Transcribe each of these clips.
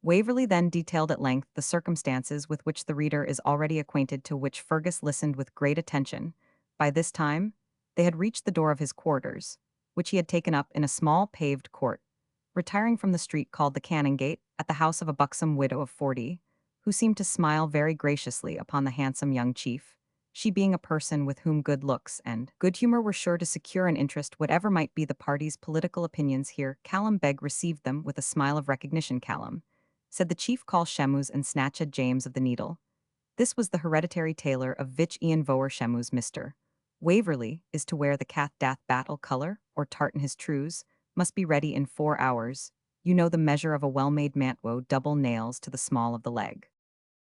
Waverley then detailed at length the circumstances with which the reader is already acquainted, to which Fergus listened with great attention. By this time, they had reached the door of his quarters, which he had taken up in a small paved court, retiring from the street called the Canongate, at the house of a buxom widow of 40, who seemed to smile very graciously upon the handsome young chief, she being a person with whom good looks and good humor were sure to secure an interest whatever might be the party's political opinions. Here Callum Beg received them with a smile of recognition. Callum, said the chief, call Shemus and snatched James of the Needle. This was the hereditary tailor of Vich Ian Voer Shemus. Mr. Waverley is to wear the Cath Dath battle colour, or tartan his trews, must be ready in 4 hours. You know the measure of a well-made mantwo, double nails to the small of the leg.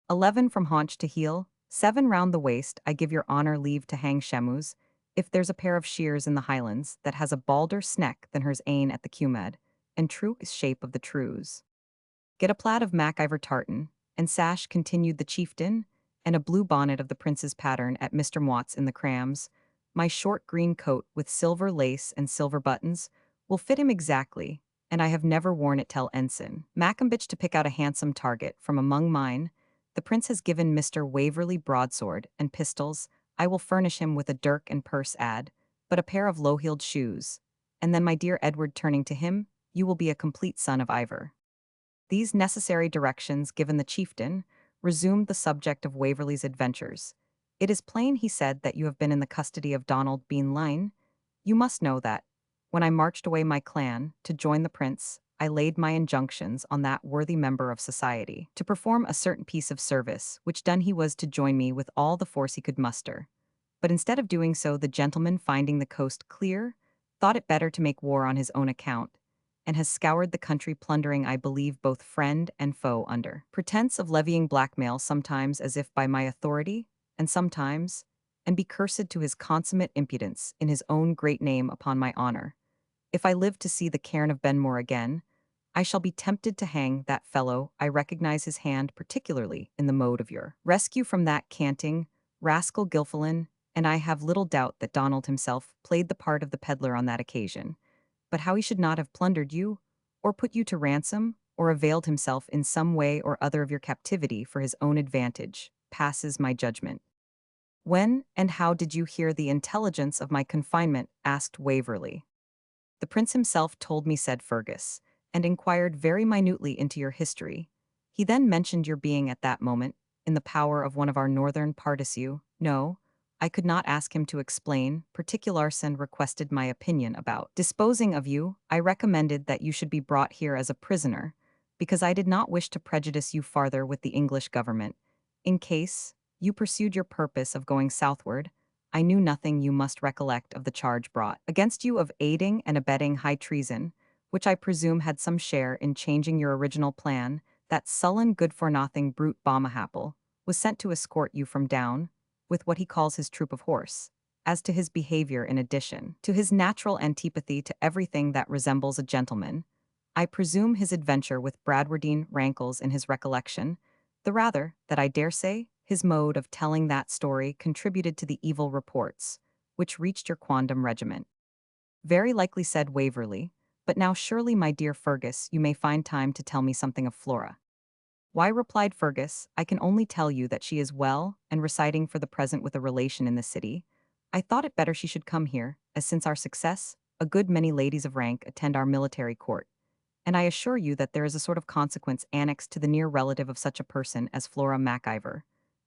11 from haunch to heel, 7 round the waist. I give your honour leave to hang Shemus, if there's a pair of shears in the Highlands that has a balder sneck than hers ain at the Cummed, and true is shape of the trews. Get a plaid of Mac-Ivor tartan, and sash, continued the chieftain, and a blue bonnet of the prince's pattern at Mr. Mott's in the Crams. My short green coat with silver lace and silver buttons will fit him exactly, and I have never worn it till ensign. Macambitch to pick out a handsome target from among mine. The prince has given Mr. Waverley broadsword and pistols. I will furnish him with a dirk and purse add, but a pair of low-heeled shoes. And then, my dear Edward, turning to him, you will be a complete son of Ivor. These necessary directions given, the chieftain resumed the subject of Waverley's adventures. It is plain, he said, that you have been in the custody of Donald Bean Lein. You must know that, when I marched away my clan to join the prince, I laid my injunctions on that worthy member of society to perform a certain piece of service, which done he was to join me with all the force he could muster. But instead of doing so, the gentleman, finding the coast clear, thought it better to make war on his own account, and has scoured the country, plundering, I believe, both friend and foe under pretense of levying blackmail, sometimes as if by my authority, and sometimes, and be cursed to his consummate impudence, in his own great name, upon my honour. If I live to see the cairn of Benmore again, I shall be tempted to hang that fellow. I recognize his hand particularly in the mode of your rescue from that canting rascal Gilfillan, and I have little doubt that Donald himself played the part of the peddler on that occasion. But how he should not have plundered you, or put you to ransom, or availed himself in some way or other of your captivity for his own advantage, passes my judgment. When and how did you hear the intelligence of my confinement? Asked Waverley. The prince himself told me, said Fergus, and inquired very minutely into your history. He then mentioned your being at that moment in the power of one of our northern partisan. No, I could not ask him to explain. Particularson requested my opinion about disposing of you. I recommended that you should be brought here as a prisoner, because I did not wish to prejudice you farther with the English government. In case you pursued your purpose of going southward, I knew nothing, you must recollect, of the charge brought against you of aiding and abetting high treason, which I presume had some share in changing your original plan. That sullen, good-for-nothing brute Balmahapple was sent to escort you from Down, with what he calls his troop of horse. As to his behavior, in addition to his natural antipathy to everything that resembles a gentleman, I presume his adventure with Bradwardine rankles in his recollection, the rather that I dare say his mode of telling that story contributed to the evil reports which reached your quondam regiment. Very likely, said Waverley, but now surely, my dear Fergus, you may find time to tell me something of Flora. Why, replied Fergus, I can only tell you that she is well and residing for the present with a relation in the city. I thought it better she should come here, as since our success, a good many ladies of rank attend our military court, and I assure you that there is a sort of consequence annexed to the near relative of such a person as Flora Mac-Ivor,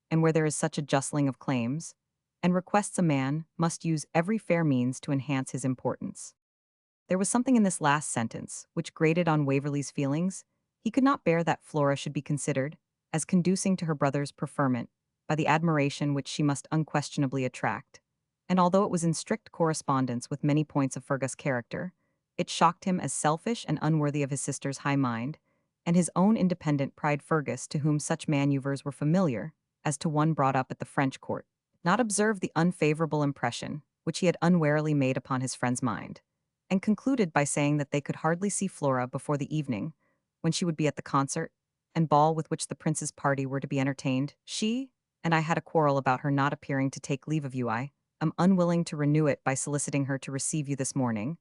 and where there is such a justling of claims, and requests, a man must use every fair means to enhance his importance. There was something in this last sentence which grated on Waverley's feelings. He could not bear that Flora should be considered as conducing to her brother's preferment by the admiration which she must unquestionably attract, and although it was in strict correspondence with many points of Fergus' character, it shocked him as selfish and unworthy of his sister's high mind, and his own independent pride. Fergus, to whom such manoeuvres were familiar, as to one brought up at the French court, not observed the unfavorable impression which he had unwarily made upon his friend's mind, and concluded by saying that they could hardly see Flora before the evening, when she would be at the concert and ball with which the prince's party were to be entertained. She and I had a quarrel about her not appearing to take leave of you. I am unwilling to renew it by soliciting her to receive you this morning,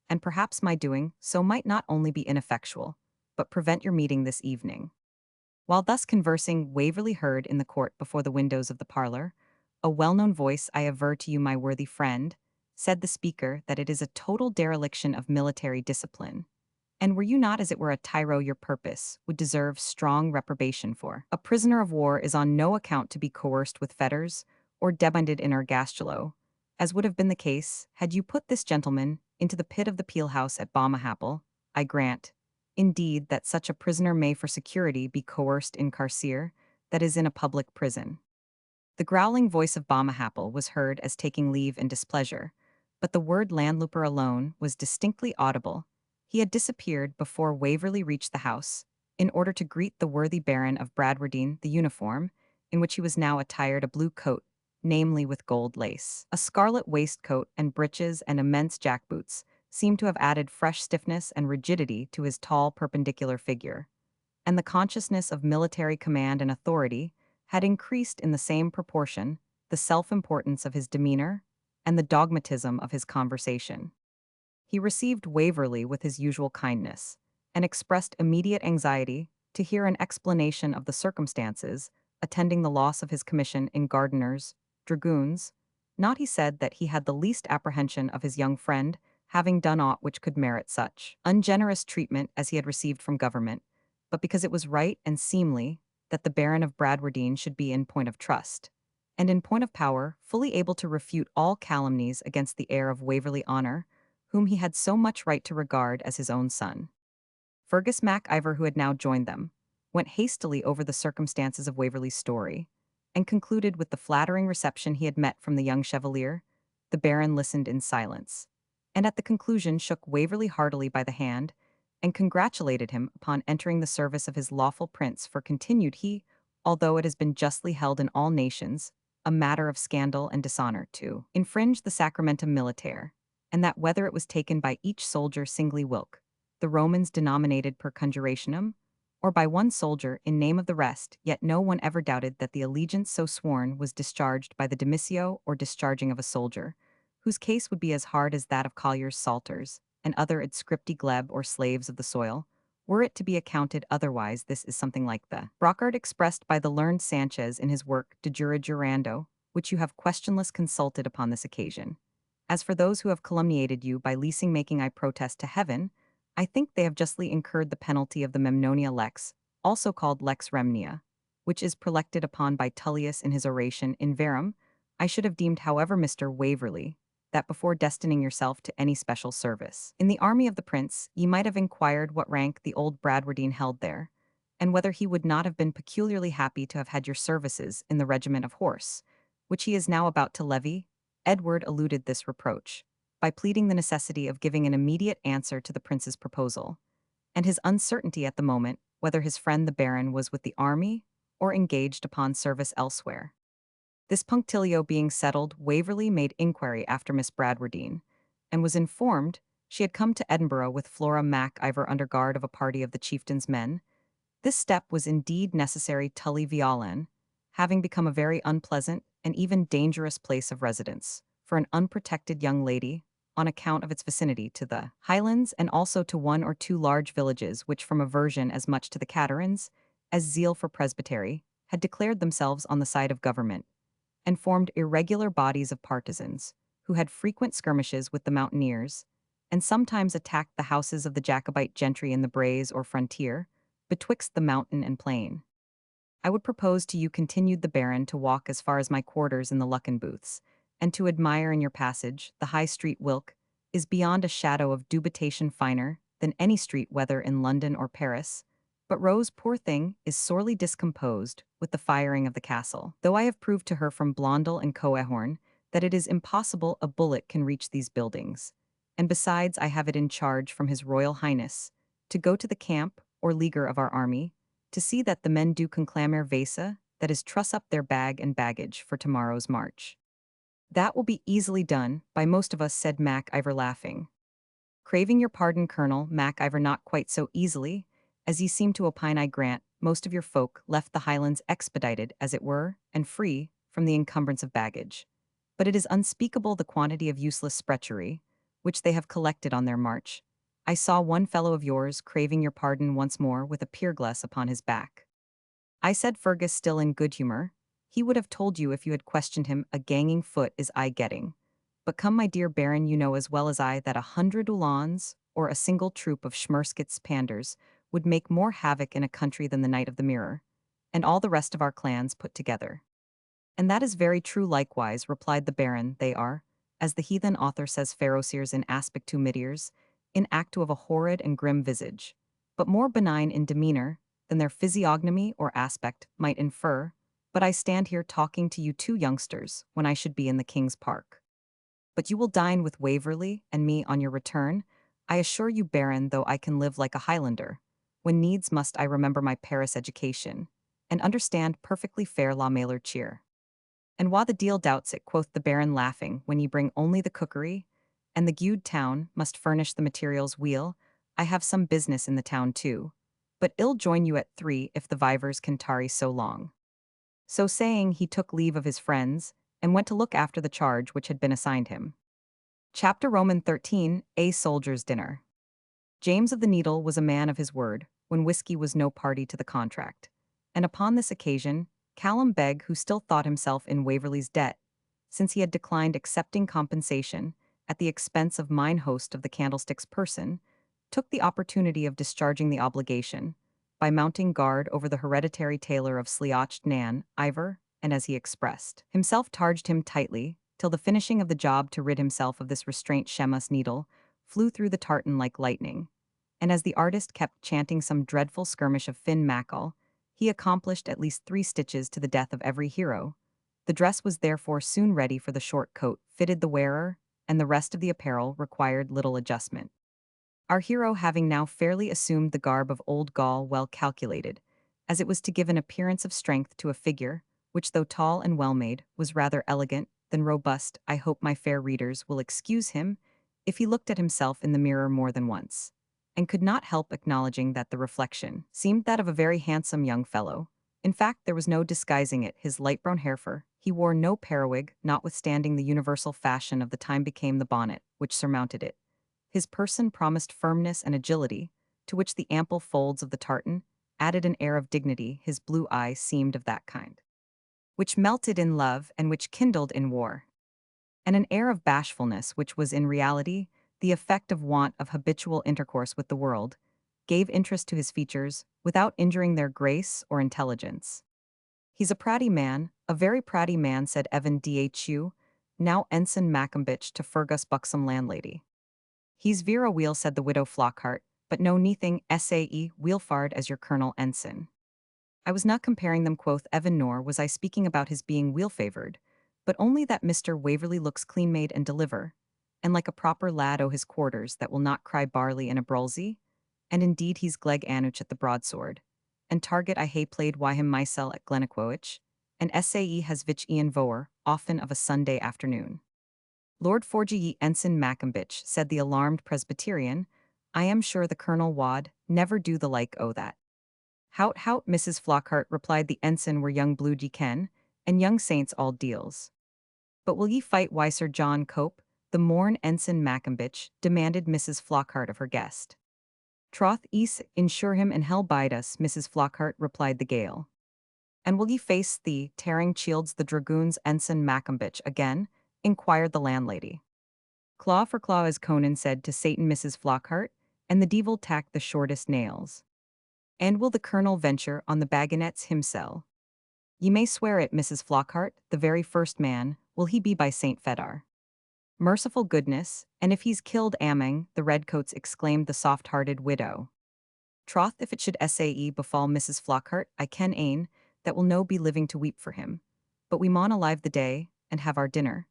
and perhaps my doing so might not only be ineffectual, but prevent your meeting this evening. While thus conversing, Waverley heard in the court before the windows of the parlour a well-known voice. "I aver to you, my worthy friend," said the speaker, "that it is a total dereliction of military discipline. And were you not, as it were, a tyro, your purpose would deserve strong reprobation for. A prisoner of war is on no account to be coerced with fetters, or debinded in ergastulo, as would have been the case had you put this gentleman into the pit of the peel-house at Balmahaple. I grant, indeed, that such a prisoner may for security be coerced in carcere, that is in a public prison." The growling voice of Balmahaple was heard as taking leave in displeasure, but the word landlooper alone was distinctly audible. He had disappeared before Waverley reached the house, in order to greet the worthy Baron of Bradwardine. The uniform, in which he was now attired, a blue coat, namely with gold lace, a scarlet waistcoat and breeches and immense jackboots, seemed to have added fresh stiffness and rigidity to his tall perpendicular figure, and the consciousness of military command and authority had increased in the same proportion the self-importance of his demeanor and the dogmatism of his conversation. He received Waverley with his usual kindness, and expressed immediate anxiety to hear an explanation of the circumstances attending the loss of his commission in Gardeners, Dragoons. Not, he said, that he had the least apprehension of his young friend having done aught which could merit such ungenerous treatment as he had received from government, but because it was right and seemly that the Baron of Bradwardine should be in point of trust, and in point of power, fully able to refute all calumnies against the heir of Waverley honour, whom he had so much right to regard as his own son. Fergus Mac-Ivor, who had now joined them, went hastily over the circumstances of Waverley's story, and concluded with the flattering reception he had met from the young chevalier. The Baron listened in silence, and at the conclusion shook Waverley heartily by the hand, and congratulated him upon entering the service of his lawful prince, for, continued he, although it has been justly held in all nations a matter of scandal and dishonour to infringe the sacramentum militare, and that whether it was taken by each soldier singly whilk, the Romans denominated per conjurationem, or by one soldier in name of the rest, yet no one ever doubted that the allegiance so sworn was discharged by the demissio or discharging of a soldier, whose case would be as hard as that of colliers, salters, and other adscripti gleb or slaves of the soil. Were it to be accounted otherwise, this is something like the brocard expressed by the learned Sanchez in his work De Jura Jurando, which you have questionless consulted upon this occasion. As for those who have calumniated you by leasing making, I protest to heaven, I think they have justly incurred the penalty of the Memnonia lex, also called lex remnia, which is prelected upon by Tullius in his oration in Verum. I should have deemed, however, Mr. Waverley, that before destining yourself to any special service in the army of the prince, ye might have inquired what rank the old Bradwardine held there, and whether he would not have been peculiarly happy to have had your services in the regiment of horse, which he is now about to levy. Edward eluded this reproach by pleading the necessity of giving an immediate answer to the prince's proposal, and his uncertainty at the moment whether his friend the Baron was with the army or engaged upon service elsewhere. This punctilio being settled, Waverley made inquiry after Miss Bradwardine, and was informed she had come to Edinburgh with Flora Mac-Ivor under guard of a party of the chieftain's men. This step was indeed necessary, Tully Veolan, having become a very unpleasant and even dangerous place of residence for an unprotected young lady, on account of its vicinity to the Highlands and also to one or two large villages which, from aversion as much to the Caterans as zeal for presbytery, had declared themselves on the side of government, and formed irregular bodies of partisans, who had frequent skirmishes with the mountaineers, and sometimes attacked the houses of the Jacobite gentry in the braes or frontier, betwixt the mountain and plain. I would propose to you, continued the Baron, to walk as far as my quarters in the Lucken booths, and to admire in your passage the High Street whilk is beyond a shadow of dubitation finer than any street whether in London or Paris. But Rose, poor thing, is sorely discomposed with the firing of the castle, though I have proved to her from Blondel and Coehorn that it is impossible a bullet can reach these buildings, and besides I have it in charge from His Royal Highness to go to the camp or leaguer of our army, to see that the men do conclamer vesa, that is, truss up their bag and baggage for tomorrow's march. That will be easily done by most of us, said Mac-Ivor, laughing. Craving your pardon, Colonel Mac-Ivor, not quite so easily, as ye seem to opine. I grant, most of your folk left the Highlands expedited, as it were, and free from the encumbrance of baggage. But it is unspeakable the quantity of useless sprechery which they have collected on their march, I saw one fellow of yours craving your pardon once more with a pierglass upon his back. I said Fergus still in good humor. He would have told you if you had questioned him, a ganging foot is I getting. But come, my dear Baron, you know as well as I that 100 Uhlans, or a single troop of Schmerskitz panders, would make more havoc in a country than the Knight of the Mirror, and all the rest of our clans put together. And that is very true likewise, replied the Baron, they are, as the heathen author says ferociers in aspectu mitiers, in actu of a horrid and grim visage, but more benign in demeanor than their physiognomy or aspect might infer, but I stand here talking to you two youngsters when I should be in the King's Park. But you will dine with Waverley and me on your return, I assure you, Baron, though I can live like a Highlander, when needs must I remember my Paris education, and understand perfectly fair law mailer cheer. And wha the deal doubts it, quoth the Baron laughing, when ye bring only the cookery, and the gude town must furnish the materials weel, I have some business in the town too, but I'll join you at 3 if the vivers can tarry so long. So saying, he took leave of his friends, and went to look after the charge which had been assigned him. Chapter Roman 13, A Soldier's Dinner. James of the Needle was a man of his word, when whiskey was no party to the contract. And upon this occasion, Callum Beg, who still thought himself in Waverley's debt, since he had declined accepting compensation at the expense of mine host of the Candlestick's person, took the opportunity of discharging the obligation by mounting guard over the hereditary tailor of Sleocht Nan, Ivor, and as he expressed, himself targed him tightly, till the finishing of the job to rid himself of this restraint Shemus needle flew through the tartan like lightning. And as the artist kept chanting some dreadful skirmish of Finn Mackall, he accomplished at least 3 stitches to the death of every hero. The dress was therefore soon ready for the short coat, fitted the wearer, and the rest of the apparel required little adjustment. Our hero having now fairly assumed the garb of old Gaul, well calculated, as it was to give an appearance of strength to a figure, which though tall and well-made, was rather elegant than robust, I hope my fair readers will excuse him if he looked at himself in the mirror more than once, and could not help acknowledging that the reflection seemed that of a very handsome young fellow. In fact, there was no disguising it, his light brown hair fur. He wore no periwig, notwithstanding the universal fashion of the time became the bonnet, which surmounted it. His person promised firmness and agility, to which the ample folds of the tartan added an air of dignity. His blue eyes seemed of that kind which melted in love and which kindled in war, and an air of bashfulness which was in reality the effect of want of habitual intercourse with the world, gave interest to his features without injuring their grace or intelligence. He's a pratty man, a very pratty man, said Evan Dhu, now Ensign Maccombich, to Fergus' buxom landlady. He's vera wheel, said the widow Flockhart, but no neathing sae wheelfard as your Colonel Ensign. I was not comparing them, quoth Evan, nor was I speaking about his being wheel-favoured, but only that Mr. Waverley looks clean-made and deliver, and like a proper lad o' his quarters that will not cry barley in a brulzie, and indeed he's gleg anuch at the broadsword, and target I hae played wy him mysel at Glennaquoich, and sae has vich Ian Voer, often of a Sunday afternoon. Lord Forgy ye Ensign Maccombich, said the alarmed Presbyterian, I am sure the Colonel wad never do the like o' that. Hout, hout, Mrs. Flockhart, replied the ensign, were young blued ye ken, and young saints all deals. But will ye fight wy Sir John Cope, the morn Ensign Maccombich, demanded Mrs. Flockhart of her guest. Troth ease, insure him and hell bide us, Mrs. Flockhart, replied the Gael. And will ye face the tearing shields the dragoons Ensign Maccombich again? Inquired the landlady. Claw for claw, as Conan said to Satan, Mrs. Flockhart, and the devil tacked the shortest nails. And will the Colonel venture on the bagonets himsel? Ye may swear it, Mrs. Flockhart, the very first man will he be by Saint Fedar. Merciful goodness, and if he's killed Amang, the redcoats, exclaimed the soft-hearted widow. Troth, if it should sae befall Mrs. Flockhart, I ken ane that will no be living to weep for him. But we maun alive the day, and have our dinner.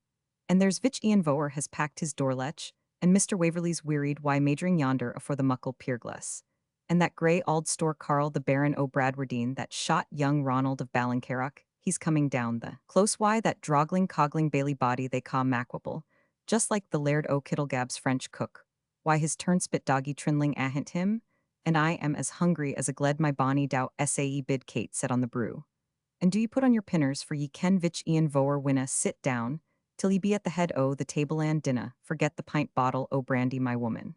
And there's vich Ian Voer has packed his doorlech, and Mr. Waverley's wearied wy majoring yonder afore the muckle pierglass. And that grey auld store Carl the Baron o' Bradwardine that shot young Ronald of Ballincarroch, he's coming down the close why that drogling cogling bailey body they ca Macwibble, just like the Laird o' Kittlegab's French cook, why his turnspit doggy trindling ahint him, and I am as hungry as a gled my bonny dow sae bid Kate set on the brew. And do ye put on your pinners, for ye ken vich Ian Voer winna sit down, till ye be at the head o' the table and dinna, forget the pint bottle o' brandy, my woman.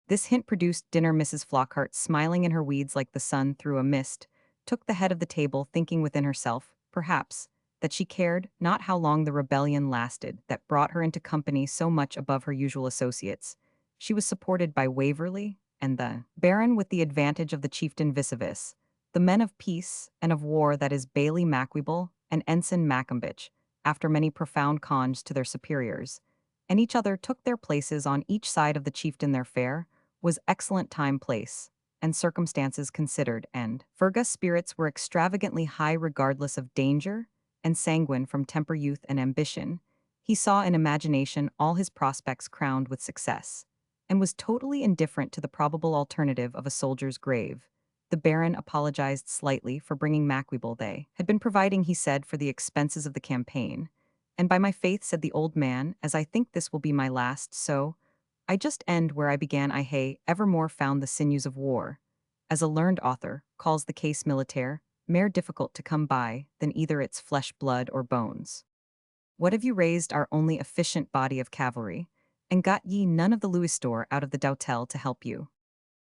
This hint produced dinner. Mrs. Flockhart, smiling in her weeds like the sun through a mist, took the head of the table, thinking within herself, perhaps, that she cared not how long the rebellion lasted that brought her into company so much above her usual associates. She was supported by Waverley and the Baron with the advantage of the chieftain vis-a-vis, the men of peace and of war, that is Bailey Mac-Ivor and Ensign Macambich, after many profound cons to their superiors, and each other took their places on each side of the chieftain. Their fare was excellent time, place, and circumstances considered, and Fergus' spirits were extravagantly high regardless of danger, and sanguine from temper, youth, and ambition. He saw in imagination all his prospects crowned with success, and was totally indifferent to the probable alternative of a soldier's grave. The Baron apologized slightly for bringing Mac-Ivor. They had been providing, he said, for the expenses of the campaign. And by my faith, said the old man, as I think this will be my last, so I just end where I began. I hay evermore found the sinews of war, as a learned author calls the case militaire, mere difficult to come by than either its flesh, blood, or bones. What have you raised our only efficient body of cavalry, and got ye none of the louisd'or out of the Doutel to help you?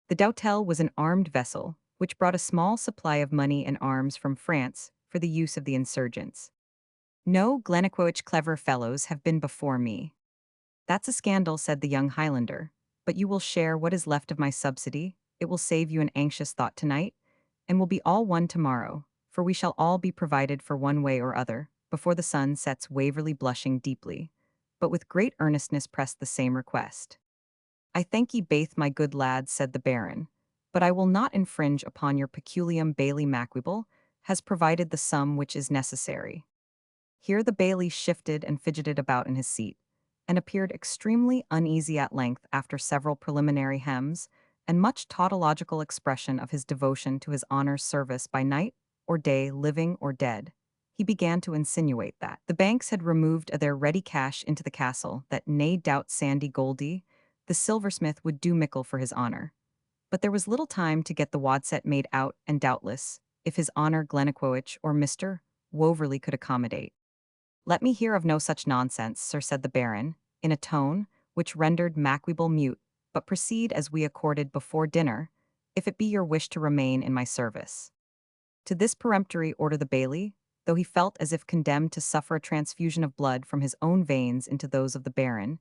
The Doutel was an armed vessel, which brought a small supply of money and arms from France for the use of the insurgents. No Glennaquoich clever fellows have been before me. That's a scandal, said the young Highlander, but you will share what is left of my subsidy. It will save you an anxious thought tonight, and will be all one tomorrow, for we shall all be provided for one way or other, before the sun sets. Waverley, blushing deeply, but with great earnestness, pressed the same request. I thank ye baith, my good lads, said the Baron, but I will not infringe upon your peculium. Bailey Mac-Ivor has provided the sum which is necessary. Here the Bailey shifted and fidgeted about in his seat, and appeared extremely uneasy at length after several preliminary hems, and much tautological expression of his devotion to his honour's service by night or day, living or dead. He began to insinuate that the banks had removed their ready cash into the castle, that nae doubt Sandy Goldie, the silversmith, would do mickle for his honour. But there was little time to get the wadset made out, and doubtless, if his honour Glennaquoich or Mr. Waverley could accommodate. Let me hear of no such nonsense, sir, said the Baron, in a tone which rendered Mac-Ivor mute, but proceed as we accorded before dinner, if it be your wish to remain in my service. To this peremptory order the Bailey, though he felt as if condemned to suffer a transfusion of blood from his own veins into those of the Baron,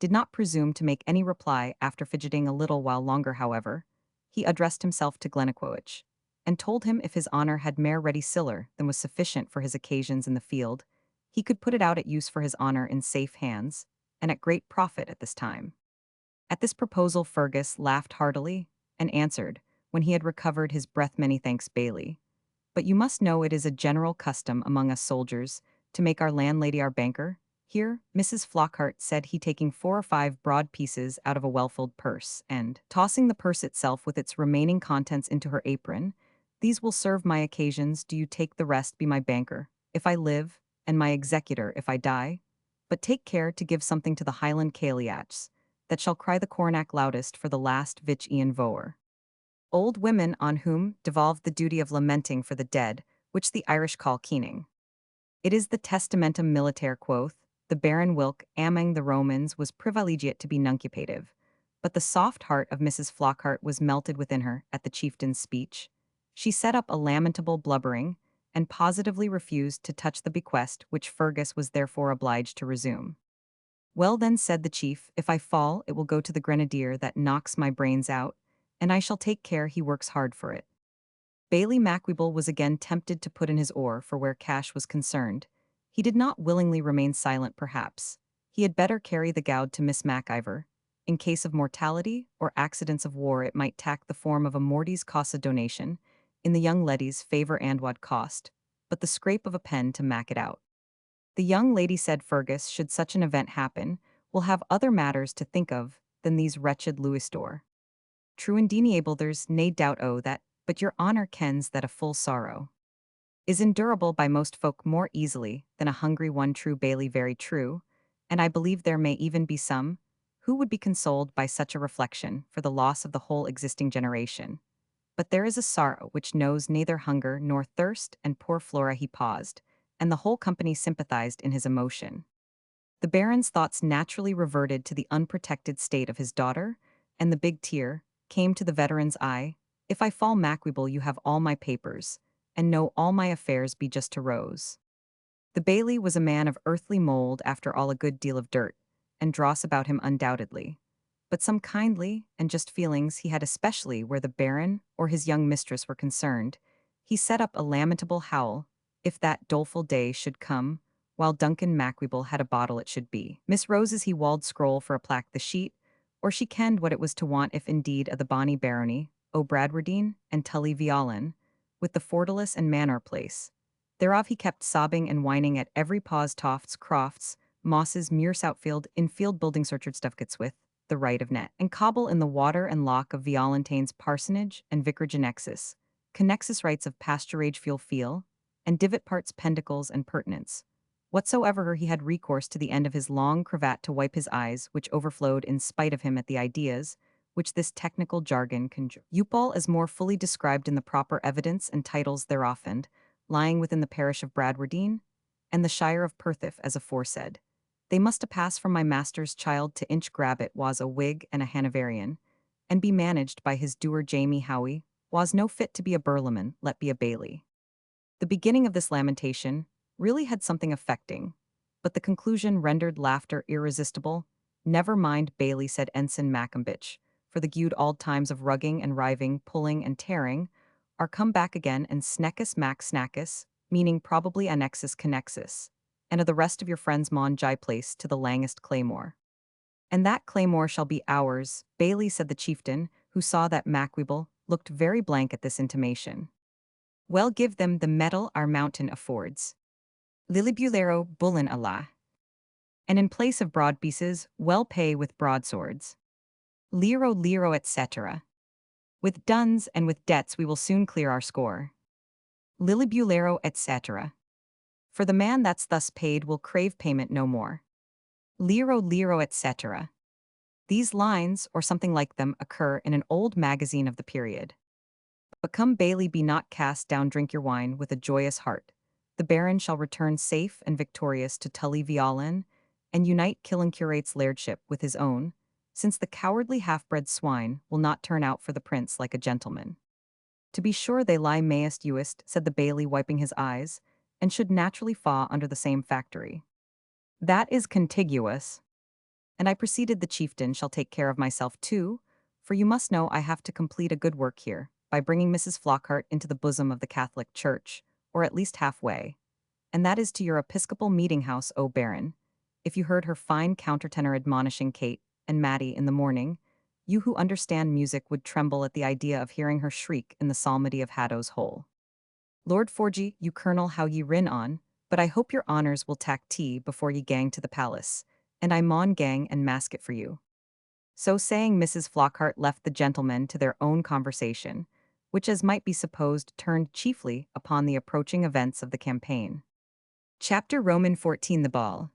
did not presume to make any reply. After fidgeting a little while longer, however, he addressed himself to Glennaquoich, and told him if his honour had mair ready siller than was sufficient for his occasions in the field, he could put it out at use for his honour in safe hands, and at great profit at this time. At this proposal Fergus laughed heartily, and answered, when he had recovered his breath, many thanks, Bailey. But you must know it is a general custom among us soldiers to make our landlady our banker. Here, Mrs. Flockhart, said he, taking 4 or 5 broad pieces out of a well-filled purse, and tossing the purse itself with its remaining contents into her apron, these will serve my occasions. Do you take the rest, be my banker, if I live, and my executor if I die? But take care to give something to the Highland Cailleachs, that shall cry the cornac loudest for the last vich Ian Voer. Old women on whom devolved the duty of lamenting for the dead, which the Irish call keening. It is the testamentum militare, quoth the Baron. Whilk among the Romans was privilegiate to be nuncupative, but the soft heart of Mrs. Flockhart was melted within her at the chieftain's speech. She set up a lamentable blubbering, and positively refused to touch the bequest, which Fergus was therefore obliged to resume. Well then, said the chief, if I fall, it will go to the grenadier that knocks my brains out, and I shall take care he works hard for it. Bailey Mac-Ivor was again tempted to put in his oar, for where cash was concerned, he did not willingly remain silent. Perhaps he had better carry the gowd to Miss Mac-Ivor. In case of mortality or accidents of war, it might take the form of a Morty's Casa donation, in the young lady's favour and wad cost, but the scrape of a pen to mak it out. The young lady, said Fergus, should such an event happen, will have other matters to think of than these wretched louisd'or. True indeniable, there's nae doubt o' that, but your honour kens that a full sorrow is endurable by most folk more easily than a hungry one. True, Bailey, very true, and I believe there may even be some who would be consoled by such a reflection for the loss of the whole existing generation. But there is a sorrow which knows neither hunger nor thirst, and poor Flora. He paused, and the whole company sympathized in his emotion. The Baron's thoughts naturally reverted to the unprotected state of his daughter, and the big tear came to the veteran's eye. If I fall Mac-Ivor, you have all my papers, and know all my affairs be just to rose. The Bailey was a man of earthly mold, after all a good deal of dirt, and dross about him undoubtedly. But some kindly and just feelings he had, especially where the Baron or his young mistress were concerned. He set up a lamentable howl, if that doleful day should come, while Duncan Mac-Ivor had a bottle it should be. Miss Rose's he walled scroll for a plaque the sheet, or she kenned what it was to want if indeed a the bonny barony, o Bradwardine and Tully Violin, with the fortalice and manor place. Thereof he kept sobbing and whining at every pause tofts, crofts, mosses, mere outfield, in field building searched stuffkets with the right of net, and cobble in the water and lock of Violantane's parsonage and vicarage annexus, connexus rights of pasturage feel, and divot parts pendicles and pertinence. Whatsoever he had recourse to the end of his long cravat to wipe his eyes, which overflowed in spite of him at the ideas, which this technical jargon conjure. Youthful as more fully described in the proper evidence and titles thereof, and lying within the parish of Bradwardine, and the shire of Perthif as aforesaid. They must a pass from my master's child to Inch Grabbit was a Whig and a Hanoverian, and be managed by his doer Jamie Howie, was no fit to be a burleman, let be a bailey. The beginning of this lamentation really had something affecting, but the conclusion rendered laughter irresistible. Never mind, Bailey, said Ensign Maccombich, for the gude old times of rugging and riving, pulling and tearing, are come back again, and sneckus mac snackus, meaning probably annexus connexus, and of the rest of your friends mon jai place to the langest claymore. And that claymore shall be ours, Bailey, said the chieftain, who saw that Mac-Ivor looked very blank at this intimation. Well, give them the metal our mountain affords. Lilibulero bullen Allah. And in place of broad pieces, well pay with broadswords. Liro, etc. With duns and with debts we will soon clear our score. Lilibulero, etc. For the man that's thus paid will crave payment no more. Liro, etc. These lines, or something like them, occur in an old magazine of the period. But come, Bailey, be not cast down, drink your wine with a joyous heart. The Baron shall return safe and victorious to Tully Violin, and unite Killancurate's lairdship with his own, since the cowardly half-bred swine will not turn out for the prince like a gentleman. To be sure they lie mayest youest, said the Bailey, wiping his eyes, and should naturally fall under the same factory. That is contiguous. And I preceded the chieftain shall take care of myself too, for you must know I have to complete a good work here, by bringing Mrs. Flockhart into the bosom of the Catholic Church, or at least halfway, and that is to your Episcopal meeting-house, O Baron. If you heard her fine countertenor admonishing Kate and Mattie in the morning, you who understand music would tremble at the idea of hearing her shriek in the psalmody of Haddo's Hole. Lord Forgy, you colonel, how ye rin on, but I hope your honours will tack tea before ye gang to the palace, and I maun gang and mask it for you. So saying, Mrs. Flockhart left the gentlemen to their own conversation, which, as might be supposed, turned chiefly upon the approaching events of the campaign. Chapter Roman 14. The ball.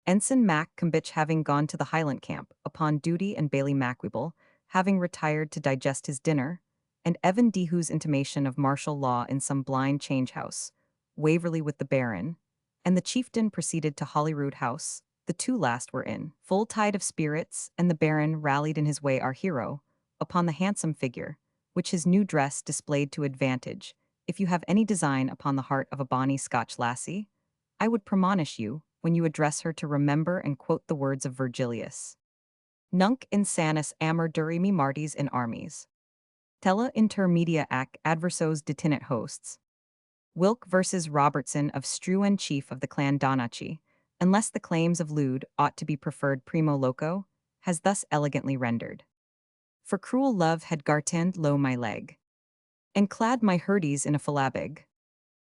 Ensign Mac-Ivor having gone to the Highland camp upon duty, and Bailey Mac-Ivor having retired to digest his dinner, and Evan Dehu's intimation of martial law in some blind change house, Waverley with the Baron, and the chieftain proceeded to Holyrood House. The two last were in full tide of spirits, and the Baron rallied in his way our hero upon the handsome figure, which his new dress displayed to advantage. If you have any design upon the heart of a bonny Scotch lassie, I would premonish you, when you address her, to remember and quote the words of Virgilius. Nunc insanus amor durimi martis in armies. Tella intermedia ac adversos detinit hosts. Wilk versus Robertson of Struan, chief of the clan Donachi, unless the claims of Lude ought to be preferred primo loco, has thus elegantly rendered. For cruel love had gartend low my leg, and clad my herdes in a philabig.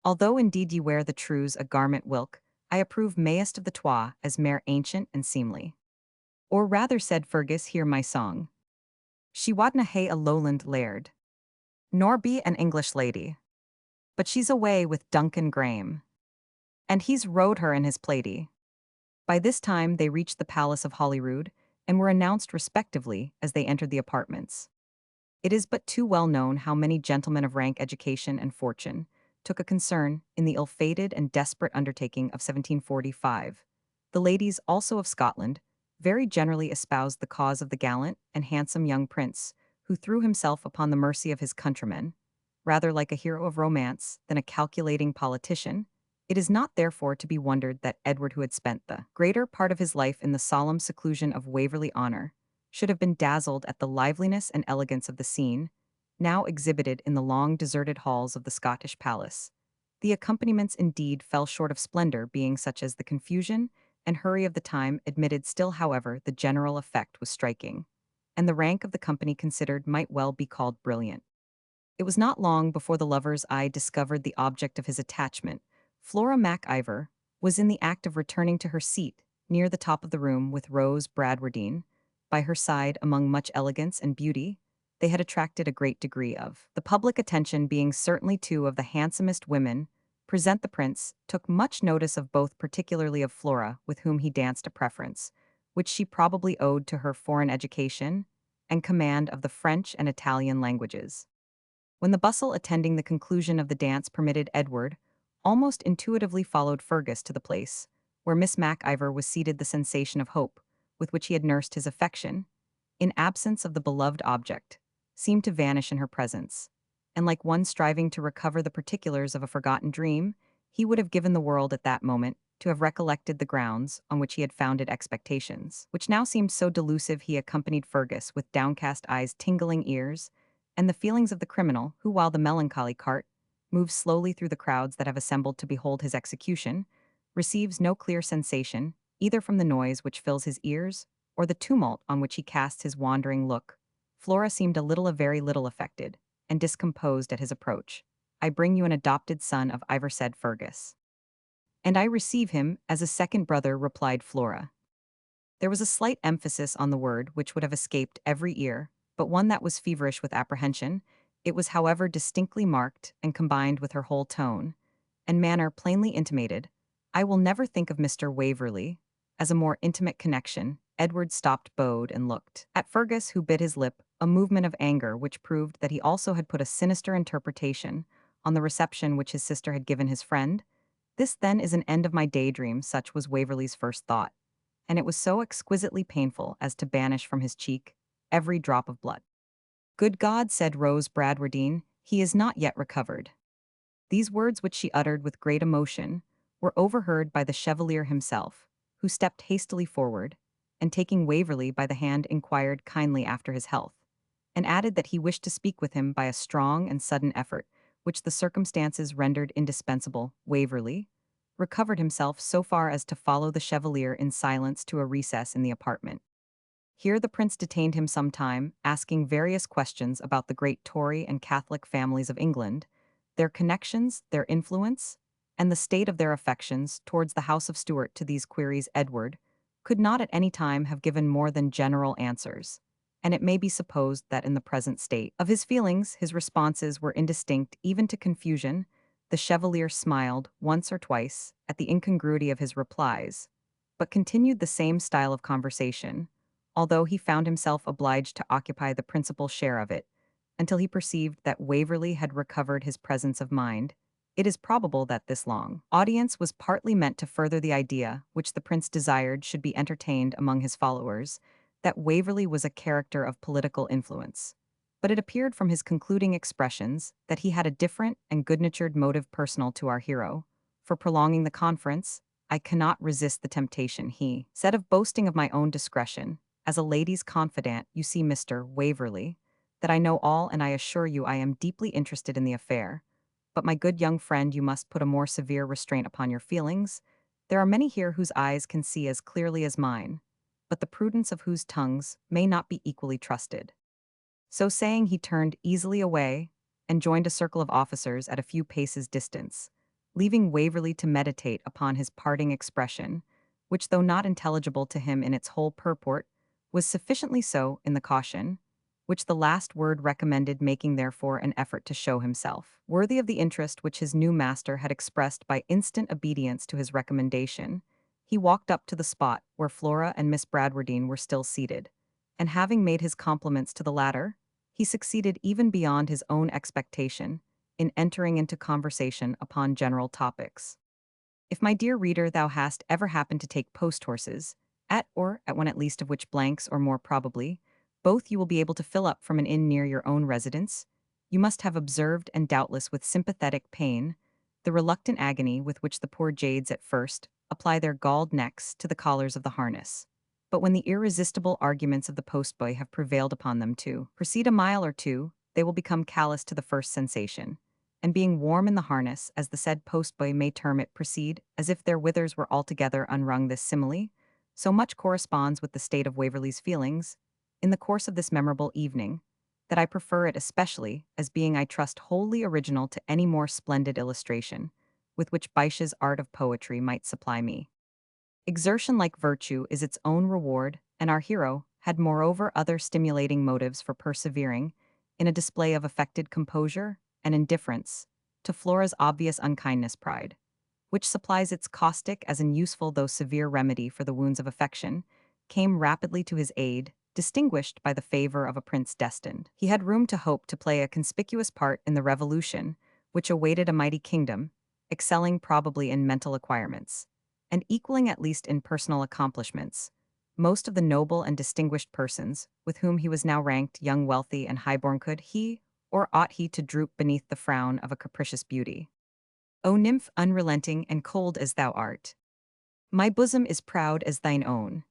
Although indeed ye wear the trews a garment whilk, I approve mayest of the twa as mere ancient and seemly. Or rather, said Fergus, hear my song. She wadna hae a lowland laird, nor be an English lady, but she's away with Duncan Graham, and he's rode her in his plaidie. By this time they reached the palace of Holyrood, and were announced respectively as they entered the apartments. It is but too well known how many gentlemen of rank, education, and fortune took a concern in the ill-fated and desperate undertaking of 1745. The ladies also of Scotland, very generally espoused the cause of the gallant and handsome young prince, who threw himself upon the mercy of his countrymen, rather like a hero of romance than a calculating politician. It is not therefore to be wondered that Edward, who had spent the greater part of his life in the solemn seclusion of Waverley Honour, should have been dazzled at the liveliness and elegance of the scene, now exhibited in the long deserted halls of the Scottish palace. The accompaniments indeed fell short of splendour, being such as the confusion and hurry of the time admitted. Still, however, the general effect was striking, and the rank of the company considered might well be called brilliant. It was not long before the lover's eye discovered the object of his attachment. Flora Mac-Ivor was in the act of returning to her seat near the top of the room with Rose Bradwardine by her side. Among much elegance and beauty, they had attracted a great degree of the public attention, being certainly two of the handsomest women present. The prince took much notice of both, particularly of Flora, with whom he danced a preference, which she probably owed to her foreign education and command of the French and Italian languages. When the bustle attending the conclusion of the dance permitted, Edward almost intuitively followed Fergus to the place where Miss Mac-Ivor was seated. The sensation of hope with which he had nursed his affection, in absence of the beloved object, seemed to vanish in her presence, and like one striving to recover the particulars of a forgotten dream, he would have given the world at that moment to have recollected the grounds on which he had founded expectations, which now seemed so delusive. He accompanied Fergus with downcast eyes, tingling ears, and the feelings of the criminal who, while the melancholy cart moves slowly through the crowds that have assembled to behold his execution, receives no clear sensation, either from the noise which fills his ears or the tumult on which he casts his wandering look. Flora seemed a very little affected and discomposed at his approach. "I bring you an adopted son of Ivor," said Fergus. "And I receive him as a second brother," replied Flora. There was a slight emphasis on the word which would have escaped every ear, but one that was feverish with apprehension. It was, however, distinctly marked and combined with her whole tone and manner plainly intimated, "I will never think of Mr. Waverley as a more intimate connection." Edward stopped, bowed, and looked at Fergus, who bit his lip, a movement of anger which proved that he also had put a sinister interpretation on the reception which his sister had given his friend. "This, then, is an end of my daydream," such was Waverley's first thought, and it was so exquisitely painful as to banish from his cheek every drop of blood. "Good God," said Rose Bradwardine, "he is not yet recovered." These words, which she uttered with great emotion, were overheard by the Chevalier himself, who stepped hastily forward, and taking Waverley by the hand inquired kindly after his health, and added that he wished to speak with him by a strong and sudden effort, which the circumstances rendered indispensable. Waverley recovered himself so far as to follow the Chevalier in silence to a recess in the apartment. Here the prince detained him some time, asking various questions about the great Tory and Catholic families of England, their connections, their influence, and the state of their affections towards the House of Stuart. To these queries Edward could not at any time have given more than general answers, and it may be supposed that in the present state of his feelings his responses were indistinct even to confusion. The Chevalier smiled once or twice at the incongruity of his replies, but continued the same style of conversation, although he found himself obliged to occupy the principal share of it, until he perceived that Waverley had recovered his presence of mind. It is probable that this long audience was partly meant to further the idea which the prince desired should be entertained among his followers, that Waverley was a character of political influence. But it appeared from his concluding expressions that he had a different and good-natured motive personal to our hero for prolonging the conference. "I cannot resist the temptation," he said, "of boasting of my own discretion. As a lady's confidant, you see, Mr. Waverley, that I know all, and I assure you I am deeply interested in the affair. But, my good young friend, you must put a more severe restraint upon your feelings. There are many here whose eyes can see as clearly as mine, but the prudence of whose tongues may not be equally trusted." So saying, he turned easily away and joined a circle of officers at a few paces' distance, leaving Waverley to meditate upon his parting expression, which, though not intelligible to him in its whole purport, was sufficiently so in the caution which the last word recommended, making therefore an effort to show himself worthy of the interest which his new master had expressed by instant obedience to his recommendation. He walked up to the spot where Flora and Miss Bradwardine were still seated, and having made his compliments to the latter, he succeeded even beyond his own expectation in entering into conversation upon general topics. "If, my dear reader, thou hast ever happened to take post-horses, at one at least of which blanks or more probably, both you will be able to fill up from an inn near your own residence, you must have observed and doubtless with sympathetic pain, the reluctant agony with which the poor jades at first apply their galled necks to the collars of the harness. But when the irresistible arguments of the postboy have prevailed upon them to proceed a mile or two, they will become callous to the first sensation, and being warm in the harness, as the said postboy may term it, proceed, as if their withers were altogether unwrung. This simile so much corresponds with the state of Waverley's feelings, in the course of this memorable evening, that I prefer it especially, as being, I trust, wholly original to any more splendid illustration, with which Byche's art of poetry might supply me. Exertion like virtue is its own reward, and our hero had moreover other stimulating motives for persevering in a display of affected composure and indifference to Flora's obvious unkindness pride, which supplies its caustic as an useful though severe remedy for the wounds of affection, came rapidly to his aid, distinguished by the favor of a prince destined. He had room to hope to play a conspicuous part in the revolution, which awaited a mighty kingdom, excelling probably in mental acquirements, and equaling at least in personal accomplishments most of the noble and distinguished persons with whom he was now ranked, young, wealthy, and highborn. Could he, or ought he, to droop beneath the frown of a capricious beauty? O nymph unrelenting and cold as thou art, my bosom is proud as thine own.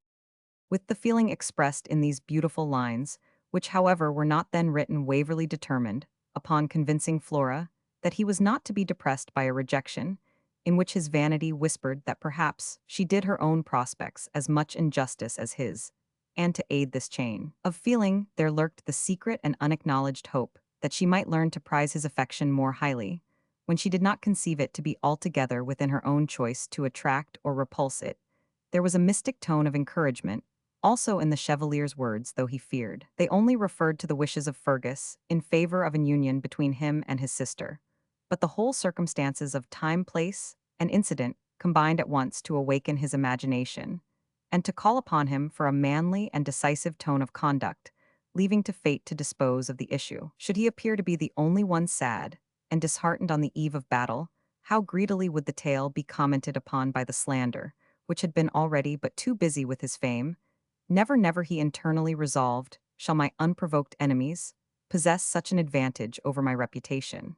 With the feeling expressed in these beautiful lines, which however were not then written, Waverley determined, upon convincing Flora, that he was not to be depressed by a rejection, in which his vanity whispered that perhaps she did her own prospects as much injustice as his, and to aid this chain of feeling there lurked the secret and unacknowledged hope that she might learn to prize his affection more highly, when she did not conceive it to be altogether within her own choice to attract or repulse it. There was a mystic tone of encouragement also in the Chevalier's words, though he feared they only referred to the wishes of Fergus in favor of an union between him and his sister. But the whole circumstances of time, place, and incident combined at once to awaken his imagination, and to call upon him for a manly and decisive tone of conduct, leaving to fate to dispose of the issue. Should he appear to be the only one sad and disheartened on the eve of battle, how greedily would the tale be commented upon by the slander, which had been already but too busy with his fame. Never, never, he internally resolved, shall my unprovoked enemies possess such an advantage over my reputation.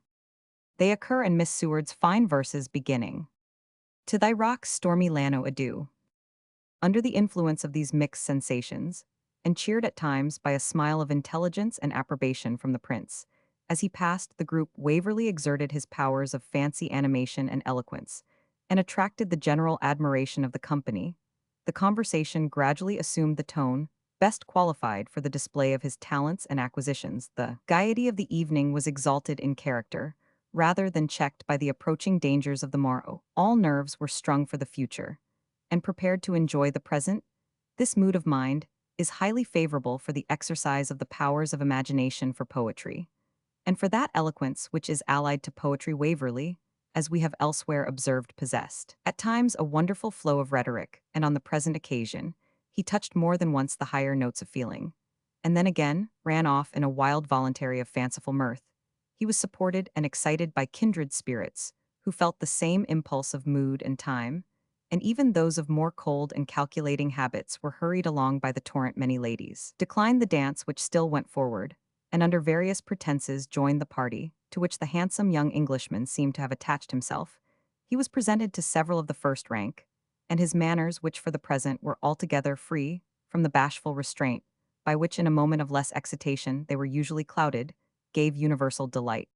They occur in Miss Seward's fine verses beginning, "To thy rocks, stormy Lano, adieu." Under the influence of these mixed sensations, and cheered at times by a smile of intelligence and approbation from the prince, as he passed the group, Waverley exerted his powers of fancy, animation, and eloquence, and attracted the general admiration of the company. The conversation gradually assumed the tone best qualified for the display of his talents and acquisitions. The gaiety of the evening was exalted in character, rather than checked by the approaching dangers of the morrow. All nerves were strung for the future, and prepared to enjoy the present. This mood of mind is highly favorable for the exercise of the powers of imagination for poetry, and for that eloquence which is allied to poetry. Waverley, as we have elsewhere observed, possessed at times a wonderful flow of rhetoric, and on the present occasion he touched more than once the higher notes of feeling, and then again ran off in a wild voluntary of fanciful mirth. He was supported and excited by kindred spirits, who felt the same impulse of mood and time, and even those of more cold and calculating habits were hurried along by the torrent. Many ladies declined the dance which still went forward, and under various pretenses joined the party, to which the handsome young Englishman seemed to have attached himself. He was presented to several of the first rank, and his manners, which for the present were altogether free from the bashful restraint, by which in a moment of less excitation they were usually clouded, gave universal delight.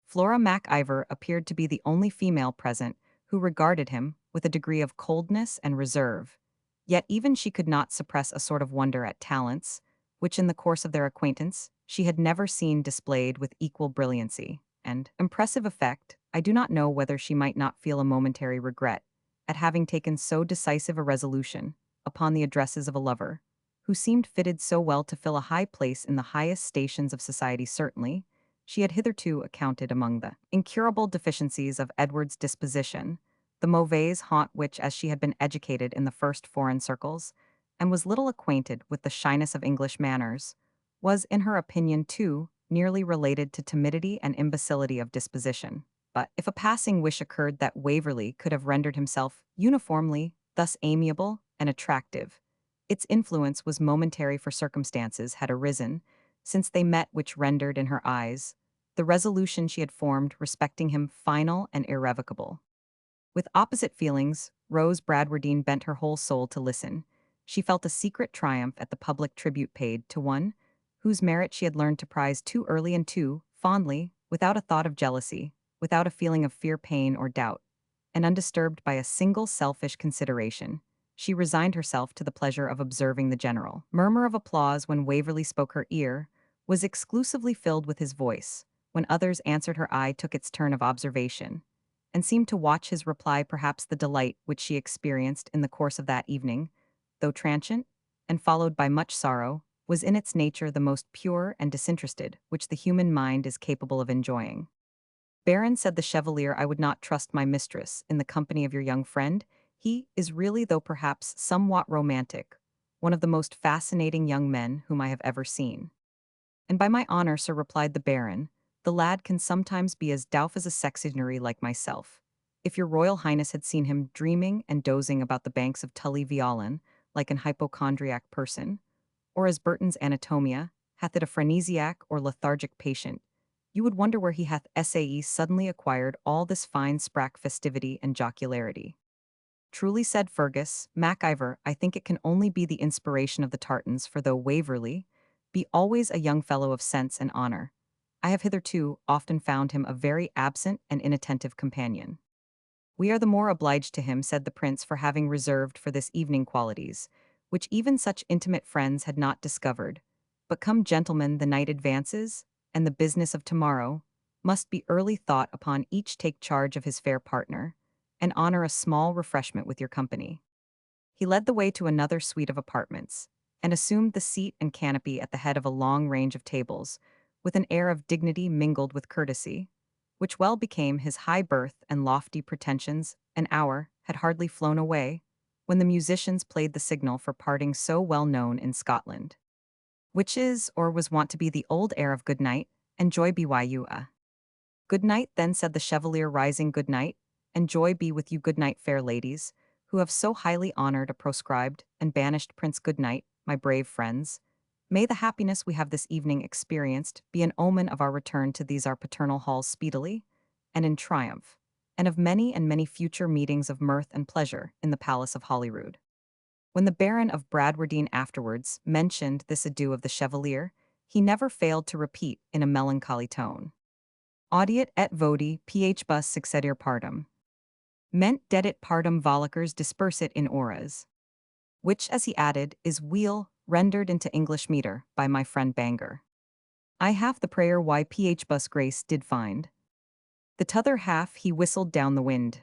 Flora Mac-Ivor appeared to be the only female present who regarded him with a degree of coldness and reserve, yet even she could not suppress a sort of wonder at talents, which in the course of their acquaintance she had never seen displayed with equal brilliancy and impressive effect. I do not know whether she might not feel a momentary regret at having taken so decisive a resolution upon the addresses of a lover, who seemed fitted so well to fill a high place in the highest stations of society. Certainly, she had hitherto accounted among the incurable deficiencies of Edward's disposition, the mauvaise honte which, as she had been educated in the first foreign circles, and was little acquainted with the shyness of English manners, was, in her opinion, too nearly related to timidity and imbecility of disposition. But if a passing wish occurred that Waverley could have rendered himself uniformly thus amiable and attractive, Its influence was momentary, for circumstances had arisen, since they met, which rendered in her eyes the resolution she had formed respecting him final and irrevocable. With opposite feelings, Rose Bradwardine bent her whole soul to listen. She felt a secret triumph at the public tribute paid to one whose merit she had learned to prize too early and too fondly, without a thought of jealousy, without a feeling of fear, pain, or doubt, and undisturbed by a single selfish consideration. She resigned herself to the pleasure of observing. The general murmur of applause when Waverley spoke her ear was exclusively filled with his voice. When others answered, her eye took its turn of observation, and seemed to watch his reply. Perhaps the delight which she experienced in the course of that evening, though transient, and followed by much sorrow, was in its nature the most pure and disinterested which the human mind is capable of enjoying. Baron, said the Chevalier, I would not trust my mistress in the company of your young friend. He is really, though perhaps somewhat romantic, one of the most fascinating young men whom I have ever seen. And by my honor, sir, replied the Baron, the lad can sometimes be as dauf as a sexagenary like myself. If your Royal Highness had seen him dreaming and dozing about the banks of Tully Veolan, like an hypochondriac person, or as Burton's Anatomia hath it a phrenesiac or lethargic patient, you would wonder where he hath suddenly acquired all this fine sprack festivity and jocularity. Truly, said Fergus Mac-Ivor, I think it can only be the inspiration of the tartans, for though Waverley be always a young fellow of sense and honor, I have hitherto often found him a very absent and inattentive companion. We are the more obliged to him, said the prince, for having reserved for this evening qualities, which even such intimate friends had not discovered. But come, gentlemen, the night advances, and the business of tomorrow must be early thought upon. Each take charge of his fair partner, and honor a small refreshment with your company. He led the way to another suite of apartments, and assumed the seat and canopy at the head of a long range of tables, with an air of dignity mingled with courtesy, which well became his high birth and lofty pretensions. An hour had hardly flown away when the musicians played the signal for parting so well known in Scotland, which is, or was wont to be, the old air of good night, and joy be wi' you. Good night, then, said the Chevalier, rising. Good night, and joy be with you. Good night, fair ladies, who have so highly honored a proscribed and banished prince. Good night, my brave friends. May the happiness we have this evening experienced be an omen of our return to these our paternal halls speedily and in triumph, and of many and many future meetings of mirth and pleasure in the palace of Holyrood. When the Baron of Bradwardine afterwards mentioned this adieu of the Chevalier, he never failed to repeat in a melancholy tone, Audiat et vodi ph bus succederir partum. Ment dedit partum volocers dispersit in auras. Which, as he added, is wheel rendered into English meter by my friend Banger. I half the prayer why ph bus grace did find. The t'other half he whistled down the wind.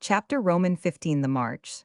Chapter Roman 15. The March.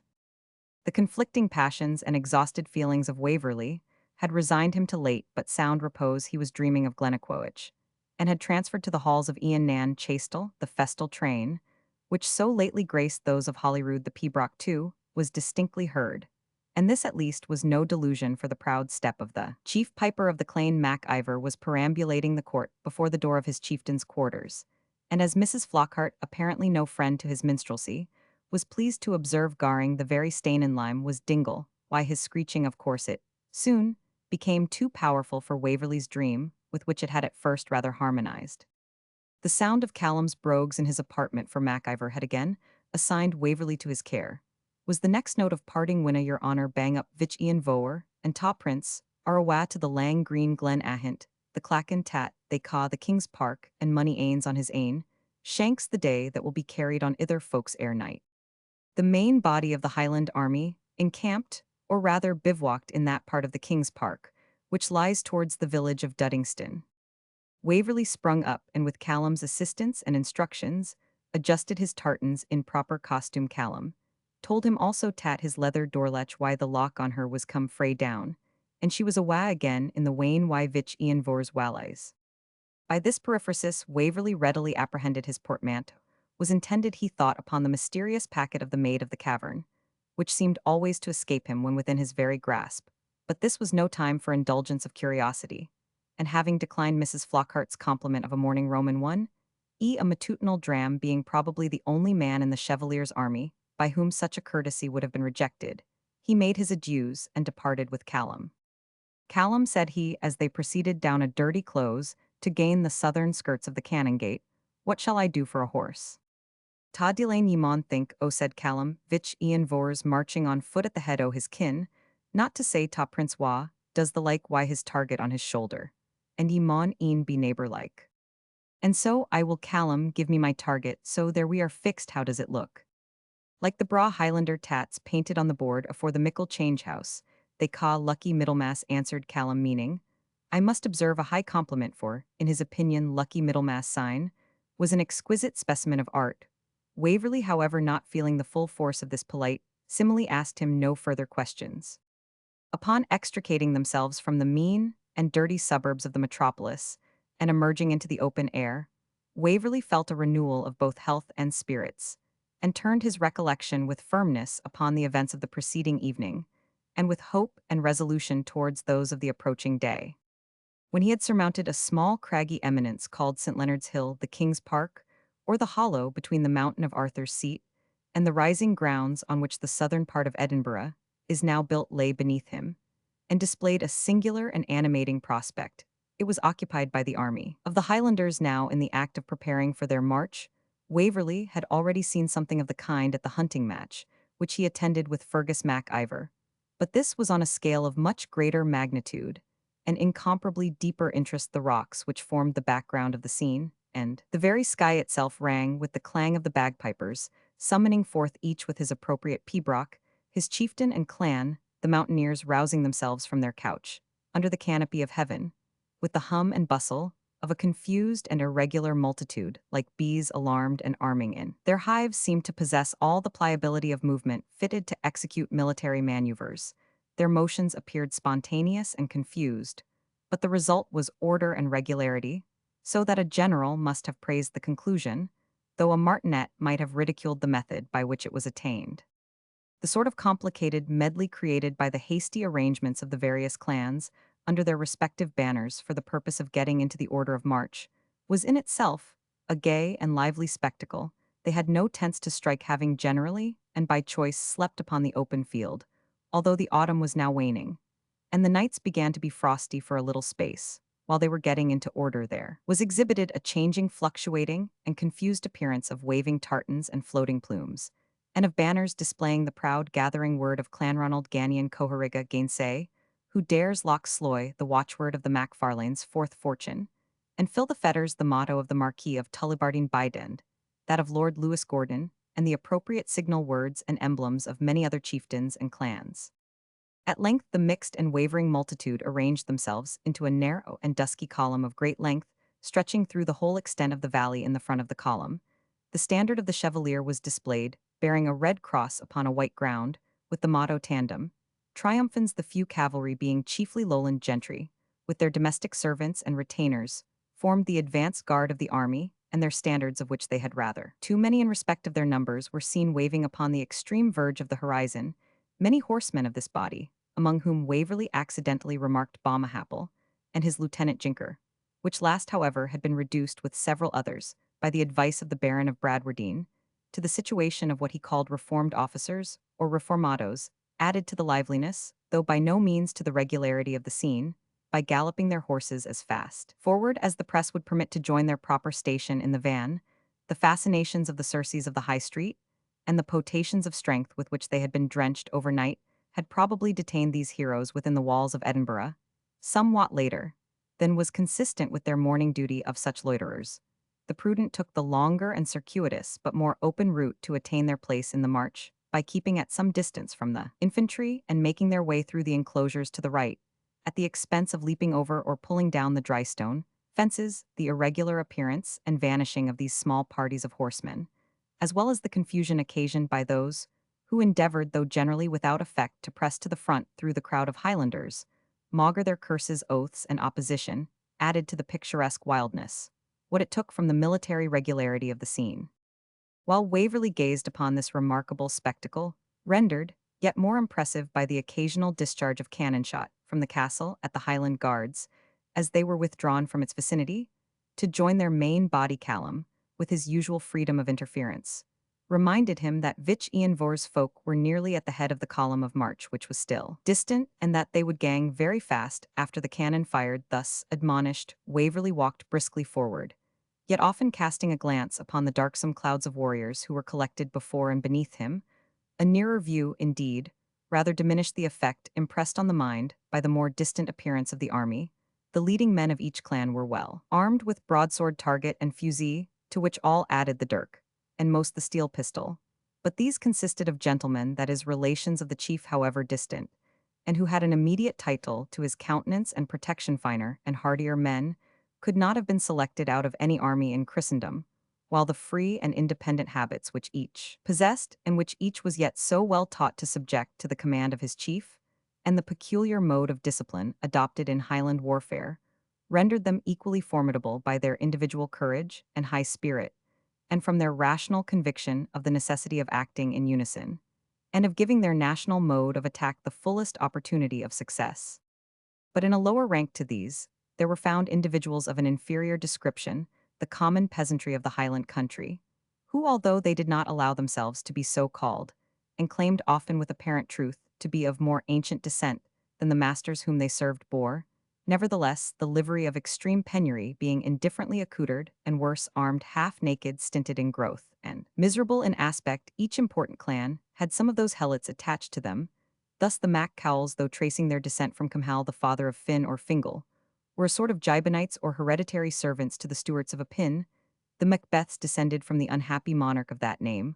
The conflicting passions and exhausted feelings of Waverley had resigned him to late but sound repose. He was dreaming of Glennaquoich, and had transferred to the halls of Ian Nan Chaistel the festal train, which so lately graced those of Holyrood. The pibroch, too, was distinctly heard, and this at least was no delusion, for the proud step of the chief piper of the clan Mac-Ivor was perambulating the court before the door of his chieftain's quarters, and as Mrs. Flockhart, apparently no friend to his minstrelsy, was pleased to observe Garing the very stain in lime was Dingle, why his screeching of corset soon became too powerful for Waverley's dream, with which it had at first rather harmonized. The sound of Callum's brogues in his apartment, for Mac-Ivor had again assigned Waverley to his care, was the next note of parting winna your honour bang up vich Ian Voer, and ta prince, are awa to the lang green glen ahint, the clachan tat they ca the King's Park, and money ains on his ain, shanks the day that will be carried on ither folks ere night. The main body of the Highland army encamped, or rather bivouacked, in that part of the King's Park, which lies towards the village of Duddingston. Waverley sprung up, and with Callum's assistance and instructions, adjusted his tartans in proper costume. Callum told him also tat his leather doorlatch why the lock on her was come fray down, and she was awa again in the wain why vich Ian Vor's wallies. By this periphrasis Waverley readily apprehended his portmanteau was intended, he thought, upon the mysterious packet of the Maid of the Cavern, which seemed always to escape him when within his very grasp. But this was no time for indulgence of curiosity, and having declined Mrs. Flockhart's compliment of a morning Roman one, a matutinal dram, being probably the only man in the Chevalier's army by whom such a courtesy would have been rejected, he made his adieus and departed with Callum. Callum, said he, as they proceeded down a dirty close to gain the southern skirts of the Canongate, what shall I do for a horse? Ta Delane ye maun think, o said Callum, vich Ian Vors marching on foot at the head o his kin, not to say ta Prince Wa, does the like why his target on his shoulder, and ye maun e'en be neighbor like. And so I will Callum give me my target, so there we are fixed. How does it look? Like the braw Highlander tats painted on the board afore the mickle change house, they ca lucky Middlemass, answered Callum, meaning, I must observe a high compliment, for, in his opinion, lucky Middlemass sign was an exquisite specimen of art. Waverley, however, not feeling the full force of this polite simile, asked him no further questions. Upon extricating themselves from the mean and dirty suburbs of the metropolis and emerging into the open air, Waverley felt a renewal of both health and spirits, and turned his recollection with firmness upon the events of the preceding evening, and with hope and resolution towards those of the approaching day. When he had surmounted a small craggy eminence called St. Leonard's Hill, the King's Park, or the hollow between the mountain of Arthur's Seat and the rising grounds on which the southern part of Edinburgh is now built, lay beneath him, and displayed a singular and animating prospect. It was occupied by the army of the Highlanders, now in the act of preparing for their march. Waverley had already seen something of the kind at the hunting match, which he attended with Fergus Mac-Ivor, but this was on a scale of much greater magnitude and incomparably deeper interest. The rocks which formed the background of the scene, and the very sky itself, rang with the clang of the bagpipers, summoning forth each with his appropriate pibroch, his chieftain and clan, the mountaineers rousing themselves from their couch, under the canopy of heaven, with the hum and bustle of a confused and irregular multitude, like bees alarmed and arming in. Their hives seemed to possess all the pliability of movement fitted to execute military maneuvers. Their motions appeared spontaneous and confused, but the result was order and regularity, so that a general must have praised the conclusion, though a martinet might have ridiculed the method by which it was attained. The sort of complicated medley created by the hasty arrangements of the various clans under their respective banners for the purpose of getting into the order of march was in itself a gay and lively spectacle. They had no tents to strike, having generally, and by choice, slept upon the open field, although the autumn was now waning, and the nights began to be frosty. For a little space, while they were getting into order, there was exhibited a changing, fluctuating, and confused appearance of waving tartans and floating plumes, and of banners displaying the proud gathering word of Clanronald Ganian Cohariga Gainsay, who dares Loch Sloy, the watchword of the Macfarlane's fourth fortune, and Fill the Fetters, the motto of the Marquis of Tullibardine Bydend, that of Lord Lewis Gordon, and the appropriate signal words and emblems of many other chieftains and clans. At length the mixed and wavering multitude arranged themselves into a narrow and dusky column of great length, stretching through the whole extent of the valley. In the front of the column, the standard of the Chevalier was displayed, bearing a red cross upon a white ground, with the motto Tandem, Triumphans, the few cavalry, being chiefly lowland gentry, with their domestic servants and retainers, formed the advance guard of the army, and their standards, of which they had rather too many in respect of their numbers, were seen waving upon the extreme verge of the horizon. Many horsemen of this body, among whom Waverley accidentally remarked Balmahaple and his lieutenant Jinker, which last, however, had been reduced with several others, by the advice of the Baron of Bradwardine, to the situation of what he called reformed officers, or reformados, added to the liveliness, though by no means to the regularity of the scene, by galloping their horses as fast forward as the press would permit to join their proper station in the van. The fascinations of the Circes of the High Street, and the potations of strength with which they had been drenched overnight, had probably detained these heroes within the walls of Edinburgh, somewhat later than was consistent with their morning duty of such loiterers. The prudent took the longer and circuitous but more open route to attain their place in the march, by keeping at some distance from the infantry and making their way through the enclosures to the right, at the expense of leaping over or pulling down the drystone fences. The irregular appearance and vanishing of these small parties of horsemen, as well as the confusion occasioned by those who endeavoured, though generally without effect, to press to the front through the crowd of Highlanders, maugre their curses, oaths, and opposition, added to the picturesque wildness, what it took from the military regularity of the scene. While Waverley gazed upon this remarkable spectacle, rendered yet more impressive by the occasional discharge of cannon shot from the castle at the Highland Guards, as they were withdrawn from its vicinity, to join their main body, Callum, with his usual freedom of interference, reminded him that Vich Ianvor's folk were nearly at the head of the column of march, which was still distant, and that they would gang very fast after the cannon fired. Thus admonished, Waverley walked briskly forward, yet often casting a glance upon the darksome clouds of warriors who were collected before and beneath him. A nearer view, indeed, rather diminished the effect impressed on the mind by the more distant appearance of the army. The leading men of each clan were well armed with broadsword, target, and fusee, to which all added the dirk, and most the steel pistol. But these consisted of gentlemen, that is, relations of the chief, however distant, and who had an immediate title to his countenance, and protection. Finer and hardier men could not have been selected out of any army in Christendom, while the free and independent habits which each possessed, and which each was yet so well taught to subject to the command of his chief, and the peculiar mode of discipline adopted in Highland warfare, rendered them equally formidable by their individual courage and high spirit, and from their rational conviction of the necessity of acting in unison, and of giving their national mode of attack the fullest opportunity of success. But in a lower rank to these, there were found individuals of an inferior description, the common peasantry of the Highland country, who, although they did not allow themselves to be so called, and claimed often with apparent truth to be of more ancient descent than the masters whom they served bore, nevertheless, the livery of extreme penury being indifferently accoutred, and worse armed, half-naked, stinted in growth, and miserable in aspect, each important clan had some of those helots attached to them. Thus the Mac-Cowls, though tracing their descent from Cumhal, the father of Finn or Fingal, were a sort of Gibeonites or hereditary servants to the Stuarts of Appin. The Macbeths, descended from the unhappy monarch of that name,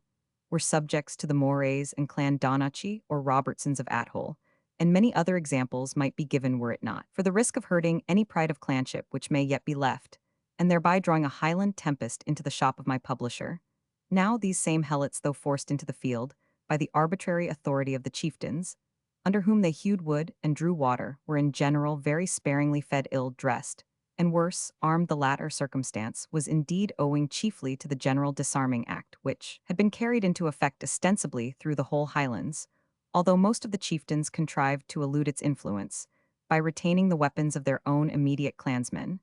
were subjects to the Morays and Clan Donachie or Robertsons of Athole, and many other examples might be given were it not for the risk of hurting any pride of clanship which may yet be left, and thereby drawing a Highland tempest into the shop of my publisher. Now these same helots, though forced into the field by the arbitrary authority of the chieftains, under whom they hewed wood and drew water, were in general very sparingly fed, ill-dressed, and worse armed. The latter circumstance was indeed owing chiefly to the general disarming act, which had been carried into effect ostensibly through the whole Highlands, although most of the chieftains contrived to elude its influence by retaining the weapons of their own immediate clansmen,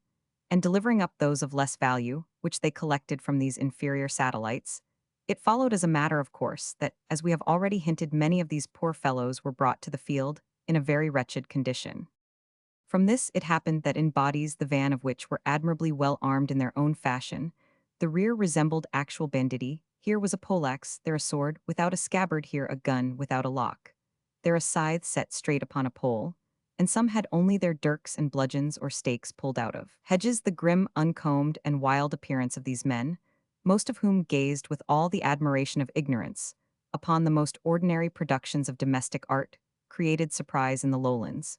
and delivering up those of less value, which they collected from these inferior satellites. It followed as a matter of course that, as we have already hinted, many of these poor fellows were brought to the field in a very wretched condition. From this it happened that in bodies the van of which were admirably well armed in their own fashion, the rear resembled actual banditti. Here was a poleaxe, there a sword without a scabbard, here a gun without a lock, there a scythe set straight upon a pole, and some had only their dirks and bludgeons or stakes pulled out of hedges. The grim, uncombed, and wild appearance of these men, most of whom gazed with all the admiration of ignorance upon the most ordinary productions of domestic art, created surprise in the lowlands.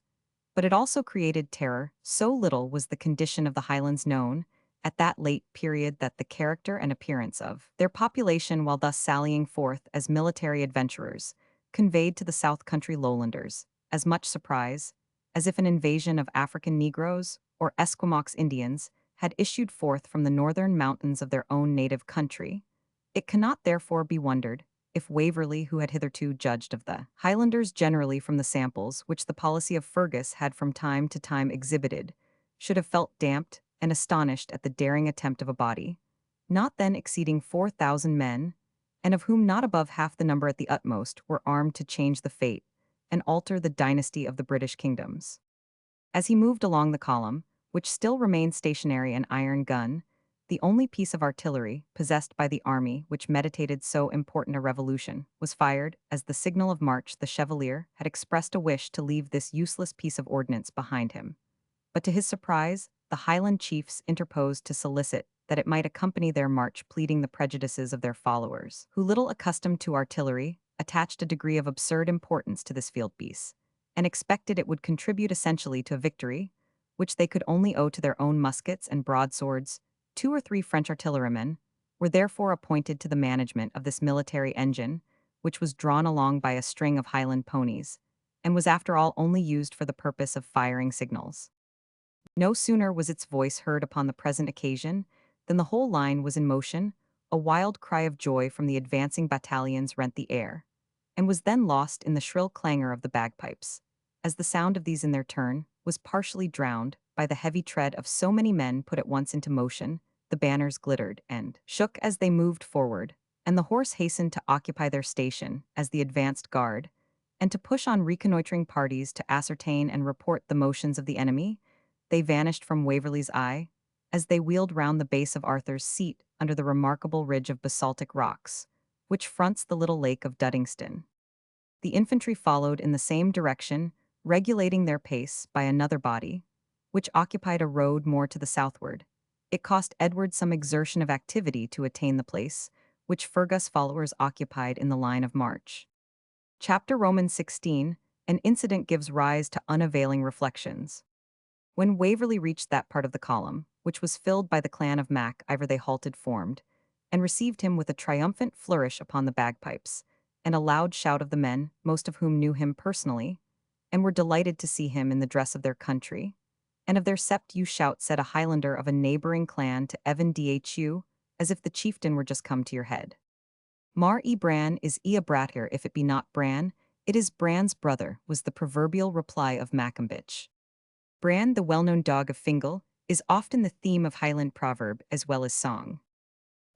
But it also created terror. So little was the condition of the Highlands known at that late period that the character and appearance of their population, while thus sallying forth as military adventurers, conveyed to the South Country lowlanders as much surprise as if an invasion of African Negroes or Esquimaux Indians had issued forth from the northern mountains of their own native country. It cannot therefore be wondered if Waverley, who had hitherto judged of the Highlanders generally from the samples which the policy of Fergus had from time to time exhibited, should have felt damped and astonished at the daring attempt of a body, not then exceeding 4,000 men, and of whom not above half the number at the utmost were armed to change the fate and alter the dynasty of the British kingdoms. As he moved along the column, which still remained stationary, an iron gun, the only piece of artillery possessed by the army which meditated so important a revolution, was fired. As the signal of march, the Chevalier had expressed a wish to leave this useless piece of ordnance behind him. But to his surprise, the Highland chiefs interposed to solicit that it might accompany their march, pleading the prejudices of their followers, who, little accustomed to artillery, attached a degree of absurd importance to this field piece, and expected it would contribute essentially to a victory, which they could only owe to their own muskets and broadswords. 2 or 3 French artillerymen were therefore appointed to the management of this military engine, which was drawn along by a string of Highland ponies, and was after all only used for the purpose of firing signals. No sooner was its voice heard upon the present occasion than the whole line was in motion. A wild cry of joy from the advancing battalions rent the air, and was then lost in the shrill clangor of the bagpipes, as the sound of these in their turn was partially drowned by the heavy tread of so many men put at once into motion. The banners glittered and shook as they moved forward, and the horse hastened to occupy their station as the advanced guard, and to push on reconnoitering parties to ascertain and report the motions of the enemy. They vanished from Waverley's eye as they wheeled round the base of Arthur's Seat under the remarkable ridge of basaltic rocks, which fronts the little lake of Duddingston. The infantry followed in the same direction, regulating their pace by another body, which occupied a road more to the southward. It cost Edward some exertion of activity to attain the place, which Fergus' followers occupied in the line of march. Chapter Romans 16, an incident gives rise to unavailing reflections. When Waverley reached that part of the column, which was filled by the clan of Mac-Ivor, they halted formed, and received him with a triumphant flourish upon the bagpipes, and a loud shout of the men, most of whom knew him personally, and were delighted to see him in the dress of their country. And of their sept you shout, said a Highlander of a neighbouring clan to Evan Dhu, as if the chieftain were just come to your head. Mar e Bran is a Brattir, if it be not Bran, it is Bran's brother, was the proverbial reply of Maccombich. Bran, the well-known dog of Fingal, is often the theme of Highland proverb as well as song.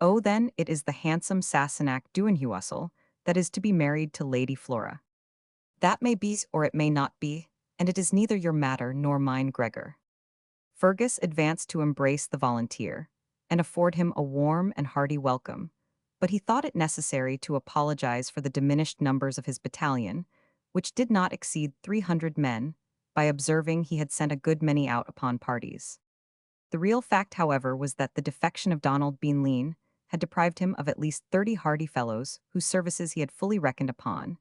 Oh, then, it is the handsome Sassenach Duinhuasel that is to be married to Lady Flora. That may be or it may not be, and it is neither your matter nor mine, Gregor. Fergus advanced to embrace the volunteer, and afford him a warm and hearty welcome, but he thought it necessary to apologize for the diminished numbers of his battalion, which did not exceed 300 men, by observing he had sent a good many out upon parties. The real fact, however, was that the defection of Donald Bean Lean had deprived him of at least 30 hardy fellows whose services he had fully reckoned upon,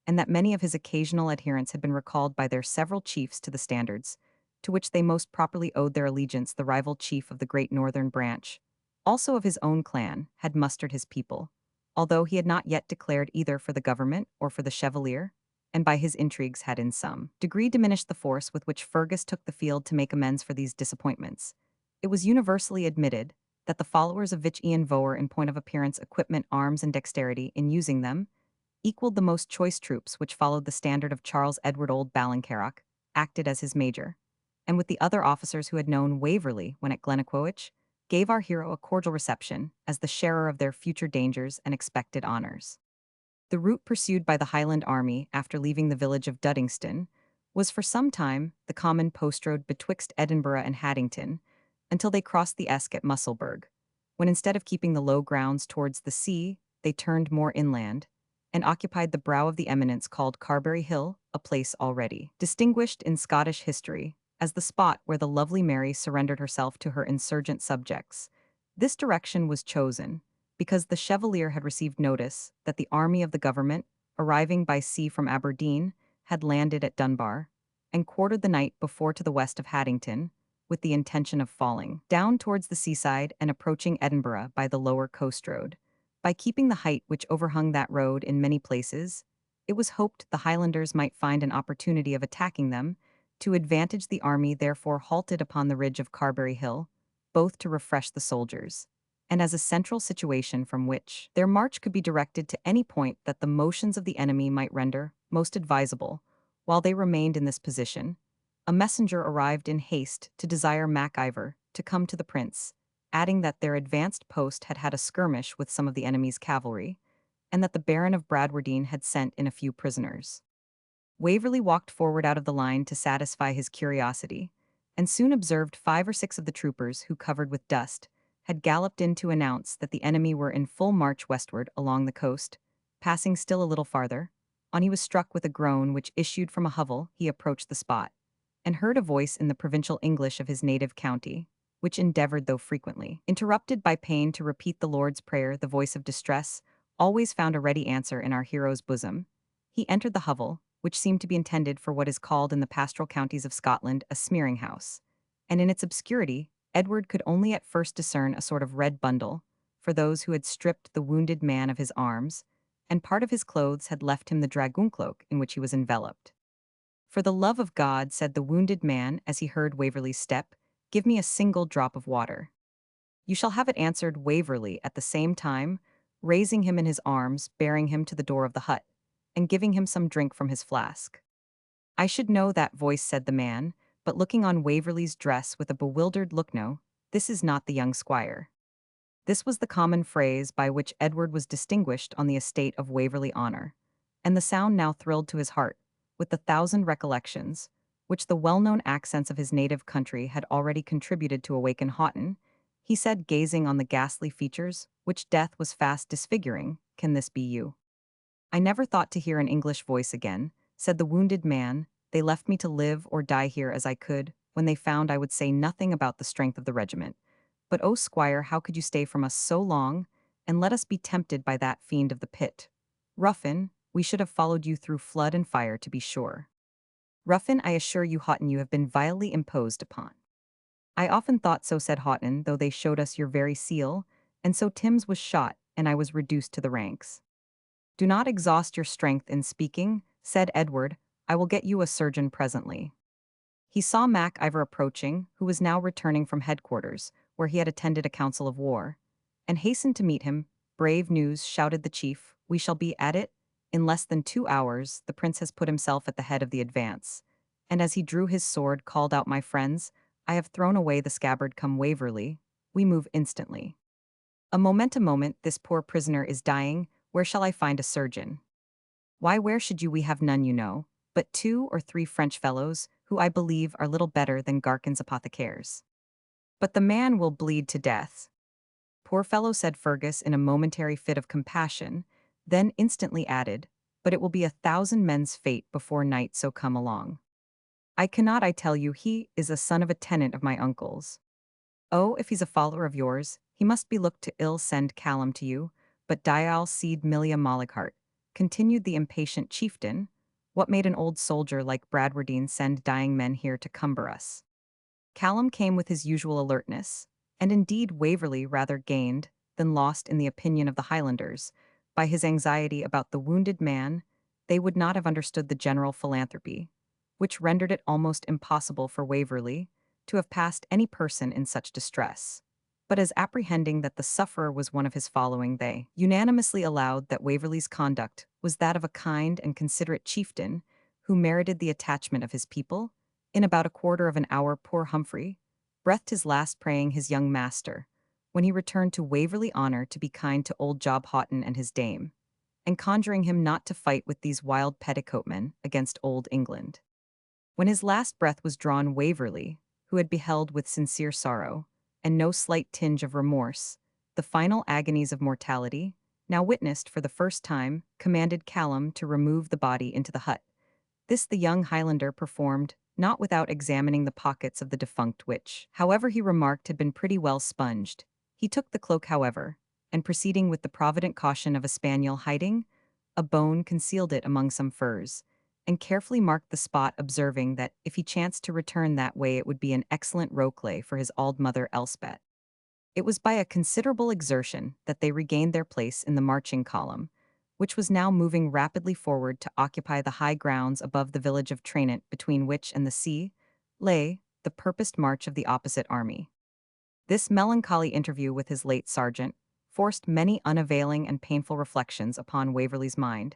and that many of his occasional adherents had been recalled by their several chiefs to the standards, to which they most properly owed their allegiance. The rival chief of the great northern branch, also of his own clan, had mustered his people, although he had not yet declared either for the government or for the Chevalier, and by his intrigues had in some degree diminished the force with which Fergus took the field to make amends for these disappointments. It was universally admitted that the followers of Vich Ian Voer in point of appearance, equipment, arms, and dexterity in using them equaled the most choice troops which followed the standard of Charles Edward Old Ballincarroch, acted as his major, and with the other officers who had known Waverley when at Glennaquoich, gave our hero a cordial reception as the sharer of their future dangers and expected honours. The route pursued by the Highland army after leaving the village of Duddingston was for some time the common post road betwixt Edinburgh and Haddington, until they crossed the Esk at Musselburgh, when instead of keeping the low grounds towards the sea, they turned more inland, and occupied the brow of the eminence called Carberry Hill, a place already distinguished in Scottish history as the spot where the lovely Mary surrendered herself to her insurgent subjects. This direction was chosen because the Chevalier had received notice that the army of the government, arriving by sea from Aberdeen, had landed at Dunbar, and quartered the night before to the west of Haddington, with the intention of falling down towards the seaside and approaching Edinburgh by the lower coast road. By keeping the height which overhung that road in many places, it was hoped the Highlanders might find an opportunity of attacking them. To advantage, the army therefore halted upon the ridge of Carberry Hill, both to refresh the soldiers, and as a central situation from which their march could be directed to any point that the motions of the enemy might render most advisable. While they remained in this position, a messenger arrived in haste to desire Mac-Ivor to come to the prince, adding that their advanced post had had a skirmish with some of the enemy's cavalry, and that the Baron of Bradwardine had sent in a few prisoners. Waverley walked forward out of the line to satisfy his curiosity, and soon observed 5 or 6 of the troopers who, covered with dust, had galloped in to announce that the enemy were in full march westward along the coast. Passing still a little farther, on he was struck with a groan which issued from a hovel. He approached the spot, and heard a voice in the provincial English of his native county, which endeavoured, though frequently interrupted by pain, to repeat the Lord's Prayer. The voice of distress always found a ready answer in our hero's bosom. He entered the hovel, which seemed to be intended for what is called in the pastoral counties of Scotland a smearing house, and in its obscurity Edward could only at first discern a sort of red bundle, for those who had stripped the wounded man of his arms, and part of his clothes had left him the dragoon cloak in which he was enveloped. "For the love of God," said the wounded man as he heard Waverley's step, "give me a single drop of water." "You shall have it," answered Waverley at the same time, raising him in his arms, bearing him to the door of the hut, and giving him some drink from his flask. "I should know that voice," said the man, but looking on Waverley's dress with a bewildered look, "no, this is not the young squire." This was the common phrase by which Edward was distinguished on the estate of Waverley Honour, and the sound now thrilled to his heart, with the thousand recollections, which the well-known accents of his native country had already contributed to awaken Houghton. He said, gazing on the ghastly features, which death was fast disfiguring, "Can this be you?" "I never thought to hear an English voice again," said the wounded man. "They left me to live or die here as I could, when they found I would say nothing about the strength of the regiment. But, oh, squire, how could you stay from us so long, and let us be tempted by that fiend of the pit? Ruffin, we should have followed you through flood and fire, to be sure." "Ruffin, I assure you, Houghton, you have been vilely imposed upon." "I often thought so," said Houghton, "though they showed us your very seal, and so Timms was shot, and I was reduced to the ranks." "Do not exhaust your strength in speaking," said Edward. "I will get you a surgeon presently." He saw Mac-Ivor approaching, who was now returning from headquarters, where he had attended a council of war, and hastened to meet him. "Brave news," shouted the chief. "We shall be at it. In less than 2 hours, the prince has put himself at the head of the advance." And as he drew his sword, called out, "My friends, I have thrown away the scabbard. Come, Waverley. We move instantly. A moment, this poor prisoner is dying. Where shall I find a surgeon?" "Why, where should you? We have none, you know, but 2 or 3 French fellows, who I believe are little better than Garkin's apothecaries." "But the man will bleed to death." "Poor fellow," said Fergus in a momentary fit of compassion, then instantly added, "but it will be 1,000 men's fate before night, so come along." "I cannot, I tell you, he is a son of a tenant of my uncle's." "Oh, if he's a follower of yours, he must be looked to ill. Send Callum to you, but dial seed Milia Mollighart," continued the impatient chieftain. "What made an old soldier like Bradwardine send dying men here to cumber us?" Callum came with his usual alertness, and indeed Waverley rather gained than lost in the opinion of the Highlanders by his anxiety about the wounded man. They would not have understood the general philanthropy, which rendered it almost impossible for Waverley to have passed any person in such distress. But as apprehending that the sufferer was one of his following, they unanimously allowed that Waverley's conduct was that of a kind and considerate chieftain who merited the attachment of his people. In about a quarter of an hour poor Humphrey breathed his last, praying his young master, when he returned to Waverley Honour, to be kind to old Job Houghton and his dame, and conjuring him not to fight with these wild petticoatmen against old England. When his last breath was drawn, Waverley, who had beheld with sincere sorrow, and no slight tinge of remorse, the final agonies of mortality, now witnessed for the first time, commanded Callum to remove the body into the hut. This the young Highlander performed, not without examining the pockets of the defunct, which, however, he remarked had been pretty well sponged. He took the cloak, however, and proceeding with the provident caution of a spaniel hiding a bone, concealed it among some furs, and carefully marked the spot, observing that if he chanced to return that way it would be an excellent rokelay for his auld mother Elspeth. It was by a considerable exertion that they regained their place in the marching column, which was now moving rapidly forward to occupy the high grounds above the village of Trainant, between which and the sea lay the purposed march of the opposite army. This melancholy interview with his late sergeant forced many unavailing and painful reflections upon Waverley's mind.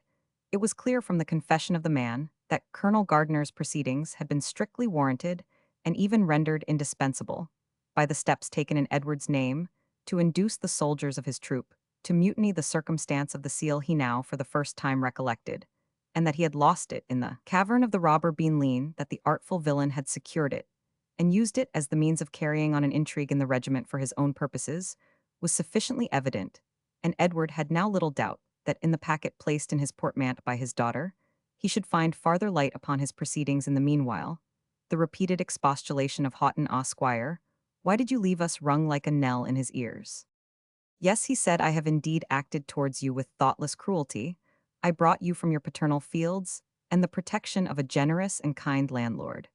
It was clear from the confession of the man that Colonel Gardiner's proceedings had been strictly warranted and even rendered indispensable by the steps taken in Edward's name to induce the soldiers of his troop to mutiny, the circumstance of the seal he now for the first time recollected, and that he had lost it in the cavern of the robber Beanleen, that the artful villain had secured it, and used it as the means of carrying on an intrigue in the regiment for his own purposes, was sufficiently evident, and Edward had now little doubt that in the packet placed in his portmanteau by his daughter, he should find farther light upon his proceedings. In the meanwhile, the repeated expostulation of Houghton, "Ah, squire, why did you leave us?" rung like a knell in his ears. "Yes," he said, "I have indeed acted towards you with thoughtless cruelty. I brought you from your paternal fields and the protection of a generous and kind landlord.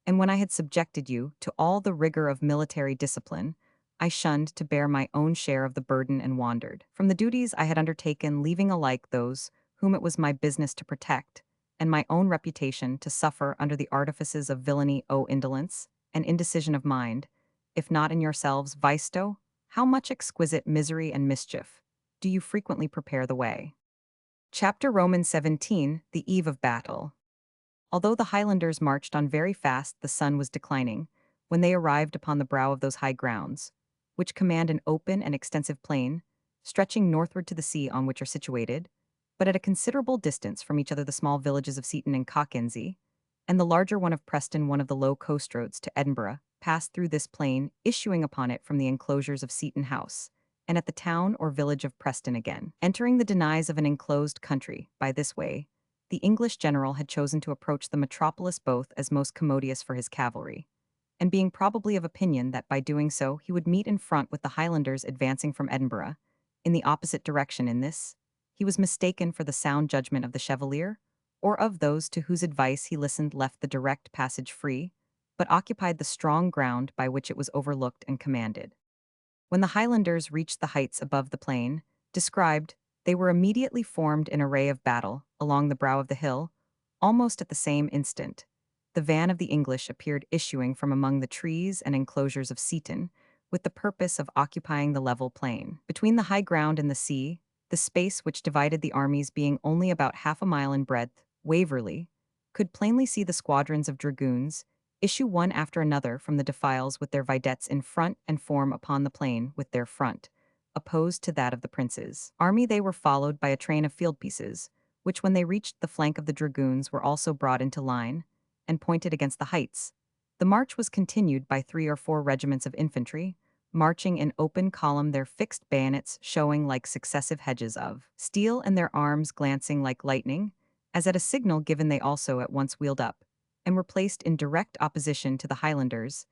And when I had subjected you to all the rigor of military discipline, I shunned to bear my own share of the burden and wandered from the duties I had undertaken, leaving alike those whom it was my business to protect, and my own reputation to suffer under the artifices of villainy. O indolence and indecision of mind, if not in yourselves, visto, how much exquisite misery and mischief do you frequently prepare the way." Chapter Romans 17, the eve of battle. Although the Highlanders marched on very fast, the sun was declining when they arrived upon the brow of those high grounds, which command an open and extensive plain, stretching northward to the sea on which are situated, but at a considerable distance from each other the small villages of Seaton and Cockensey, and the larger one of Preston, one of the low coast roads to Edinburgh, passed through this plain, issuing upon it from the enclosures of Seaton House, and at the town or village of Preston again. Entering the denies of an enclosed country, by this way, the English general had chosen to approach the metropolis both as most commodious for his cavalry, and being probably of opinion that by doing so he would meet in front with the Highlanders advancing from Edinburgh, in the opposite direction in this, he was mistaken for the sound judgment of the Chevalier, or of those to whose advice he listened left the direct passage free, but occupied the strong ground by which it was overlooked and commanded. When the Highlanders reached the heights above the plain, described, they were immediately formed in array of battle, along the brow of the hill, almost at the same instant. The van of the English appeared issuing from among the trees and enclosures of Seaton, with the purpose of occupying the level plain. Between the high ground and the sea, the space which divided the armies being only about half a mile in breadth, Waverley could plainly see the squadrons of dragoons issue one after another from the defiles with their vedettes in front and form upon the plain with their front, opposed to that of the prince's army. They were followed by a train of field pieces, which when they reached the flank of the dragoons were also brought into line, and pointed against the heights. The march was continued by 3 or 4 regiments of infantry, marching in open column, their fixed bayonets showing like successive hedges of steel and their arms glancing like lightning, as at a signal given they also at once wheeled up, and were placed in direct opposition to the Highlanders.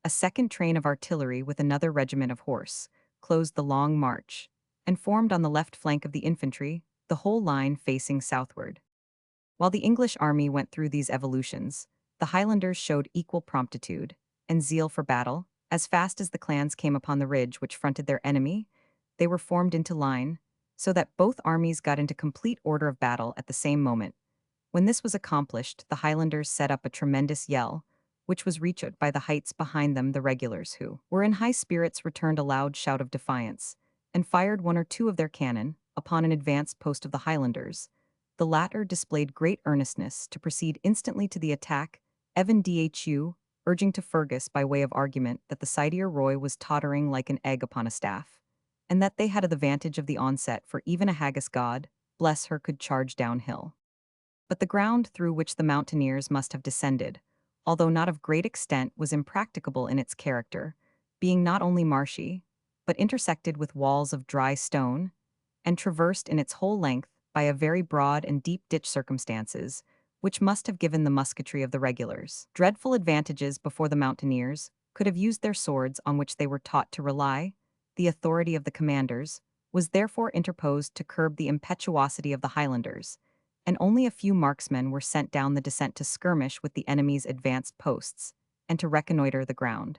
A second train of artillery with another regiment of horse closed the long march, and formed on the left flank of the infantry, the whole line facing southward. While the English army went through these evolutions, the Highlanders showed equal promptitude and zeal for battle. As fast as the clans came upon the ridge which fronted their enemy, they were formed into line, so that both armies got into complete order of battle at the same moment. When this was accomplished, the Highlanders set up a tremendous yell, which was reached by the heights behind them. The regulars, who were in high spirits, returned a loud shout of defiance, and fired 1 or 2 of their cannon upon an advanced post of the Highlanders. The latter displayed great earnestness to proceed instantly to the attack, Evan Dhu urging to Fergus by way of argument that the Sidier Roy was tottering like an egg upon a staff, and that they had the advantage of the onset, for even a haggis god, bless her, could charge downhill. But the ground through which the mountaineers must have descended, although not of great extent, was impracticable in its character, being not only marshy, but intersected with walls of dry stone, and traversed in its whole length by a very broad and deep ditch, circumstances which must have given the musketry of the regulars dreadful advantages before the mountaineers could have used their swords, on which they were taught to rely. The authority of the commanders was therefore interposed to curb the impetuosity of the Highlanders, and only a few marksmen were sent down the descent to skirmish with the enemy's advanced posts, and to reconnoiter the ground.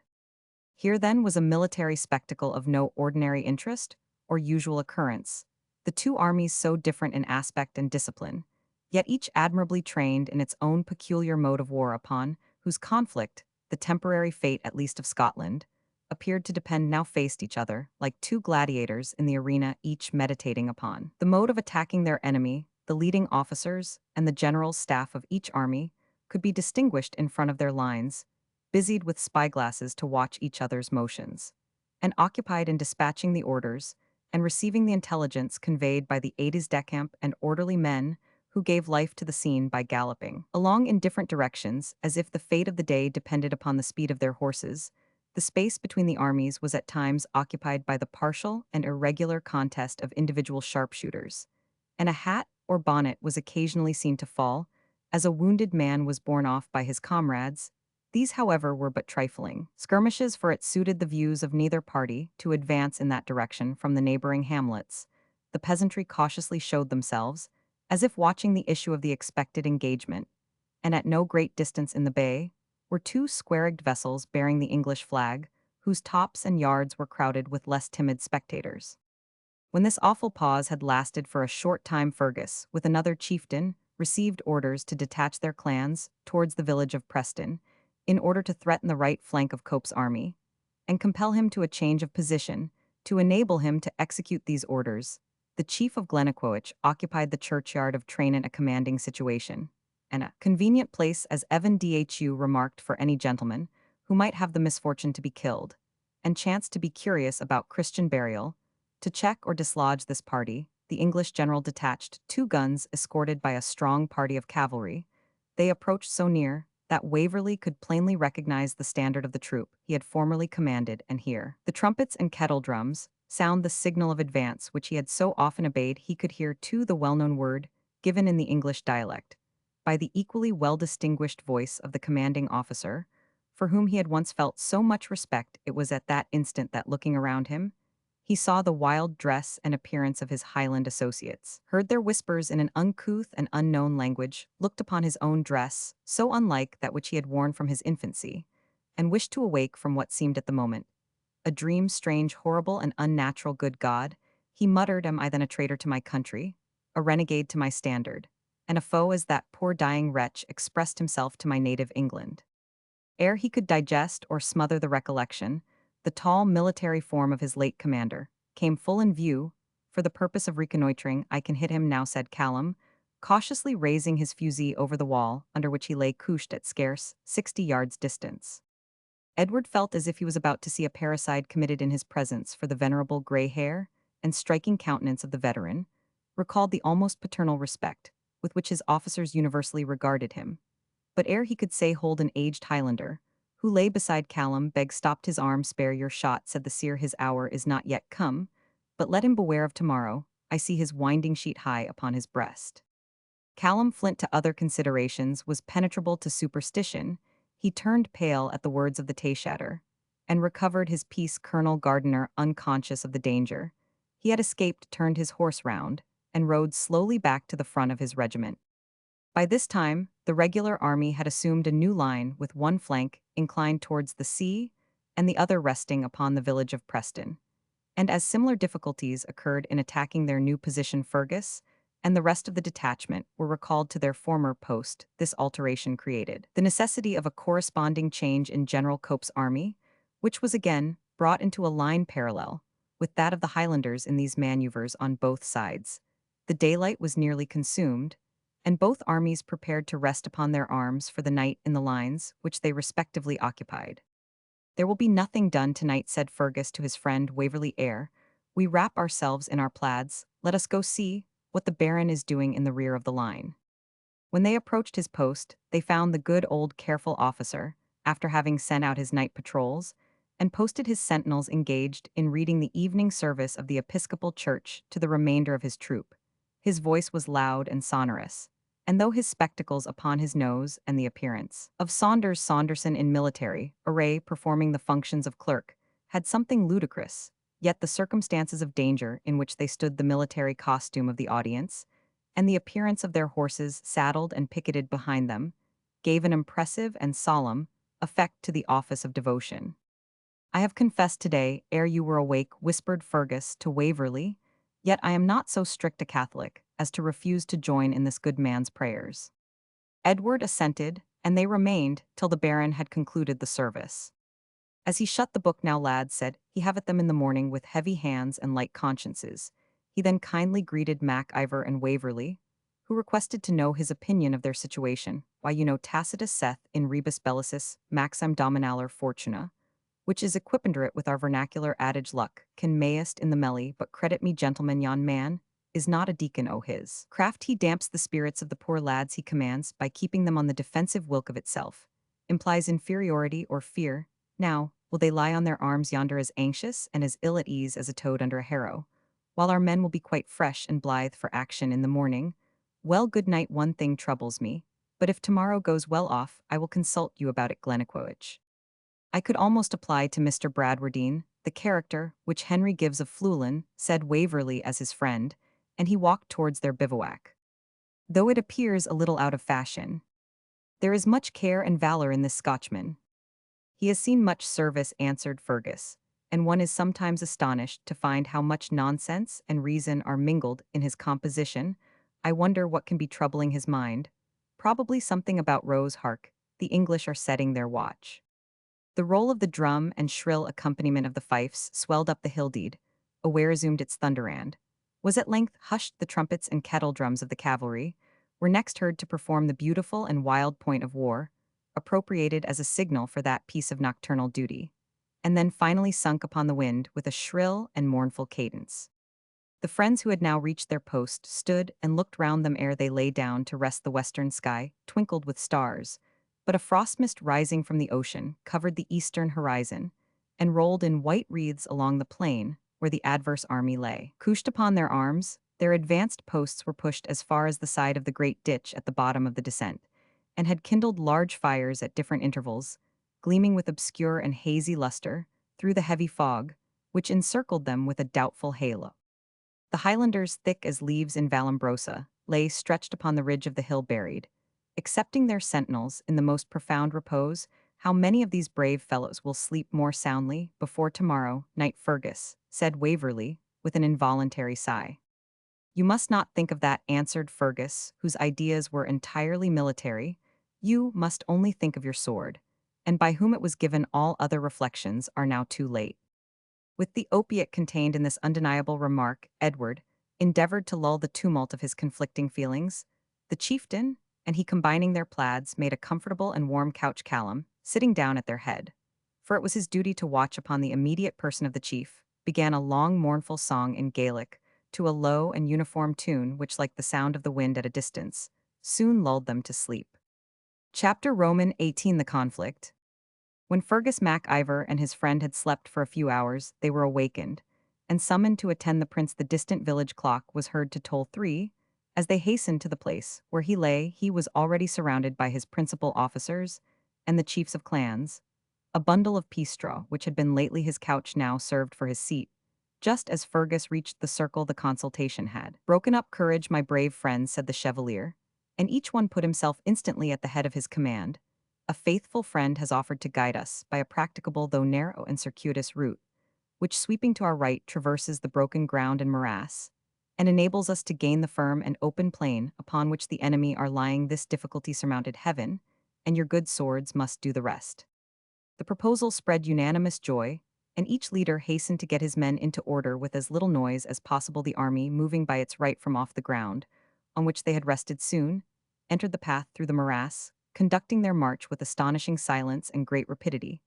Here then was a military spectacle of no ordinary interest or usual occurrence, the 2 armies so different in aspect and discipline, yet each admirably trained in its own peculiar mode of war, upon whose conflict the temporary fate at least of Scotland appeared to depend, now faced each other like 2 gladiators in the arena, each meditating upon the mode of attacking their enemy. The leading officers and the general staff of each army could be distinguished in front of their lines, busied with spyglasses to watch each other's motions, and occupied in dispatching the orders and receiving the intelligence conveyed by the aides de camp and orderly men who gave life to the scene by galloping along in different directions, as if the fate of the day depended upon the speed of their horses. The space between the armies was at times occupied by the partial and irregular contest of individual sharpshooters, and a hat or bonnet was occasionally seen to fall, as a wounded man was borne off by his comrades. These, however, were but trifling skirmishes, for it suited the views of neither party to advance in that direction from the neighboring hamlets. The peasantry cautiously showed themselves, as if watching the issue of the expected engagement, and at no great distance in the bay were 2 square-rigged vessels bearing the English flag, whose tops and yards were crowded with less timid spectators. When this awful pause had lasted for a short time, Fergus, with another chieftain, received orders to detach their clans towards the village of Preston, in order to threaten the right flank of Cope's army, and compel him to a change of position. To enable him to execute these orders, the chief of Glennaquoich occupied the churchyard of Trainan, a commanding situation, and a convenient place, as Evan Dhu remarked, for any gentleman who might have the misfortune to be killed, and chanced to be curious about Christian burial. To check or dislodge this party, the English general detached 2 guns escorted by a strong party of cavalry. They approached so near that Waverley could plainly recognize the standard of the troop he had formerly commanded and hear the trumpets and kettle drums sound the signal of advance which he had so often obeyed. He could hear, too, the well-known word, given in the English dialect, by the equally well-distinguished voice of the commanding officer, for whom he had once felt so much respect. It was at that instant that, looking around him, he saw the wild dress and appearance of his Highland associates, heard their whispers in an uncouth and unknown language, looked upon his own dress, so unlike that which he had worn from his infancy, and wished to awake from what seemed at the moment a dream, strange, horrible, and unnatural. Good God, he muttered, am I then a traitor to my country, a renegade to my standard, and a foe as that poor dying wretch expressed himself to my native England? Ere he could digest or smother the recollection, the tall military form of his late commander came full in view. For the purpose of reconnoitring, I can hit him now, said Callum, cautiously raising his fusee over the wall under which he lay couched at scarce 60 yards distance. Edward felt as if he was about to see a parricide committed in his presence, for the venerable grey hair and striking countenance of the veteran recalled the almost paternal respect with which his officers universally regarded him. But ere he could say hold, an aged Highlander, who lay beside Callum, stopped his arm. Spare your shot, said the seer, his hour is not yet come, but let him beware of tomorrow. I see his winding sheet high upon his breast. Callum Flint, to other considerations, was penetrable to superstition. He turned pale at the words of the Tayshatter, and recovered his peace. Colonel Gardiner, unconscious of the danger he had escaped, turned his horse round, and rode slowly back to the front of his regiment. By this time, the regular army had assumed a new line, with one flank inclined towards the sea and the other resting upon the village of Preston. And as similar difficulties occurred in attacking their new position, Fergus and the rest of the detachment were recalled to their former post. This alteration created the necessity of a corresponding change in General Cope's army, which was again brought into a line parallel with that of the Highlanders in these maneuvers on both sides. The daylight was nearly consumed, and both armies prepared to rest upon their arms for the night in the lines which they respectively occupied. There will be nothing done tonight, said Fergus to his friend Waverley, ere we wrap ourselves in our plaids. Let us go see what the Baron is doing in the rear of the line. When they approached his post, they found the good old careful officer, after having sent out his night patrols, and posted his sentinels, engaged in reading the evening service of the Episcopal Church to the remainder of his troop. His voice was loud and sonorous, and though his spectacles upon his nose and the appearance of Saunders Saunderson in military array performing the functions of clerk had something ludicrous, yet the circumstances of danger in which they stood, the military costume of the audience, and the appearance of their horses saddled and picketed behind them, gave an impressive and solemn effect to the office of devotion. I have confessed today, ere you were awake, whispered Fergus to Waverley, yet I am not so strict a Catholic as to refuse to join in this good man's prayers. Edward assented, and they remained till the Baron had concluded the service. As he shut the book, now, lads, said he, have at them in the morning with heavy hands and light consciences. He then kindly greeted Mac-Ivor and Waverley, who requested to know his opinion of their situation. Why, you know, Tacitus saith in rebus bellicis maxim dominalar fortuna, which is equipenderate with our vernacular adage, luck can mayest in the melly, but credit me, gentlemen, yon man is not a deacon o' his craft. He damps the spirits of the poor lads he commands by keeping them on the defensive whilk of itself, implies inferiority or fear. Now, will they lie on their arms yonder as anxious and as ill at ease as a toad under a harrow, while our men will be quite fresh and blithe for action in the morning? Well, good night. One thing troubles me, but if tomorrow goes well off, I will consult you about it. Glennaquoich. I could almost apply to Mr. Bradwardine the character which Henry gives of Fluellen, said Waverley as his friend, and he walked towards their bivouac. Though it appears a little out of fashion, there is much care and valor in this Scotchman. He has seen much service, answered Fergus, and one is sometimes astonished to find how much nonsense and reason are mingled in his composition. I wonder what can be troubling his mind. Probably something about Rose. Hark, the English are setting their watch. The roll of the drum and shrill accompaniment of the fifes swelled up the hill-deed, aware resumed its thunderand, was at length hushed. The trumpets and kettle drums of the cavalry were next heard to perform the beautiful and wild point of war, appropriated as a signal for that piece of nocturnal duty, and then finally sunk upon the wind with a shrill and mournful cadence. The friends who had now reached their post stood and looked round them ere they lay down to rest. The western sky twinkled with stars, but a frost mist rising from the ocean covered the eastern horizon and rolled in white wreaths along the plain where the adverse army lay. Couched upon their arms, their advanced posts were pushed as far as the side of the great ditch at the bottom of the descent, and had kindled large fires at different intervals, gleaming with obscure and hazy luster through the heavy fog, which encircled them with a doubtful halo. The Highlanders, thick as leaves in Vallombrosa, lay stretched upon the ridge of the hill buried. Excepting their sentinels in the most profound repose, how many of these brave fellows will sleep more soundly before tomorrow, night Fergus, said Waverley, with an involuntary sigh. You must not think of that, answered Fergus, whose ideas were entirely military. You must only think of your sword, and by whom it was given. All other reflections are now too late. With the opiate contained in this undeniable remark, Edward endeavored to lull the tumult of his conflicting feelings. The chieftain and he, combining their plaids, made a comfortable and warm couch. Callum, sitting down at their head, for it was his duty to watch upon the immediate person of the chief, began a long mournful song in Gaelic, to a low and uniform tune which, like the sound of the wind at a distance, soon lulled them to sleep. Chapter Roman 18. The conflict. When Fergus Mac-Ivor and his friend had slept for a few hours, they were awakened, and summoned to attend the prince. The distant village clock was heard to toll 3. As they hastened to the place where he lay, he was already surrounded by his principal officers and the chiefs of clans. A bundle of peace straw, which had been lately his couch, now served for his seat. Just as Fergus reached the circle, the consultation had broken up. Courage, my brave friends, said the chevalier, and each one put himself instantly at the head of his command. A faithful friend has offered to guide us by a practicable though narrow and circuitous route, which, sweeping to our right, traverses the broken ground and morass, and enables us to gain the firm and open plain upon which the enemy are lying. This difficulty surmounted, heaven and your good swords must do the rest. The proposal spread unanimous joy, and each leader hastened to get his men into order with as little noise as possible. The army, moving by its right from off the ground, on which they had rested, soon entered the path through the morass, conducting their march with astonishing silence and great rapidity.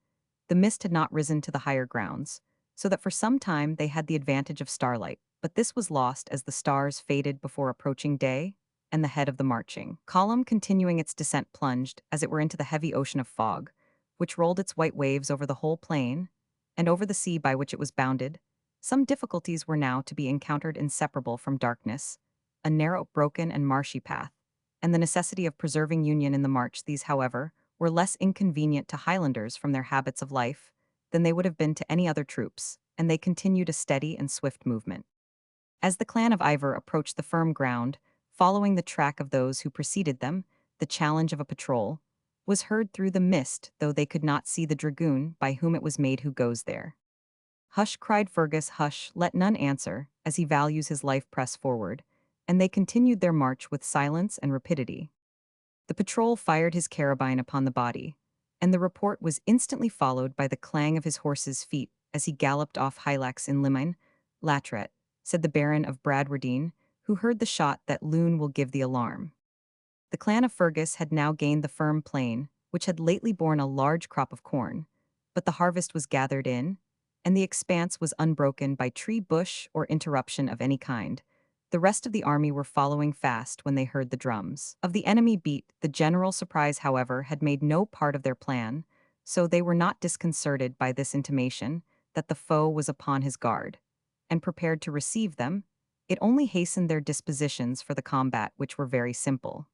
The mist had not risen to the higher grounds, so that for some time they had the advantage of starlight, but this was lost as the stars faded before approaching day, and the head of the marching column, continuing its descent, plunged, as it were, into the heavy ocean of fog, which rolled its white waves over the whole plain, and over the sea by which it was bounded. Some difficulties were now to be encountered inseparable from darkness, a narrow, broken, and marshy path, and the necessity of preserving union in the march. These, however, were less inconvenient to Highlanders from their habits of life than they would have been to any other troops, and they continued a steady and swift movement. As the clan of Ivor approached the firm ground, following the track of those who preceded them, the challenge of a patrol was heard through the mist, though they could not see the dragoon by whom it was made. Who goes there? Hush, cried Fergus, hush, let none answer, as he values his life. Press forward, and they continued their march with silence and rapidity. The patrol fired his carabine upon the body, and the report was instantly followed by the clang of his horse's feet as he galloped off. Hylax in Limine, Latret, said the Baron of Bradwardine, who heard the shot, that loon will give the alarm. The clan of Fergus had now gained the firm plain, which had lately borne a large crop of corn, but the harvest was gathered in, and the expanse was unbroken by tree, bush, or interruption of any kind. The rest of the army were following fast when they heard the drums of the enemy beat. The general surprise, however, had made no part of their plan, so they were not disconcerted by this intimation that the foe was upon his guard, and prepared to receive them. It only hastened their dispositions for the combat, which were very simple.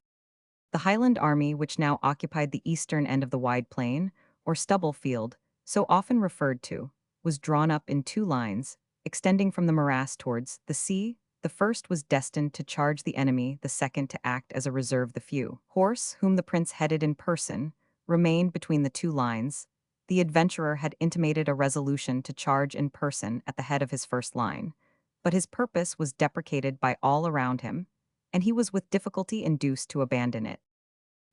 The Highland army, which now occupied the eastern end of the wide plain, or stubble field, so often referred to, was drawn up in 2 lines, extending from the morass towards the sea. The first was destined to charge the enemy, the second to act as a reserve. The few horse, whom the prince headed in person, remained between the 2 lines. The adventurer had intimated a resolution to charge in person at the head of his first line, but his purpose was deprecated by all around him, and he was with difficulty induced to abandon it.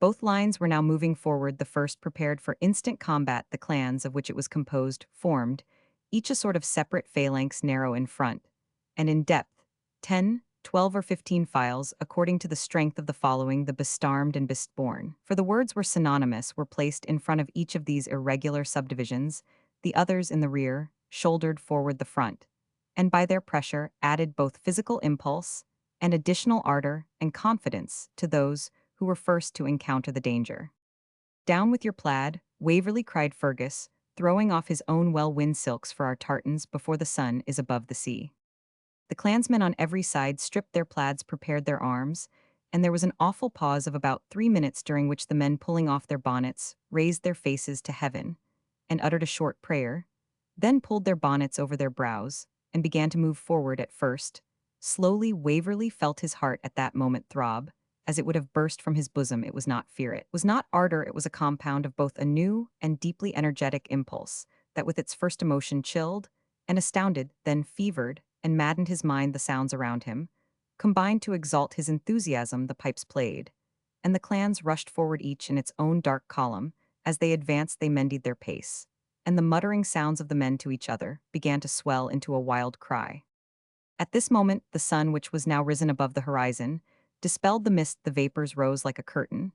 Both lines were now moving forward. The first prepared for instant combat. The clans of which it was composed formed, each a sort of separate phalanx, narrow in front, and in depth, 10, 12, or 15 files, according to the strength of the following. The bestarmed and bestborn, for the words were synonymous, were placed in front of each of these irregular subdivisions. the others in the rear shouldered forward the front, and by their pressure added both physical impulse and additional ardor and confidence to those who were first to encounter the danger. "Down with your plaid," Waverley cried Fergus, throwing off his own well-wind silks for our tartans before the sun is above the sea. The clansmen on every side stripped their plaids, prepared their arms, and there was an awful pause of about 3 minutes during which the men, pulling off their bonnets, raised their faces to heaven and uttered a short prayer, then pulled their bonnets over their brows and began to move forward at first. Slowly Waverley felt his heart at that moment throb, as it would have burst from his bosom. It was not fear, it was not ardor, it was a compound of both a new and deeply energetic impulse, that with its first emotion chilled and astounded, then fevered and maddened his mind. The sounds around him combined to exalt his enthusiasm. The pipes played, and the clans rushed forward each in its own dark column. As they advanced they mended their pace, and the muttering sounds of the men to each other began to swell into a wild cry. At this moment the sun, which was now risen above the horizon, dispelled the mist. The vapors rose like a curtain,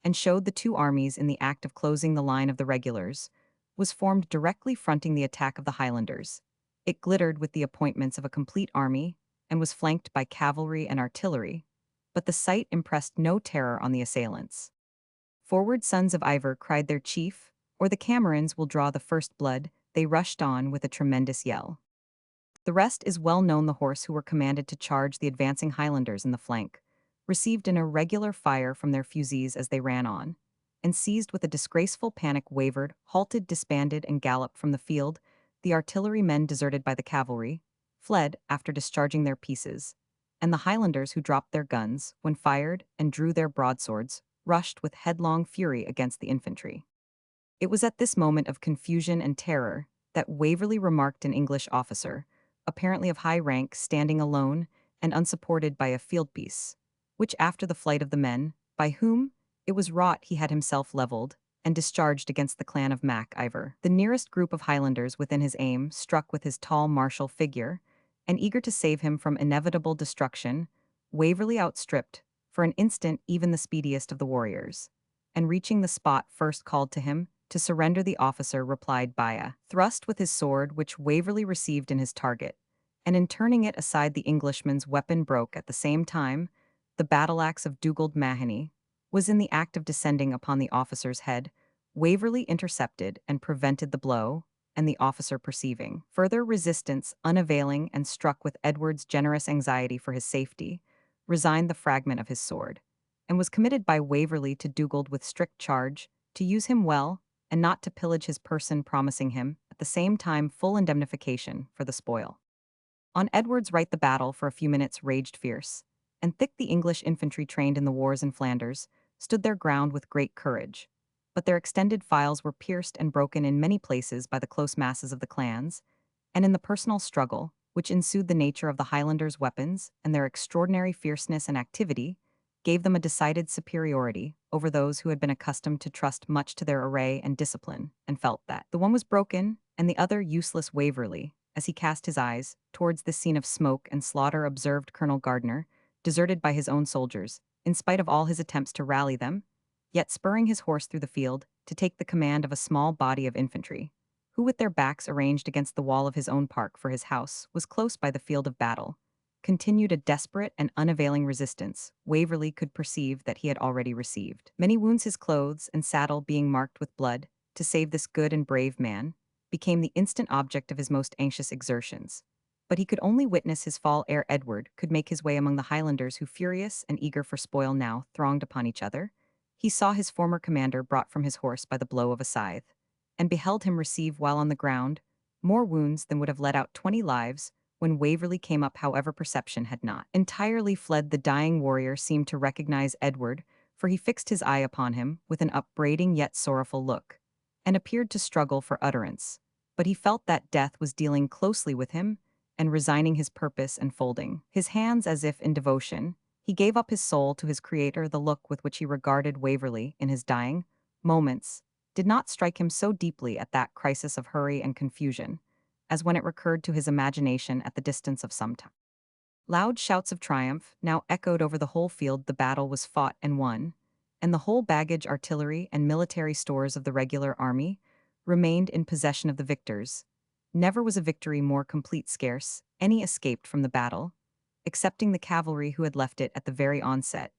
and showed the two armies in the act of closing the line of the regulars, was formed directly fronting the attack of the Highlanders. It glittered with the appointments of a complete army, and was flanked by cavalry and artillery, but the sight impressed no terror on the assailants. "Forward, sons of Ivor," cried their chief, "or the Camerons will draw the first blood." They rushed on with a tremendous yell. The rest is well known. The horse who were commanded to charge the advancing Highlanders in the flank received an irregular fire from their fusées as they ran on, and seized with a disgraceful panic wavered, halted, disbanded, and galloped from the field. The artillery men, deserted by the cavalry, fled after discharging their pieces, and the Highlanders, who dropped their guns when fired and drew their broadswords, rushed with headlong fury against the infantry. It was at this moment of confusion and terror that Waverley remarked an English officer, apparently of high rank, standing alone and unsupported by a fieldpiece, which after the flight of the men, by whom it was wrought, he had himself levelled and discharged against the clan of Mac-Ivor. The nearest group of Highlanders within his aim struck with his tall martial figure, and eager to save him from inevitable destruction, Waverley outstripped, for an instant, even the speediest of the warriors, and reaching the spot first called to him to surrender. The officer replied by a thrust with his sword, which Waverley received in his target, and in turning it aside the Englishman's weapon broke. At the same time, the battle-axe of Dugald Mahony was in the act of descending upon the officer's head. Waverley intercepted and prevented the blow, and the officer, perceiving further resistance unavailing and struck with Edward's generous anxiety for his safety, resigned the fragment of his sword, and was committed by Waverley to Dugald with strict charge to use him well and not to pillage his person, promising him, at the same time, full indemnification for the spoil. On Edward's right the battle for a few minutes raged fierce, and thick the English infantry, trained in the wars in Flanders, stood their ground with great courage, but their extended files were pierced and broken in many places by the close masses of the clans, and in the personal struggle, which ensued, the nature of the Highlanders' weapons and their extraordinary fierceness and activity gave them a decided superiority over those who had been accustomed to trust much to their array and discipline, and felt that the one was broken and the other useless. Waverley, as he cast his eyes towards this scene of smoke and slaughter, observed Colonel Gardner, deserted by his own soldiers, in spite of all his attempts to rally them, yet spurring his horse through the field to take the command of a small body of infantry, who, with their backs arranged against the wall of his own park, for his house was close by the field of battle, continued a desperate and unavailing resistance. Waverley could perceive that he had already received many wounds. His clothes and saddle, being marked with blood, to save this good and brave man, became the instant object of his most anxious exertions. But he could only witness his fall ere Edward could make his way among the Highlanders, who, furious and eager for spoil, now thronged upon each other. He saw his former commander brought from his horse by the blow of a scythe, and beheld him receive, while on the ground, more wounds than would have let out 20 lives. When Waverley came up, however, perception had not entirely fled. The dying warrior seemed to recognize Edward, for he fixed his eye upon him with an upbraiding yet sorrowful look, and appeared to struggle for utterance. But he felt that death was dealing closely with him, and resigning his purpose and folding his hands as if in devotion, he gave up his soul to his Creator. The look with which he regarded Waverley in his dying moments did not strike him so deeply at that crisis of hurry and confusion, as when it recurred to his imagination at the distance of some time. Loud shouts of triumph now echoed over the whole field. The battle was fought and won, and the whole baggage, artillery, and military stores of the regular army remained in possession of the victors. Never was a victory more complete scarce, any escaped from the battle, excepting the cavalry who had left it at the very onset,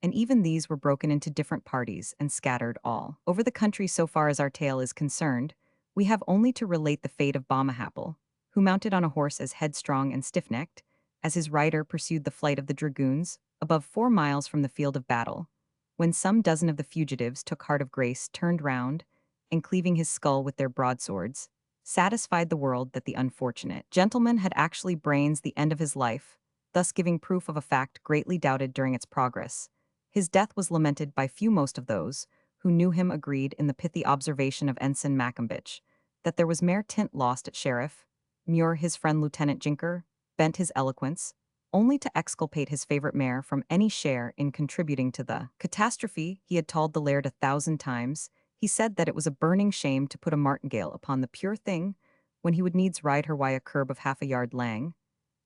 and even these were broken into different parties and scattered all over the country. So far as our tale is concerned, we have only to relate the fate of Balmahapple, who mounted on a horse as headstrong and stiff-necked, as his rider pursued the flight of the dragoons, above 4 miles from the field of battle, when some dozen of the fugitives took heart of grace, turned round, and cleaving his skull with their broadswords, satisfied the world that the unfortunate gentleman had actually brains the end of his life, thus giving proof of a fact greatly doubted during its progress. His death was lamented by few. Most of those who knew him agreed in the pithy observation of Ensign Maccombich, that there was mere tint lost at Sheriff. Muir, his friend Lieutenant Jinker, bent his eloquence, only to exculpate his favorite mare from any share in contributing to the catastrophe. He had told the laird 1,000 times. He said that it was a burning shame to put a martingale upon the pure thing, when he would needs ride her by a curb of half a yard lang,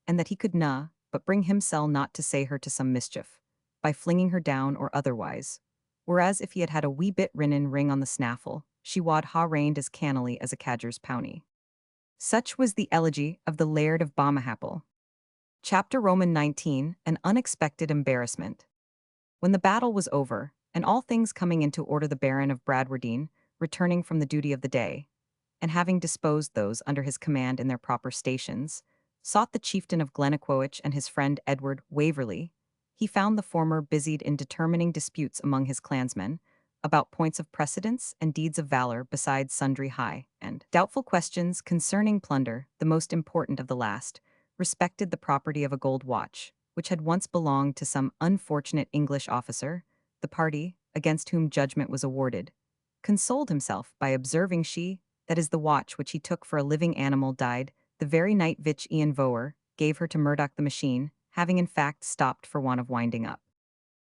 and that he could but bring himself not to say her to some mischief, by flinging her down or otherwise. Whereas if he had had a wee bit rinnin ring on the snaffle, she wad ha reigned as cannily as a cadger's powny. Such was the elegy of the Laird of Balmahapple. Chapter Roman 19, An Unexpected Embarrassment. When the battle was over, and all things coming into order, the Baron of Bradwardine, returning from the duty of the day, and having disposed those under his command in their proper stations, sought the chieftain of Glennaquoich and his friend Edward Waverley. He found the former busied in determining disputes among his clansmen, about points of precedence and deeds of valor, besides sundry high and doubtful questions concerning plunder. The most important of the last respected the property of a gold watch, which had once belonged to some unfortunate English officer. The party, against whom judgment was awarded, consoled himself by observing that is the watch which he took for a living animal, died the very night which Ian Voer gave her to Murdoch the machine, having in fact stopped for want of winding up.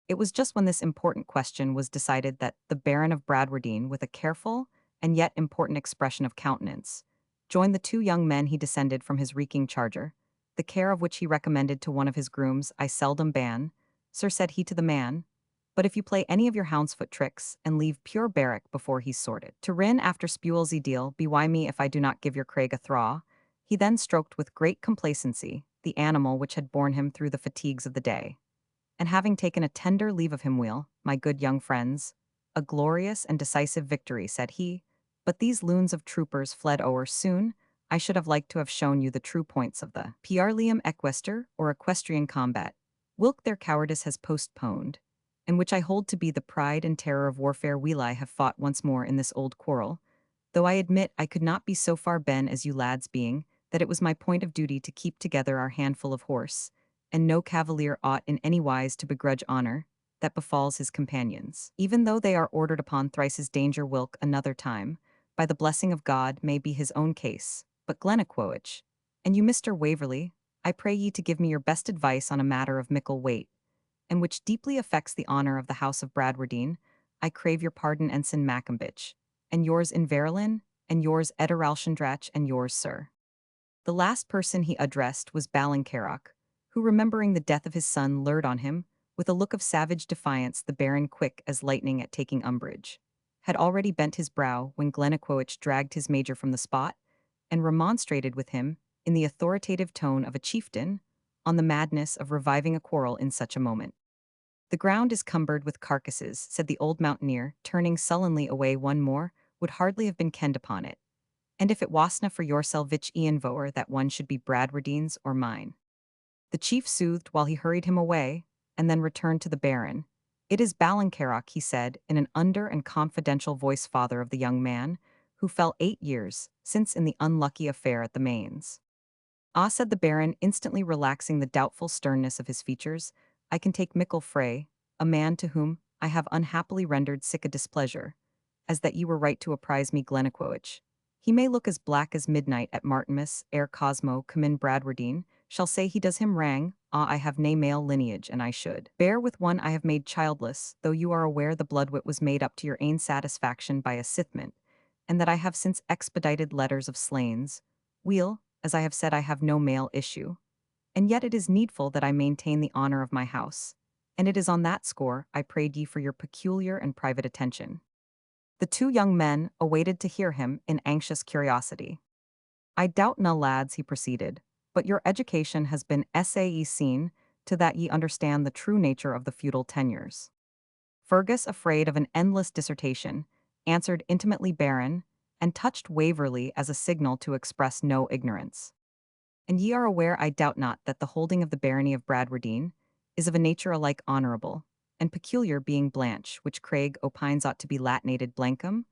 It was just when this important question was decided that the Baron of Bradwardine, with a careful and yet important expression of countenance, joined the 2 young men. He descended from his reeking charger, the care of which he recommended to one of his grooms. I seldom ban, sir, said he to the man, but if you play any of your houndsfoot tricks and leave pure barrack before he's sorted to rin after spuelsy deal, bewhy me if I do not give your Craig a thraw. He then stroked with great complacency the animal which had borne him through the fatigues of the day, and having taken a tender leave of him, "Weel, my good young friends, a glorious and decisive victory," said he, "but these loons of troopers fled o'er soon. I should have liked to have shown you the true points of the Piarlium equester or equestrian combat, whilk their cowardice has postponed, and which I hold to be the pride and terror of warfare. Will I have fought once more in this old quarrel, though I admit I could not be so far ben as you lads, being that it was my point of duty to keep together our handful of horse, and no cavalier ought in any wise to begrudge honor that befalls his companions, even though they are ordered upon thrice his danger. Whilk another time, by the blessing of God, may be his own case, but Glennaquoich, and you, Mr. Waverley, I pray ye to give me your best advice on a matter of mickle weight, and which deeply affects the honor of the house of Bradwardine. I crave your pardon, Ensign Maccombich, and yours in Verulam, and yours Ederalshandrach, and yours, sir. The last person he addressed was Ballincarroch, who, remembering the death of his son, lured on him, with a look of savage defiance. The Baron, quick as lightning at taking umbrage, had already bent his brow when Glennaquoich dragged his major from the spot, and remonstrated with him, in the authoritative tone of a chieftain, on the madness of reviving a quarrel in such a moment. The ground is cumbered with carcasses, said the old mountaineer, turning sullenly away. One more would hardly have been kenned upon it, and if it wasna for yoursel vich Ian Voer, that one should be Bradwardine's or mine. The chief soothed while he hurried him away, and then returned to the Baron. It is Ballincarroch, he said, in an under and confidential voice, father of the young man, who fell 8 years since in the unlucky affair at the Mains. Ah, said the Baron, instantly relaxing the doubtful sternness of his features, I can take mickle fray, a man to whom I have unhappily rendered sick a displeasure, as that you were right to apprise me. Glennaquoich, he may look as black as midnight at Martinmas, ere Cosmo come in. Bradwardine shall say he does him wrang. Ah, I have nae male lineage, and I should bear with one I have made childless, though you are aware the bloodwit was made up to your ain satisfaction by a sithment, and that I have since expedited letters of slains. Weel, as I have said, I have no male issue, and yet it is needful that I maintain the honor of my house, and it is on that score I prayed ye for your peculiar and private attention. The two young men awaited to hear him in anxious curiosity. "I doubt na, lads," he proceeded, "but your education has been seen to that ye understand the true nature of the feudal tenures." Fergus, afraid of an endless dissertation, answered intimately Baron, and touched Waverley as a signal to express no ignorance. "And ye are aware, I doubt not, that the holding of the barony of Bradwardine is of a nature alike honourable, and peculiar, being Blanche, which Craig opines ought to be Latinated Blancum,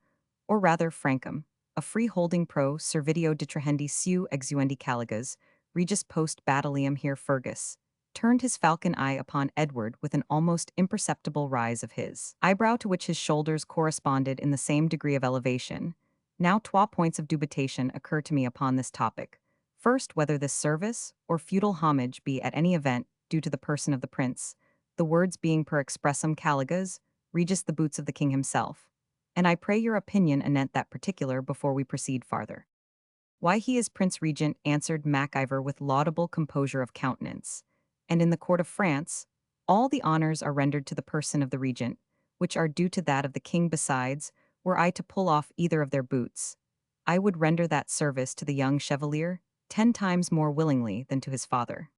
or rather Francum, a free holding pro servitio detrahendi seu exuendi caligas, regis post battalium." Here Fergus turned his falcon eye upon Edward with an almost imperceptible rise of his eyebrow to which his shoulders corresponded in the same degree of elevation. "Now 'twa points of dubitation occur to me upon this topic. First, whether this service, or feudal homage, be at any event due to the person of the prince, the words being per expressum caligas, regis the boots of the king himself. And I pray your opinion anent that particular before we proceed farther." "Why, he is Prince Regent," answered Mac-Ivor with laudable composure of countenance, "and in the court of France, all the honours are rendered to the person of the regent, which are due to that of the king. Besides, were I to pull off either of their boots, I would render that service to the young chevalier 10 times more willingly than to his father.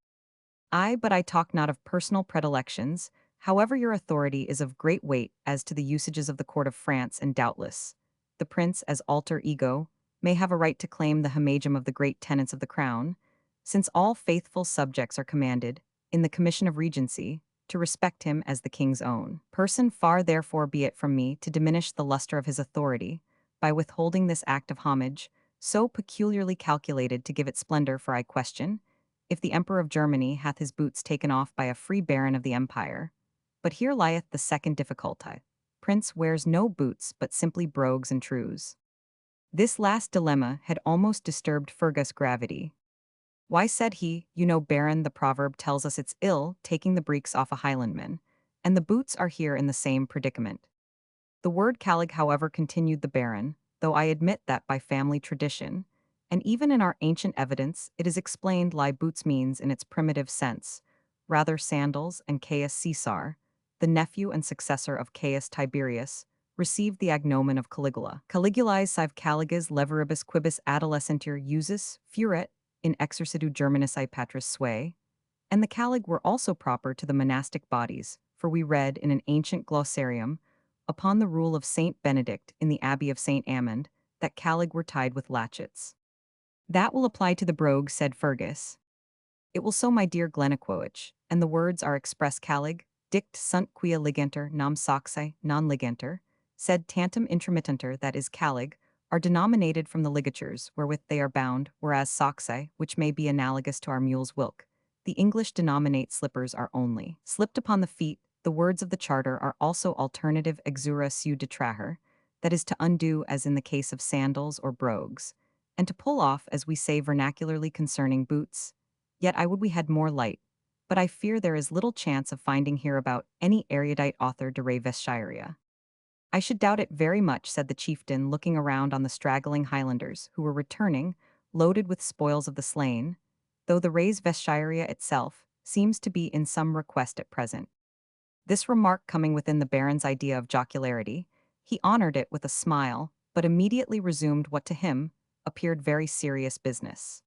But I talk not of personal predilections. However, your authority is of great weight as to the usages of the court of France, and doubtless the prince, as alter ego, may have a right to claim the homagem of the great tenants of the crown, since all faithful subjects are commanded, in the commission of regency, to respect him as the king's own person. Far therefore be it from me to diminish the lustre of his authority by withholding this act of homage, so peculiarly calculated to give it splendor. For I question, if the Emperor of Germany hath his boots taken off by a free baron of the empire. But here lieth the second difficulty. Prince wears no boots but simply brogues and trews." This last dilemma had almost disturbed Fergus' gravity. "Why," said he, "you know, Baron, the proverb tells us it's ill taking the breeks off a Highlandman, and the boots are here in the same predicament." "The word calig, however," continued the Baron, "though I admit that by family tradition, and even in our ancient evidence, it is explained lie boots means in its primitive sense, rather sandals, and Caius Caesar, the nephew and successor of Caius Tiberius, received the agnomen of Caligula. Caligulae sive caligas leveribus quibus adolescentur usus furet in exercitu Germanici patris suae, and the calig were also proper to the monastic bodies, for we read in an ancient glossarium, upon the rule of Saint Benedict in the Abbey of Saint Amand, that calig were tied with latchets." "That will apply to the brogue," said Fergus. "It will so, my dear Glennaquoich, and the words are express calig, dict sunt quia ligantur nam saxae non ligantur, sed tantum intromittuntur, that is, calig, are denominated from the ligatures wherewith they are bound, whereas saxae, which may be analogous to our mule's wilk, the English denominate slippers, are only slipped upon the feet. The words of the charter are also alternative exura seu detraher, that is, to undo as in the case of sandals or brogues, and to pull off as we say vernacularly concerning boots. Yet I would we had more light, but I fear there is little chance of finding hereabout any erudite author de re vesciria." "I should doubt it very much," said the chieftain, looking around on the straggling Highlanders, who were returning, loaded with spoils of the slain, though the res vesciria itself seems to be in some request at present. This remark coming within the Baron's idea of jocularity, he honored it with a smile, but immediately resumed what to him appeared very serious business.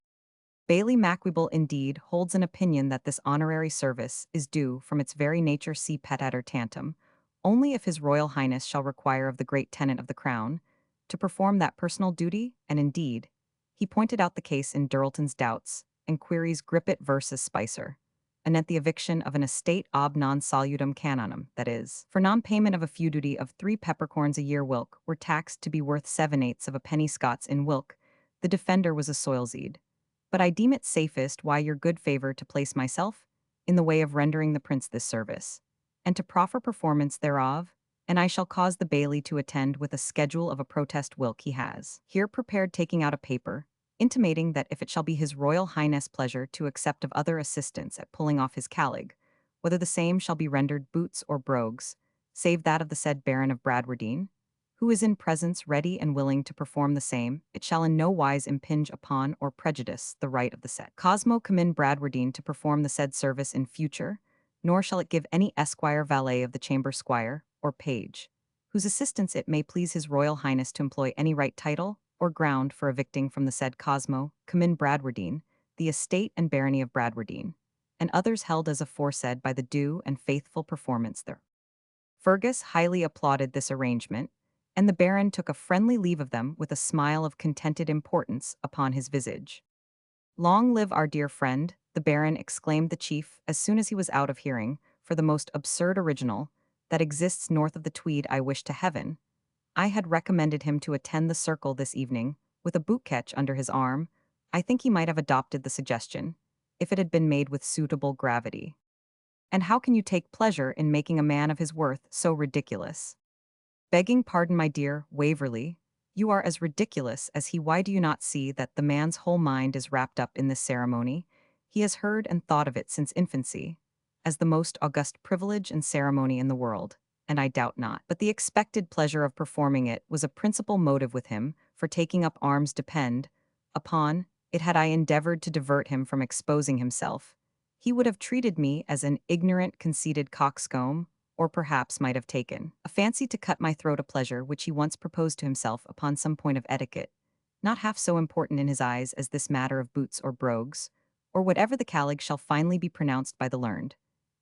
"Baillie Mac-Ivor indeed holds an opinion that this honorary service is due from its very nature si petatur tantum, only if his royal highness shall require of the great tenant of the crown to perform that personal duty, and indeed, he pointed out the case in Durleton's Doubts, and queries Grippet versus Spicer, anent the eviction of an estate ob non salutum canonum, that is, for non-payment of a feuduty of 3 peppercorns a year wilk were taxed to be worth 7/8 of a penny Scots in wilk, the defender was a soilseed. But I deem it safest why your good favour to place myself in the way of rendering the prince this service, and to proffer performance thereof, and I shall cause the baillie to attend with a schedule of a protest wilk he has here prepared, taking out a paper, intimating that if it shall be his royal highness pleasure to accept of other assistance at pulling off his calig, whether the same shall be rendered boots or brogues, save that of the said Baron of Bradwardine, who is in presence ready and willing to perform the same, it shall in no wise impinge upon or prejudice the right of the said Cosmo Comyn Bradwardine to perform the said service in future, nor shall it give any esquire valet of the chamber squire, or page, whose assistance it may please his royal highness to employ any right title or ground for evicting from the said Cosmo, Comin Bradwardine, the estate and barony of Bradwardine, and others held as aforesaid by the due and faithful performance there. Fergus highly applauded this arrangement, and the Baron took a friendly leave of them with a smile of contented importance upon his visage. "Long live our dear friend," the Baron exclaimed the chief as soon as he was out of hearing, "for the most absurd original that exists north of the Tweed I wish to heaven. I had recommended him to attend the circle this evening, with a boot-ketch under his arm. I think he might have adopted the suggestion, if it had been made with suitable gravity. And how can you take pleasure in making a man of his worth so ridiculous? Begging pardon, my dear Waverley, you are as ridiculous as he. Why do you not see that the man's whole mind is wrapped up in this ceremony? He has heard and thought of it since infancy, as the most august privilege and ceremony in the world, and I doubt not. But the expected pleasure of performing it was a principal motive with him, for taking up arms depend upon it. Had I endeavored to divert him from exposing himself, he would have treated me as an ignorant, conceited coxcomb, or perhaps might have taken a fancy to cut my throat, a pleasure which he once proposed to himself upon some point of etiquette, not half so important in his eyes as this matter of boots or brogues, or whatever the colleague shall finally be pronounced by the learned.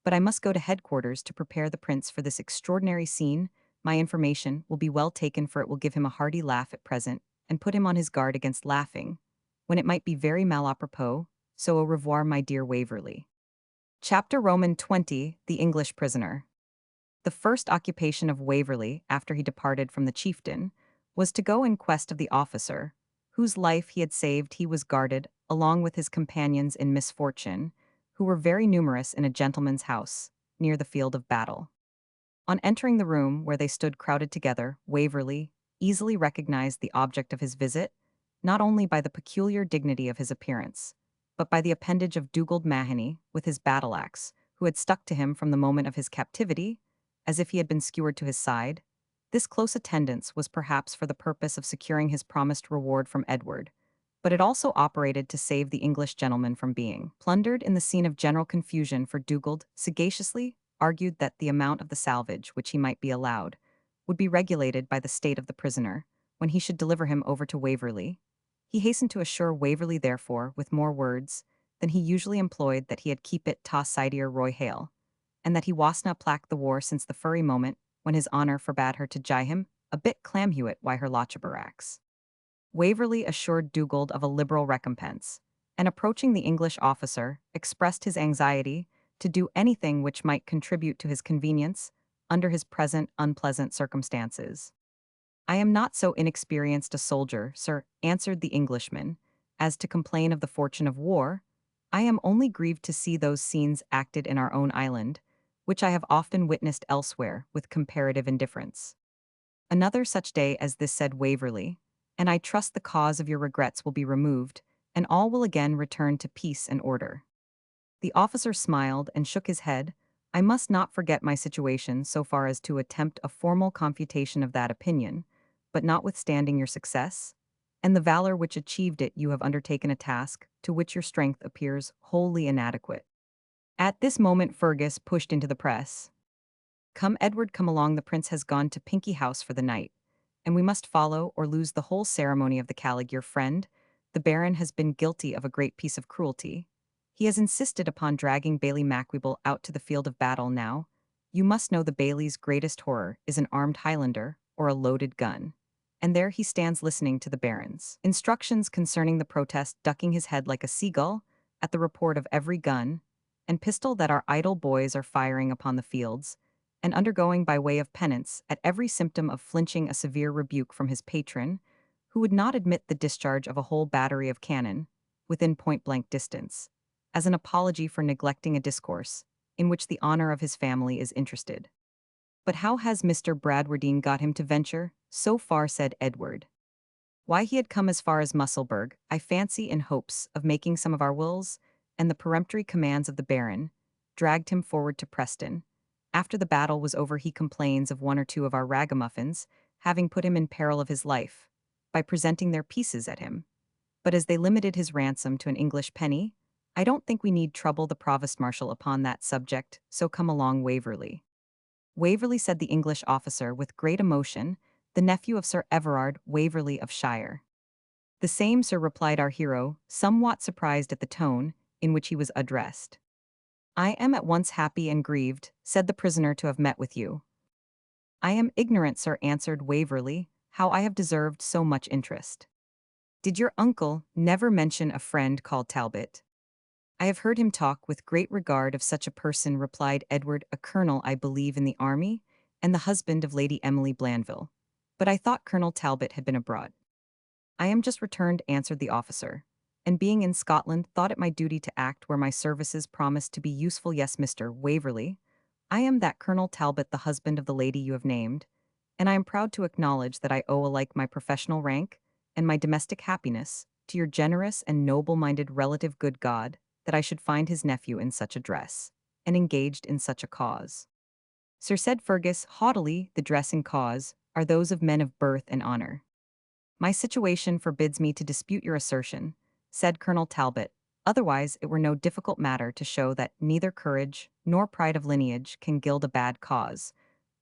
But I must go to headquarters to prepare the prince for this extraordinary scene. My information will be well taken, for it will give him a hearty laugh at present, and put him on his guard against laughing, when it might be very mal a propos. So au revoir, my dear Waverley." Chapter Roman 20, The English Prisoner. The first occupation of Waverley, after he departed from the chieftain, was to go in quest of the officer, whose life he had saved. He was guarded, along with his companions in misfortune, who were very numerous, in a gentleman's house, near the field of battle. On entering the room where they stood crowded together, Waverley easily recognized the object of his visit, not only by the peculiar dignity of his appearance, but by the appendage of Dugald Mahony, with his battle-axe, who had stuck to him from the moment of his captivity, as if he had been skewered to his side. This close attendance was perhaps for the purpose of securing his promised reward from Edward, but it also operated to save the English gentleman from being plundered in the scene of general confusion, for Dugald sagaciously argued that the amount of the salvage which he might be allowed would be regulated by the state of the prisoner when he should deliver him over to Waverley. He hastened to assure Waverley, therefore, with more words than he usually employed, that he had keep it ta sidier roy hale, and that he wasna plack the war since the furry moment when his honour forbade her to gie him a bit clamhewit wy her lotchaberax. Waverley assured Dugald of a liberal recompense, and approaching the English officer, expressed his anxiety to do anything which might contribute to his convenience under his present unpleasant circumstances. "I am not so inexperienced a soldier, sir," answered the Englishman, "as to complain of the fortune of war. I am only grieved to see those scenes acted in our own island, which I have often witnessed elsewhere with comparative indifference." "Another such day as this," said Waverley, "and I trust the cause of your regrets will be removed, and all will again return to peace and order." The officer smiled and shook his head. "I must not forget my situation so far as to attempt a formal confutation of that opinion, but notwithstanding your success, and the valor which achieved it, you have undertaken a task to which your strength appears wholly inadequate." At this moment Fergus pushed into the press. "Come, Edward, come along. The prince has gone to Pinkie House for the night, and we must follow or lose the whole ceremony of the callig. Your friend, the Baron, has been guilty of a great piece of cruelty. He has insisted upon dragging Bailie Mac-Ivor out to the field of battle. Now, you must know the Bailie's greatest horror is an armed Highlander or a loaded gun. And there he stands listening to the Baron's instructions concerning the protest, ducking his head like a seagull at the report of every gun and pistol that our idle boys are firing upon the fields, and undergoing by way of penance at every symptom of flinching a severe rebuke from his patron, who would not admit the discharge of a whole battery of cannon within point-blank distance, as an apology for neglecting a discourse in which the honour of his family is interested. But how has Mr. Bradwardine got him to venture so far?" said Edward. "Why, he had come as far as Musselburgh, I fancy, in hopes of making some of our wills, and the peremptory commands of the Baron dragged him forward to Preston. After the battle was over, he complains of one or two of our ragamuffins having put him in peril of his life by presenting their pieces at him. But as they limited his ransom to an English penny, I don't think we need trouble the provost marshal upon that subject, so come along, Waverley." Waverley, said the English officer with great emotion, the nephew of Sir Everard Waverley of Shire. The same, sir, replied our hero, somewhat surprised at the tone in which he was addressed. I am at once happy and grieved, said the prisoner, to have met with you. I am ignorant, sir, answered Waverley, how I have deserved so much interest. Did your uncle never mention a friend called Talbot? I have heard him talk with great regard of such a person, replied Edward, a colonel, I believe, in the army, and the husband of Lady Emily Blandeville. But I thought Colonel Talbot had been abroad. I am just returned, answered the officer, and being in Scotland, thought it my duty to act where my services promised to be useful. Yes, Mr. Waverley, I am that Colonel Talbot, the husband of the lady you have named, and I am proud to acknowledge that I owe alike my professional rank and my domestic happiness to your generous and noble-minded relative. Good God, that I should find his nephew in such a dress, and engaged in such a cause. Sir, said Fergus haughtily, the dress and cause are those of men of birth and honor. My situation forbids me to dispute your assertion, said Colonel Talbot, otherwise it were no difficult matter to show that neither courage nor pride of lineage can gild a bad cause.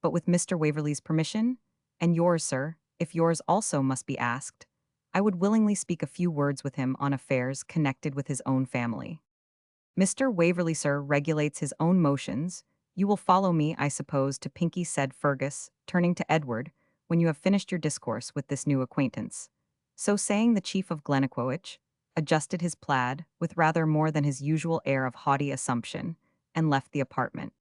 But with Mr. Waverley's permission, and yours, sir, if yours also must be asked, I would willingly speak a few words with him on affairs connected with his own family. Mr. Waverley, sir, regulates his own motions. You will follow me, I suppose, to Pinkie, said Fergus, turning to Edward, when you have finished your discourse with this new acquaintance. So saying, the chief of Glennaquoich adjusted his plaid with rather more than his usual air of haughty assumption, and left the apartment.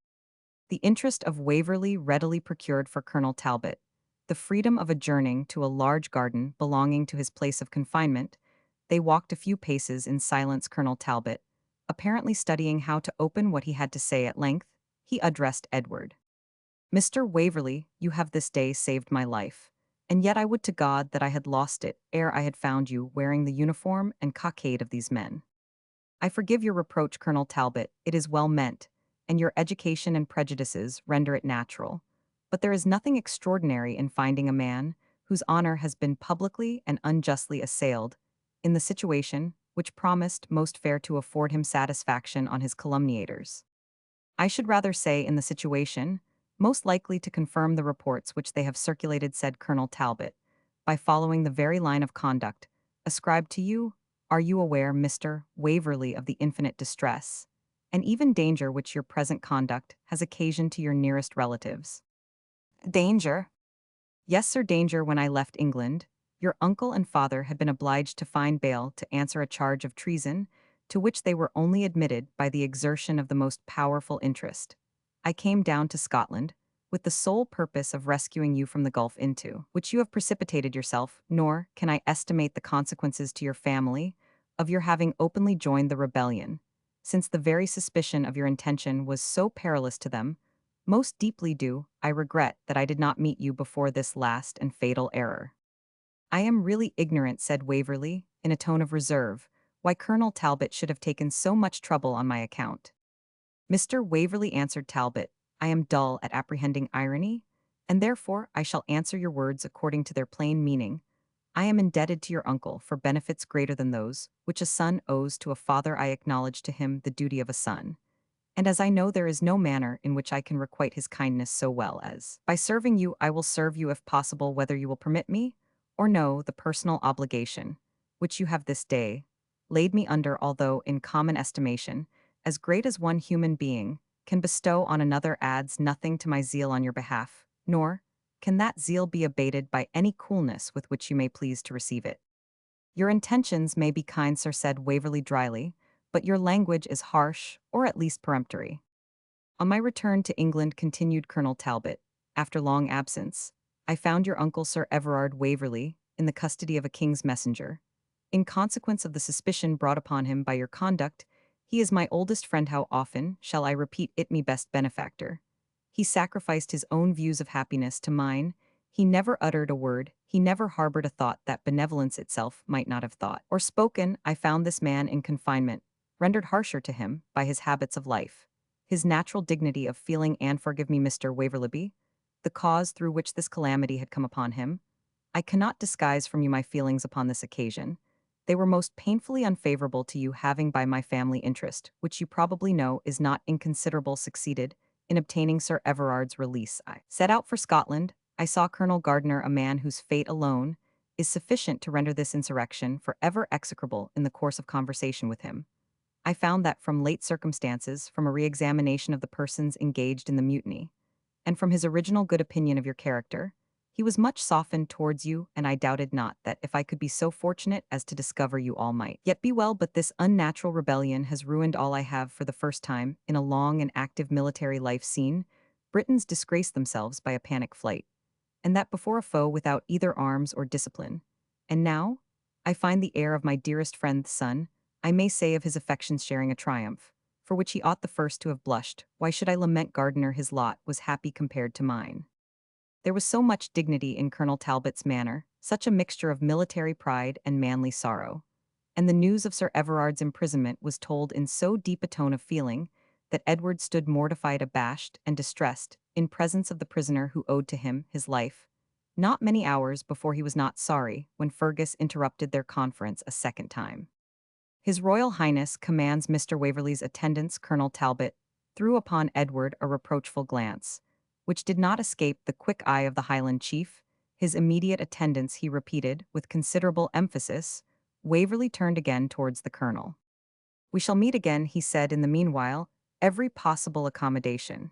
The interest of Waverley readily procured for Colonel Talbot the freedom of adjourning to a large garden belonging to his place of confinement. They walked a few paces in silence. Colonel Talbot, apparently studying how to open what he had to say, at length he addressed Edward. Mr. Waverley, you have this day saved my life, and yet I would to God that I had lost it ere I had found you wearing the uniform and cockade of these men. I forgive your reproach, Colonel Talbot, it is well meant, and your education and prejudices render it natural. But there is nothing extraordinary in finding a man whose honor has been publicly and unjustly assailed, in the situation which promised most fair to afford him satisfaction on his calumniators. I should rather say in the situation most likely to confirm the reports which they have circulated, said Colonel Talbot, by following the very line of conduct ascribed to you. Are you aware, Mr. Waverley, of the infinite distress and even danger which your present conduct has occasioned to your nearest relatives? Danger? Yes, sir, danger. When I left England, your uncle and father had been obliged to find bail to answer a charge of treason, to which they were only admitted by the exertion of the most powerful interest. I came down to Scotland with the sole purpose of rescuing you from the gulf into which you have precipitated yourself, nor can I estimate the consequences to your family of your having openly joined the rebellion, since the very suspicion of your intention was so perilous to them. Most deeply do I regret that I did not meet you before this last and fatal error. I am really ignorant, said Waverley, in a tone of reserve, why Colonel Talbot should have taken so much trouble on my account. Mr. Waverley, answered Talbot, I am dull at apprehending irony, and therefore I shall answer your words according to their plain meaning. I am indebted to your uncle for benefits greater than those which a son owes to a father. I acknowledge to him the duty of a son, and as I know there is no manner in which I can requite his kindness so well as by serving you, I will serve you if possible, whether you will permit me or no. The personal obligation which you have this day laid me under, although in common estimation as great as one human being can bestow on another, adds nothing to my zeal on your behalf, nor can that zeal be abated by any coolness with which you may please to receive it. Your intentions may be kind, sir, said Waverley dryly, but your language is harsh, or at least peremptory. On my return to England, continued Colonel Talbot, after long absence, I found your uncle Sir Everard Waverley in the custody of a king's messenger. In consequence of the suspicion brought upon him by your conduct, he is my oldest friend. How often shall I repeat it, me best benefactor? He sacrificed his own views of happiness to mine. He never uttered a word, he never harbored a thought that benevolence itself might not have thought or spoken. I found this man in confinement, rendered harsher to him by his habits of life, his natural dignity of feeling, and forgive me, Mr. Waverley, the cause through which this calamity had come upon him. I cannot disguise from you my feelings upon this occasion. They were most painfully unfavorable to you, having by my family interest, which you probably know is not inconsiderable, succeeded in obtaining Sir Everard's release. I set out for Scotland. I saw Colonel Gardiner, a man whose fate alone is sufficient to render this insurrection forever execrable. In the course of conversation with him, I found that from late circumstances, from a re-examination of the persons engaged in the mutiny, and from his original good opinion of your character, he was much softened towards you, and I doubted not that, if I could be so fortunate as to discover you, all might yet be well. But this unnatural rebellion has ruined all I have. For the first time in a long and active military life seen Britons disgrace themselves by a panic flight, and that before a foe without either arms or discipline. And now I find the heir of my dearest friend's son, I may say of his affections, sharing a triumph, for which he ought the first to have blushed. Why should I lament Gardiner? His lot was happy compared to mine. There was so much dignity in Colonel Talbot's manner, such a mixture of military pride and manly sorrow, and the news of Sir Everard's imprisonment was told in so deep a tone of feeling that Edward stood mortified, abashed, and distressed in presence of the prisoner who owed to him his life. Not many hours before he was not sorry when Fergus interrupted their conference a second time. His Royal Highness commands Mr. Waverley's attendance. Colonel Talbot threw upon Edward a reproachful glance, which did not escape the quick eye of the Highland chief. His immediate attendance, he repeated, with considerable emphasis. Waverley turned again towards the colonel. We shall meet again, he said, in the meanwhile, every possible accommodation.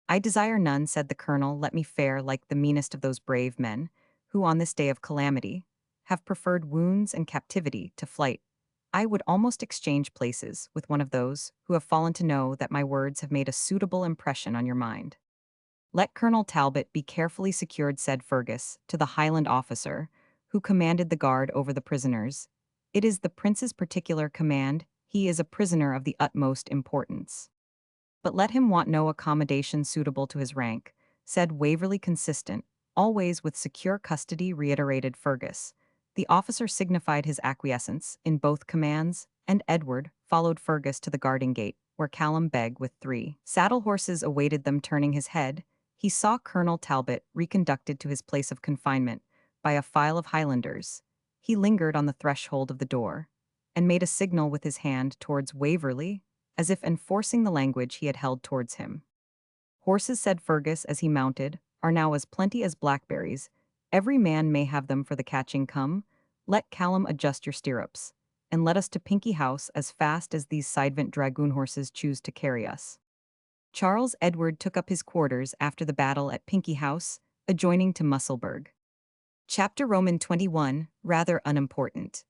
I desire none, said the colonel. Let me fare like the meanest of those brave men, who on this day of calamity have preferred wounds and captivity to flight. I would almost exchange places with one of those who have fallen to know that my words have made a suitable impression on your mind. Let Colonel Talbot be carefully secured, said Fergus to the Highland officer who commanded the guard over the prisoners. It is the prince's particular command. He is a prisoner of the utmost importance. But let him want no accommodation suitable to his rank, said Waverley. Consistent, always with secure custody, reiterated Fergus. The officer signified his acquiescence in both commands, and Edward followed Fergus to the guarding gate, where Callum Beg with 3 saddle horses awaited them. Turning his head, he saw Colonel Talbot reconducted to his place of confinement by a file of Highlanders. He lingered on the threshold of the door, and made a signal with his hand towards Waverley, as if enforcing the language he had held towards him. Horses, said Fergus as he mounted, are now as plenty as blackberries. Every man may have them for the catching. Come, let Callum adjust your stirrups, and let us to Pinkie House as fast as these sidevant dragoon horses choose to carry us. Charles Edward took up his quarters after the battle at Pinkie House, adjoining to Musselburgh. Chapter Roman 21, rather unimportant.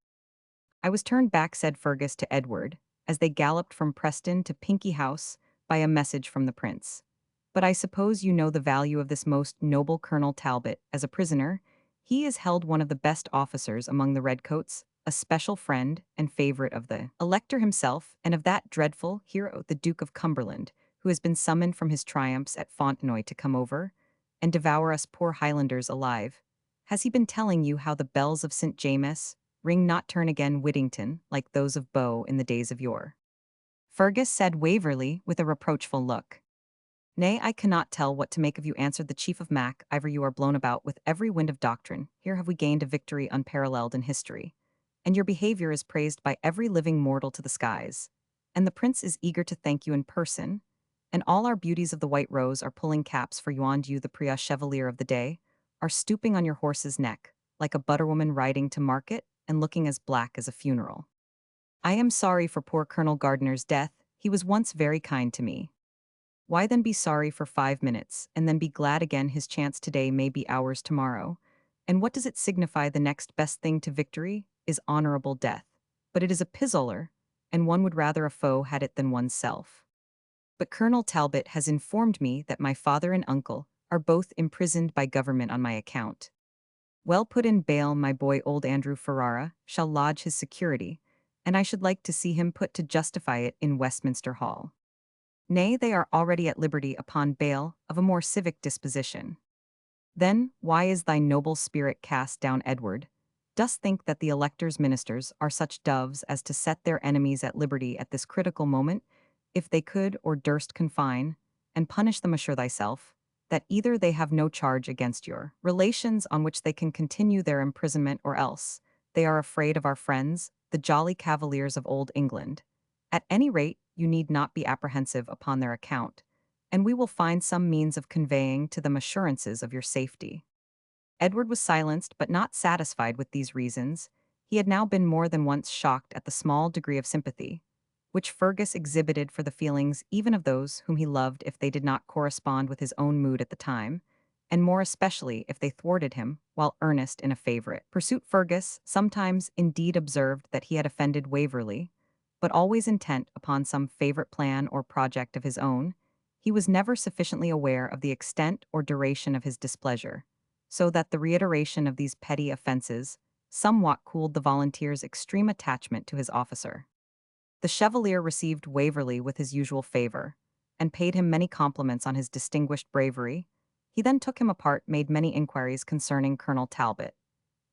I was turned back, said Fergus to Edward, as they galloped from Preston to Pinkie House, by a message from the prince. But I suppose you know the value of this most noble Colonel Talbot as a prisoner. He is held one of the best officers among the redcoats, a special friend and favorite of the elector himself, and of that dreadful hero, the Duke of Cumberland, who has been summoned from his triumphs at Fontenoy to come over and devour us poor Highlanders alive. Has he been telling you how the bells of St. James ring not turn again, Whittington, like those of Bow in the days of yore? Fergus, said Waverley with a reproachful look. Nay, I cannot tell what to make of you, answered the chief of Mac-Ivor. You are blown about with every wind of doctrine. Here have we gained a victory unparalleled in history, and your behavior is praised by every living mortal to the skies. And the prince is eager to thank you in person, and all our beauties of the White Rose are pulling caps for you, and you, the Priya Chevalier of the day, are stooping on your horse's neck, like a butterwoman riding to market, and looking as black as a funeral. I am sorry for poor Colonel Gardiner's death. He was once very kind to me. Why then be sorry for 5 minutes, and then be glad again? His chance today may be ours tomorrow. And what does it signify? The next best thing to victory is honorable death. But it is a pizoler, and one would rather a foe had it than oneself. But Colonel Talbot has informed me that my father and uncle are both imprisoned by government on my account. Well put in bail, my boy. Old Andrew Ferrara shall lodge his security, and I should like to see him put to justify it in Westminster Hall. Nay, they are already at liberty upon bail of a more civic disposition. Then, why is thy noble spirit cast down, Edward? Dost think that the elector's ministers are such doves as to set their enemies at liberty at this critical moment, if they could or durst confine and punish them? Assure thyself that either they have no charge against your relations on which they can continue their imprisonment, or else they are afraid of our friends, the jolly cavaliers of old England. At any rate, you need not be apprehensive upon their account. and we will find some means of conveying to them assurances of your safety." Edward was silenced but not satisfied with these reasons. He had now been more than once shocked at the small degree of sympathy which Fergus exhibited for the feelings even of those whom he loved if they did not correspond with his own mood at the time, and more especially if they thwarted him while earnest in a favourite pursuit. Fergus sometimes indeed observed that he had offended Waverley, but always intent upon some favourite plan or project of his own, he was never sufficiently aware of the extent or duration of his displeasure, so that the reiteration of these petty offences somewhat cooled the volunteer's extreme attachment to his officer. The Chevalier received Waverley with his usual favour, and paid him many compliments on his distinguished bravery. He then took him apart, made many inquiries concerning Colonel Talbot,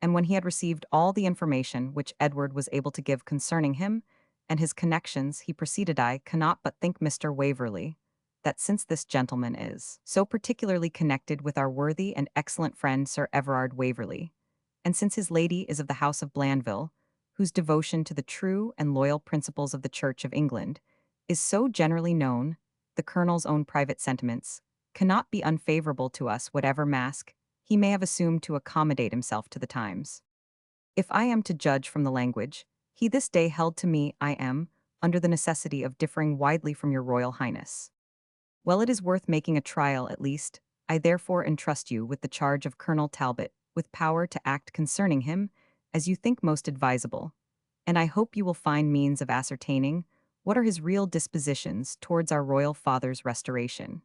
and when he had received all the information which Edward was able to give concerning him and his connections, he proceeded, "I cannot but think, Mr. Waverley, that since this gentleman is so particularly connected with our worthy and excellent friend Sir Everard Waverley, and since his lady is of the house of Blandeville, whose devotion to the true and loyal principles of the Church of England is so generally known, the Colonel's own private sentiments cannot be unfavourable to us, whatever mask he may have assumed to accommodate himself to the times. If I am to judge from the language he this day held to me, I am under the necessity of differing widely from your Royal Highness. Well, it is worth making a trial at least. I therefore entrust you with the charge of Colonel Talbot, with power to act concerning him as you think most advisable, and I hope you will find means of ascertaining what are his real dispositions towards our royal father's restoration.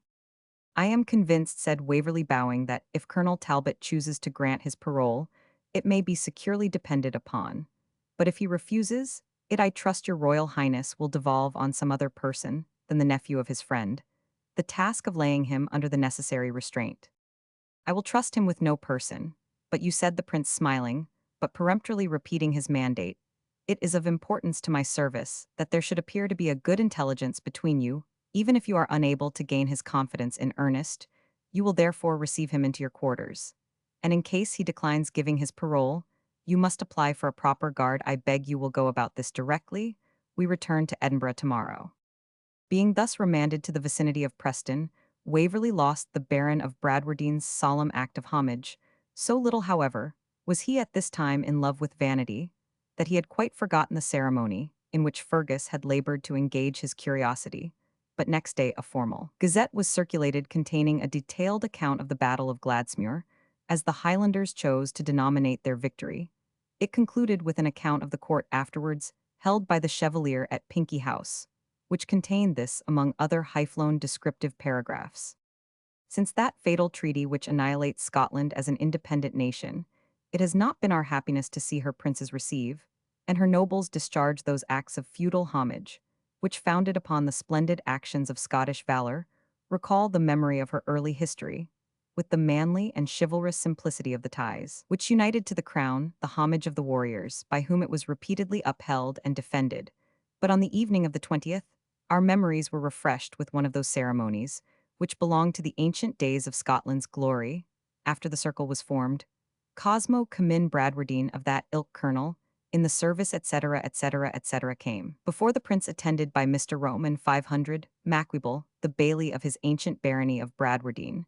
I am convinced," said Waverley, bowing, "that if Colonel Talbot chooses to grant his parole, it may be securely depended upon. But if he refuses, it I trust your Royal Highness will devolve on some other person than the nephew of his friend the task of laying him under the necessary restraint. I will trust him with no person. But you," said the prince, smiling, but peremptorily repeating his mandate, "it is of importance to my service that there should appear to be a good intelligence between you. Even if you are unable to gain his confidence in earnest, you will therefore receive him into your quarters. And in case he declines giving his parole, you must apply for a proper guard. I beg you will go about this directly. We return to Edinburgh tomorrow." Being thus remanded to the vicinity of Preston, Waverley lost the Baron of Bradwardine's solemn act of homage. So little, however, was he at this time in love with vanity, that he had quite forgotten the ceremony in which Fergus had laboured to engage his curiosity. But next day a formal gazette was circulated containing a detailed account of the Battle of Gladsmuir, as the Highlanders chose to denominate their victory. It concluded with an account of the court afterwards held by the Chevalier at Pinkie House, which contained this among other high-flown descriptive paragraphs. Since that fatal treaty which annihilates Scotland as an independent nation, it has not been our happiness to see her princes receive, and her nobles discharge those acts of feudal homage, which, founded upon the splendid actions of Scottish valour, recall the memory of her early history, with the manly and chivalrous simplicity of the ties which united to the crown the homage of the warriors by whom it was repeatedly upheld and defended. But on the evening of the 20th, our memories were refreshed with one of those ceremonies which belonged to the ancient days of Scotland's glory. After the circle was formed, Cosmo Comyn Bradwardine of that ilk colonel, in the service, etc., etc., etc., came before the prince, attended by Mr. Roman 500, Mac-Ivor, the baillie of his ancient barony of Bradwardine,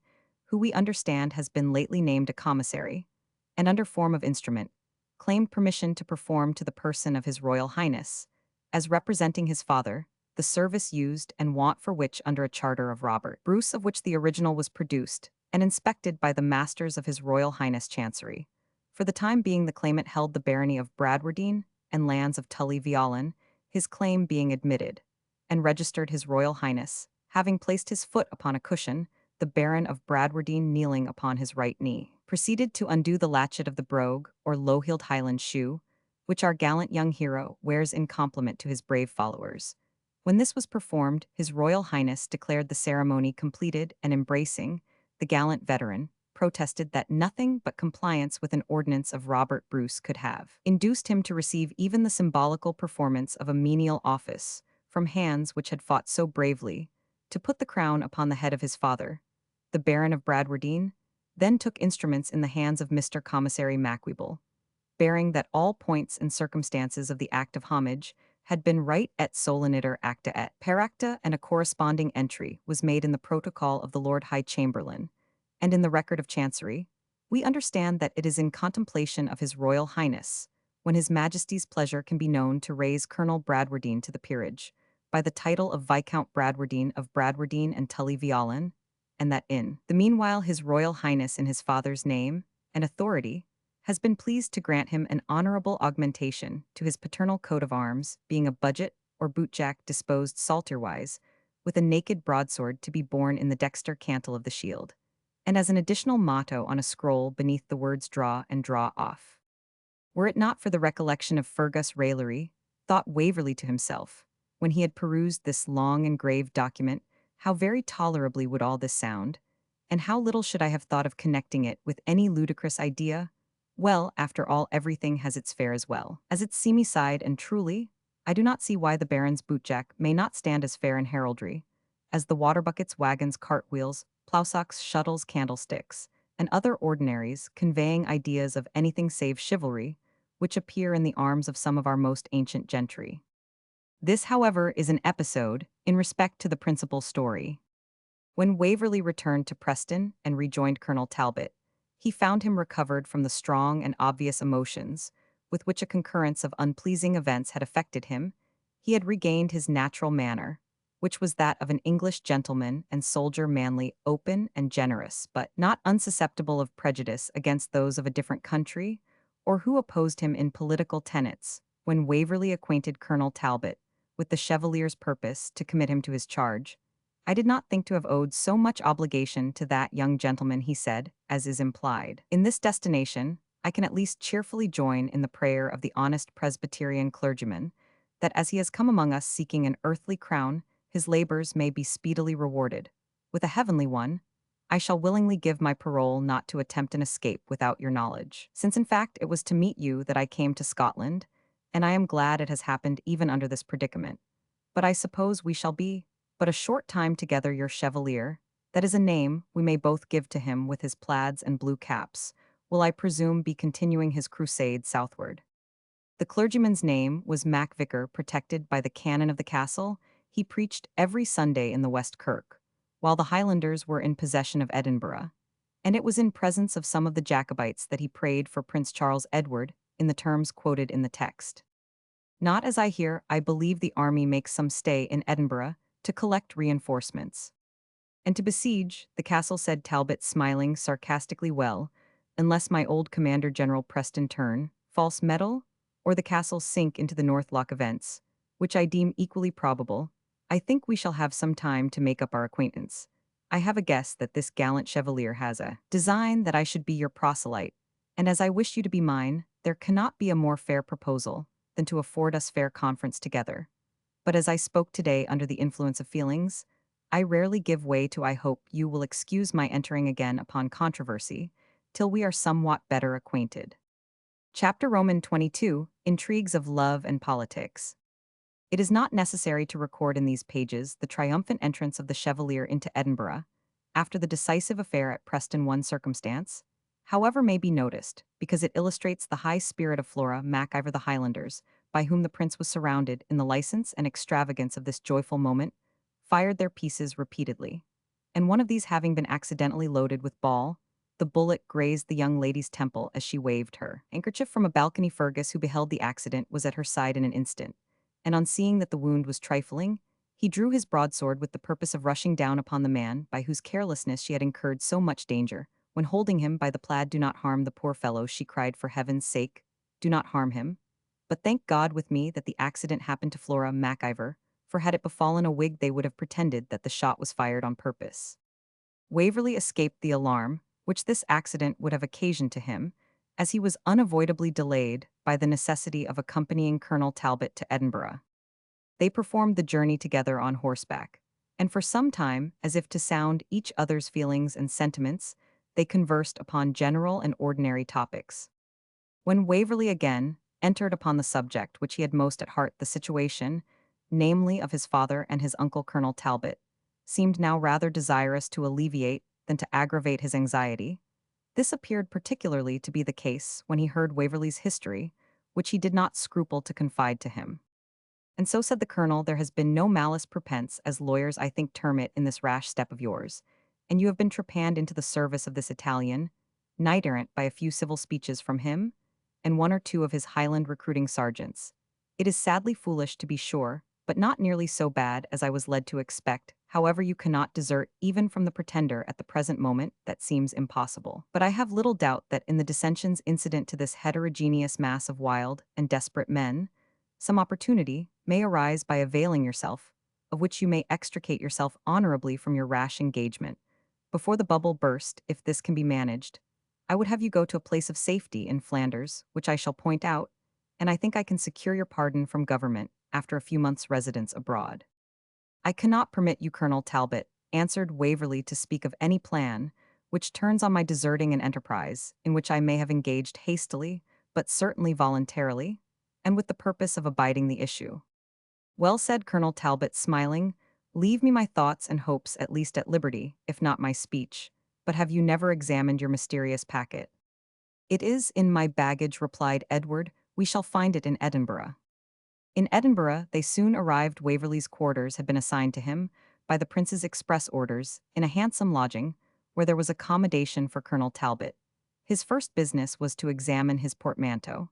who we understand has been lately named a commissary, and under form of instrument, claimed permission to perform to the person of his Royal Highness, as representing his father, the service used and wont for which under a charter of Robert Bruce, of which the original was produced and inspected by the masters of his Royal Highness Chancery. For the time being the claimant held the barony of Bradwardine and lands of Tully Veolan, his claim being admitted, and registered his Royal Highness, having placed his foot upon a cushion, the Baron of Bradwardine, kneeling upon his right knee, proceeded to undo the latchet of the brogue, or low-heeled Highland shoe, which our gallant young hero wears in compliment to his brave followers. When this was performed, his Royal Highness declared the ceremony completed, and embracing the gallant veteran, protested that nothing but compliance with an ordinance of Robert Bruce could have induced him to receive even the symbolical performance of a menial office from hands which had fought so bravely to put the crown upon the head of his father. The Baron of Bradwardine then took instruments in the hands of Mr. Commissary Mac-Ivor, bearing that all points and circumstances of the act of homage had been right et soleniter acta et per acta, and a corresponding entry was made in the protocol of the Lord High Chamberlain, and in the record of Chancery, we understand that it is in contemplation of His Royal Highness, when His Majesty's pleasure can be known to raise Colonel Bradwardine to the peerage, by the title of Viscount Bradwardine of Bradwardine and Tully Veolan, and that in the meanwhile His Royal Highness in his father's name and authority has been pleased to grant him an honourable augmentation to his paternal coat of arms, being a budget or bootjack disposed salterwise, with a naked broadsword to be borne in the dexter cantle of the shield, and as an additional motto on a scroll beneath the words draw and draw off. Were it not for the recollection of Fergus raillery, thought Waverley to himself, when he had perused this long and grave document, how very tolerably would all this sound, and how little should I have thought of connecting it with any ludicrous idea? Well, after all, everything has its fair as well as its seamy side, and truly, I do not see why the Baron's bootjack may not stand as fair in heraldry, as the water buckets, wagons, cartwheels, plowsocks, shuttles, candlesticks, and other ordinaries conveying ideas of anything save chivalry, which appear in the arms of some of our most ancient gentry. This, however, is an episode in respect to the principal story. When Waverley returned to Preston and rejoined Colonel Talbot, he found him recovered from the strong and obvious emotions with which a concurrence of unpleasing events had affected him. He had regained his natural manner, which was that of an English gentleman and soldier, manly, open, and generous, but not unsusceptible of prejudice against those of a different country, or who opposed him in political tenets. When Waverley acquainted Colonel Talbot with the Chevalier's purpose to commit him to his charge, I did not think to have owed so much obligation to that young gentleman, he said, as is implied. In this destination, I can at least cheerfully join in the prayer of the honest Presbyterian clergyman, that as he has come among us seeking an earthly crown, his labors may be speedily rewarded. With a heavenly one, I shall willingly give my parole not to attempt an escape without your knowledge, since in fact it was to meet you that I came to Scotland, and I am glad it has happened even under this predicament. But I suppose we shall be but a short time together. Your Chevalier, that is a name we may both give to him with his plaids and blue caps, will I presume be continuing his crusade southward. The clergyman's name was Mac-Ivor, protected by the canon of the castle. He preached every Sunday in the West Kirk, while the Highlanders were in possession of Edinburgh, and it was in presence of some of the Jacobites that he prayed for Prince Charles Edward in the terms quoted in the text. Not as I hear, I believe the army makes some stay in Edinburgh to collect reinforcements. And to besiege the castle, said Talbot, smiling sarcastically. Well, unless my old commander General Preston turn false metal, or the castle sink into the North Loch events, which I deem equally probable, I think we shall have some time to make up our acquaintance. I have a guess that this gallant Chevalier has a design that I should be your proselyte, and as I wish you to be mine, there cannot be a more fair proposal than to afford us fair conference together. But as I spoke today under the influence of feelings, I rarely give way to. I hope you will excuse my entering again upon controversy, till we are somewhat better acquainted. Chapter Roman 22, Intrigues of Love and Politics. It is not necessary to record in these pages the triumphant entrance of the Chevalier into Edinburgh, after the decisive affair at Preston. One circumstance, however, may be noticed, because it illustrates the high spirit of Flora Mac-Ivor the Highlanders, by whom the prince was surrounded in the license and extravagance of this joyful moment, fired their pieces repeatedly, and one of these having been accidentally loaded with ball, the bullet grazed the young lady's temple as she waved her handkerchief from a balcony. Fergus, who beheld the accident, was at her side in an instant, and on seeing that the wound was trifling, he drew his broadsword with the purpose of rushing down upon the man by whose carelessness she had incurred so much danger. When holding him by the plaid, "Do not harm the poor fellow," she cried, "for heaven's sake, do not harm him. But thank God with me that the accident happened to Flora Mac-Ivor, for had it befallen a Whig they would have pretended that the shot was fired on purpose." Waverley escaped the alarm which this accident would have occasioned to him, as he was unavoidably delayed by the necessity of accompanying Colonel Talbot to Edinburgh. They performed the journey together on horseback, and for some time, as if to sound each other's feelings and sentiments, they conversed upon general and ordinary topics. When Waverley again entered upon the subject which he had most at heart, the situation, namely of his father and his uncle Colonel Talbot, seemed now rather desirous to alleviate than to aggravate his anxiety. This appeared particularly to be the case when he heard Waverley's history, which he did not scruple to confide to him. And so said the colonel, there has been no malice prepense, as lawyers I think term it, in this rash step of yours, and you have been trepanned into the service of this Italian, knight errant by a few civil speeches from him, and one or two of his Highland recruiting sergeants. It is sadly foolish, to be sure, but not nearly so bad as I was led to expect. However, you cannot desert even from the pretender at the present moment. That seems impossible. But I have little doubt that in the dissensions incident to this heterogeneous mass of wild and desperate men, some opportunity may arise by availing yourself, of which you may extricate yourself honorably from your rash engagement. Before the bubble burst, if this can be managed, I would have you go to a place of safety in Flanders, which I shall point out, and I think I can secure your pardon from government after a few months' residence abroad. I cannot permit you, Colonel Talbot, answered Waverley, to speak of any plan which turns on my deserting an enterprise in which I may have engaged hastily, but certainly voluntarily, and with the purpose of abiding the issue. Well said, Colonel Talbot, smiling. Leave me my thoughts and hopes at least at liberty, if not my speech. But have you never examined your mysterious packet? It is in my baggage, replied Edward. We shall find it in Edinburgh. In Edinburgh, they soon arrived. Waverley's quarters had been assigned to him, by the prince's express orders, in a handsome lodging, where there was accommodation for Colonel Talbot. His first business was to examine his portmanteau,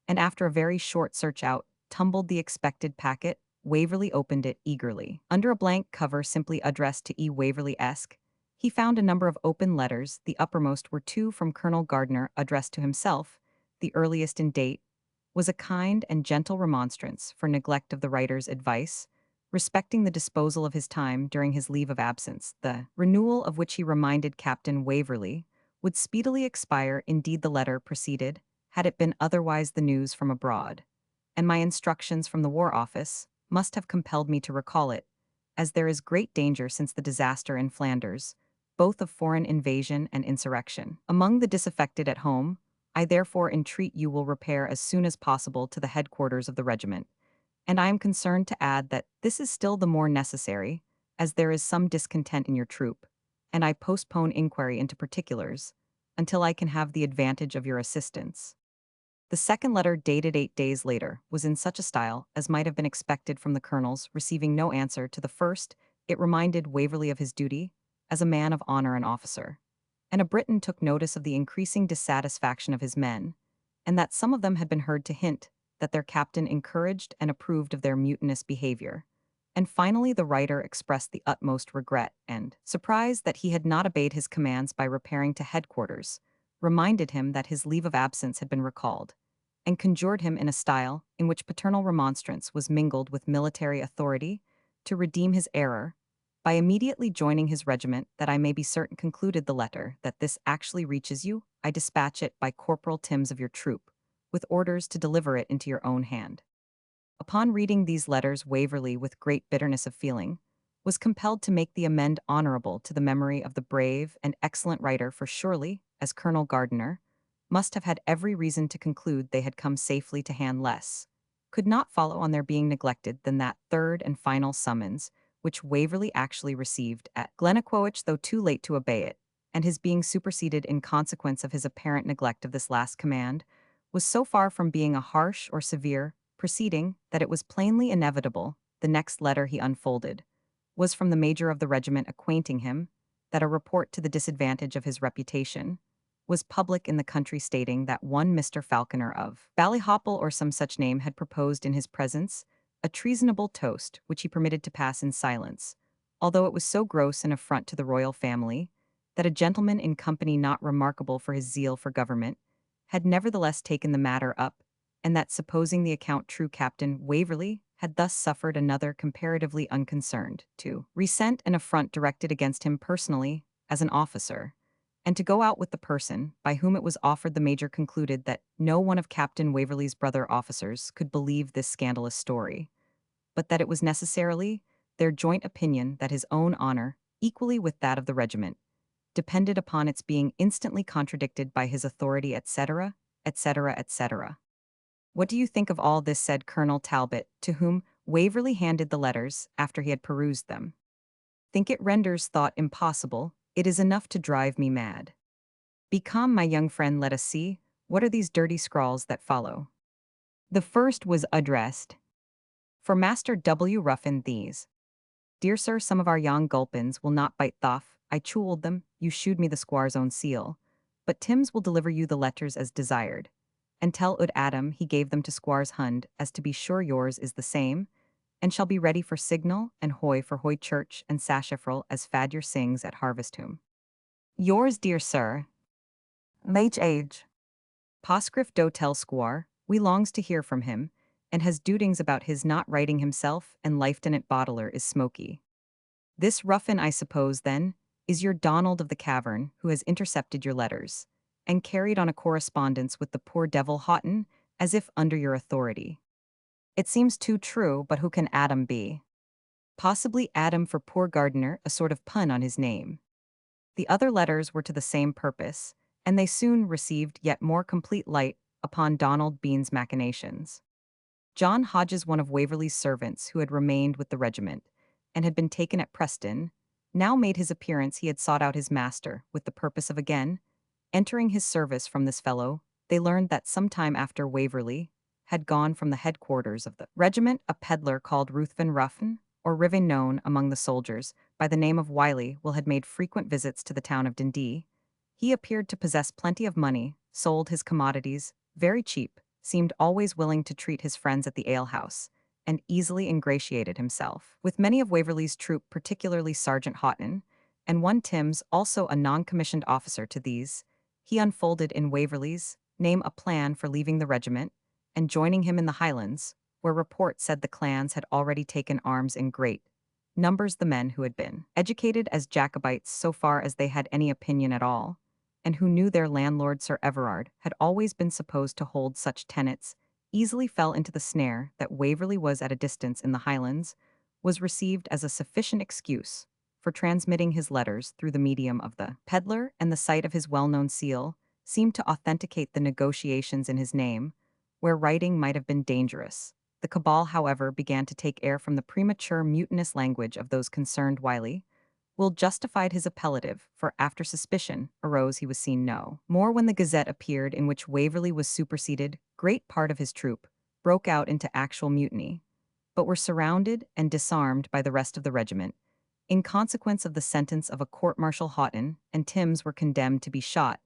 and after a very short search out, tumbled the expected packet. Waverley opened it eagerly. Under a blank cover simply addressed to E. Waverley-esque, he found a number of open letters. The uppermost were two from Colonel Gardiner addressed to himself. The earliest in date was a kind and gentle remonstrance for neglect of the writer's advice respecting the disposal of his time during his leave of absence, the renewal of which he reminded Captain Waverley would speedily expire. Indeed, the letter proceeded, had it been otherwise, the news from abroad, and my instructions from the War Office must have compelled me to recall it, as there is great danger since the disaster in Flanders, both of foreign invasion and insurrection. Among the disaffected at home, I therefore entreat you will repair as soon as possible to the headquarters of the regiment, and I am concerned to add that this is still the more necessary, as there is some discontent in your troop, and I postpone inquiry into particulars until I can have the advantage of your assistance. The second letter, dated 8 days later, was in such a style as might have been expected from the colonel's. Receiving no answer to the first, it reminded Waverley of his duty as a man of honor and officer, and a Briton took notice of the increasing dissatisfaction of his men, and that some of them had been heard to hint that their captain encouraged and approved of their mutinous behavior. And finally the writer expressed the utmost regret and surprise that he had not obeyed his commands by repairing to headquarters, reminded him that his leave of absence had been recalled, and conjured him in a style in which paternal remonstrance was mingled with military authority to redeem his error by immediately joining his regiment. That I may be certain, concluded the letter, that this actually reaches you, I dispatch it by Corporal Timms of your troop, with orders to deliver it into your own hand. Upon reading these letters, Waverley, with great bitterness of feeling, was compelled to make the amend honorable to the memory of the brave and excellent writer, for surely, as Colonel Gardiner must have had every reason to conclude they had come safely to hand, less could not follow on their being neglected than that third and final summons which Waverley actually received at Glennaquoich, though too late to obey it, and his being superseded in consequence of his apparent neglect of this last command was so far from being a harsh or severe proceeding that it was plainly inevitable. The next letter he unfolded was from the major of the regiment, acquainting him that a report to the disadvantage of his reputation was public in the country, stating that one Mr. Falconer of Ballyhopple, or some such name, had proposed in his presence a treasonable toast which he permitted to pass in silence, although it was so gross an affront to the royal family that a gentleman in company not remarkable for his zeal for government had nevertheless taken the matter up, and that, supposing the account true, Captain Waverley had thus suffered another comparatively unconcerned to resent an affront directed against him personally as an officer, and to go out with the person by whom it was offered. The major concluded that no one of Captain Waverley's brother officers could believe this scandalous story, but that it was necessarily their joint opinion that his own honor, equally with that of the regiment, depended upon its being instantly contradicted by his authority, etc., etc., etc. What do you think of all this? Said Colonel Talbot, to whom Waverley handed the letters after he had perused them. Think it renders thought impossible. It is enough to drive me mad. Be calm, my young friend. Let us see, what are these dirty scrawls that follow? The first was addressed For Master W. Ruffin these. Dear sir, some of our young gulpins will not bite thoff. I chewed them, you shewed me the squire's own seal. But Timms will deliver you the letters as desired. And tell ud Adam he gave them to Squire's Hund, as to be sure yours is the same, and shall be ready for signal, and hoy for hoy church, and sashafrel as Fadyer sings at harvest home. Yours, dear sir. Late age. Poscrift do tell Squire, we longs to hear from him, and has doodings about his not writing himself, and Lieutenant Bottler is smoky. This Ruffin, I suppose, then, is your Donald of the Cavern, who has intercepted your letters, and carried on a correspondence with the poor devil Houghton, as if under your authority. It seems too true, but who can Adam be? Possibly Adam for poor gardener, a sort of pun on his name. The other letters were to the same purpose, and they soon received yet more complete light upon Donald Bean's machinations. John Hodges, one of Waverley's servants who had remained with the regiment, and had been taken at Preston, now made his appearance. He had sought out his master, with the purpose of again entering his service. From this fellow, they learned that some time after Waverley had gone from the headquarters of the regiment, a pedlar called Ruthven Ruffin, or Riven, known among the soldiers by the name of Wiley, had made frequent visits to the town of Dundee. He appeared to possess plenty of money, sold his commodities very cheap, seemed always willing to treat his friends at the alehouse, and easily ingratiated himself with many of Waverley's troop, particularly Sergeant Houghton, and one Timms, also a non-commissioned officer. To these, he unfolded in Waverley's name a plan for leaving the regiment, and joining him in the Highlands, where report said the clans had already taken arms in great numbers. The men who had been educated as Jacobites so far as they had any opinion at all, and who knew their landlord Sir Everard had always been supposed to hold such tenets, easily fell into the snare that Waverley was at a distance in the Highlands, was received as a sufficient excuse for transmitting his letters through the medium of the pedlar, and the sight of his well-known seal seemed to authenticate the negotiations in his name, where writing might have been dangerous. The cabal, however, began to take air from the premature mutinous language of those concerned. Wiley Will justified his appellative, for after suspicion arose he was seen no more. When the Gazette appeared, in which Waverley was superseded, great part of his troop broke out into actual mutiny, but were surrounded and disarmed by the rest of the regiment. In consequence of the sentence of a court-martial, Houghton and Timms were condemned to be shot,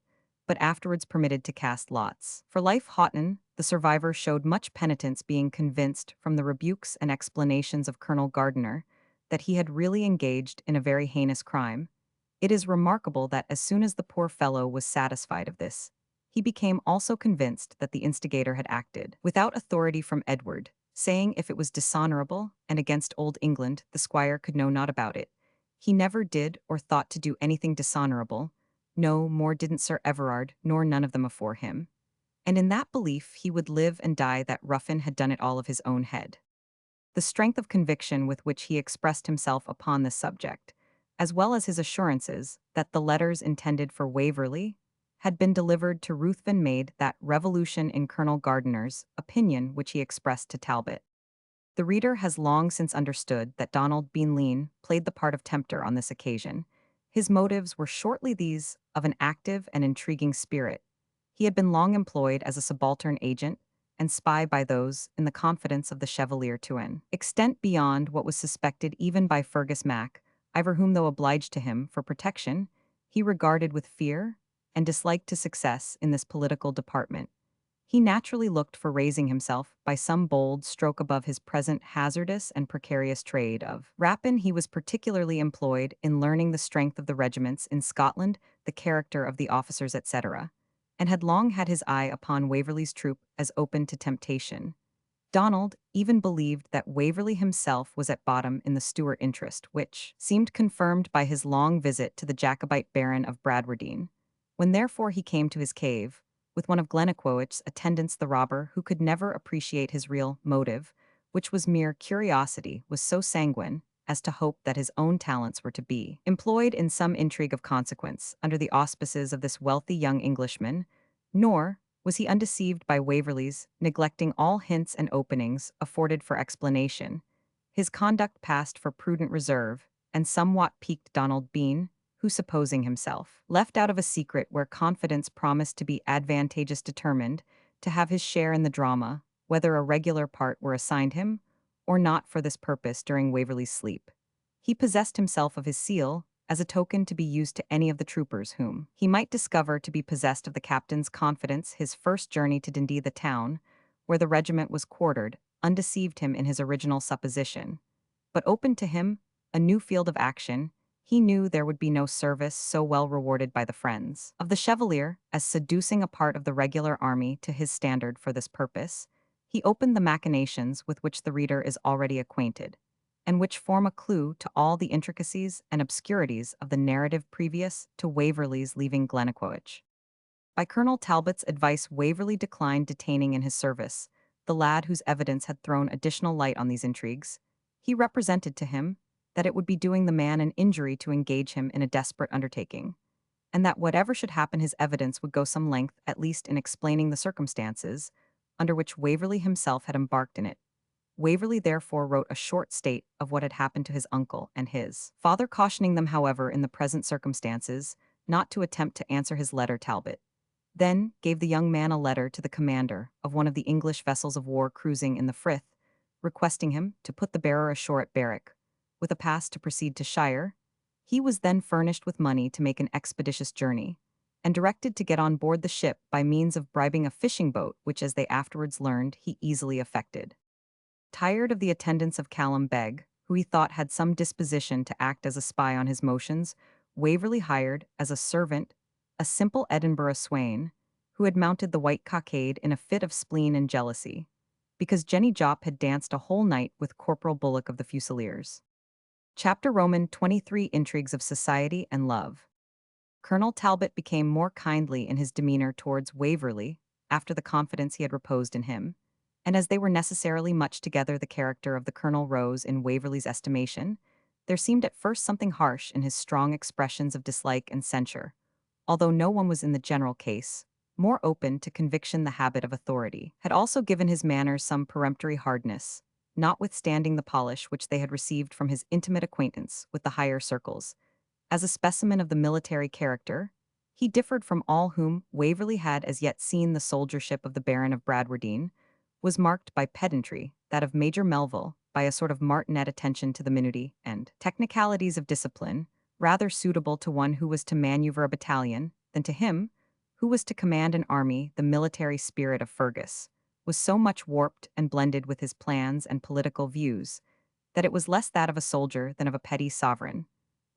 but afterwards permitted to cast lots for life. Houghton, the survivor, showed much penitence, being convinced from the rebukes and explanations of Colonel Gardiner that he had really engaged in a very heinous crime. It is remarkable that as soon as the poor fellow was satisfied of this, he became also convinced that the instigator had acted without authority from Edward, saying if it was dishonorable and against old England, the squire could know not about it. He never did or thought to do anything dishonorable, no more didn't Sir Everard, nor none of them afore him. And in that belief he would live and die, that Ruffin had done it all of his own head. The strength of conviction with which he expressed himself upon this subject, as well as his assurances that the letters intended for Waverley had been delivered to Ruthven, made that revolution in Colonel Gardiner's opinion which he expressed to Talbot. The reader has long since understood that Donald Bean Lean played the part of tempter on this occasion. His motives were shortly these of an active and intriguing spirit. He had been long employed as a subaltern agent and spy by those in the confidence of the Chevalier to an extent beyond what was suspected even by Fergus Mac-Ivor, whom, though obliged to him for protection, he regarded with fear and dislike to success in this political department. He naturally looked for raising himself by some bold stroke above his present hazardous and precarious trade of rapine. He was particularly employed in learning the strength of the regiments in Scotland, the character of the officers, etc., and had long had his eye upon Waverley's troop as open to temptation. Donald even believed that Waverley himself was at bottom in the Stuart interest, which seemed confirmed by his long visit to the Jacobite Baron of Bradwardine. When therefore he came to his cave, with one of Glennaquoit's attendants, the robber, who could never appreciate his real motive, which was mere curiosity, was so sanguine as to hope that his own talents were to be employed in some intrigue of consequence under the auspices of this wealthy young Englishman, nor was he undeceived by Waverley's neglecting all hints and openings afforded for explanation. His conduct passed for prudent reserve, and somewhat piqued Donald Bean, who, supposing himself left out of a secret where confidence promised to be advantageous, determined to have his share in the drama, whether a regular part were assigned him, or not for this purpose during Waverley's sleep. He possessed himself of his seal as a token to be used to any of the troopers whom he might discover to be possessed of the captain's confidence. His first journey to Dundee, the town, where the regiment was quartered, undeceived him in his original supposition, but opened to him a new field of action. He knew there would be no service so well rewarded by the friends of the Chevalier as seducing a part of the regular army to his standard for this purpose. He opened the machinations with which the reader is already acquainted, and which form a clue to all the intricacies and obscurities of the narrative previous to Waverley's leaving Glennaquoich. By Colonel Talbot's advice, Waverley declined detaining in his service the lad whose evidence had thrown additional light on these intrigues. He represented to him that it would be doing the man an injury to engage him in a desperate undertaking, and that whatever should happen, his evidence would go some length at least in explaining the circumstances under which Waverley himself had embarked in it. Waverley therefore wrote a short state of what had happened to his uncle and his father, cautioning them, however, in the present circumstances, not to attempt to answer his letter. Talbot then gave the young man a letter to the commander of one of the English vessels of war cruising in the Frith, requesting him to put the bearer ashore at Berwick, with a pass to proceed to Shire. He was then furnished with money to make an expeditious journey, and directed to get on board the ship by means of bribing a fishing boat, which, as they afterwards learned, he easily effected. Tired of the attendance of Callum Beg, who he thought had some disposition to act as a spy on his motions, Waverley hired, as a servant, a simple Edinburgh swain, who had mounted the white cockade in a fit of spleen and jealousy, because Jenny Jopp had danced a whole night with Corporal Bullock of the Fusiliers. Chapter Roman 23: Intrigues of Society and Love. Colonel Talbot became more kindly in his demeanour towards Waverley after the confidence he had reposed in him, and as they were necessarily much together, the character of the colonel rose in Waverley's estimation. There seemed at first something harsh in his strong expressions of dislike and censure, although no one was in the general case more open to conviction. The habit of authority had also given his manners some peremptory hardness, notwithstanding the polish which they had received from his intimate acquaintance with the higher circles. As a specimen of the military character, he differed from all whom Waverley had as yet seen. The soldiership of the Baron of Bradwardine was marked by pedantry, that of Major Melville by a sort of martinet attention to the minuty and technicalities of discipline, rather suitable to one who was to maneuver a battalion than to him who was to command an army. The military spirit of Fergus was so much warped and blended with his plans and political views that it was less that of a soldier than of a petty sovereign.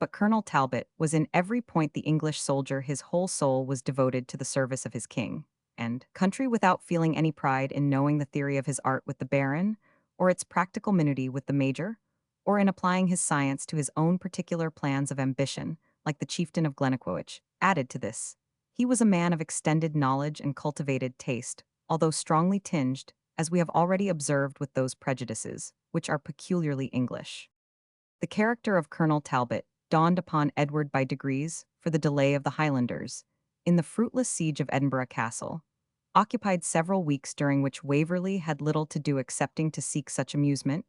But Colonel Talbot was in every point the English soldier. His whole soul was devoted to the service of his king and country, without feeling any pride in knowing the theory of his art with the Baron, or its practical minuty with the Major, or in applying his science to his own particular plans of ambition, like the chieftain of Glennaquoich. Added to this, he was a man of extended knowledge and cultivated taste, although strongly tinged, as we have already observed, with those prejudices which are peculiarly English. The character of Colonel Talbot dawned upon Edward by degrees, for the delay of the Highlanders, in the fruitless siege of Edinburgh Castle, occupied several weeks, during which Waverley had little to do excepting to seek such amusement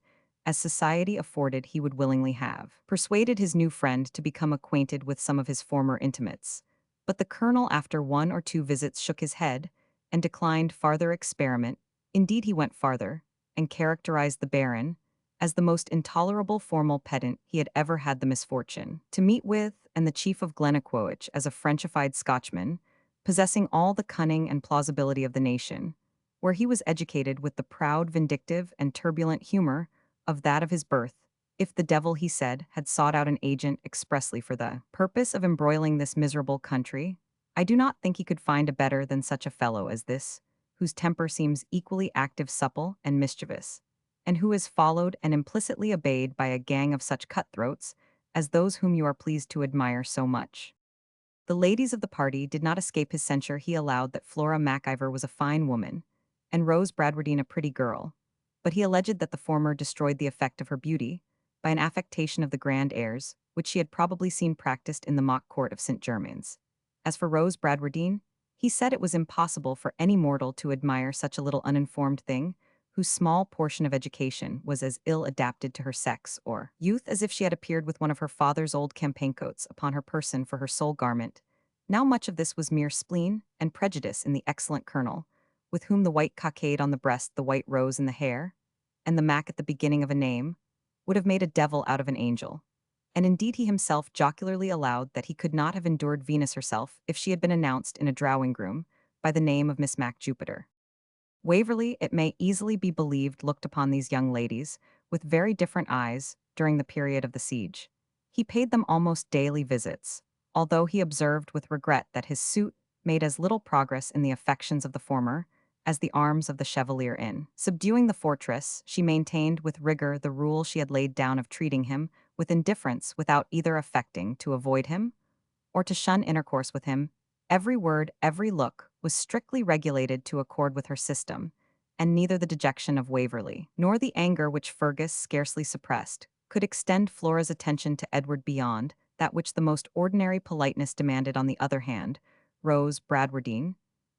as society afforded. He would willingly have persuaded his new friend to become acquainted with some of his former intimates, but the colonel, after one or two visits, shook his head and declined farther experiment. Indeed, he went farther, and characterized the Baron as the most intolerable formal pedant he had ever had the misfortune to meet with, and the chief of Glennaquoich as a Frenchified Scotchman, possessing all the cunning and plausibility of the nation, where he was educated with the proud, vindictive, and turbulent humor of that of his birth. If the devil, he said, had sought out an agent expressly for the purpose of embroiling this miserable country, I do not think he could find a better than such a fellow as this, whose temper seems equally active, supple, and mischievous, and who is followed and implicitly obeyed by a gang of such cutthroats as those whom you are pleased to admire so much. The ladies of the party did not escape his censure. He allowed that Flora Mac-Ivor was a fine woman, and Rose Bradwardine a pretty girl, but he alleged that the former destroyed the effect of her beauty by an affectation of the grand airs which she had probably seen practiced in the mock court of St. Germain's. As for Rose Bradwardine, he said it was impossible for any mortal to admire such a little uninformed thing, whose small portion of education was as ill adapted to her sex or youth as if she had appeared with one of her father's old campaign coats upon her person for her sole garment. Now much of this was mere spleen and prejudice in the excellent colonel, with whom the white cockade on the breast, the white rose in the hair, and the Mac at the beginning of a name, would have made a devil out of an angel. And indeed he himself jocularly allowed that he could not have endured Venus herself if she had been announced in a drawing-room by the name of Miss Mac Jupiter. Waverley, it may easily be believed, looked upon these young ladies with very different eyes during the period of the siege. He paid them almost daily visits, although he observed with regret that his suit made as little progress in the affections of the former as the arms of the Chevalier in. Subduing the fortress, she maintained with rigor the rule she had laid down of treating him with indifference without either affecting to avoid him or to shun intercourse with him. Every word, every look, was strictly regulated to accord with her system, and neither the dejection of Waverley, nor the anger which Fergus scarcely suppressed, could extend Flora's attention to Edward beyond that which the most ordinary politeness demanded. On the other hand, Bradwardine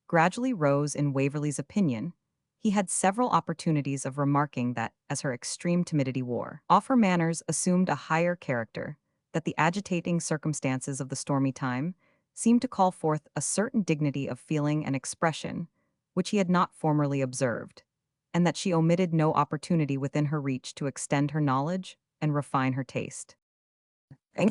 gradually rose in Waverley's opinion. He had several opportunities of remarking that, as her extreme timidity wore off, her manners assumed a higher character, that the agitating circumstances of the stormy time seemed to call forth a certain dignity of feeling and expression which he had not formerly observed, and that she omitted no opportunity within her reach to extend her knowledge and refine her taste.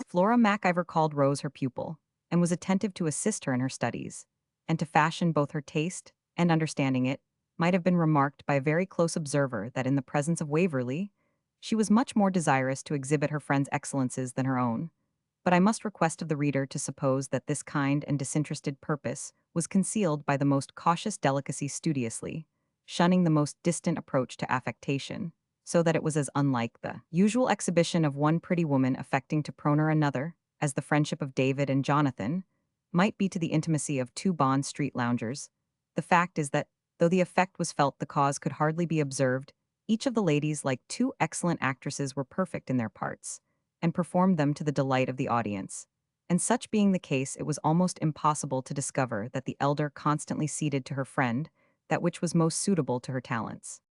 Flora Mac-Ivor called Rose her pupil, and was attentive to assist her in her studies, and to fashion both her taste and understanding it. Might have been remarked by a very close observer that in the presence of Waverley, she was much more desirous to exhibit her friend's excellences than her own. But I must request of the reader to suppose that this kind and disinterested purpose was concealed by the most cautious delicacy studiously, shunning the most distant approach to affectation, so that it was as unlike the usual exhibition of one pretty woman affecting to proner another, as the friendship of David and Jonathan might be to the intimacy of two Bond Street loungers. The fact is that, though the effect was felt, the cause could hardly be observed. Each of the ladies, like two excellent actresses, were perfect in their parts, and performed them to the delight of the audience. And such being the case, it was almost impossible to discover that the elder constantly ceded to her friend that which was most suitable to her talents.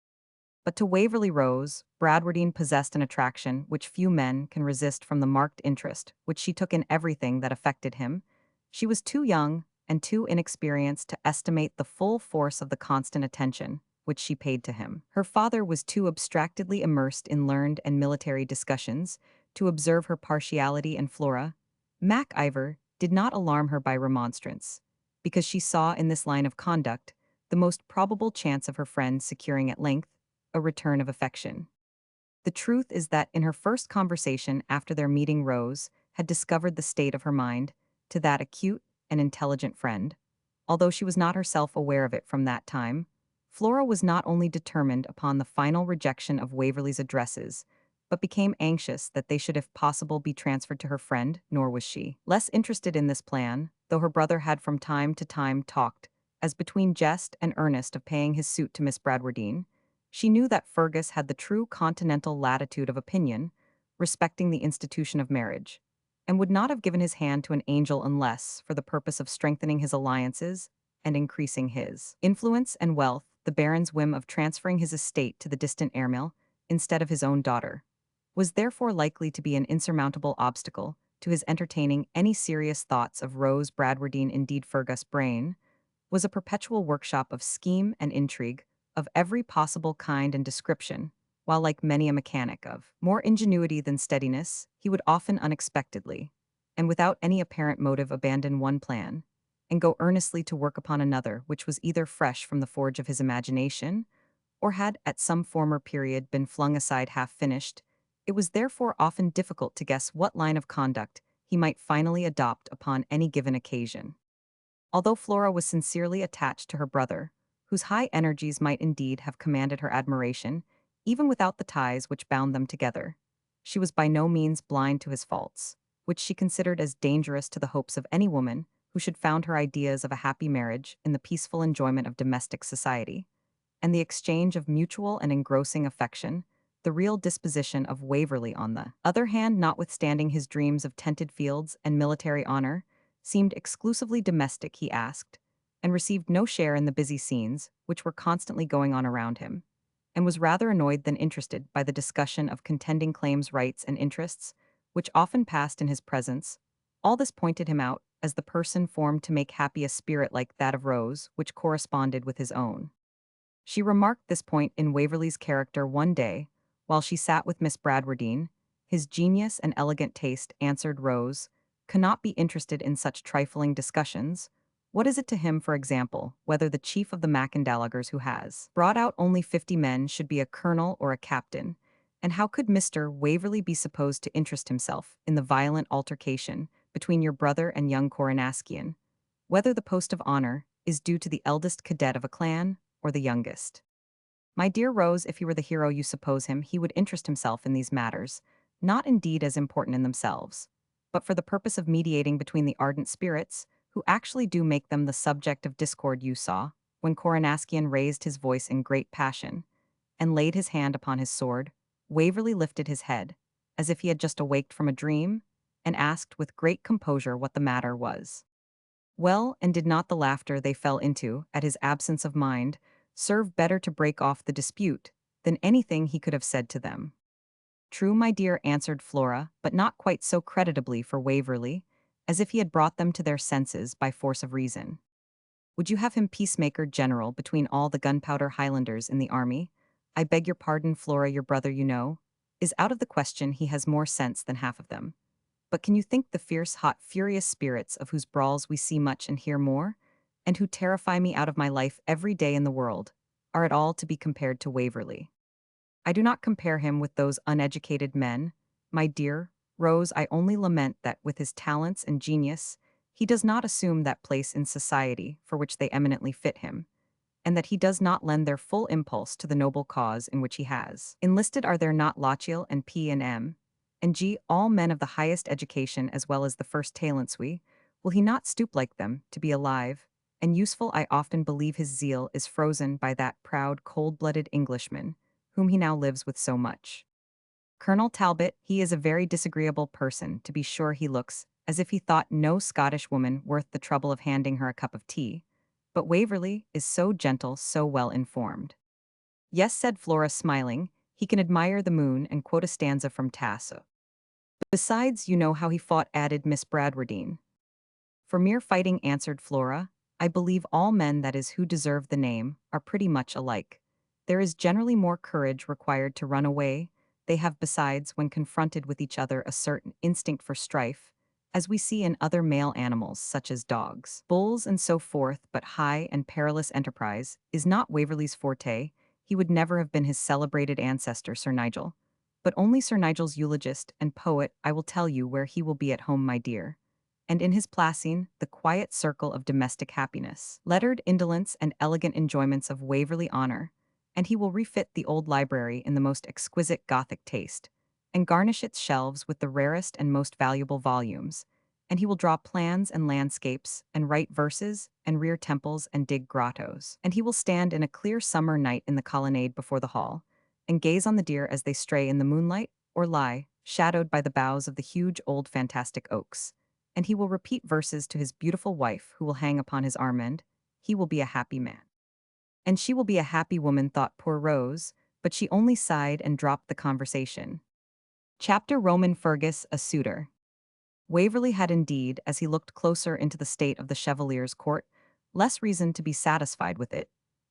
But to Waverley Rose, Bradwardine possessed an attraction which few men can resist from the marked interest which she took in everything that affected him. She was too young and too inexperienced to estimate the full force of the constant attention which she paid to him. Her father was too abstractedly immersed in learned and military discussions to observe her partiality, and Flora Mac-Ivor did not alarm her by remonstrance, because she saw in this line of conduct the most probable chance of her friend securing at length a return of affection. The truth is that in her first conversation after their meeting, Rose had discovered the state of her mind to that acute and intelligent friend. Although she was not herself aware of it from that time, Flora was not only determined upon the final rejection of Waverley's addresses, but became anxious that they should if possible be transferred to her friend. Nor was she less interested in this plan, though her brother had from time to time talked, as between jest and earnest, of paying his suit to Miss Bradwardine. She knew that Fergus had the true continental latitude of opinion respecting the institution of marriage, and would not have given his hand to an angel unless for the purpose of strengthening his alliances and increasing his influence and wealth. The Baron's whim of transferring his estate to the distant Airmill instead of his own daughter was therefore likely to be an insurmountable obstacle to his entertaining any serious thoughts of Rose Bradwardine. Indeed, Fergus' brain was a perpetual workshop of scheme and intrigue of every possible kind and description, while, like many a mechanic of more ingenuity than steadiness, he would often unexpectedly, and without any apparent motive, abandon one plan, and go earnestly to work upon another which was either fresh from the forge of his imagination, or had at some former period been flung aside half finished. It was therefore often difficult to guess what line of conduct he might finally adopt upon any given occasion. Although Flora was sincerely attached to her brother, whose high energies might indeed have commanded her admiration, even without the ties which bound them together, she was by no means blind to his faults, which she considered as dangerous to the hopes of any woman who should found her ideas of a happy marriage in the peaceful enjoyment of domestic society, and the exchange of mutual and engrossing affection. The real disposition of Waverley, on the other hand, notwithstanding his dreams of tented fields and military honor, seemed exclusively domestic. He asked, and received no share in the busy scenes which were constantly going on around him, and was rather annoyed than interested by the discussion of contending claims, rights, and interests, which often passed in his presence. All this pointed him out as the person formed to make happy a spirit like that of Rose, which corresponded with his own. She remarked this point in Waverley's character one day, while she sat with Miss Bradwardine. His genius and elegant taste, answered Rose, cannot be interested in such trifling discussions. What is it to him, for example, whether the chief of the Macandalagers who has brought out only 50 men should be a colonel or a captain? And how could Mr. Waverley be supposed to interest himself in the violent altercation between your brother and young Coronaskian? Whether the post of honor is due to the eldest cadet of a clan or the youngest? My dear Rose, if he were the hero you suppose him, he would interest himself in these matters, not indeed as important in themselves, but for the purpose of mediating between the ardent spirits, who actually do make them the subject of discord. You saw, when Coronaskian raised his voice in great passion, and laid his hand upon his sword, Waverley lifted his head, as if he had just awaked from a dream, and asked with great composure what the matter was. Well, and did not the laughter they fell into, at his absence of mind, serve better to break off the dispute than anything he could have said to them? True, my dear, answered Flora, but not quite so creditably for Waverley, as if he had brought them to their senses by force of reason. Would you have him peacemaker general between all the gunpowder Highlanders in the army? I beg your pardon, Flora, your brother, you know, is out of the question. He has more sense than half of them. But can you think the fierce, hot, furious spirits of whose brawls we see much and hear more, and who terrify me out of my life every day in the world, are at all to be compared to Waverley? I do not compare him with those uneducated men, my dear Rose. I only lament that, with his talents and genius, he does not assume that place in society for which they eminently fit him, and that he does not lend their full impulse to the noble cause in which he has enlisted. Are there not Lochiel and P and M and G, all men of the highest education as well as the first talents? Will he not stoop like them to be alive and useful? I often believe his zeal is frozen by that proud, cold-blooded Englishman, whom he now lives with so much. Colonel Talbot, he is a very disagreeable person, to be sure. He looks as if he thought no Scottish woman worth the trouble of handing her a cup of tea. But Waverley is so gentle, so well informed. Yes, said Flora, smiling, he can admire the moon and quote a stanza from Tasso. Besides, you know how he fought, added Miss Bradwardine. For mere fighting, answered Flora. I believe all men, that is, who deserve the name, are pretty much alike. There is generally more courage required to run away. They have besides, when confronted with each other, a certain instinct for strife, as we see in other male animals such as dogs, bulls, and so forth. But high and perilous enterprise is not Waverley's forte. He would never have been his celebrated ancestor, Sir Nigel, but only Sir Nigel's eulogist and poet. I will tell you where he will be at home, my dear, and in his placing, the quiet circle of domestic happiness, lettered indolence and elegant enjoyments of Waverley honor, and he will refit the old library in the most exquisite Gothic taste, and garnish its shelves with the rarest and most valuable volumes, and he will draw plans and landscapes, and write verses, and rear temples and dig grottos, and he will stand in a clear summer night in the colonnade before the hall, and gaze on the deer as they stray in the moonlight, or lie, shadowed by the boughs of the huge old fantastic oaks, and he will repeat verses to his beautiful wife who will hang upon his arm end. He will be a happy man. And she will be a happy woman, thought poor Rose, but she only sighed and dropped the conversation. Chapter Roman Fergus, a suitor. Waverley had indeed, as he looked closer into the state of the Chevalier's court, less reason to be satisfied with it.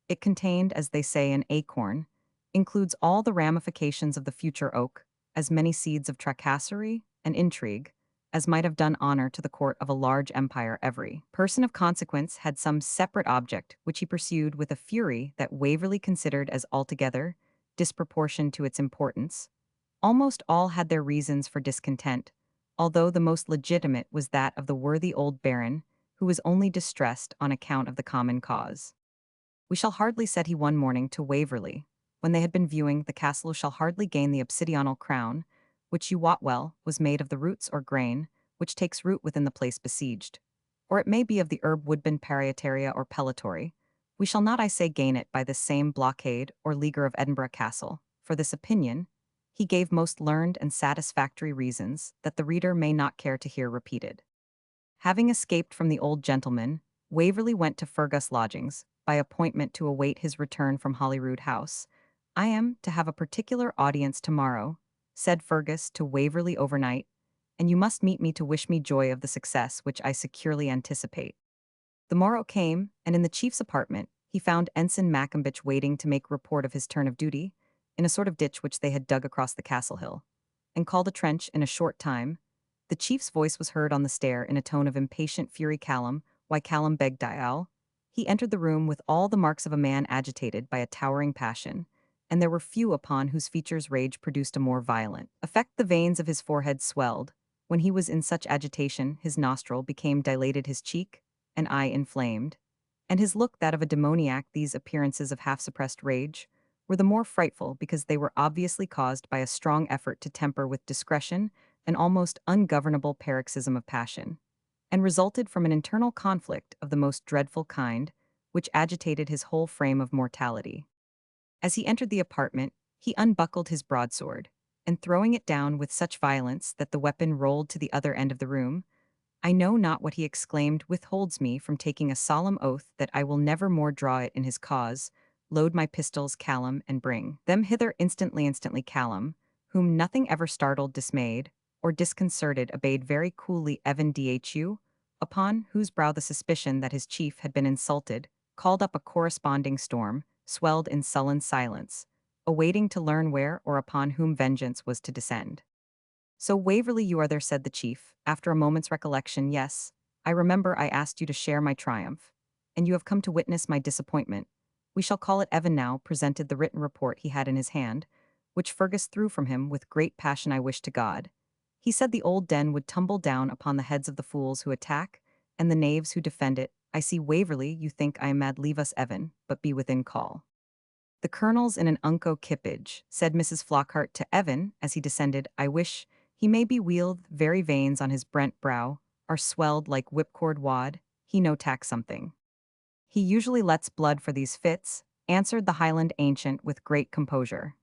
It contained, as they say, an acorn, includes all the ramifications of the future oak, as many seeds of tracasserie and intrigue, as might have done honor to the court of a large empire. Every person of consequence had some separate object which he pursued with a fury that Waverley considered as altogether disproportioned to its importance. Almost all had their reasons for discontent, although the most legitimate was that of the worthy old baron, who was only distressed on account of the common cause. We shall hardly, said he one morning to Waverley, when they had been viewing the castle, shall hardly gain the obsidianal crown, which you wot well was made of the roots or grain, which takes root within the place besieged. Or it may be of the herb woodbine parieteria or pellitory. We shall not, I say, gain it by this same blockade or leaguer of Edinburgh Castle. For this opinion, he gave most learned and satisfactory reasons that the reader may not care to hear repeated. Having escaped from the old gentleman, Waverley went to Fergus' lodgings, by appointment to await his return from Holyrood House. I am to have a particular audience tomorrow, said Fergus to Waverley overnight, and you must meet me to wish me joy of the success which I securely anticipate. The morrow came, and in the chief's apartment, he found Ensign Macambich waiting to make report of his turn of duty, in a sort of ditch which they had dug across the castle hill, and called a trench in a short time. The chief's voice was heard on the stair in a tone of impatient fury. Callum, why Callum begged Dial. He entered the room with all the marks of a man agitated by a towering passion, and there were few upon whose features rage produced a more violent effect. The veins of his forehead swelled. When he was in such agitation, his nostril became dilated, his cheek and eye inflamed, and his look that of a demoniac. These appearances of half-suppressed rage were the more frightful because they were obviously caused by a strong effort to temper with discretion an almost ungovernable paroxysm of passion, and resulted from an internal conflict of the most dreadful kind, which agitated his whole frame of mortality. As he entered the apartment, he unbuckled his broadsword, and throwing it down with such violence that the weapon rolled to the other end of the room, I know not what he exclaimed, withholds me from taking a solemn oath that I will never more draw it in his cause. Load my pistols, Callum, and bring them hither instantly. Instantly Callum, whom nothing ever startled, dismayed, or disconcerted, obeyed very coolly. Evan Dhu, upon whose brow the suspicion that his chief had been insulted, called up a corresponding storm, swelled in sullen silence, awaiting to learn where or upon whom vengeance was to descend. So Waverley, you are there, said the chief, after a moment's recollection. Yes, I remember I asked you to share my triumph, and you have come to witness my disappointment. We shall call it. Evan now presented the written report he had in his hand, which Fergus threw from him with great passion. I wish to God, he said, the old den would tumble down upon the heads of the fools who attack, and the knaves who defend it. I see, Waverley, you think I am mad. Leave us, Evan, but be within call. The colonel's in an unco kippage, said Mrs. Flockhart to Evan as he descended. I wish he may be wheeled. Very veins on his brent brow are swelled like whipcord wad. He no tack something. He usually lets blood for these fits, answered the Highland ancient with great composure.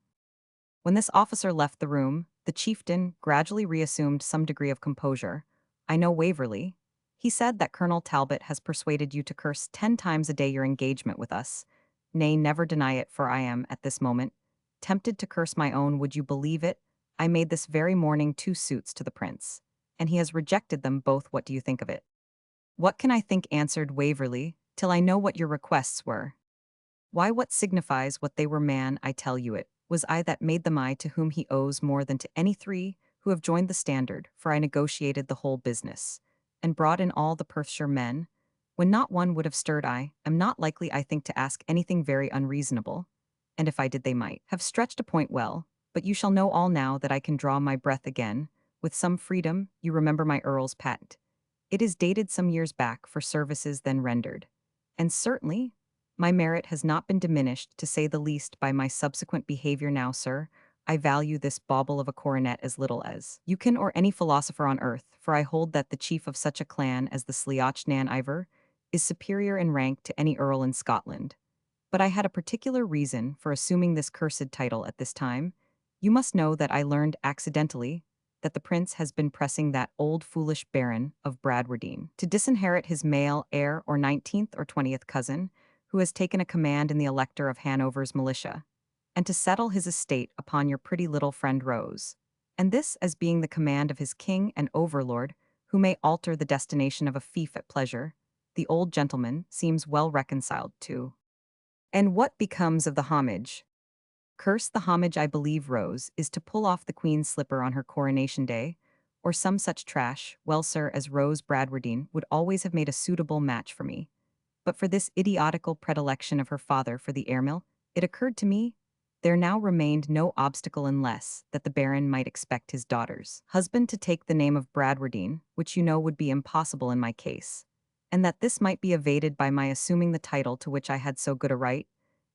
When this officer left the room, the chieftain gradually reassumed some degree of composure. I know, Waverley, he said, that Colonel Talbot has persuaded you to curse 10 times a day your engagement with us. Nay, never deny it, for I am, at this moment, tempted to curse my own. Would you believe it? I made this very morning 2 suits to the prince, and he has rejected them both. What do you think of it? What can I think, answered Waverley, till I know what your requests were. Why, what signifies what they were, man? I tell you it was I that made them, I to whom he owes more than to any 3 who have joined the standard, for I negotiated the whole business, and brought in all the Perthshire men, when not one would have stirred. I am not likely, I think, to ask anything very unreasonable, and if I did they might have stretched a point well, but you shall know all now that I can draw my breath again, with some freedom. You remember my Earl's patent. It is dated some years back for services then rendered, and certainly my merit has not been diminished, to say the least, by my subsequent behavior. Now, sir, I value this bauble of a coronet as little as you can or any philosopher on earth, for I hold that the chief of such a clan as the Sleoch Nan Ivor is superior in rank to any earl in Scotland. But I had a particular reason for assuming this cursed title at this time. You must know that I learned accidentally that the prince has been pressing that old foolish Baron of Bradwardine to disinherit his male heir or 19th or 20th cousin, who has taken a command in the Elector of Hanover's militia, and to settle his estate upon your pretty little friend Rose, and this as being the command of his king and overlord, who may alter the destination of a fief at pleasure. The old gentleman seems well reconciled to. And what becomes of the homage? Curse the homage. I believe Rose is to pull off the queen's slipper on her coronation day, or some such trash. Well, sir, as Rose Bradwardine would always have made a suitable match for me, but for this idiotical predilection of her father for the airmill, it occurred to me there now remained no obstacle unless that the Baron might expect his daughter's husband to take the name of Bradwardine, which you know would be impossible in my case, and that this might be evaded by my assuming the title to which I had so good a right,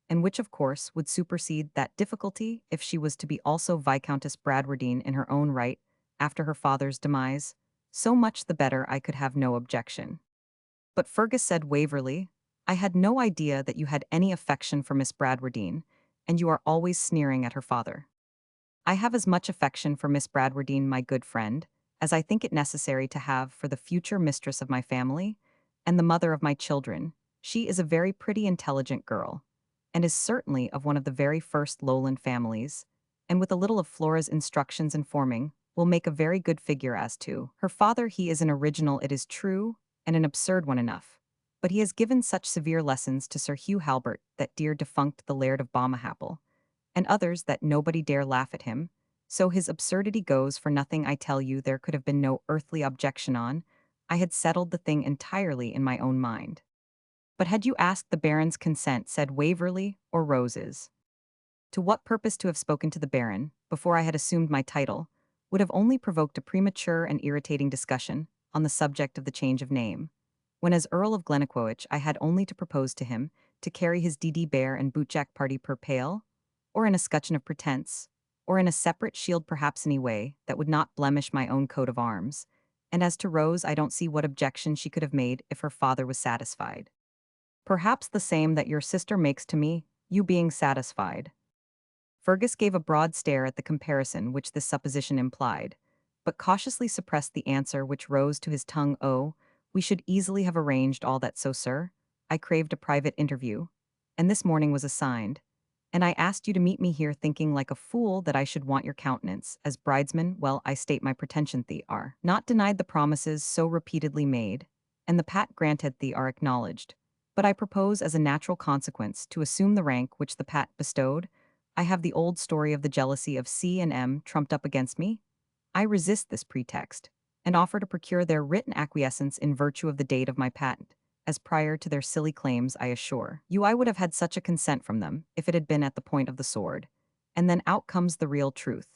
and which of course would supersede that difficulty if she was to be also Viscountess Bradwardine in her own right after her father's demise. So much the better, I could have no objection. But Fergus, said Waverley, I had no idea that you had any affection for Miss Bradwardine, and you are always sneering at her father. I have as much affection for Miss Bradwardine, my good friend, as I think it necessary to have for the future mistress of my family, and the mother of my children. She is a very pretty, intelligent girl, and is certainly of one of the very first lowland families, and with a little of Flora's instructions in forming, will make a very good figure. As to her father, he is an original, it is true, and an absurd one enough, but he has given such severe lessons to Sir Hugh Halbert that dear defunct the Laird of Balmahaple, and others that nobody dare laugh at him, so his absurdity goes for nothing. I tell you there could have been no earthly objection on. I had settled the thing entirely in my own mind. But had you asked the Baron's consent, said Waverley, or Rose's? To what purpose to have spoken to the Baron, before I had assumed my title, would have only provoked a premature and irritating discussion on the subject of the change of name, when as Earl of Glennaquoich I had only to propose to him to carry his DD bear and bootjack party per pale, or in a scutcheon of pretence, or in a separate shield perhaps any way that would not blemish my own coat of arms, and as to Rose I don't see what objection she could have made if her father was satisfied. Perhaps the same that your sister makes to me, you being satisfied. Fergus gave a broad stare at the comparison which this supposition implied, but cautiously suppressed the answer which rose to his tongue. Oh, we should easily have arranged all that so, sir. I craved a private interview, and this morning was assigned, and I asked you to meet me here thinking like a fool that I should want your countenance, as bridesman. Well, I state my pretension thee are not denied the promises so repeatedly made, and the pat granted thee are acknowledged, but I propose as a natural consequence to assume the rank which the pat bestowed. I have the old story of the jealousy of C and M trumped up against me. I resist this pretext, and offer to procure their written acquiescence in virtue of the date of my patent, as prior to their silly claims. I assure you I would have had such a consent from them, if it had been at the point of the sword. And then out comes the real truth.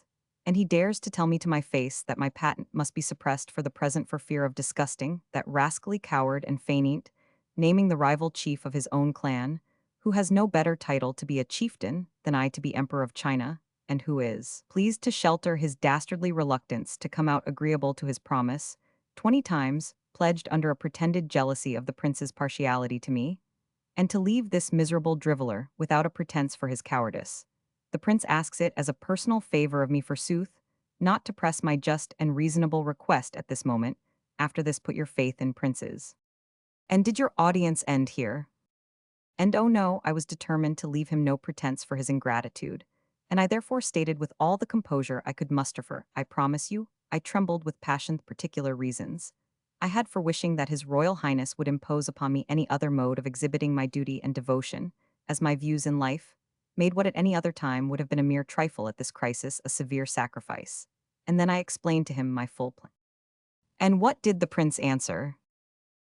And he dares to tell me to my face that my patent must be suppressed for the present for fear of disgusting that rascally coward and feignant, naming the rival chief of his own clan, who has no better title to be a chieftain than I to be Emperor of China, and who is pleased to shelter his dastardly reluctance to come out agreeable to his promise, 20 times, pledged under a pretended jealousy of the prince's partiality to me, and to leave this miserable driveler without a pretense for his cowardice. The prince asks it as a personal favor of me forsooth, not to press my just and reasonable request at this moment. After this put your faith in princes. And did your audience end here? And oh no, I was determined to leave him no pretense for his ingratitude, and I therefore stated with all the composure I could muster for, I promise you, I trembled with passion particular reasons I had for wishing that His Royal Highness would impose upon me any other mode of exhibiting my duty and devotion, as my views in life, made what at any other time would have been a mere trifle at this crisis a severe sacrifice. And then I explained to him my full plan. And what did the prince answer?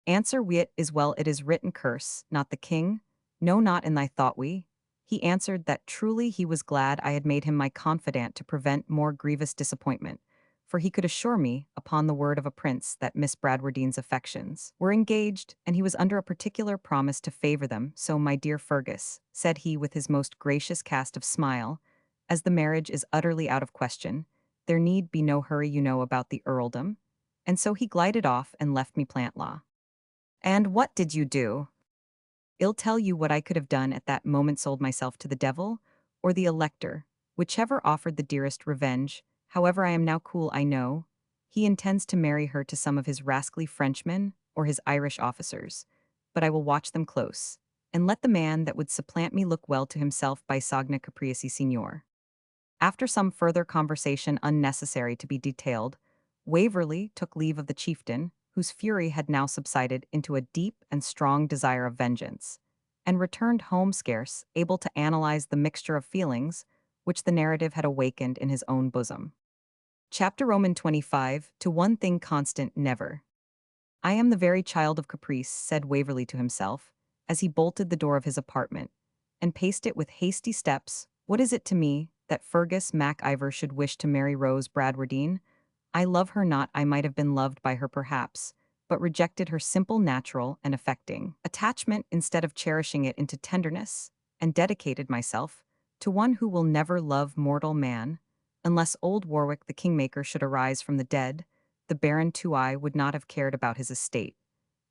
Answer we it is well it is written curse, not the king, no not in thy thought we. He answered that truly he was glad I had made him my confidant to prevent more grievous disappointment, for he could assure me, upon the word of a prince, that Miss Bradwardine's affections were engaged, and he was under a particular promise to favor them. So, my dear Fergus, said he with his most gracious cast of smile, as the marriage is utterly out of question, there need be no hurry you know about the earldom. And so he glided off and left me plant law. And what did you do? I'll tell you what I could have done at that moment: sold myself to the devil, or the elector, whichever offered the dearest revenge. However, I am now cool, I know. He intends to marry her to some of his rascally Frenchmen or his Irish officers, but I will watch them close, and let the man that would supplant me look well to himself by sogna caprici signor. After some further conversation unnecessary to be detailed, Waverley took leave of the chieftain, whose fury had now subsided into a deep and strong desire of vengeance, and returned home scarce able to analyze the mixture of feelings which the narrative had awakened in his own bosom. Chapter Roman 25, to one thing constant never. I am the very child of caprice, said Waverley to himself, as he bolted the door of his apartment, and paced it with hasty steps. What is it to me that Fergus Mac-Ivor should wish to marry Rose Bradwardine? I love her not. I might have been loved by her perhaps, but rejected her simple, natural, and affecting attachment instead of cherishing it into tenderness, and dedicated myself to one who will never love mortal man, unless old Warwick the kingmaker should arise from the dead. The Baron too I would not have cared about his estate,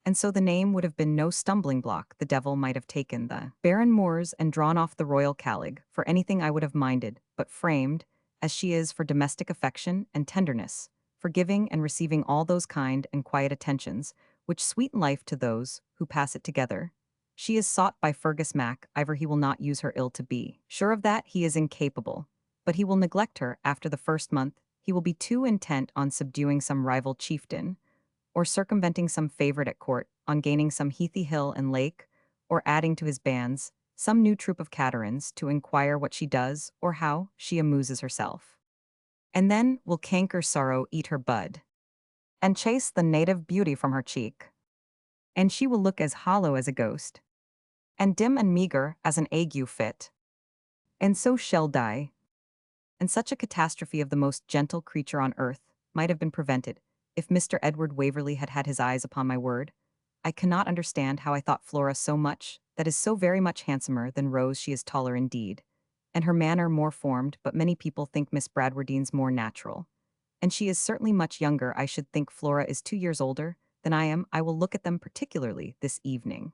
and so the name would have been no stumbling block. The devil might have taken the Baron Moors and drawn off the royal calig for anything I would have minded, but framed, as she is for domestic affection and tenderness, for giving and receiving all those kind and quiet attentions which sweeten life to those who pass it together, she is sought by Fergus Mac-Ivor. He will not use her ill, to be sure of that he is incapable, but he will neglect her after the first month. He will be too intent on subduing some rival chieftain, or circumventing some favorite at court, on gaining some heathy hill and lake, or adding to his bands some new troop of caterans to inquire what she does or how she amuses herself. And then will canker sorrow eat her bud, and chase the native beauty from her cheek. And she will look as hollow as a ghost, and dim and meager as an ague fit. And so shall die. And such a catastrophe of the most gentle creature on earth might have been prevented if Mr. Edward Waverley had had his eyes upon my word. I cannot understand how I thought Flora so much, that is so very much handsomer than Rose. She is taller indeed, and her manner more formed, but many people think Miss Bradwardine's more natural. And she is certainly much younger. I should think Flora is 2 years older than I am. I will look at them particularly this evening.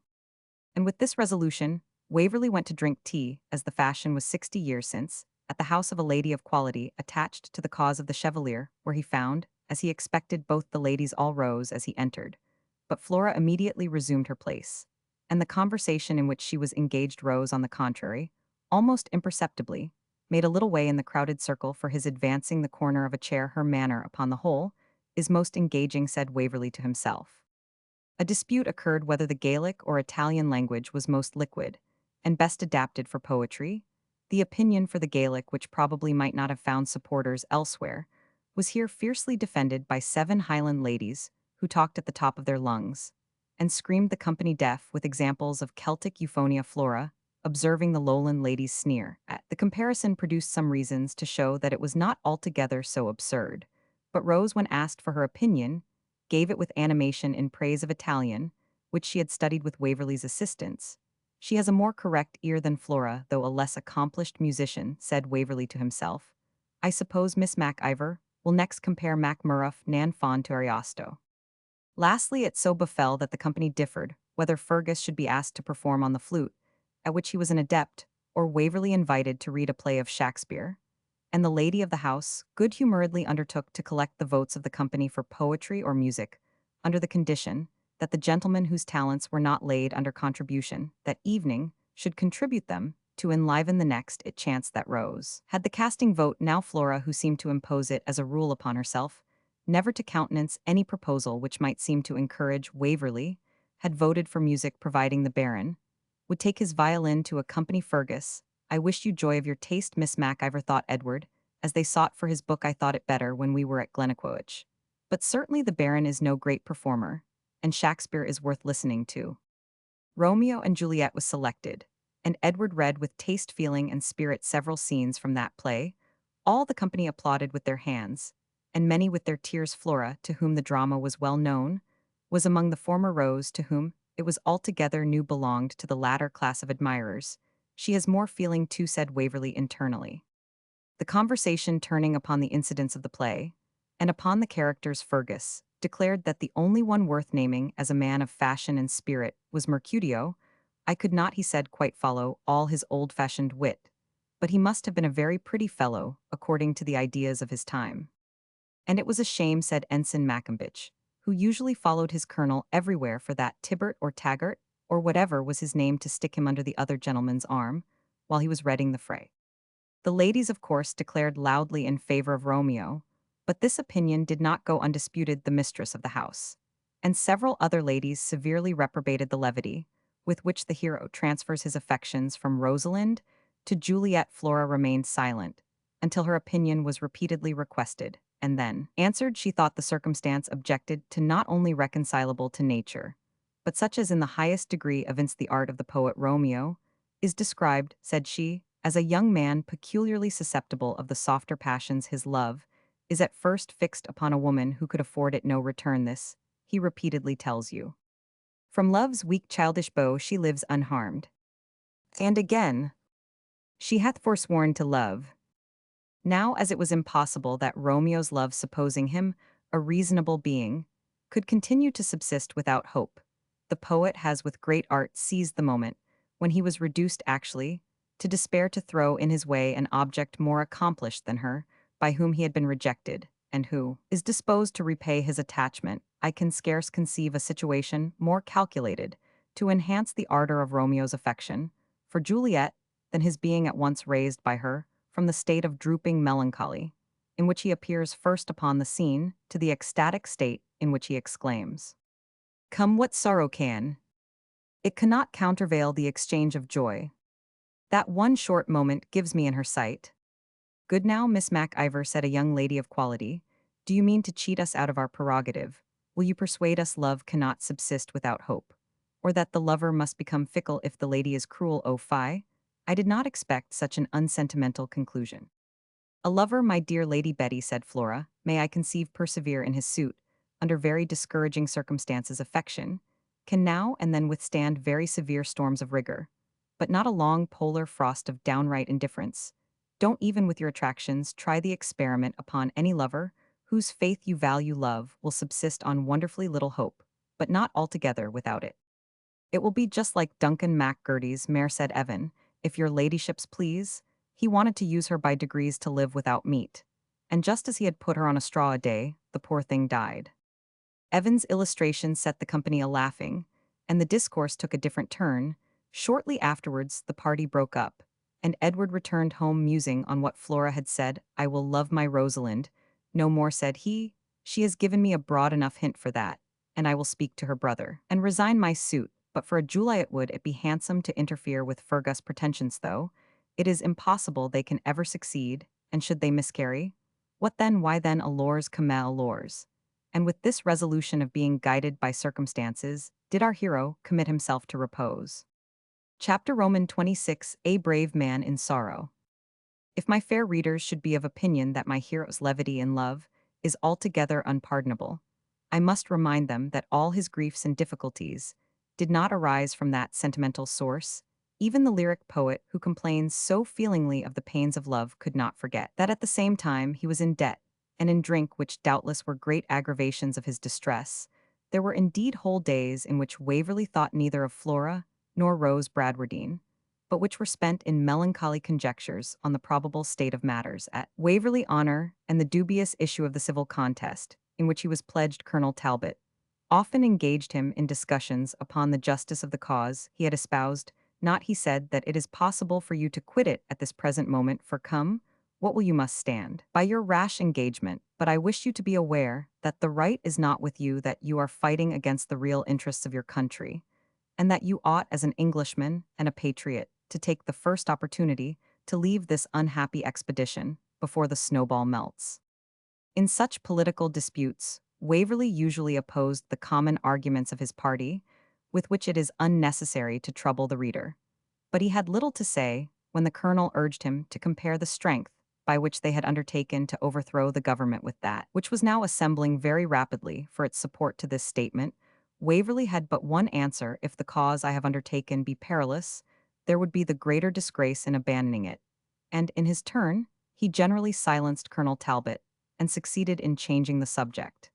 And with this resolution, Waverley went to drink tea, as the fashion was 60 years since, at the house of a lady of quality attached to the cause of the Chevalier, where he found, as he expected, both the ladies all rose as he entered. But Flora immediately resumed her place, and the conversation in which she was engaged rose, on the contrary, almost imperceptibly, made a little way in the crowded circle for his advancing the corner of a chair. Her manner, upon the whole, is most engaging, said Waverley to himself. A dispute occurred whether the Gaelic or Italian language was most liquid, and best adapted for poetry. The opinion for the Gaelic, which probably might not have found supporters elsewhere, was here fiercely defended by 7 Highland ladies, who talked at the top of their lungs, and screamed the company deaf with examples of Celtic euphonia. Flora, observing the Lowland ladies sneer at the comparison, produced some reasons to show that it was not altogether so absurd, but Rose, when asked for her opinion, gave it with animation in praise of Italian, which she had studied with Waverley's assistance. She has a more correct ear than Flora, though a less accomplished musician, said Waverley to himself. I suppose Miss Mac-Ivor will next compare Mac-Murrough nan Fawn to Ariosto. Lastly, it so befell that the company differed, whether Fergus should be asked to perform on the flute, at which he was an adept, or Waverley invited to read a play of Shakespeare, and the lady of the house good-humouredly undertook to collect the votes of the company for poetry or music, under the condition that the gentlemen whose talents were not laid under contribution that evening should contribute them to enliven the next. It chanced that Rose had the casting vote. Now Flora, who seemed to impose it as a rule upon herself, never to countenance any proposal which might seem to encourage Waverley, had voted for music, providing the Baron would take his violin to accompany Fergus. I wish you joy of your taste, Miss Mac-Ivor, thought Edward, as they sought for his book. I thought it better when we were at Glennaquoich. But certainly the Baron is no great performer, and Shakespeare is worth listening to. Romeo and Juliet was selected, and Edward read with taste, feeling, and spirit several scenes from that play. All the company applauded with their hands, and many with their tears. Flora, to whom the drama was well known, was among the former. Rose, to whom it was altogether new, belonged to the latter class of admirers. She has more feeling too, said Waverley internally. The conversation, turning upon the incidents of the play, and upon the characters, Fergus declared that the only one worth naming as a man of fashion and spirit was Mercutio. I could not, he said, quite follow all his old-fashioned wit, but he must have been a very pretty fellow, according to the ideas of his time. And it was a shame, said Ensign Maccombich, who usually followed his colonel everywhere, for that Tibert or Taggart, or whatever was his name, to stick him under the other gentleman's arm while he was reading the fray. The ladies, of course, declared loudly in favor of Romeo, but this opinion did not go undisputed. The mistress of the house and several other ladies severely reprobated the levity with which the hero transfers his affections from Rosalind to Juliet. Flora remained silent until her opinion was repeatedly requested, and then answered she thought the circumstance objected to not only reconcilable to nature, but such as in the highest degree evince the art of the poet. Romeo is described, said she, as a young man peculiarly susceptible of the softer passions. His love is at first fixed upon a woman who could afford it no return. This, he repeatedly tells you. From love's weak childish bow she lives unharmed. And again, she hath forsworn to love. Now, as it was impossible that Romeo's love, supposing him a reasonable being, could continue to subsist without hope, the poet has with great art seized the moment when he was reduced actually to despair, to throw in his way an object more accomplished than her, by whom he had been rejected, and who is disposed to repay his attachment. I can scarce conceive a situation more calculated to enhance the ardor of Romeo's affection for Juliet than his being at once raised by her from the state of drooping melancholy, in which he appears first upon the scene, to the ecstatic state in which he exclaims, "Come what sorrow can, it cannot countervail the exchange of joy. That one short moment gives me in her sight." "Good now, Miss Mac-Ivor," said a young lady of quality. "Do you mean to cheat us out of our prerogative? Will you persuade us love cannot subsist without hope? Or that the lover must become fickle if the lady is cruel, oh fie? I did not expect such an unsentimental conclusion." "A lover, my dear Lady Betty," said Flora, "may I conceive persevere in his suit, under very discouraging circumstances affection, can now and then withstand very severe storms of rigor, but not a long polar frost of downright indifference. Don't even with your attractions try the experiment upon any lover whose faith you value. Love will subsist on wonderfully little hope, but not altogether without it." "It will be just like Duncan Macgurty's mare," said Evan, "if your ladyships please. He wanted to use her by degrees to live without meat, and just as he had put her on a straw a day, the poor thing died." Evan's illustration set the company a-laughing, and the discourse took a different turn. Shortly afterwards the party broke up, and Edward returned home musing on what Flora had said. "I will love my Rosalind no more," said he. "She has given me a broad enough hint for that, and I will speak to her brother, and resign my suit. But for a Juliet would it be handsome to interfere with Fergus' pretensions, though it is impossible they can ever succeed, and should they miscarry? What then? Why then, allures camel allures." And with this resolution of being guided by circumstances, did our hero commit himself to repose. Chapter Roman 26, A Brave Man in Sorrow. If my fair readers should be of opinion that my hero's levity in love is altogether unpardonable, I must remind them that all his griefs and difficulties did not arise from that sentimental source. Even the lyric poet who complains so feelingly of the pains of love could not forget that at the same time he was in debt, and in drink, which doubtless were great aggravations of his distress. There were indeed whole days in which Waverley thought neither of Flora nor Rose Bradwardine, but which were spent in melancholy conjectures on the probable state of matters at Waverley Honour and the dubious issue of the civil contest, in which he was pledged. Colonel Talbot often engaged him in discussions upon the justice of the cause he had espoused. "Not," he said, "that it is possible for you to quit it at this present moment, for come, what will you must stand by your rash engagement, but I wish you to be aware that the right is not with you, that you are fighting against the real interests of your country, and that you ought as an Englishman and a patriot to take the first opportunity to leave this unhappy expedition before the snowball melts." In such political disputes, Waverley usually opposed the common arguments of his party, with which it is unnecessary to trouble the reader. But he had little to say when the colonel urged him to compare the strength by which they had undertaken to overthrow the government with that which was now assembling very rapidly for its support. To this statement, Waverley had but one answer: "If the cause I have undertaken be perilous, there would be the greater disgrace in abandoning it." And, in his turn, he generally silenced Colonel Talbot, and succeeded in changing the subject.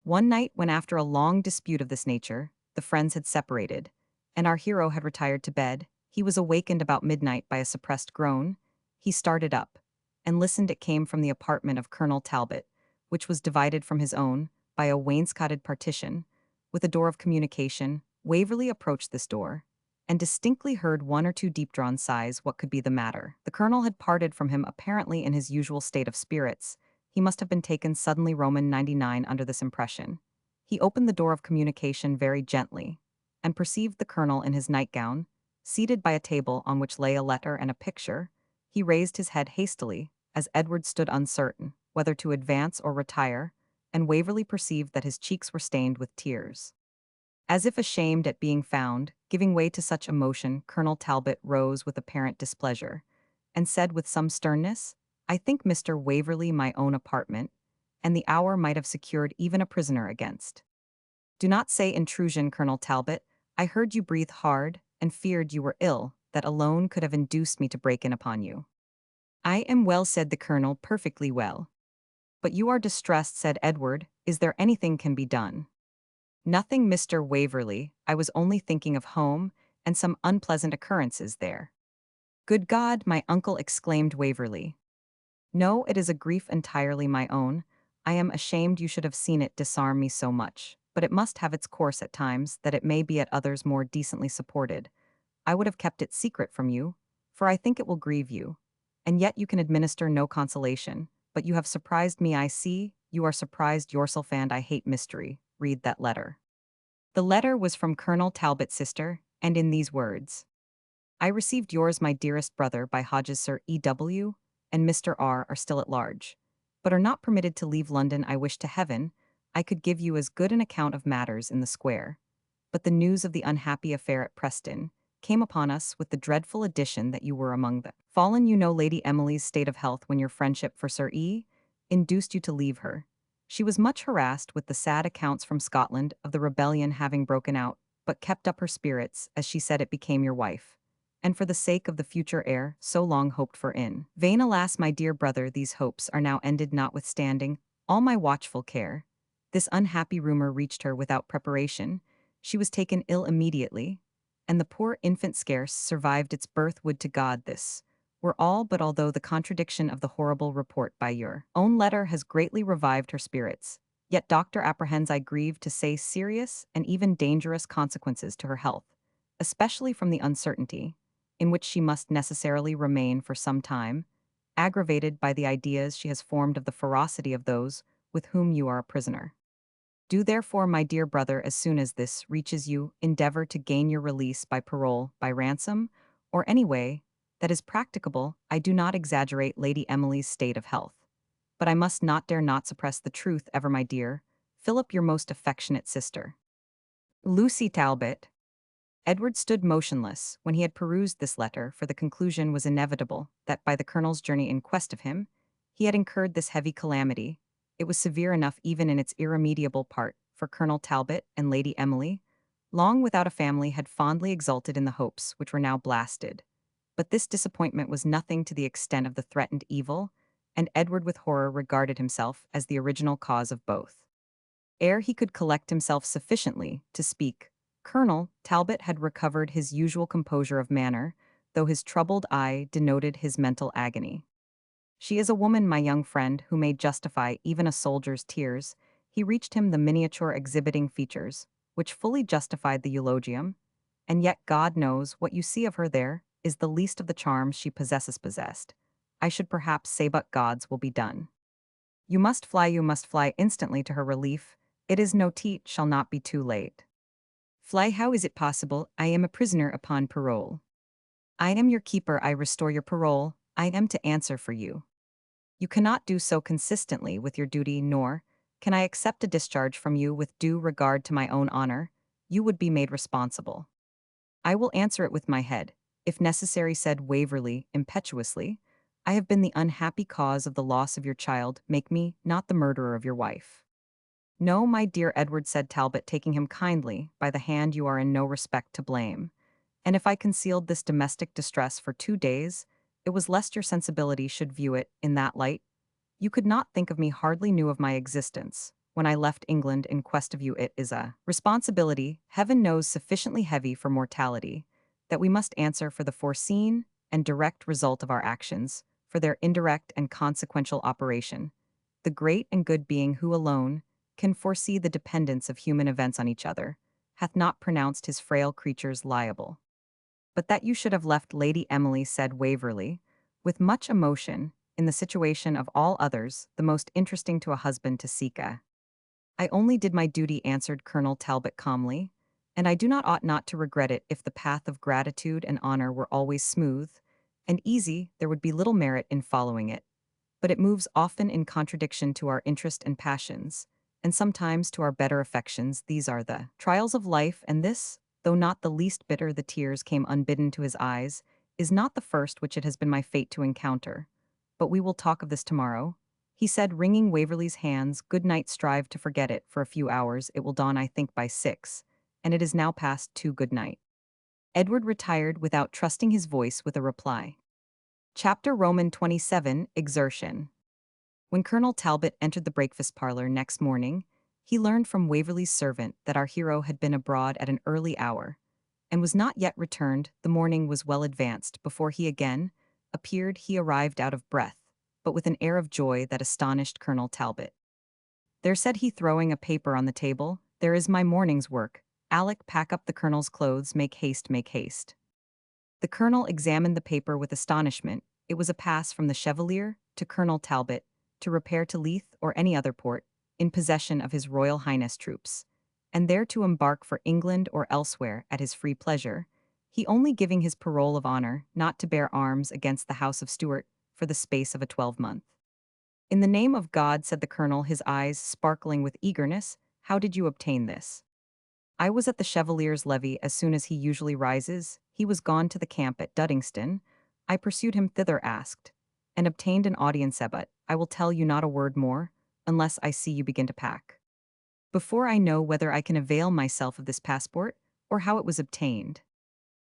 One night, when after a long dispute of this nature, the friends had separated, and our hero had retired to bed, he was awakened about midnight by a suppressed groan. He started up, and listened. It came from the apartment of Colonel Talbot, which was divided from his own by a wainscoted partition, with a door of communication. Waverley approached this door, and distinctly heard one or two deep-drawn sighs. What could be the matter? The colonel had parted from him apparently in his usual state of spirits. He must have been taken suddenly. Roman 99 under this impression. He opened the door of communication very gently, and perceived the colonel in his nightgown, seated by a table on which lay a letter and a picture. He raised his head hastily, as Edward stood uncertain whether to advance or retire, and Waverley perceived that his cheeks were stained with tears. As if ashamed at being found giving way to such emotion, Colonel Talbot rose with apparent displeasure, and said with some sternness, "I think, Mr. Waverley, my own apartment, and the hour might have secured even a prisoner against." "Do not say intrusion, Colonel Talbot. I heard you breathe hard, and feared you were ill. That alone could have induced me to break in upon you." "I am well," said the colonel, "perfectly well." "But you are distressed," said Edward. "Is there anything can be done?" "Nothing, Mr. Waverley. I was only thinking of home, and some unpleasant occurrences there." "Good God!" my uncle exclaimed Waverley. "No, it is a grief entirely my own. I am ashamed you should have seen it disarm me so much, but it must have its course at times, that it may be at others more decently supported. I would have kept it secret from you, for I think it will grieve you. And yet you can administer no consolation, but you have surprised me. I see, You are surprised yourself and I hate mystery. Read that letter. The letter was from Colonel Talbot's sister, and in these words: I received yours, my dearest brother, by Hodges. Sir E.W. and Mr. R. are still at large, but are not permitted to leave London. I wish to heaven I could give you as good an account of matters in the square. But the news of the unhappy affair at Preston came upon us with the dreadful addition that you were among the fallen. You know Lady Emily's state of health when your friendship for Sir E. induced you to leave her. She was much harassed with the sad accounts from Scotland of the rebellion having broken out, but kept up her spirits, as she said it became your wife, and for the sake of the future heir so long hoped for in vain. Alas, my dear brother, these hopes are now ended, notwithstanding all my watchful care. This unhappy rumor reached her without preparation. She was taken ill immediately, and the poor infant scarce survived its birth. Would to God this were all, but although the contradiction of the horrible report by your own letter has greatly revived her spirits, yet Doctor apprehends, I grieve to say, serious and even dangerous consequences to her health, especially from the uncertainty in which she must necessarily remain for some time, aggravated by the ideas she has formed of the ferocity of those with whom you are a prisoner. Do therefore, my dear brother, as soon as this reaches you, endeavor to gain your release by parole, by ransom, or any way that is practicable. I do not exaggerate Lady Emily's state of health, but I must not dare not suppress the truth. Ever, my dear Philip, your most affectionate sister, Lucy Talbot. Edward stood motionless when he had perused this letter, for the conclusion was inevitable that by the colonel's journey in quest of him, he had incurred this heavy calamity. It was severe enough even in its irremediable part, for Colonel Talbot and Lady Emily, long without a family, had fondly exulted in the hopes which were now blasted. But this disappointment was nothing to the extent of the threatened evil, and Edward with horror regarded himself as the original cause of both. Ere he could collect himself sufficiently to speak, Colonel Talbot had recovered his usual composure of manner, though his troubled eye denoted his mental agony. She is a woman, my young friend, who may justify even a soldier's tears. He reached him the miniature exhibiting features, which fully justified the eulogium, and yet God knows what you see of her there is the least of the charms she possessed. I should perhaps say, but God's will be done. You must fly instantly to her relief. It is no teat shall not be too late. Fly, how is it possible? I am a prisoner upon parole. I am your keeper, I restore your parole, I am to answer for you. You cannot do so consistently with your duty, nor can I accept a discharge from you with due regard to my own honor. You would be made responsible. I will answer it with my head, if necessary, said Waverley impetuously. I have been the unhappy cause of the loss of your child. Make me not the murderer of your wife. No, my dear Edward, said Talbot, taking him kindly by the hand, you are in no respect to blame. And if I concealed this domestic distress for 2 days, it was lest your sensibility should view it in that light. You could not think of me, hardly knew of my existence. When I left England in quest of you, it is a responsibility, heaven knows sufficiently heavy for mortality, that we must answer for the foreseen and direct result of our actions, for their indirect and consequential operation. The great and good being who alone can foresee the dependence of human events on each other, hath not pronounced his frail creatures liable. But that you should have left Lady Emily, said Waverley, with much emotion, in the situation of all others, the most interesting to a husband to seek a. I only did my duty, answered Colonel Talbot calmly, and I do not ought not to regret it. If the path of gratitude and honor were always smooth and easy, there would be little merit in following it. But it moves often in contradiction to our interest and passions, and sometimes to our better affections. These are the trials of life, and this, though not the least bitter, the tears came unbidden to his eyes, is not the first which it has been my fate to encounter. But we will talk of this tomorrow, he said, wringing Waverley's hands. Good night, strive to forget it for a few hours. It will dawn, I think, by 6, and it is now past 2. Good night. Edward retired without trusting his voice with a reply. Chapter Roman 27, Exertion. When Colonel Talbot entered the breakfast parlor next morning, he learned from Waverley's servant that our hero had been abroad at an early hour, and was not yet returned. The morning was well advanced before he again appeared. He arrived out of breath, but with an air of joy that astonished Colonel Talbot. There, said he, throwing a paper on the table, there is my morning's work. Alick, pack up the colonel's clothes, make haste, make haste. The colonel examined the paper with astonishment. It was a pass from the Chevalier to Colonel Talbot, to repair to Leith or any other port, in possession of his Royal Highness troops, and there to embark for England or elsewhere at his free pleasure, he only giving his parole of honour not to bear arms against the House of Stuart for the space of a 12-month. In the name of God, said the colonel, his eyes sparkling with eagerness, how did you obtain this? I was at the Chevalier's levee as soon as he usually rises. He was gone to the camp at Duddingston. I pursued him thither, asked, and obtained an audience, but I will tell you not a word more, unless I see you begin to pack. Before I know whether I can avail myself of this passport, or how it was obtained.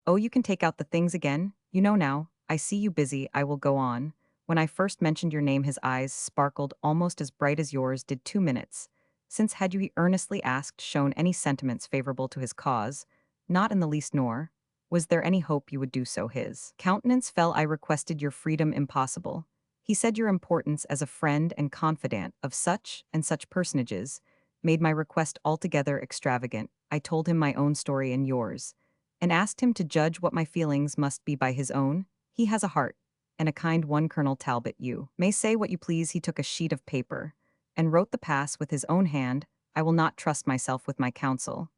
Oh, you can take out the things again, you know now, I see you busy, I will go on. When I first mentioned your name his eyes sparkled almost as bright as yours did 2 minutes. Since had you he earnestly asked shown any sentiments favorable to his cause, not in the least nor, was there any hope you would do so his countenance fell I requested your freedom impossible. He said your importance as a friend and confidant of such and such personages, made my request altogether extravagant. I told him my own story and yours, and asked him to judge what my feelings must be by his own. He has a heart, and a kind one. Colonel Talbot, you may say what you please. He took a sheet of paper, and wrote the pass with his own hand. I will not trust myself with my counsel.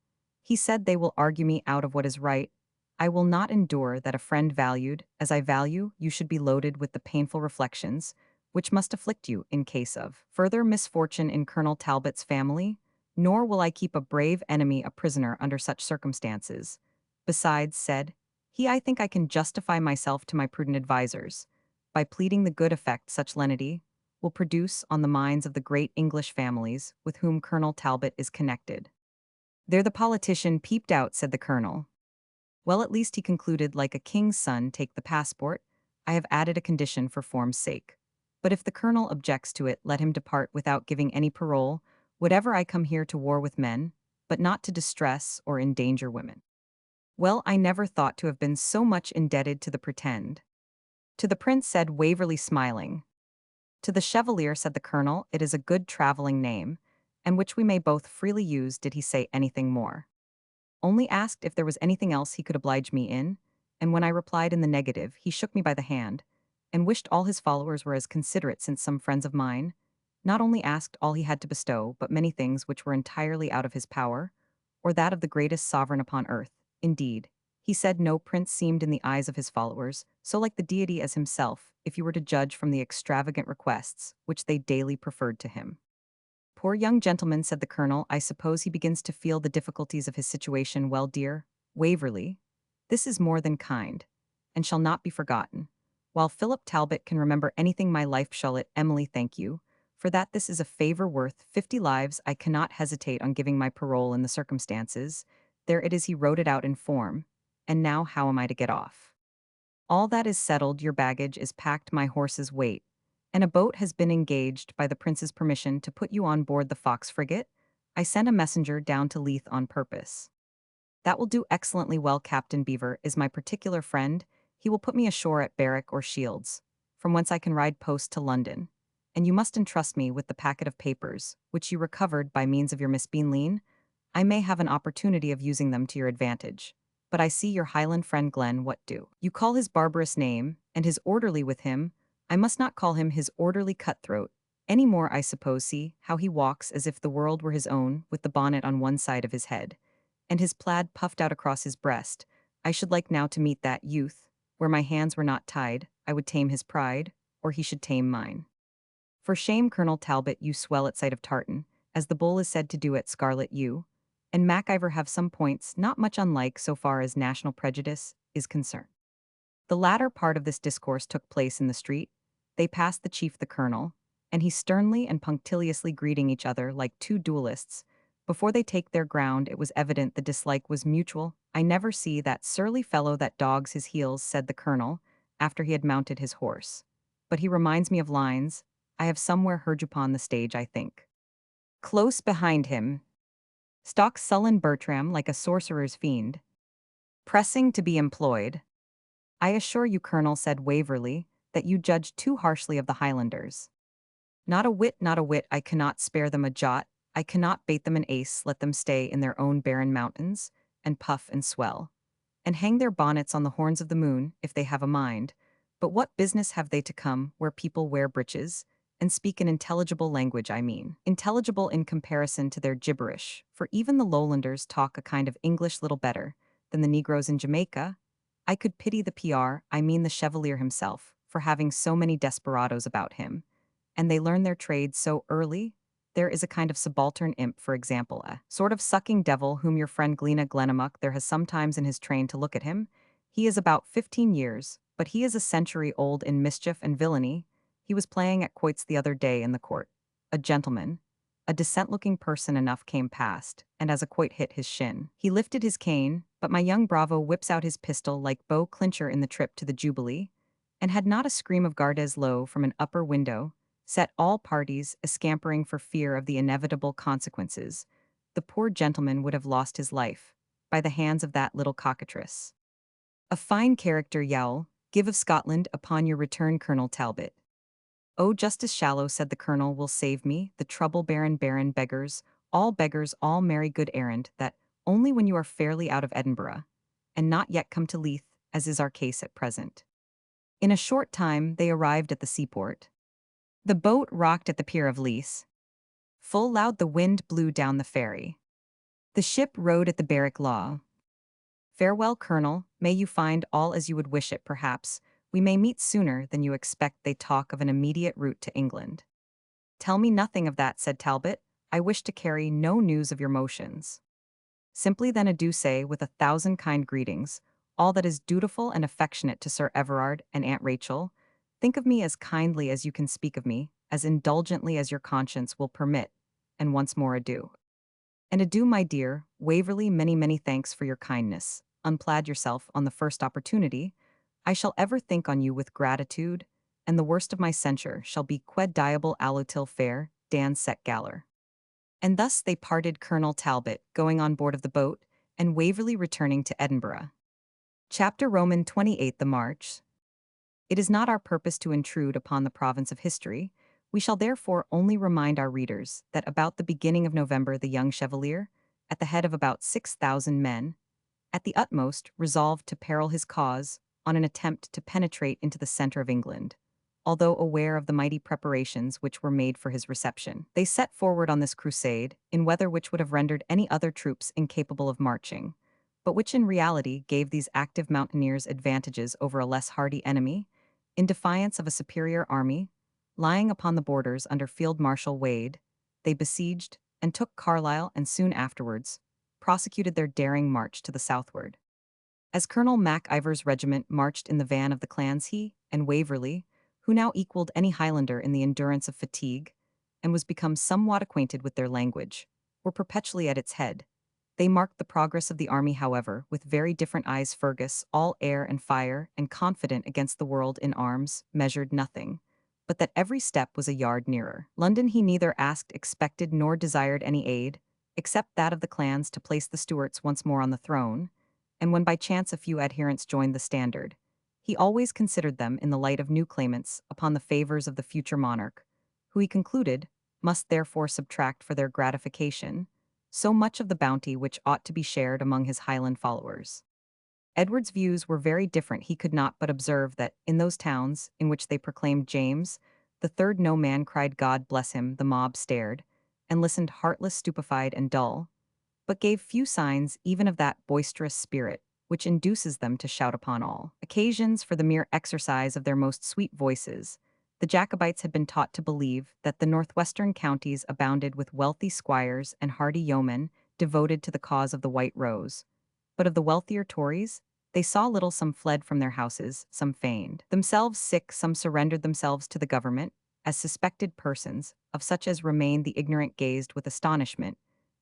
He said they will argue me out of what is right. I will not endure that a friend valued, as I value, you should be loaded with the painful reflections, which must afflict you in case of further misfortune in Colonel Talbot's family, nor will I keep a brave enemy a prisoner under such circumstances. Besides, said he, I think I can justify myself to my prudent advisers, by pleading the good effect such lenity will produce on the minds of the great English families with whom Colonel Talbot is connected. There the politician peeped out, said the colonel. Well, at least he concluded, like a king's son, take the passport. I have added a condition for form's sake. But if the colonel objects to it, let him depart without giving any parole, whatever I come here to war with men, but not to distress or endanger women. Well, I never thought to have been so much indebted to the pretend. To the prince, said Waverley, smiling. To the Chevalier, said the colonel, it is a good travelling name, and which we may both freely use. Did he say anything more? Only asked if there was anything else he could oblige me in, and when I replied in the negative, he shook me by the hand, and wished all his followers were as considerate, since some friends of mine not only asked all he had to bestow, but many things which were entirely out of his power, or that of the greatest sovereign upon earth. Indeed, he said no prince seemed in the eyes of his followers so like the deity as himself, if you were to judge from the extravagant requests which they daily preferred to him. Poor young gentleman, said the colonel, I suppose he begins to feel the difficulties of his situation. Well, dear Waverley, this is more than kind, and shall not be forgotten. While Philip Talbot can remember anything, my life shall it. Emily, thank you, for that this is a favour worth 50 lives. I cannot hesitate on giving my parole in the circumstances. There it is, he wrote it out in form. And now how am I to get off? All that is settled, your baggage is packed, my horses wait, and a boat has been engaged by the prince's permission to put you on board the Fox frigate. I sent a messenger down to Leith on purpose. That will do excellently well. Captain Beaver is my particular friend. He will put me ashore at Berwick or Shields, from whence I can ride post to London. And you must entrust me with the packet of papers, which you recovered by means of your Miss Beanleen. I may have an opportunity of using them to your advantage. But I see your Highland friend Glen, what do you call his barbarous name, and his orderly with him? I must not call him his orderly cutthroat. Any more, I suppose. See how he walks as if the world were his own, with the bonnet on one side of his head, and his plaid puffed out across his breast. I should like now to meet that youth, where my hands were not tied. I would tame his pride, or he should tame mine. For shame, Colonel Talbot, you swell at sight of tartan, as the bull is said to do at Scarlet. You and Mac-Ivor have some points not much unlike so far as national prejudice is concerned. The latter part of this discourse took place in the street. They passed the chief, the colonel, and he sternly and punctiliously greeting each other like two duelists. Before they take their ground, it was evident the dislike was mutual. I never see that surly fellow that dogs his heels, said the colonel, after he had mounted his horse. But he reminds me of lines I have somewhere heard upon the stage, I think. Close behind him stalks sullen Bertram like a sorcerer's fiend, pressing to be employed. I assure you, colonel, said Waverley, that you judge too harshly of the Highlanders. Not a whit, not a whit. I cannot spare them a jot. I cannot bait them an ace. Let them stay in their own barren mountains, and puff and swell, and hang their bonnets on the horns of the moon, if they have a mind. But what business have they to come where people wear breeches, and speak an intelligible language, I mean. Intelligible in comparison to their gibberish, for even the lowlanders talk a kind of English little better than the Negroes in Jamaica. I could pity the PR, I mean the Chevalier himself, for having so many desperadoes about him. And they learn their trade so early. There is a kind of subaltern imp, for example, a sort of sucking devil whom your friend Glena Glenamuck there has sometimes in his train to look at him. He is about 15 years, but he is a century old in mischief and villainy. He was playing at quoits the other day in the court. A gentleman, a decent-looking person enough came past, and as a quoit hit his shin, he lifted his cane, but my young bravo whips out his pistol like Beau Clincher in the trip to the Jubilee, and had not a scream of Gardes low from an upper window set all parties a-scampering for fear of the inevitable consequences, the poor gentleman would have lost his life by the hands of that little cockatrice. A fine character, Yowl, give of Scotland upon your return, Colonel Talbot. Oh, Justice Shallow, said the colonel, will save me, the trouble beggars, all merry good errand, that only when you are fairly out of Edinburgh, and not yet come to Leith, as is our case at present. In a short time they arrived at the seaport. The boat rocked at the pier of Leith. Full loud the wind blew down the ferry. The ship rode at the barrack law. Farewell, Colonel, may you find all as you would wish it, perhaps. We may meet sooner than you expect. They talk of an immediate route to England. Tell me nothing of that, said Talbot. I wish to carry no news of your motions. Simply then adieu, say, with 1,000 kind greetings, all that is dutiful and affectionate to Sir Everard and Aunt Rachel. Think of me as kindly as you can speak of me, as indulgently as your conscience will permit, and once more adieu. And adieu, my dear Waverley, many thanks for your kindness. Unplaid yourself on the first opportunity. I shall ever think on you with gratitude, and the worst of my censure shall be qued diable allotil fair, Dan Set Galler. And thus they parted, Colonel Talbot going on board of the boat, and Waverley returning to Edinburgh. Chapter Roman 28. The March. It is not our purpose to intrude upon the province of history. We shall therefore only remind our readers that about the beginning of November the young Chevalier, at the head of about 6,000 men, at the utmost resolved to peril his cause on an attempt to penetrate into the centre of England, although aware of the mighty preparations which were made for his reception. They set forward on this crusade in weather which would have rendered any other troops incapable of marching, but which in reality gave these active mountaineers advantages over a less hardy enemy, in defiance of a superior army. Lying upon the borders under Field Marshal Wade, they besieged and took Carlisle, and soon afterwards prosecuted their daring march to the southward. As Colonel Mac-Ivor's regiment marched in the van of the clans, he and Waverley, who now equaled any Highlander in the endurance of fatigue, and was become somewhat acquainted with their language, were perpetually at its head. They marked the progress of the army, however, with very different eyes. Fergus, all air and fire, and confident against the world in arms, measured nothing, but that every step was a yard nearer. London he neither asked, expected, nor desired any aid, except that of the clans to place the Stuarts once more on the throne, and when by chance a few adherents joined the standard, he always considered them in the light of new claimants upon the favors of the future monarch, who he concluded must therefore subtract for their gratification so much of the bounty which ought to be shared among his Highland followers. Edward's views were very different. He could not but observe that, in those towns in which they proclaimed James the Third, no man cried God bless him. The mob stared, and listened heartless, stupefied, and dull, but gave few signs even of that boisterous spirit which induces them to shout upon all occasions for the mere exercise of their most sweet voices. The Jacobites had been taught to believe that the northwestern counties abounded with wealthy squires and hardy yeomen devoted to the cause of the White Rose. But of the wealthier Tories, they saw little. Some fled from their houses, some feigned themselves sick, some surrendered themselves to the government, as suspected persons. Of such as remained, the ignorant gazed with astonishment,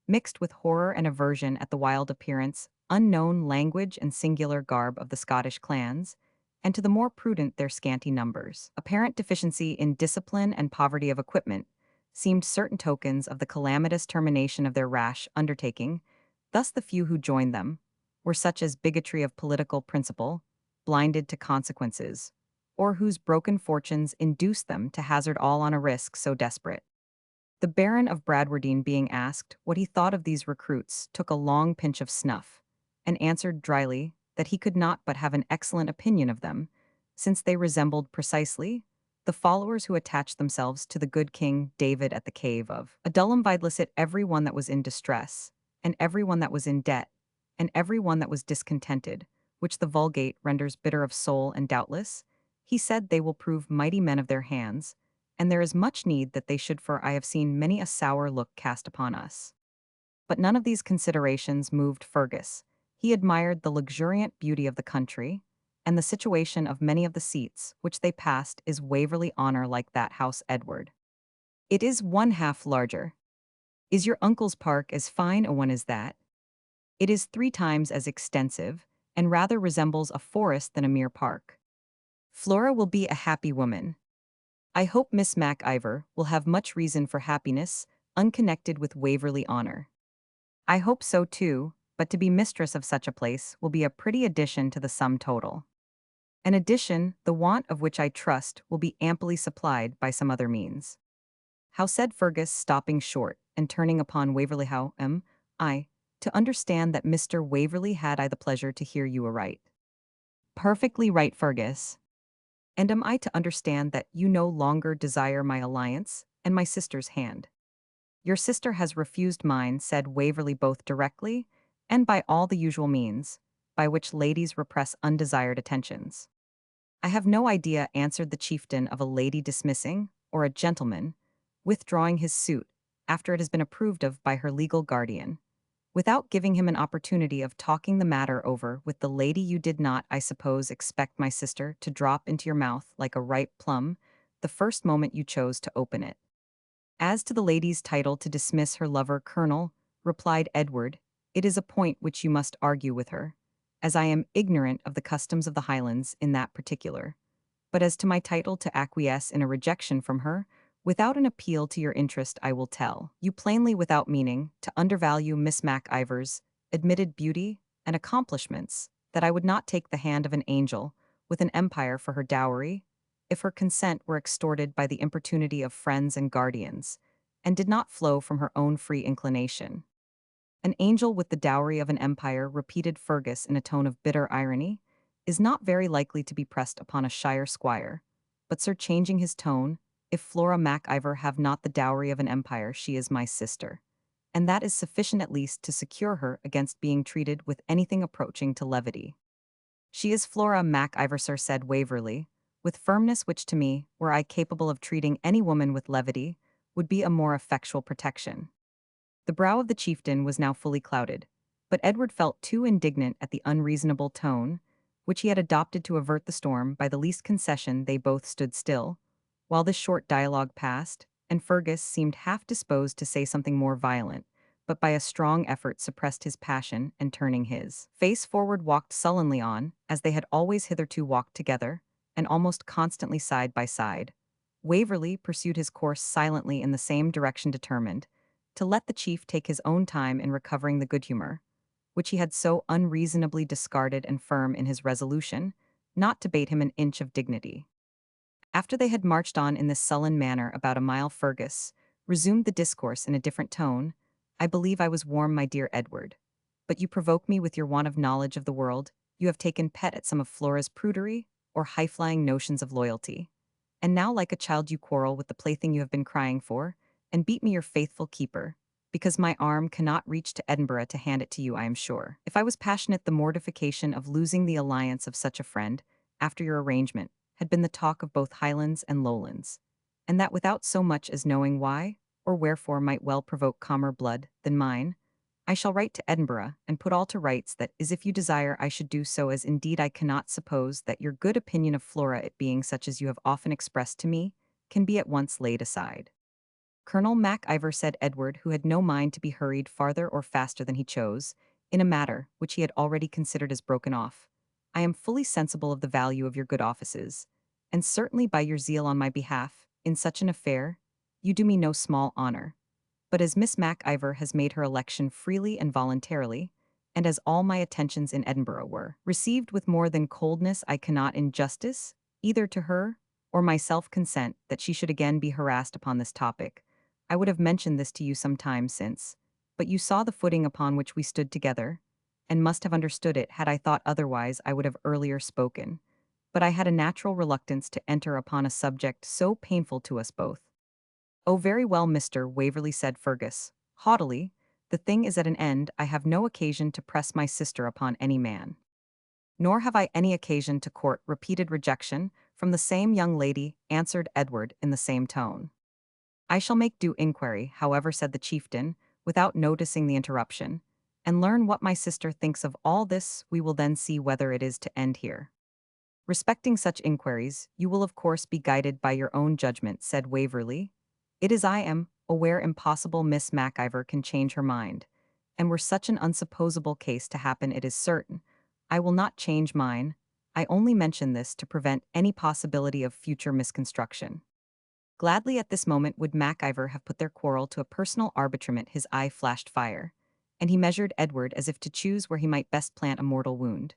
mixed with horror and aversion at the wild appearance, unknown language, and singular garb of the Scottish clans, and to the more prudent their scanty numbers. Apparent deficiency in discipline and poverty of equipment seemed certain tokens of the calamitous termination of their rash undertaking. Thus the few who joined them were such as bigotry of political principle, blinded to consequences, or whose broken fortunes induced them to hazard all on a risk so desperate. The Baron of Bradwardine, being asked what he thought of these recruits, took a long pinch of snuff, and answered dryly that he could not but have an excellent opinion of them, since they resembled precisely the followers who attached themselves to the good King David at the cave of Adullam vidlicet every one that was in distress, and every one that was in debt, and every one that was discontented, which the Vulgate renders bitter of soul and doubtless, he said they will prove mighty men of their hands, and there is much need that they should, for I have seen many a sour look cast upon us. But none of these considerations moved Fergus. He admired the luxuriant beauty of the country, and the situation of many of the seats which they passed is Waverley honour like that house Edward. It is one half larger. Is your uncle's park as fine a one as that? It is 3 times as extensive, and rather resembles a forest than a mere park. Flora will be a happy woman. I hope Miss Mac-Ivor will have much reason for happiness, unconnected with Waverley honour. I hope so too, but to be mistress of such a place will be a pretty addition to the sum total. An addition, the want of which I trust will be amply supplied by some other means. How, said Fergus, stopping short, and turning upon Waverley, how am I to understand that Mr. Waverley had I the pleasure to hear you aright? Perfectly right, Fergus. And am I to understand that you no longer desire my alliance and my sister's hand? Your sister has refused mine, said Waverley, both directly and by all the usual means, by which ladies repress undesired attentions. I have no idea, answered the chieftain, of a lady dismissing, or a gentleman withdrawing his suit, after it has been approved of by her legal guardian, without giving him an opportunity of talking the matter over with the lady. You did not, I suppose, expect my sister to drop into your mouth like a ripe plum the first moment you chose to open it. As to the lady's title to dismiss her lover, Colonel, replied Edward, it is a point which you must argue with her, as I am ignorant of the customs of the Highlands in that particular. But as to my title to acquiesce in a rejection from her, without an appeal to your interest, I will tell you plainly, without meaning to undervalue Miss Mac-Ivor's admitted beauty and accomplishments, that I would not take the hand of an angel with an empire for her dowry, if her consent were extorted by the importunity of friends and guardians, and did not flow from her own free inclination. An angel with the dowry of an empire, repeated Fergus in a tone of bitter irony, is not very likely to be pressed upon a shire squire. But, sir, changing his tone, if Flora Mac-Ivor have not the dowry of an empire, she is my sister, and that is sufficient at least to secure her against being treated with anything approaching to levity. She is Flora Mac-Ivor, sir, said Waverley, with firmness which to me, were I capable of treating any woman with levity, would be a more effectual protection. The brow of the chieftain was now fully clouded, but Edward felt too indignant at the unreasonable tone which he had adopted to avert the storm. By the least concession they both stood still, while this short dialogue passed, and Fergus seemed half disposed to say something more violent, but by a strong effort suppressed his passion, and turning his face forward walked sullenly on, as they had always hitherto walked together, and almost constantly side by side. Waverley pursued his course silently in the same direction, determined to let the chief take his own time in recovering the good humour, which he had so unreasonably discarded, and firm in his resolution not to bate him an inch of dignity. After they had marched on in this sullen manner about a mile, Fergus resumed the discourse in a different tone. I believe I was warm, my dear Edward, but you provoke me with your want of knowledge of the world. You have taken pet at some of Flora's prudery or high-flying notions of loyalty, and now like a child you quarrel with the plaything you have been crying for, and beat me your faithful keeper, because my arm cannot reach to Edinburgh to hand it to you. I am sure, if I was passionate, the mortification of losing the alliance of such a friend, after your arrangement, had been the talk of both Highlands and Lowlands, and that without so much as knowing why or wherefore might well provoke calmer blood than mine. I shall write to Edinburgh, and put all to rights, that is, if you desire I should do so, as indeed I cannot suppose that your good opinion of Flora, it being such as you have often expressed to me, can be at once laid aside. Colonel Mac-Ivor, said Edward, who had no mind to be hurried farther or faster than he chose, in a matter which he had already considered as broken off, I am fully sensible of the value of your good offices, and certainly by your zeal on my behalf, in such an affair, you do me no small honour. But as Miss Mac-Ivor has made her election freely and voluntarily, and as all my attentions in Edinburgh were received with more than coldness, I cannot in justice, either to her or myself, consent that she should again be harassed upon this topic. I would have mentioned this to you some time since, but you saw the footing upon which we stood together, and must have understood it. Had I thought otherwise, I would have earlier spoken. but I had a natural reluctance to enter upon a subject so painful to us both. Oh, very well, Mr. Waverley, said Fergus, haughtily, the thing is at an end. I have no occasion to press my sister upon any man. Nor have I any occasion to court repeated rejection from the same young lady, answered Edward in the same tone. I shall make due inquiry, however, said the chieftain, without noticing the interruption, and learn what my sister thinks of all this. We will then see whether it is to end here. Respecting such inquiries, you will of course be guided by your own judgment, said Waverley. It is, I am aware, impossible Miss Mac-Ivor can change her mind, and were such an unsupposable case to happen, it is certain I will not change mine. I only mention this to prevent any possibility of future misconstruction. Gladly at this moment would Mac-Ivor have put their quarrel to a personal arbitrament. His eye flashed fire, and he measured Edward as if to choose where he might best plant a mortal wound.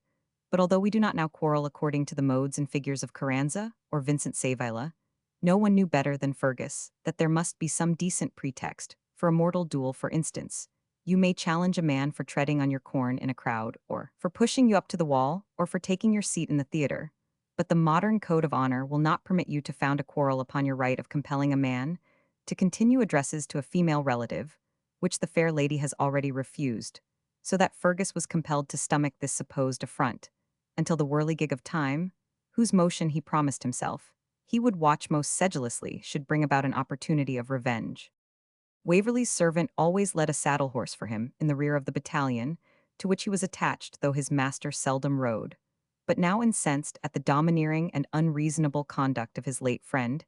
But although we do not now quarrel according to the modes and figures of Carranza or Vincent Savila, no one knew better than Fergus that there must be some decent pretext for a mortal duel. For instance, you may challenge a man for treading on your corn in a crowd, or for pushing you up to the wall, or for taking your seat in the theater. But the modern code of honor will not permit you to found a quarrel upon your right of compelling a man to continue addresses to a female relative, which the fair lady has already refused, so that Fergus was compelled to stomach this supposed affront, until the whirligig of time, whose motion he promised himself, he would watch most sedulously, should bring about an opportunity of revenge. Waverley's servant always led a saddle horse for him in the rear of the battalion, to which he was attached, though his master seldom rode. But now incensed at the domineering and unreasonable conduct of his late friend,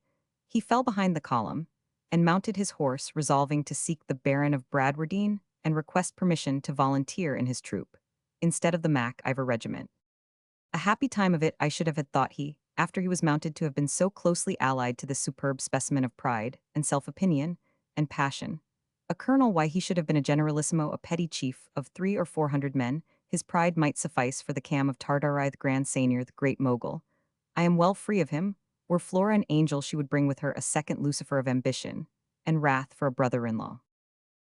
he fell behind the column, and mounted his horse, resolving to seek the Baron of Bradwardine and request permission to volunteer in his troop, instead of the Mac-Ivor regiment. A happy time of it I should have had, thought he, after he was mounted, to have been so closely allied to this superb specimen of pride and self-opinion and passion. A colonel, why he should have been a generalissimo, a petty chief of 300 or 400 men. His pride might suffice for the cam of Tardaride Grand Seigneur, the great mogul. I am well free of him. Were Flora an angel, she would bring with her a second Lucifer of ambition and wrath for a brother-in-law.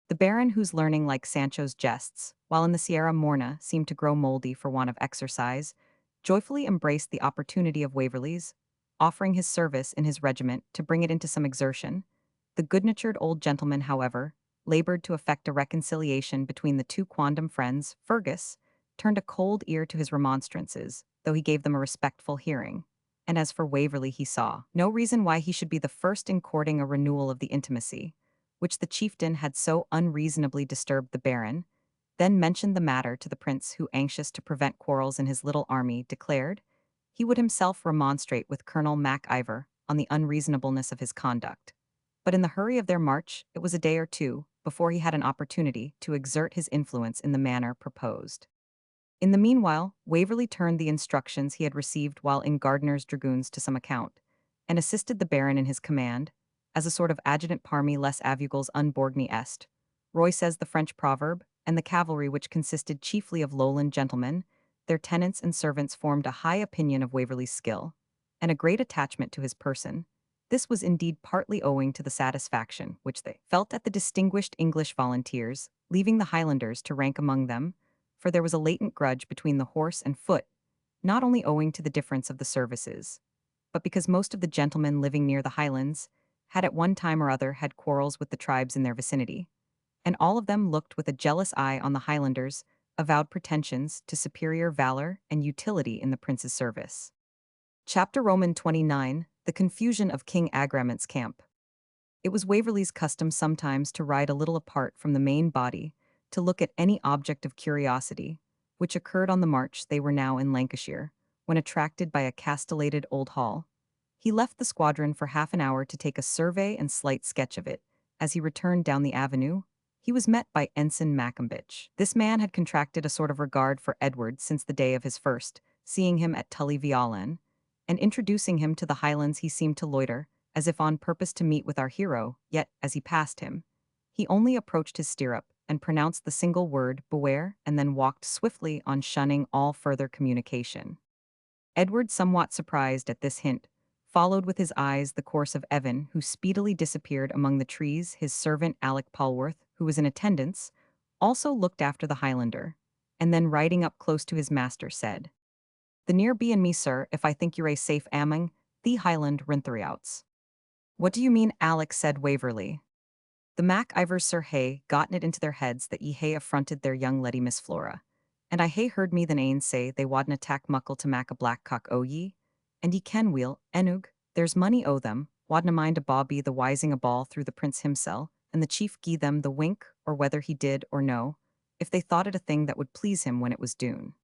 The Baron, whose learning, like Sancho's jests, while in the Sierra Morna, seemed to grow mouldy for want of exercise, joyfully embraced the opportunity of Waverley's, offering his service in his regiment to bring it into some exertion. The good-natured old gentleman, however, laboured to effect a reconciliation between the two quondam friends. Fergus turned a cold ear to his remonstrances, though he gave them a respectful hearing. And as for Waverley, he saw no reason why he should be the first in courting a renewal of the intimacy, which the chieftain had so unreasonably disturbed the Baron, then mentioned the matter to the prince, who, anxious to prevent quarrels in his little army, declared he would himself remonstrate with Colonel Mac-Ivor on the unreasonableness of his conduct. But in the hurry of their march, it was a day or two before he had an opportunity to exert his influence in the manner proposed. In the meanwhile, Waverley turned the instructions he had received while in Gardiner's dragoons to some account, and assisted the Baron in his command, as a sort of adjutant parmi les avules un borgni est. Roy says the French proverb, and the cavalry, which consisted chiefly of lowland gentlemen, their tenants and servants, formed a high opinion of Waverley's skill, and a great attachment to his person. This was indeed partly owing to the satisfaction which they felt at the distinguished English volunteers, leaving the Highlanders to rank among them, for there was a latent grudge between the horse and foot, not only owing to the difference of the services, but because most of the gentlemen living near the Highlands had at one time or other had quarrels with the tribes in their vicinity, and all of them looked with a jealous eye on the Highlanders' avowed pretensions to superior valor and utility in the prince's service. Chapter Roman 29, The Confusion of King Agrament's Camp. It was Waverley's custom sometimes to ride a little apart from the main body to look at any object of curiosity, which occurred on the march. They were now in Lancashire, when attracted by a castellated old hall. He left the squadron for half an hour to take a survey and slight sketch of it. As he returned down the avenue, he was met by Ensign Maccombich. This man had contracted a sort of regard for Edward since the day of his first seeing him at Tully Veolan, and introducing him to the Highlands, he seemed to loiter, as if on purpose to meet with our hero. Yet, as he passed him, he only approached his stirrup and pronounced the single word, beware, and then walked swiftly on, shunning all further communication. Edward, somewhat surprised at this hint, followed with his eyes the course of Evan, who speedily disappeared among the trees. His servant Alec Polwarth, who was in attendance, also looked after the Highlander, and then riding up close to his master said, The near be and me, sir, if I think you're a safe among, the Highland rintheriouts. What do you mean, Alex, said Waverley. The Mac-Ivors, sir, hae gotten it into their heads that ye hae affronted their young leddy Miss Flora. And I hae heard me than ain say they wadna attack muckle to mak a blackcock o ye. And ye ken weel, enug, there's money o them, wadna mind a bawbee the wising a ball through the prince himsel, and the chief gie them the wink, or whether he did or no, if they thought it a thing that would please him when it was dune.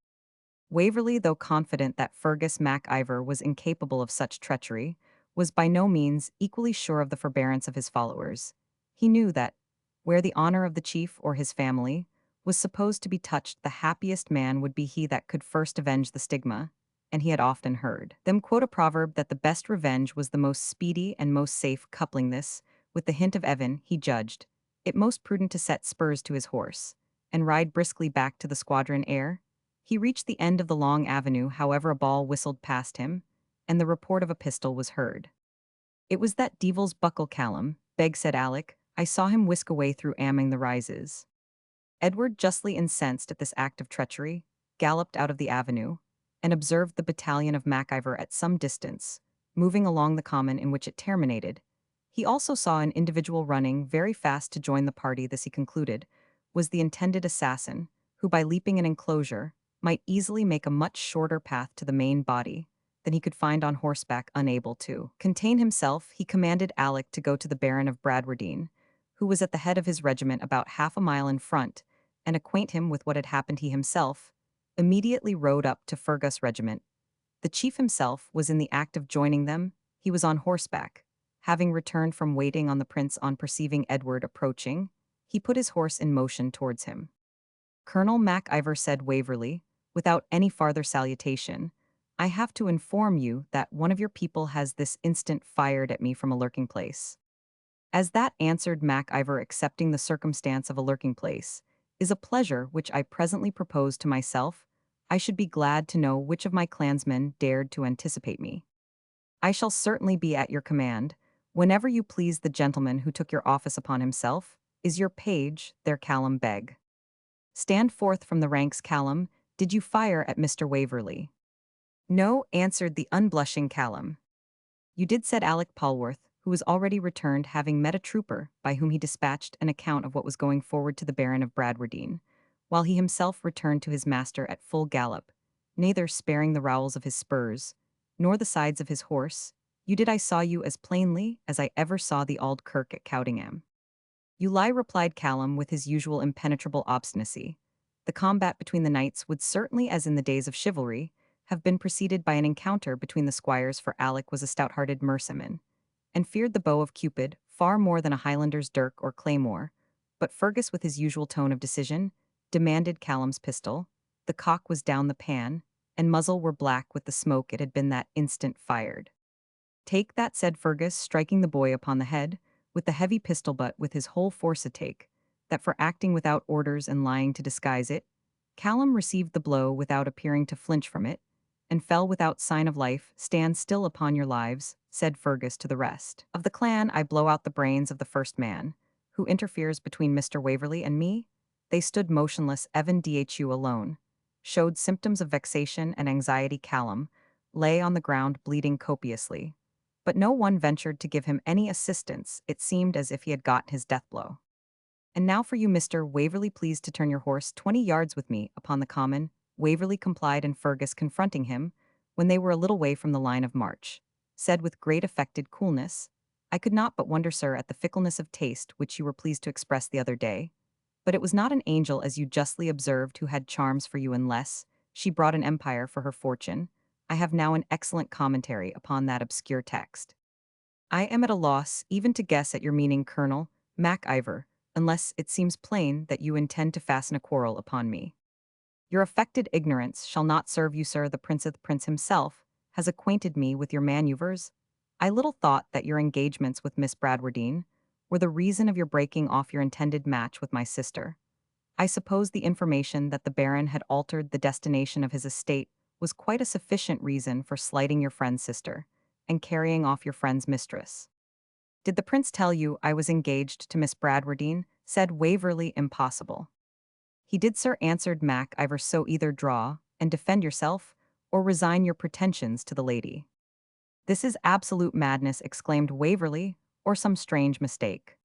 Waverley, though confident that Fergus Mac-Ivor was incapable of such treachery, was by no means equally sure of the forbearance of his followers. He knew that, where the honor of the chief or his family was supposed to be touched, the happiest man would be he that could first avenge the stigma, and he had often heard them quote a proverb that the best revenge was the most speedy and most safe. Coupling this with the hint of Evan, he judged it most prudent to set spurs to his horse and ride briskly back to the squadron ere he reached the end of the long avenue. However, a ball whistled past him, and the report of a pistol was heard. It was that devil's buckle, Callum, beg, said Alec. I saw him whisk away through Amming the Rises. Edward, justly incensed at this act of treachery, galloped out of the avenue, and observed the battalion of Mac-Ivor at some distance, moving along the common in which it terminated. He also saw an individual running very fast to join the party. This, he concluded, was the intended assassin, who by leaping an enclosure might easily make a much shorter path to the main body than he could find on horseback. Unable to contain himself, he commanded Alec to go to the Baron of Bradwardine, who was at the head of his regiment about half a mile in front, and acquaint him with what had happened. He himself immediately rode up to Fergus' regiment. The chief himself was in the act of joining them. He was on horseback. Having returned from waiting on the prince, on perceiving Edward approaching, he put his horse in motion towards him. Colonel Mac-Ivor, said Waverley, without any farther salutation, I have to inform you that one of your people has this instant fired at me from a lurking place. As that, answered Mac-Ivor, accepting the circumstance of a lurking place is a pleasure which I presently propose to myself, I should be glad to know which of my clansmen dared to anticipate me. I shall certainly be at your command, whenever you please. The gentleman who took your office upon himself is your page, there, Callum, beg. Stand forth from the ranks, Callum. Did you fire at Mr. Waverley? No, answered the unblushing Callum. You did, said Alec Polwarth, who was already returned, having met a trooper, by whom he dispatched an account of what was going forward to the Baron of Bradwardine, while he himself returned to his master at full gallop, neither sparing the rowels of his spurs, nor the sides of his horse. You did. I saw you as plainly as I ever saw the Auld Kirk at Cowdingham. You lie, replied Callum with his usual impenetrable obstinacy. The combat between the knights would certainly, as in the days of chivalry, have been preceded by an encounter between the squires, for Alec was a stout-hearted merseman, and feared the bow of Cupid far more than a Highlander's dirk or claymore. But Fergus, with his usual tone of decision, demanded Callum's pistol. The cock was down the pan, and muzzle were black with the smoke it had been that instant fired. Take that, said Fergus, striking the boy upon the head with the heavy pistol butt with his whole force. A take that for acting without orders and lying to disguise it. Callum received the blow without appearing to flinch from it, and fell without sign of life. Stand still upon your lives, said Fergus to the rest of the clan. I blow out the brains of the first man who interferes between Mr. Waverley and me. They stood motionless. Evan Dhu alone showed symptoms of vexation and anxiety. Callum lay on the ground bleeding copiously, but no one ventured to give him any assistance. It seemed as if he had got his death blow. And now for you, Mr. Waverley, please to turn your horse 20 yards with me upon the common. Waverley complied, and Fergus, confronting him, when they were a little way from the line of march, said with great affected coolness, I could not but wonder, sir, at the fickleness of taste which you were pleased to express the other day. But it was not an angel, as you justly observed, who had charms for you, unless she brought an empire for her fortune. I have now an excellent commentary upon that obscure text. I am at a loss even to guess at your meaning, Colonel Mac-Ivor, unless it seems plain that you intend to fasten a quarrel upon me. Your affected ignorance shall not serve you, sir. The prince himself has acquainted me with your manoeuvres. I little thought that your engagements with Miss Bradwardine were the reason of your breaking off your intended match with my sister. I suppose the information that the Baron had altered the destination of his estate was quite a sufficient reason for slighting your friend's sister and carrying off your friend's mistress. Did the prince tell you I was engaged to Miss Bradwardine? Said Waverley. Impossible. He did, sir, answered Mac-Ivor. So either draw and defend yourself, or resign your pretensions to the lady. This is absolute madness, exclaimed Waverley, or some strange mistake.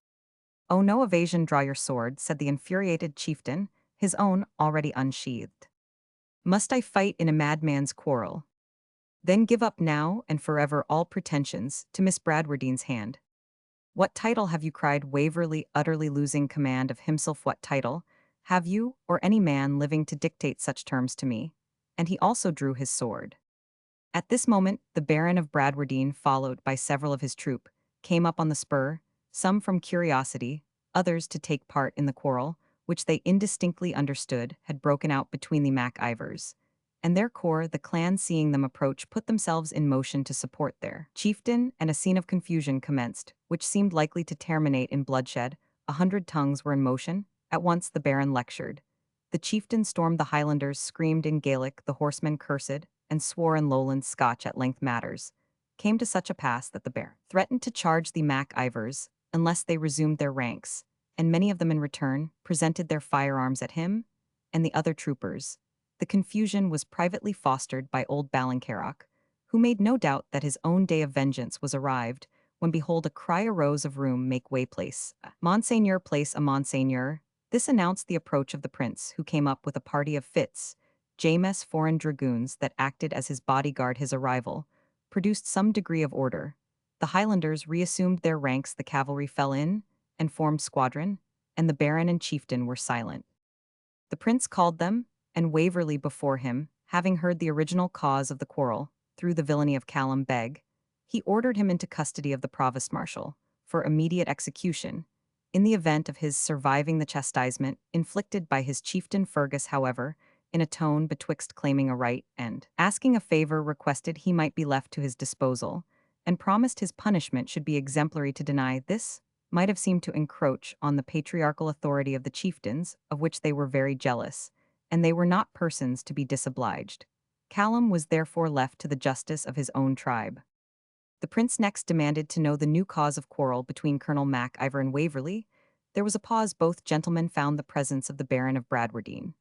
Oh, no evasion, draw your sword, said the infuriated chieftain, his own already unsheathed. Must I fight in a madman's quarrel? Then give up now and forever all pretensions to Miss Bradwardine's hand. What title have you, cried Waverley, utterly losing command of himself. What title have you, or any man living, to dictate such terms to me? And he also drew his sword. At this moment, the Baron of Bradwardine, followed by several of his troop, came up on the spur, some from curiosity, others to take part in the quarrel, which they indistinctly understood had broken out between the Mac-Ivors. And their corps, the clan, seeing them approach, put themselves in motion to support their chieftain, and a scene of confusion commenced, which seemed likely to terminate in bloodshed. 100 tongues were in motion. At once the Baron lectured. The chieftain stormed, the Highlanders screamed in Gaelic, the horsemen cursed, and swore in Lowland Scotch. At length matters came to such a pass that the Baron threatened to charge the Mac-Ivors unless they resumed their ranks, and many of them in return presented their firearms at him and the other troopers. The confusion was privately fostered by old Ballincarroch, who made no doubt that his own day of vengeance was arrived, when behold a cry arose of room, make way, place Monseigneur, place a Monseigneur. This announced the approach of the prince, who came up with a party of James foreign dragoons that acted as his bodyguard. His arrival produced some degree of order. The Highlanders reassumed their ranks, the cavalry fell in and formed squadron, and the Baron and chieftain were silent. The prince called them, and Waverley before him, having heard the original cause of the quarrel, through the villainy of Callum Beg, he ordered him into custody of the provost marshal, for immediate execution, in the event of his surviving the chastisement inflicted by his chieftain. Fergus, however, in a tone betwixt claiming a right and asking a favor, requested he might be left to his disposal, and promised his punishment should be exemplary. To deny this might have seemed to encroach on the patriarchal authority of the chieftains, of which they were very jealous, and they were not persons to be disobliged. Callum was therefore left to the justice of his own tribe. The prince next demanded to know the new cause of quarrel between Colonel Mac-Ivor and Waverley. There was a pause. Both gentlemen found the presence of the Baron of Bradwardine,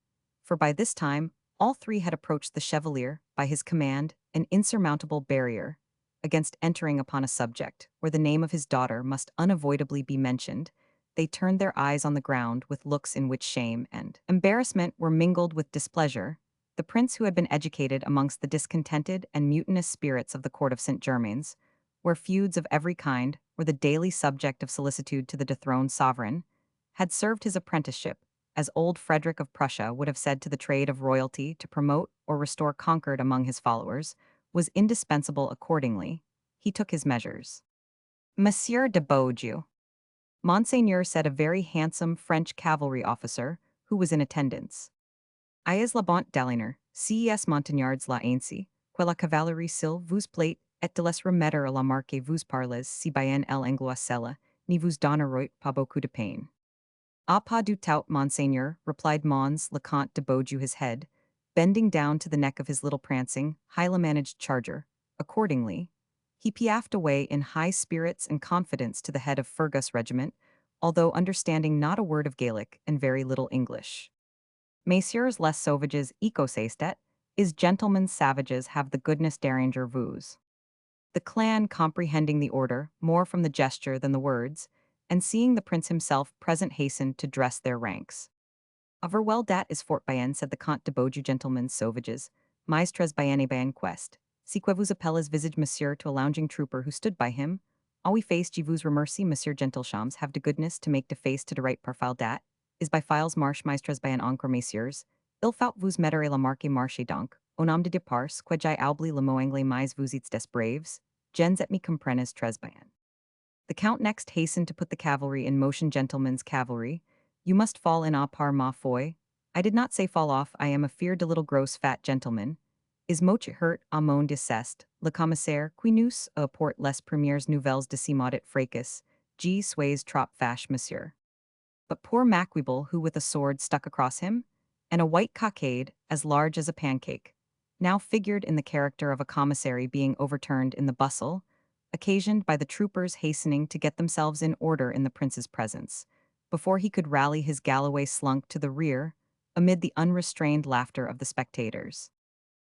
for by this time all three had approached the Chevalier, by his command, an insurmountable barrier against entering upon a subject where the name of his daughter must unavoidably be mentioned. They turned their eyes on the ground with looks in which shame and embarrassment were mingled with displeasure. The prince, who had been educated amongst the discontented and mutinous spirits of the court of St. Germain's, where feuds of every kind were the daily subject of solicitude to the dethroned sovereign, had served his apprenticeship, as old Frederick of Prussia would have said, to the trade of royalty, to promote or restore conquered among his followers, was indispensable. Accordingly, he took his measures. Monsieur de Beaujeu, Monseigneur, said a very handsome French cavalry officer who was in attendance. Ayez la bonte d'Aliner, ces montagnards la ainsi, que la cavalerie s'il vous plaît, et de les remettre à la marque vous parlez si bien l'angloiselle, ni vous donneroit pas beaucoup de peine. Ah, pas du tout, Monseigneur, replied Mons le Comte de Beaujeu, his head bending down to the neck of his little prancing, highly managed charger. Accordingly, he piaffed away in high spirits and confidence to the head of Fergus regiment, although understanding not a word of Gaelic and very little English. Messieurs les sauvages ecosestet, is gentlemen savages have the goodness d'arranger vous. The clan, comprehending the order more from the gesture than the words, and seeing the prince himself present, hastened to dress their ranks. Well, dat is fort bien, said the Comte de Beaujeu, gentlemen sauvages, mais tres bien et bien quest. Si que vous appelles visage, monsieur, to a lounging trooper who stood by him. Alwi face je vous remercie, monsieur gentilshams, have de goodness to make de face to de right parfile dat, is by files marche mais tres bien encore, messieurs. Il faut vous mettre la marque marche donc, au nom de depars, que j'aille oublie le mot anglais mais vous êtes des braves, gens et me comprenes tres bien. The count next hastened to put the cavalry in motion. Gentlemen's cavalry, you must fall in a par ma foi. I did not say fall off, I am afeard de little gross fat gentleman. Is moche hurt à mon decest, le commissaire, qui nous apporte les premières nouvelles de si maudit fracas, G. sways trop fash, monsieur. But poor Mac-Ivor, who with a sword stuck across him, and a white cockade, as large as a pancake, now figured in the character of a commissary being overturned in the bustle, occasioned by the troopers hastening to get themselves in order in the prince's presence. Before he could rally, his Galloway slunk to the rear, amid the unrestrained laughter of the spectators.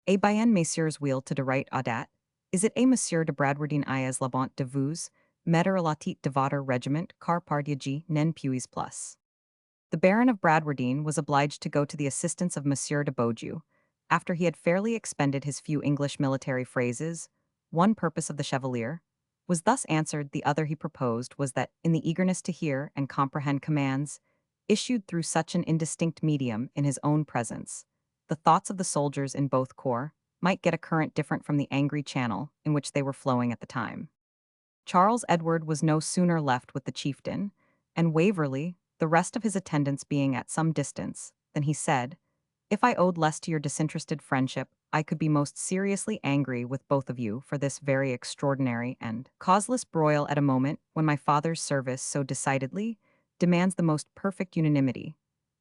A bien messieurs wheel to de right audat? Is it a monsieur de Bradwardine ias labont de vous, metter latit de vater regiment, car pardiagi nen puis plus? The Baron of Bradwardine was obliged to go to the assistance of Monsieur de Beaujeu. After he had fairly expended his few English military phrases, one purpose of the Chevalier was thus answered, the other he proposed was that, in the eagerness to hear and comprehend commands, issued through such an indistinct medium in his own presence, the thoughts of the soldiers in both corps might get a current different from the angry channel in which they were flowing at the time. Charles Edward was no sooner left with the chieftain, and Waverley, the rest of his attendants being at some distance, than he said, "If I owed less to your disinterested friendship, I could be most seriously angry with both of you for this very extraordinary and causeless broil at a moment when my father's service so decidedly demands the most perfect unanimity.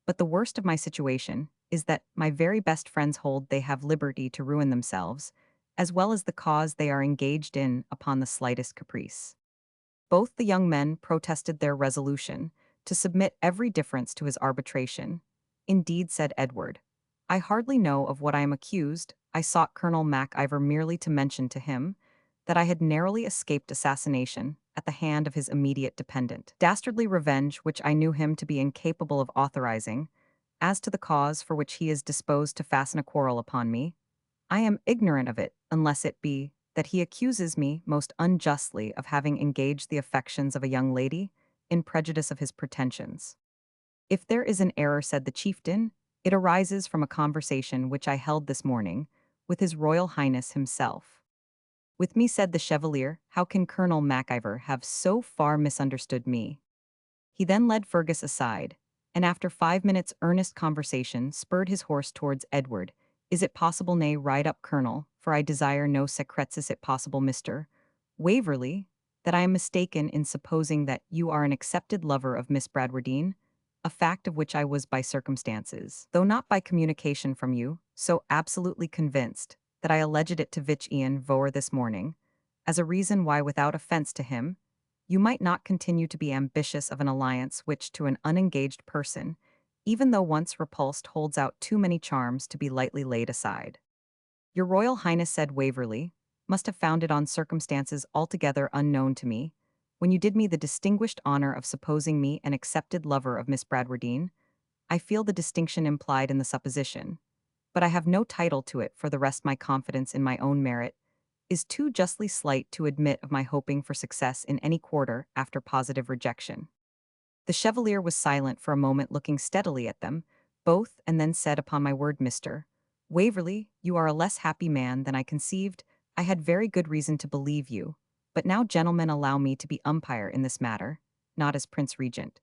But the worst of my situation is that my very best friends hold they have liberty to ruin themselves, as well as the cause they are engaged in upon the slightest caprice." Both the young men protested their resolution to submit every difference to his arbitration. "Indeed," said Edward, "I hardly know of what I am accused. I sought Colonel Mac-Ivor merely to mention to him that I had narrowly escaped assassination at the hand of his immediate dependent. Dastardly revenge which I knew him to be incapable of authorizing. As to the cause for which he is disposed to fasten a quarrel upon me, I am ignorant of it, unless it be that he accuses me most unjustly of having engaged the affections of a young lady in prejudice of his pretensions. If there is an error," said the chieftain, "it arises from a conversation which I held this morning with his Royal Highness himself." "With me," said the Chevalier, "how can Colonel Mac-Ivor have so far misunderstood me?" He then led Fergus aside, and after 5 minutes' earnest conversation spurred his horse towards Edward. "Is it possible, nay, ride up, Colonel, for I desire no secrets, is it possible, Mr. Waverley, that I am mistaken in supposing that you are an accepted lover of Miss Bradwardine, a fact of which I was by circumstances, though not by communication from you, so absolutely convinced that I alleged it to Vich Ian Voer this morning, as a reason why, without offence to him, you might not continue to be ambitious of an alliance which, to an unengaged person, even though once repulsed, holds out too many charms to be lightly laid aside. Your Royal Highness," said Waverley, "must have found it on circumstances altogether unknown to me, when you did me the distinguished honour of supposing me an accepted lover of Miss Bradwardine. I feel the distinction implied in the supposition, but I have no title to it. For the rest, my confidence in my own merit is too justly slight to admit of my hoping for success in any quarter after positive rejection." The Chevalier was silent for a moment, looking steadily at them both, and then said, "Upon my word, Mr. Waverley, you are a less happy man than I conceived. I had very good reason to believe you. But now, gentlemen, allow me to be umpire in this matter, not as Prince Regent,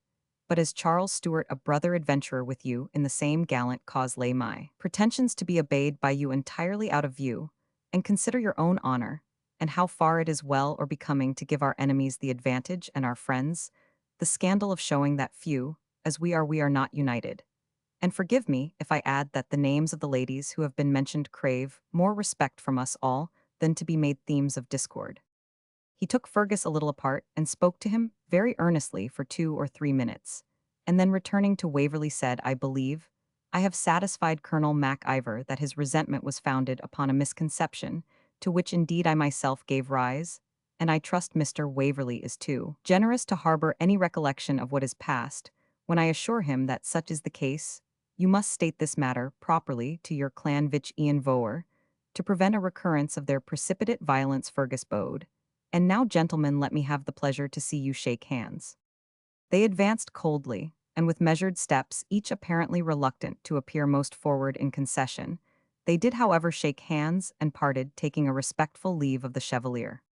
but as Charles Stuart, a brother adventurer with you in the same gallant cause. Lay my pretensions to be obeyed by you entirely out of view, and consider your own honour, and how far it is well or becoming to give our enemies the advantage and our friends the scandal of showing that few, as we are not united. And forgive me if I add that the names of the ladies who have been mentioned crave more respect from us all than to be made themes of discord." He took Fergus a little apart and spoke to him very earnestly for 2 or 3 minutes, and then returning to Waverley said, "I believe I have satisfied Colonel Mac-Ivor that his resentment was founded upon a misconception, to which indeed I myself gave rise, and I trust Mr. Waverley is too generous to harbour any recollection of what is past. When I assure him that such is the case, you must state this matter properly to your clan Vich Ian Voer, to prevent a recurrence of their precipitate violence." Fergus bowed. "And now, gentlemen, let me have the pleasure to see you shake hands." They advanced coldly, and with measured steps, each apparently reluctant to appear most forward in concession. They did, however, shake hands and parted, taking a respectful leave of the Chevalier.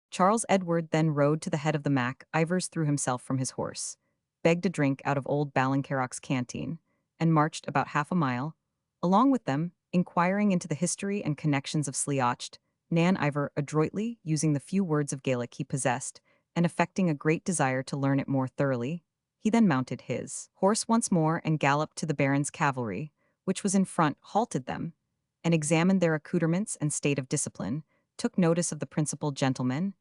Charles Edward then rode to the head of the Mac-Ivors, threw himself from his horse, begged a drink out of old Ballincarroch's canteen, and marched about half a mile, along with them, inquiring into the history and connections of Sleocht, Nan Ivor, adroitly using the few words of Gaelic he possessed, and affecting a great desire to learn it more thoroughly. He then mounted his horse once more and galloped to the Baron's cavalry, which was in front, halted them, and examined their accoutrements and state of discipline, took notice of the principal gentlemen,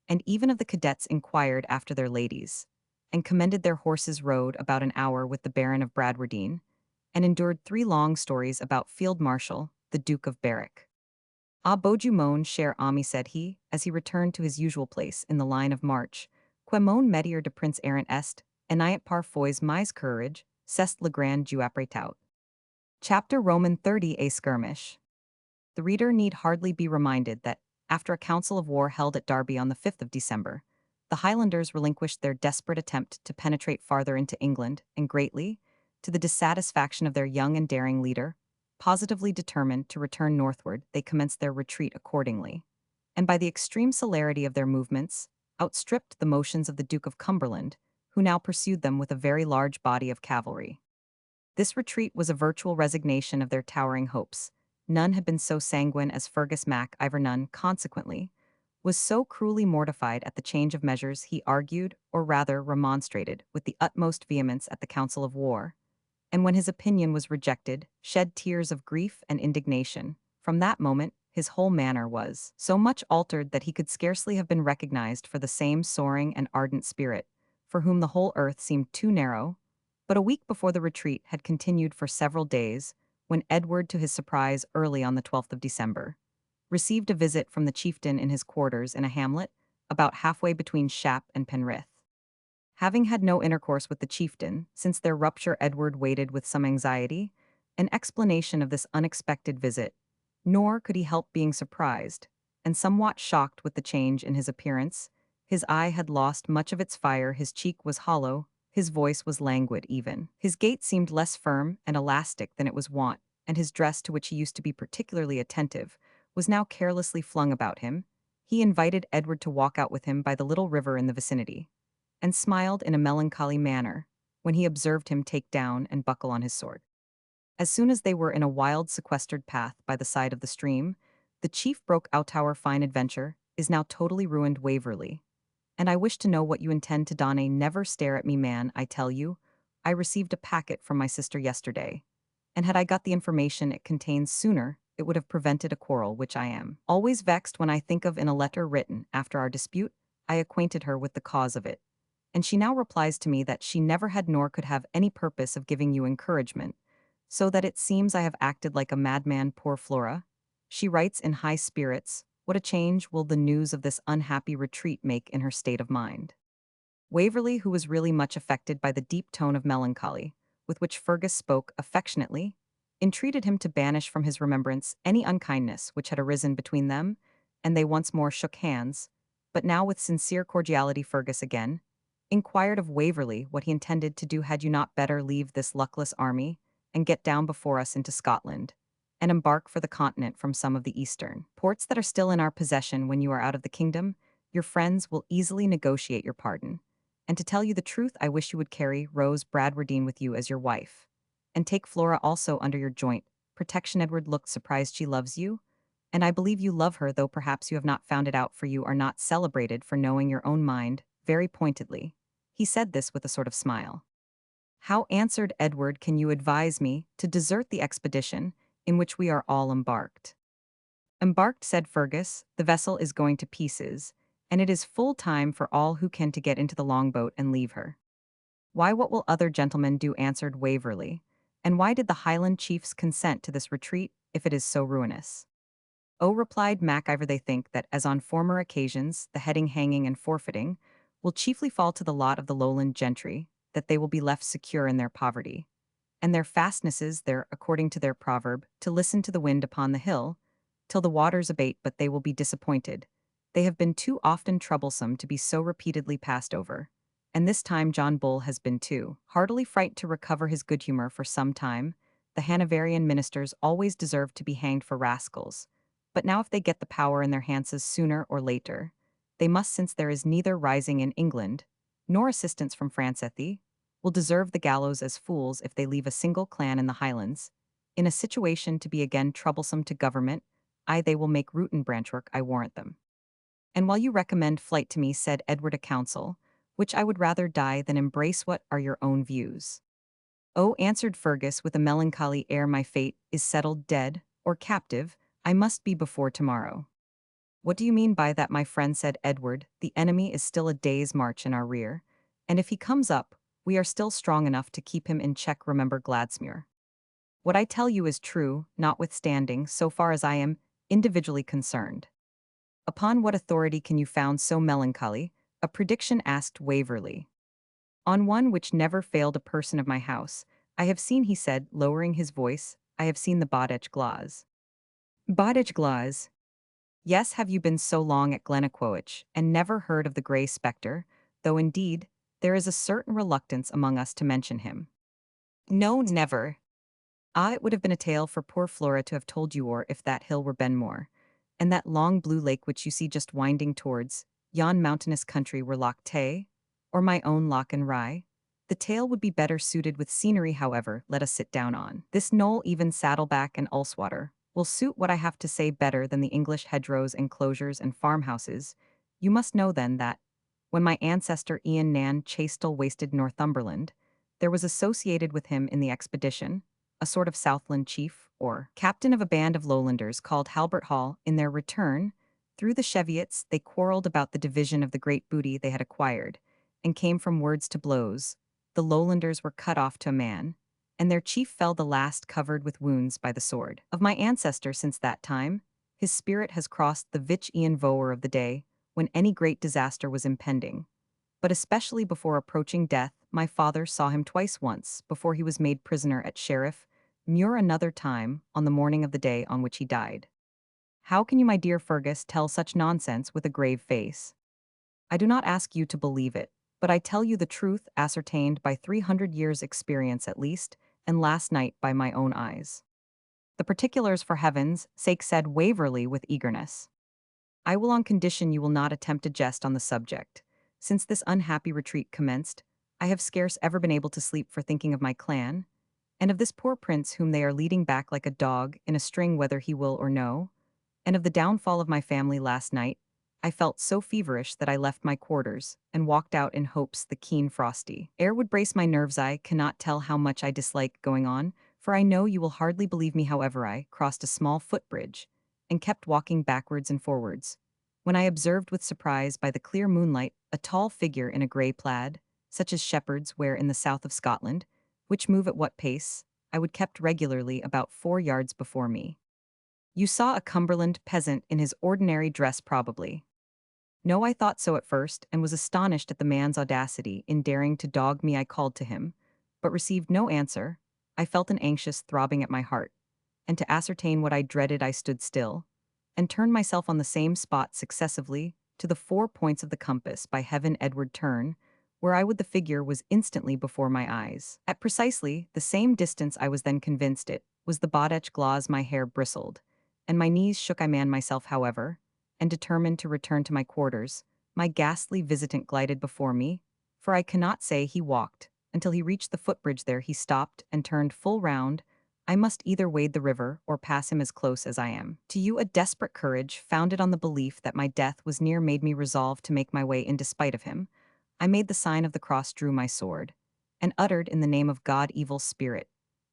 and even of the cadets, inquired after their ladies, and commended their horses, rode about an hour with the Baron of Bradwardine, and endured 3 long stories about Field Marshal, the Duke of Berwick. "Ah, bodu mon cher ami," said he, as he returned to his usual place in the line of march. "Que mon métier de prince errant est, et n'ayant parfois mais courage, c'est le grand jeu après tout." Chapter Roman 30, A Skirmish. The reader need hardly be reminded that, after a council of war held at Derby on the 5th of December, the Highlanders relinquished their desperate attempt to penetrate farther into England, and greatly, to the dissatisfaction of their young and daring leader, positively determined to return northward, they commenced their retreat accordingly, and by the extreme celerity of their movements, outstripped the motions of the Duke of Cumberland, who now pursued them with a very large body of cavalry. This retreat was a virtual resignation of their towering hopes. None had been so sanguine as Fergus Mac-Ivor. None, consequently, was so cruelly mortified at the change of measures. He argued, or rather remonstrated, with the utmost vehemence at the council of war, and when his opinion was rejected, shed tears of grief and indignation. From that moment, his whole manner was so much altered that he could scarcely have been recognized for the same soaring and ardent spirit, for whom the whole earth seemed too narrow. But a week before the retreat had continued for several days, when Edward, to his surprise early on the 12th of December, received a visit from the chieftain in his quarters in a hamlet about halfway between Shap and Penrith. Having had no intercourse with the chieftain since their rupture, Edward waited with some anxiety an explanation of this unexpected visit, nor could he help being surprised and somewhat shocked with the change in his appearance. His eye had lost much of its fire, his cheek was hollow, his voice was languid even. His gait seemed less firm and elastic than it was wont, and his dress, to which he used to be particularly attentive, was now carelessly flung about him. He invited Edward to walk out with him by the little river in the vicinity, and smiled in a melancholy manner when he observed him take down and buckle on his sword. As soon as they were in a wild sequestered path by the side of the stream, the chief broke out, "Our fine adventure is now totally ruined, Waverley, and I wish to know what you intend to do. Never stare at me, man, I tell you. I received a packet from my sister yesterday, and had I got the information it contains sooner, it would have prevented a quarrel which I am always vexed when I think of. In a letter written after our dispute, I acquainted her with the cause of it, and she now replies to me that she never had nor could have any purpose of giving you encouragement, so that it seems I have acted like a madman. Poor Flora," she writes in high spirits, "what a change will the news of this unhappy retreat make in her state of mind." Waverley, who was really much affected by the deep tone of melancholy with which Fergus spoke affectionately, entreated him to banish from his remembrance any unkindness which had arisen between them, and they once more shook hands. But now, with sincere cordiality, Fergus again inquired of Waverley what he intended to do. "Had you not better leave this luckless army and get down before us into Scotland, and embark for the continent from some of the eastern ports that are still in our possession? When you are out of the kingdom, your friends will easily negotiate your pardon. And to tell you the truth, I wish you would carry Rose Bradwardine with you as your wife, and take Flora also under your joint protection." Edward looked surprised. "She loves you? And I believe you love her, though perhaps you have not found it out, for you are not celebrated for knowing your own mind very pointedly." He said this with a sort of smile. "How," answered Edward, "can you advise me to desert the expedition in which we are all embarked?" "Embarked," said Fergus, "the vessel is going to pieces, and it is full time for all who can to get into the longboat and leave her." "Why, what will other gentlemen do?" answered Waverley. "And why did the Highland chiefs consent to this retreat, if it is so ruinous?" "Oh," replied Mac-Ivor, "they think that, as on former occasions, the heading, hanging, and forfeiting will chiefly fall to the lot of the lowland gentry, that they will be left secure in their poverty, and their fastnesses there, according to their proverb, to listen to the wind upon the hill, till the waters abate. But they will be disappointed. They have been too often troublesome to be so repeatedly passed over, and this time John Bull has been too heartily frightened to recover his good humor for some time. The Hanoverian ministers always deserve to be hanged for rascals, but now if they get the power in their hands sooner or later, they must, since there is neither rising in England, nor assistance from France will deserve the gallows as fools if they leave a single clan in the Highlands, in a situation to be again troublesome to government. Aye, they will make root and branchwork, I warrant them." "And while you recommend flight to me," said Edward, "a counsel, which I would rather die than embrace. What are your own views?" "Oh," answered Fergus with a melancholy air, "my fate is settled, dead or captive, I must be before tomorrow." "What do you mean by that, my friend?" said Edward. "The enemy is still a day's march in our rear, and if he comes up, we are still strong enough to keep him in check. Remember Gladsmuir." What I tell you is true, notwithstanding, so far as I am individually concerned. Upon what authority can you found so melancholy a prediction? Asked Waverley. On one which never failed a person of my house. I have seen, he said, lowering his voice, I have seen the Bodach Glass. Bodach Glass? Yes, have you been so long at Glennaquoich, and never heard of the grey spectre, though indeed, there is a certain reluctance among us to mention him. No, never. Ah, it would have been a tale for poor Flora to have told you, or if that hill were Benmore, and that long blue lake which you see just winding towards yon mountainous country were Loch Tay, or my own Loch and Rye. The tale would be better suited with scenery. However, let us sit down on this knoll. Even Saddleback and Ulswater will suit what I have to say better than the English hedgerows, enclosures, and farmhouses. You must know then that, when my ancestor Ian Nan Chastel wasted Northumberland, there was associated with him in the expedition a sort of Southland chief, or captain of a band of lowlanders called Halbert Hall. In their return, through the Cheviots, they quarreled about the division of the great booty they had acquired, and came from words to blows. The lowlanders were cut off to a man, and their chief fell the last covered with wounds by the sword of my ancestor. Since that time, his spirit has crossed the Vich Ian Voer of the day, when any great disaster was impending. But especially before approaching death, my father saw him twice, once before he was made prisoner at Sheriff Muir, another time on the morning of the day on which he died. How can you, my dear Fergus, tell such nonsense with a grave face? I do not ask you to believe it, but I tell you the truth ascertained by 300 years' experience at least, and last night by my own eyes. The particulars, for heaven's sake, said Waverley with eagerness. I will, on condition you will not attempt a jest on the subject. Since this unhappy retreat commenced, I have scarce ever been able to sleep for thinking of my clan, and of this poor prince whom they are leading back like a dog in a string whether he will or no, and of the downfall of my family. Last night, I felt so feverish that I left my quarters and walked out in hopes the keen frosty air would brace my nerves. I cannot tell how much I dislike going on, for I know you will hardly believe me. However, I crossed a small footbridge and kept walking backwards and forwards, when I observed with surprise by the clear moonlight a tall figure in a grey plaid, such as shepherds wear in the south of Scotland, which move at what pace I would kept regularly about 4 yards before me. You saw a Cumberland peasant in his ordinary dress, probably. No, I thought so at first, and was astonished at the man's audacity in daring to dog me. I called to him, but received no answer. I felt an anxious throbbing at my heart, and to ascertain what I dreaded I stood still, and turned myself on the same spot successively to the 4 points of the compass. By heaven, Edward, turn where I would. The figure was instantly before my eyes. At precisely the same distance I was then convinced it was the Bodach Glass. My hair bristled, and my knees shook. I manned myself, however, and determined to return to my quarters. My ghastly visitant glided before me, for I cannot say he walked, until he reached the footbridge. There he stopped and turned full round. I must either wade the river or pass him as close as I am. To you, a desperate courage, founded on the belief that my death was near, made me resolve to make my way in despite of him. I made the sign of the cross, drew my sword, and uttered in the name of God, evil spirit,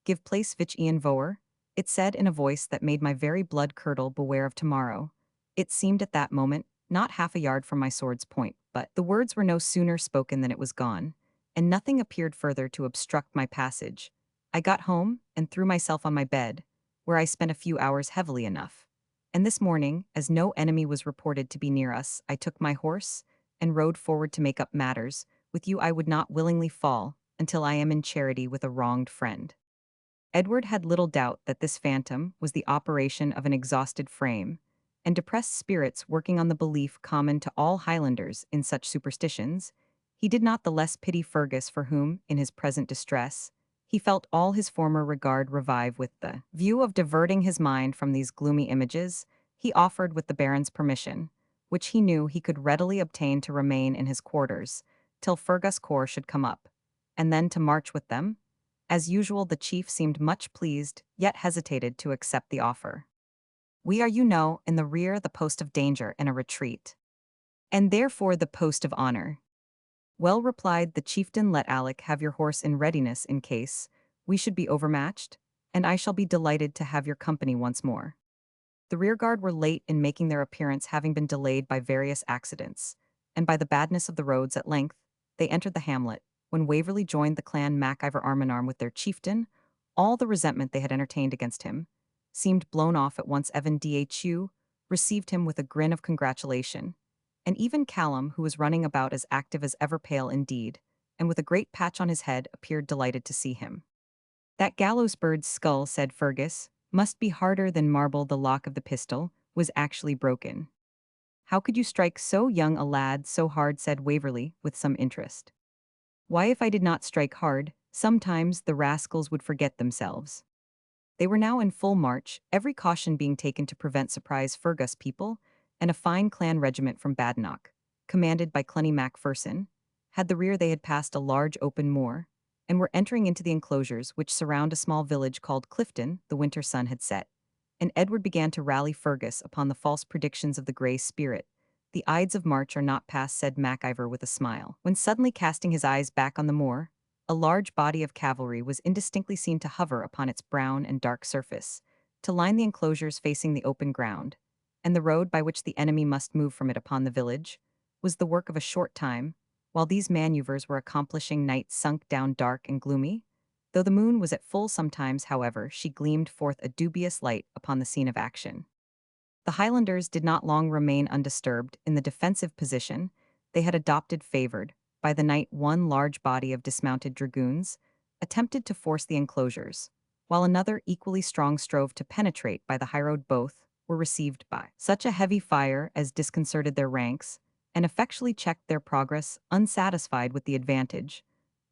give place. Vich Ian Voer, it said in a voice that made my very blood curdle. Beware of tomorrow. It seemed at that moment not half a yard from my sword's point, but the words were no sooner spoken than it was gone, and nothing appeared further to obstruct my passage. I got home and threw myself on my bed, where I spent a few hours heavily enough. And this morning, as no enemy was reported to be near us, I took my horse and rode forward to make up matters. With you I would not willingly fall until I am in charity with a wronged friend. Edward had little doubt that this phantom was the operation of an exhausted frame and depressed spirits working on the belief common to all Highlanders in such superstitions. He did not the less pity Fergus, for whom, in his present distress, he felt all his former regard revive. With the view of diverting his mind from these gloomy images, he offered, with the Baron's permission, which he knew he could readily obtain, to remain in his quarters till Fergus' corps should come up, and then to march with them. As usual, the chief seemed much pleased, yet hesitated to accept the offer. We are, you know, in the rear, the post of danger and a retreat, and therefore the post of honor. Well, replied the chieftain, let Alec have your horse in readiness in case we should be overmatched, and I shall be delighted to have your company once more. The rearguard were late in making their appearance, having been delayed by various accidents, and by the badness of the roads. At length, they entered the hamlet, when Waverley joined the clan Mac-Ivor arm in arm with their chieftain, all the resentment they had entertained against him seemed blown off at once. Evan Dhu received him with a grin of congratulation, and even Callum, who was running about as active as ever, pale indeed, and with a great patch on his head, appeared delighted to see him. "That gallows bird's skull," said Fergus, "must be harder than marble. The lock of the pistol was actually broken." "How could you strike so young a lad so hard?" said Waverley, with some interest. "Why, if I did not strike hard, sometimes the rascals would forget themselves." They were now in full march, every caution being taken to prevent surprise. Fergus people, and a fine clan regiment from Badenoch, commanded by Cluny Macpherson, had the rear. They had passed a large open moor, and were entering into the enclosures which surround a small village called Clifton. The winter sun had set, and Edward began to rally Fergus upon the false predictions of the Grey Spirit. "The Ides of March are not past," said Mac-Ivor with a smile, when suddenly casting his eyes back on the moor, a large body of cavalry was indistinctly seen to hover upon its brown and dark surface, to line the enclosures facing the open ground, and the road by which the enemy must move from it upon the village was the work of a short time. While these maneuvers were accomplishing, night sunk down dark and gloomy. Though the moon was at full sometimes, however, she gleamed forth a dubious light upon the scene of action. The Highlanders did not long remain undisturbed in the defensive position they had adopted. Favored by the night, one large body of dismounted dragoons attempted to force the enclosures, while another equally strong strove to penetrate by the highroad. Both were received by such a heavy fire as disconcerted their ranks and effectually checked their progress. Unsatisfied with the advantage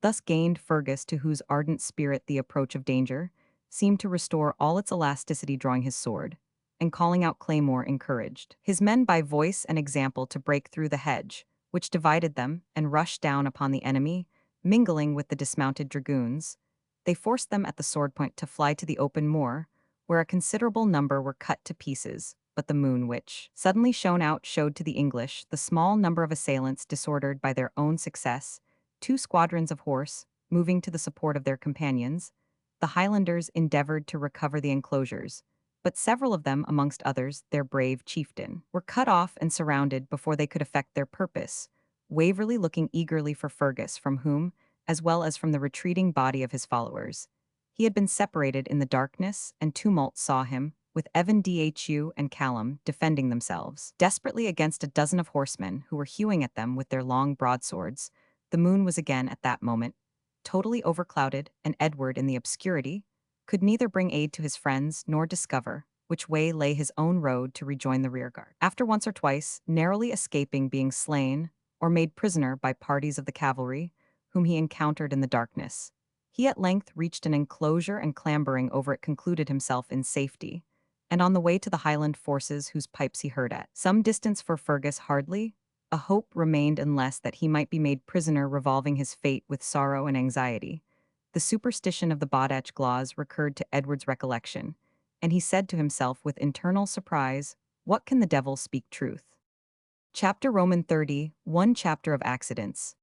thus gained, Fergus, to whose ardent spirit the approach of danger seemed to restore all its elasticity, drawing his sword and calling out claymore, encouraged his men by voice and example to break through the hedge which divided them and rush down upon the enemy. Mingling with the dismounted dragoons, they forced them at the sword point to fly to the open moor, where a considerable number were cut to pieces. But the moon, which suddenly shone out, showed to the English the small number of assailants disordered by their own success. 2 squadrons of horse, moving to the support of their companions, the Highlanders endeavored to recover the enclosures, but several of them, amongst others their brave chieftain, were cut off and surrounded before they could effect their purpose. Waverley looking eagerly for Fergus, from whom, as well as from the retreating body of his followers, he had been separated in the darkness and tumult, saw him, with Evan Dhu and Callum, defending themselves desperately against a dozen of horsemen who were hewing at them with their long broadswords. The moon was again, at that moment, totally overclouded, and Edward, in the obscurity, could neither bring aid to his friends nor discover which way lay his own road to rejoin the rearguard. After once or twice narrowly escaping being slain or made prisoner by parties of the cavalry whom he encountered in the darkness, he at length reached an enclosure and, clambering over it, concluded himself in safety, and on the way to the Highland forces whose pipes he heard at some distance. For Fergus hardly a hope remained unless that he might be made prisoner. Revolving his fate with sorrow and anxiety, the superstition of the Bodach Glaws recurred to Edward's recollection, and he said to himself with internal surprise, "What can the devil speak truth?" Chapter Roman 30, 1 Chapter of Accidents.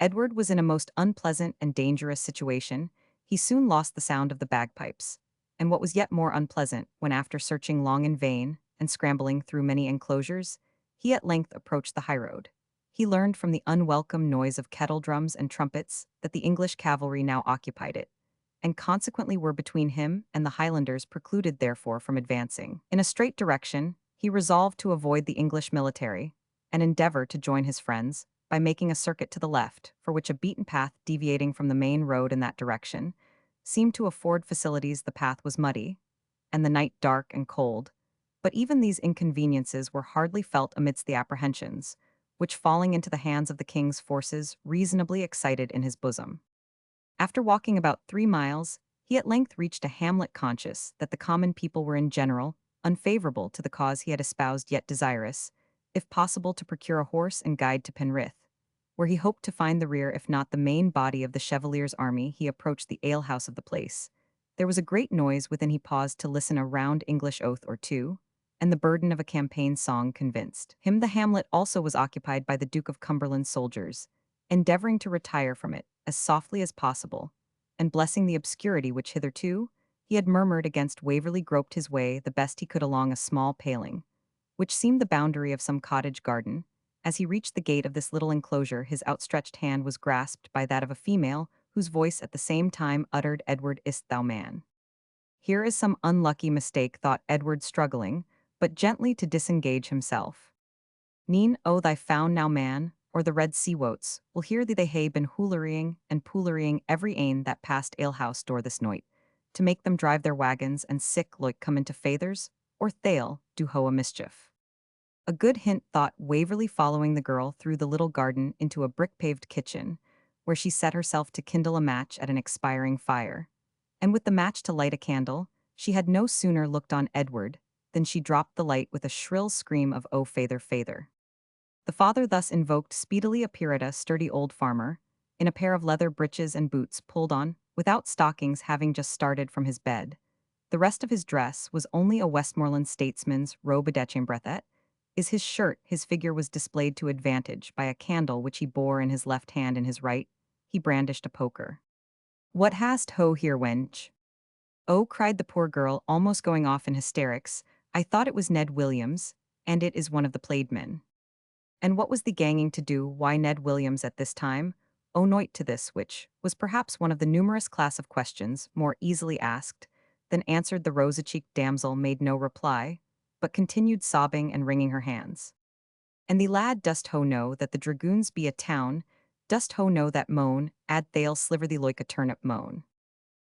Edward was in a most unpleasant and dangerous situation. He soon lost the sound of the bagpipes, and what was yet more unpleasant, when after searching long in vain and scrambling through many enclosures, he at length approached the highroad, he learned from the unwelcome noise of kettle drums and trumpets that the English cavalry now occupied it, and consequently were between him and the Highlanders, precluded therefore from advancing in a straight direction. He resolved to avoid the English military, and endeavor to join his friends by making a circuit to the left, for which a beaten path deviating from the main road in that direction seemed to afford facilities. The path was muddy, and the night dark and cold, but even these inconveniences were hardly felt amidst the apprehensions which, falling into the hands of the king's forces, reasonably excited in his bosom. After walking about 3 miles, he at length reached a hamlet, conscious that the common people were in general unfavorable to the cause he had espoused, yet desirous, if possible, to procure a horse and guide to Penrith, where he hoped to find the rear, if not the main body of the Chevalier's army. He approached the alehouse of the place. There was a great noise within. He paused to listen. A round English oath or two, and the burden of a campaign song convinced him the hamlet also was occupied by the Duke of Cumberland's soldiers. Endeavoring to retire from it as softly as possible, and blessing the obscurity which hitherto he had murmured against, Waverley groped his way the best he could along a small paling, which seemed the boundary of some cottage garden. As he reached the gate of this little enclosure, his outstretched hand was grasped by that of a female, whose voice at the same time uttered, "Edward, is't thou man?" Here is some unlucky mistake, thought Edward, struggling, but gently to disengage himself. Neen, o thy found now man, or the red sea-woats, will hear thee they hae been hoolerying and poolerying every ane that passed alehouse door this night, to make them drive their wagons and sick loik come into fathers, or they'll do ho a mischief. A good hint, thought Waverley, following the girl through the little garden into a brick-paved kitchen, where she set herself to kindle a match at an expiring fire. And with the match to light a candle, she had no sooner looked on Edward than she dropped the light with a shrill scream of "Oh, father, father." The father thus invoked speedily appeared a sturdy old farmer, in a pair of leather breeches and boots pulled on, without stockings, having just started from his bed. The rest of his dress was only a Westmoreland statesman's robe de chambre. Is his shirt, his figure was displayed to advantage by a candle which he bore in his left hand, in his right he brandished a poker. "What hast ho here, wench?" "Oh," cried the poor girl, almost going off in hysterics, "I thought it was Ned Williams, and it is one of the plaidmen." And what was the ganging to do? Why Ned Williams at this time? Oh, noit to this, which was perhaps one of the numerous class of questions more easily asked than answered. The rosy-cheeked damsel made no reply, but continued sobbing and wringing her hands. "And the lad, dost ho know that the dragoons be a town? Dost ho know that moan, ad they'll sliver thee loike a turnip moan?"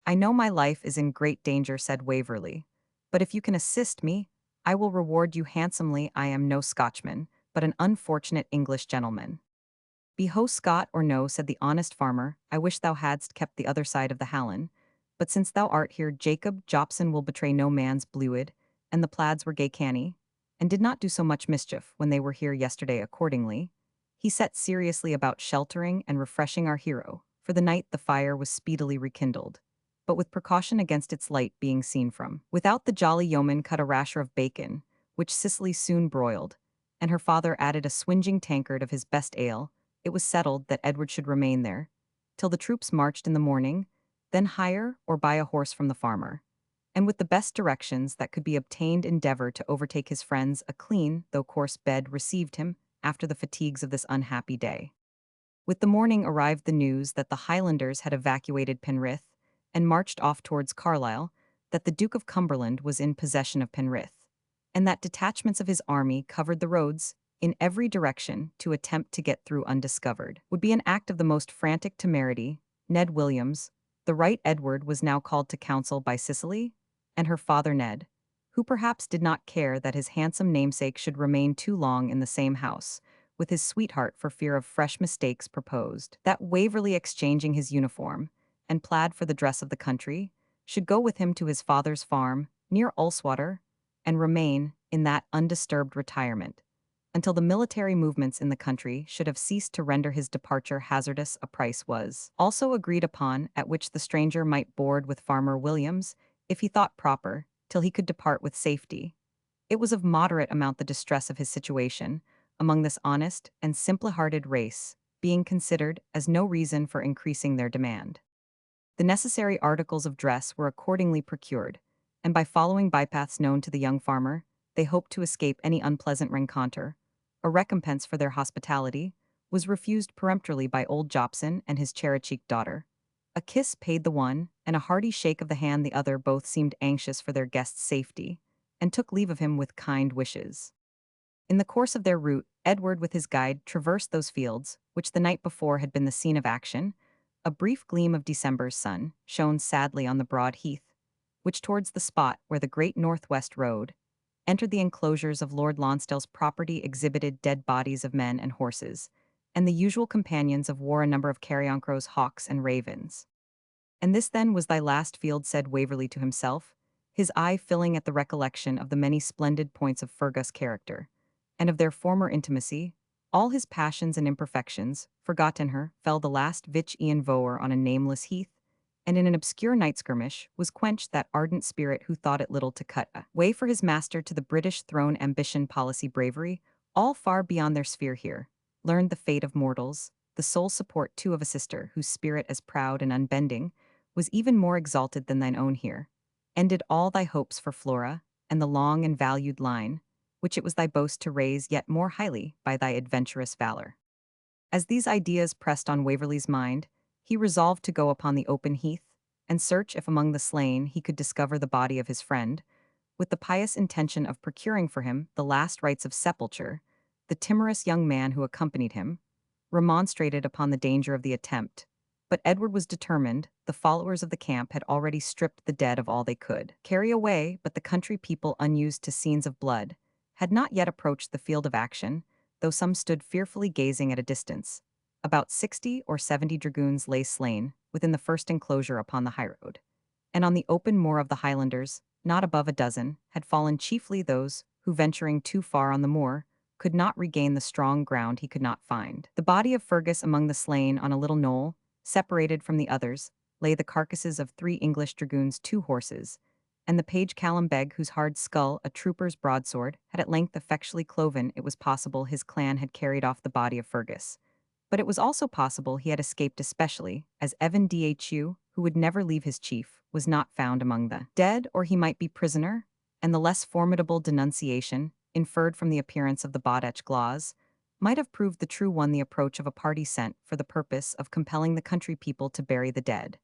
"I know my life is in great danger," said Waverley, "but if you can assist me, I will reward you handsomely. I am no Scotchman, but an unfortunate English gentleman." "Be ho Scot or no," said the honest farmer, "I wish thou hadst kept the other side of the Hallan. But since thou art here, Jacob Jopson will betray no man's bluid, and the plaids were gay canny, and did not do so much mischief when they were here yesterday. Accordingly, he set seriously about sheltering and refreshing our hero. For the night the fire was speedily rekindled, but with precaution against its light being seen from without. The jolly yeoman cut a rasher of bacon, which Cicely soon broiled, and her father added a swinging tankard of his best ale. It was settled that Edward should remain there till the troops marched in the morning, then hire or buy a horse from the farmer, and with the best directions that could be obtained endeavor to overtake his friends. A clean, though coarse bed received him after the fatigues of this unhappy day. With the morning arrived the news that the Highlanders had evacuated Penrith and marched off towards Carlisle, that the Duke of Cumberland was in possession of Penrith, and that detachments of his army covered the roads in every direction. To attempt to get through undiscovered would be an act of the most frantic temerity. Ned Williams, the right Edward, was now called to council by Cicely and her father Ned, who perhaps did not care that his handsome namesake should remain too long in the same house with his sweetheart for fear of fresh mistakes. Proposed that Waverley, exchanging his uniform and plaid for the dress of the country, should go with him to his father's farm near Ulswater and remain in that undisturbed retirement until the military movements in the country should have ceased to render his departure hazardous. A price was also agreed upon at which the stranger might board with Farmer Williams, if he thought proper, till he could depart with safety. It was of moderate amount, the distress of his situation among this honest and simple-hearted race being considered as no reason for increasing their demand. The necessary articles of dress were accordingly procured, and by following bypaths known to the young farmer, they hoped to escape any unpleasant rencontre. A recompense for their hospitality was refused peremptorily by old Jopson and his cherry-cheeked daughter. A kiss paid the one, and a hearty shake of the hand the other. Both seemed anxious for their guest's safety, and took leave of him with kind wishes. In the course of their route, Edward with his guide traversed those fields which the night before had been the scene of action. A brief gleam of December's sun shone sadly on the broad heath, which towards the spot where the great northwest road entered the enclosures of Lord Lonsdale's property exhibited dead bodies of men and horses, and the usual companions of war, a number of carrion-crows, hawks, and ravens. "And this then was thy last field," said Waverley to himself, his eye filling at the recollection of the many splendid points of Fergus' character, and of their former intimacy. All his passions and imperfections, forgot in her, fell the last vich Ian Voer on a nameless heath, and in an obscure night skirmish was quenched that ardent spirit who thought it little to cut a way for his master to the British throne. Ambition, policy, bravery, all far beyond their sphere here, learned the fate of mortals. The sole support too of a sister whose spirit, as proud and unbending, was even more exalted than thine own here, ended all thy hopes for Flora, and the long and valued line, which it was thy boast to raise yet more highly by thy adventurous valor. As these ideas pressed on Waverley's mind, He resolved to go upon the open heath and search if among the slain he could discover the body of his friend, with the pious intention of procuring for him the last rites of sepulture. The timorous young man who accompanied him remonstrated upon the danger of the attempt, but Edward was determined. The followers of the camp had already stripped the dead of all they could carry away, but the country people, unused to scenes of blood, had not yet approached the field of action, though some stood fearfully gazing at a distance. About 60 or 70 dragoons lay slain within the first enclosure upon the highroad, and on the open moor of the Highlanders, not above a dozen, had fallen, chiefly those who, venturing too far on the moor, could not regain the strong ground he could not find. The body of Fergus among the slain on a little knoll, separated from the others, lay the carcasses of 3 English dragoons, 2 horses, and the page Callum Beg, whose hard skull, a trooper's broadsword, had at length effectually cloven. It was possible his clan had carried off the body of Fergus, but it was also possible he had escaped, especially as Evan Dhu, who would never leave his chief, was not found among the dead, or he might be prisoner, and the less formidable denunciation, inferred from the appearance of the Bodach Glaws, might have proved the true one, the approach of a party sent for the purpose of compelling the country people to bury the dead,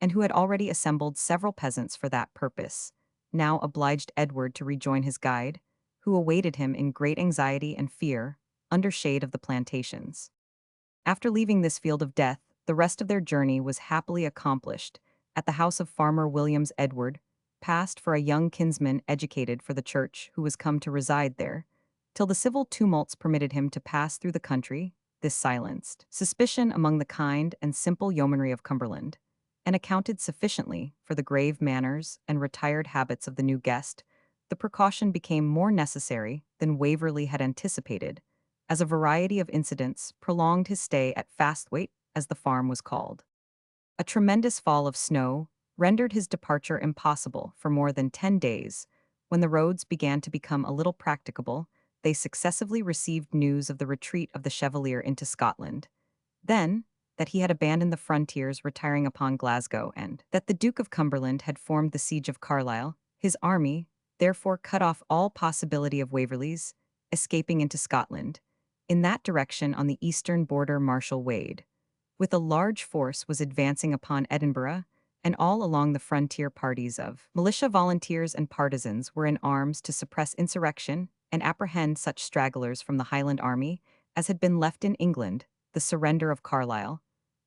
and who had already assembled several peasants for that purpose, now obliged Edward to rejoin his guide, who awaited him in great anxiety and fear, under shade of the plantations. After leaving this field of death, the rest of their journey was happily accomplished. At the house of Farmer Williams, Edward passed for a young kinsman educated for the church who was come to reside there, till the civil tumults permitted him to pass through the country. This silenced suspicion among the kind and simple yeomanry of Cumberland, and accounted sufficiently for the grave manners and retired habits of the new guest. The precaution became more necessary than Waverley had anticipated, as a variety of incidents prolonged his stay at Fastwaite, as the farm was called. A tremendous fall of snow rendered his departure impossible for more than 10 days. When the roads began to become a little practicable, they successively received news of the retreat of the Chevalier into Scotland. Then, that he had abandoned the frontiers, retiring upon Glasgow, and that the Duke of Cumberland had formed the siege of Carlisle. His army, therefore, cut off all possibility of Waverley's escaping into Scotland. In that direction, on the eastern border, Marshal Wade, with a large force, was advancing upon Edinburgh, and all along the frontier parties of militia, volunteers, and partisans were in arms to suppress insurrection and apprehend such stragglers from the Highland army as had been left in England. The surrender of Carlisle,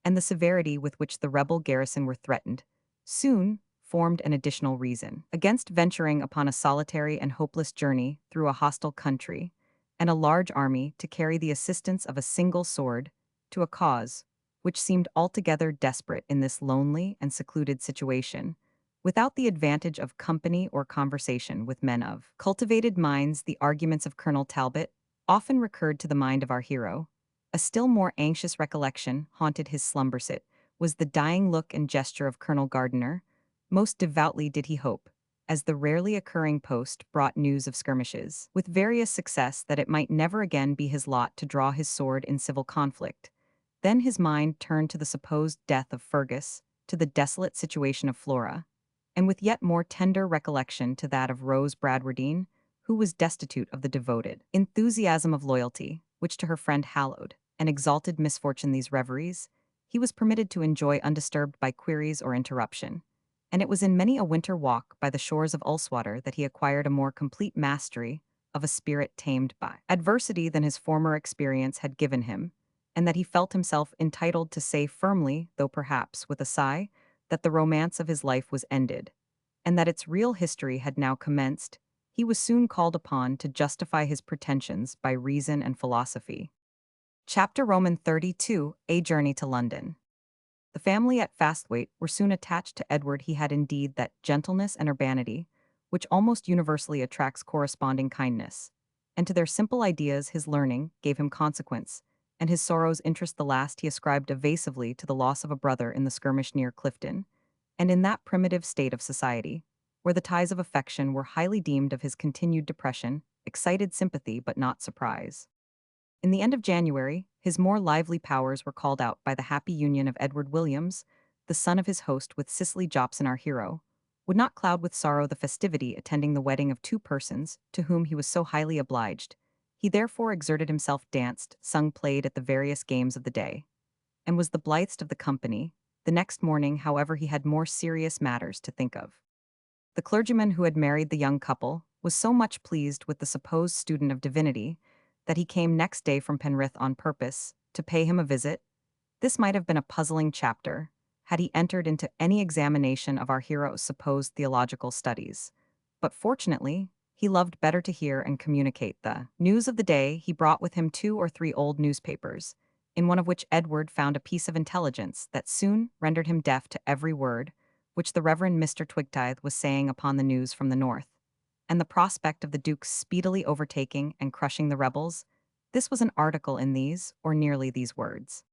and the severity with which the rebel garrison were threatened, soon formed an additional reason against venturing upon a solitary and hopeless journey through a hostile country, and a large army to carry the assistance of a single sword to a cause which seemed altogether desperate in this lonely and secluded situation. Without the advantage of company or conversation with men of cultivated minds, the arguments of Colonel Talbot often recurred to the mind of our hero. A still more anxious recollection haunted his slumber-sit, was the dying look and gesture of Colonel Gardiner. Most devoutly did he hope, as the rarely occurring post brought news of skirmishes, with various success, that it might never again be his lot to draw his sword in civil conflict. Then his mind turned to the supposed death of Fergus, to the desolate situation of Flora, and with yet more tender recollection to that of Rose Bradwardine, who was destitute of the devoted enthusiasm of loyalty, which to her friend hallowed and exalted misfortune. These reveries he was permitted to enjoy undisturbed by queries or interruption, and it was in many a winter walk by the shores of Ulswater that he acquired a more complete mastery of a spirit tamed by adversity than his former experience had given him, and that he felt himself entitled to say firmly, though perhaps with a sigh, that the romance of his life was ended, and that its real history had now commenced. He was soon called upon to justify his pretensions by reason and philosophy. Chapter Roman 32, A Journey to London. The family at Fastwaite were soon attached to Edward. He had indeed that gentleness and urbanity which almost universally attracts corresponding kindness, and to their simple ideas his learning gave him consequence, and his sorrows interest. The last he ascribed evasively to the loss of a brother in the skirmish near Clifton, and in that primitive state of society, where the ties of affection were highly deemed, of his continued depression, excited sympathy but not surprise. In the end of January, his more lively powers were called out by the happy union of Edward Williams, the son of his host, with Cicely Jopson, our hero, would not cloud with sorrow the festivity attending the wedding of 2 persons to whom he was so highly obliged. He therefore exerted himself, danced, sung, played at the various games of the day, and was the blithest of the company. The next morning, however, he had more serious matters to think of. The clergyman who had married the young couple was so much pleased with the supposed student of divinity that he came next day from Penrith on purpose to pay him a visit. This might have been a puzzling chapter had he entered into any examination of our hero's supposed theological studies. But fortunately, he loved better to hear and communicate the news of the day. He brought with him 2 or 3 old newspapers, in one of which Edward found a piece of intelligence that soon rendered him deaf to every word which the Reverend Mr. Twigtithe was saying upon the news from the north, and the prospect of the Duke's speedily overtaking and crushing the rebels. This was an article in these, or nearly these words.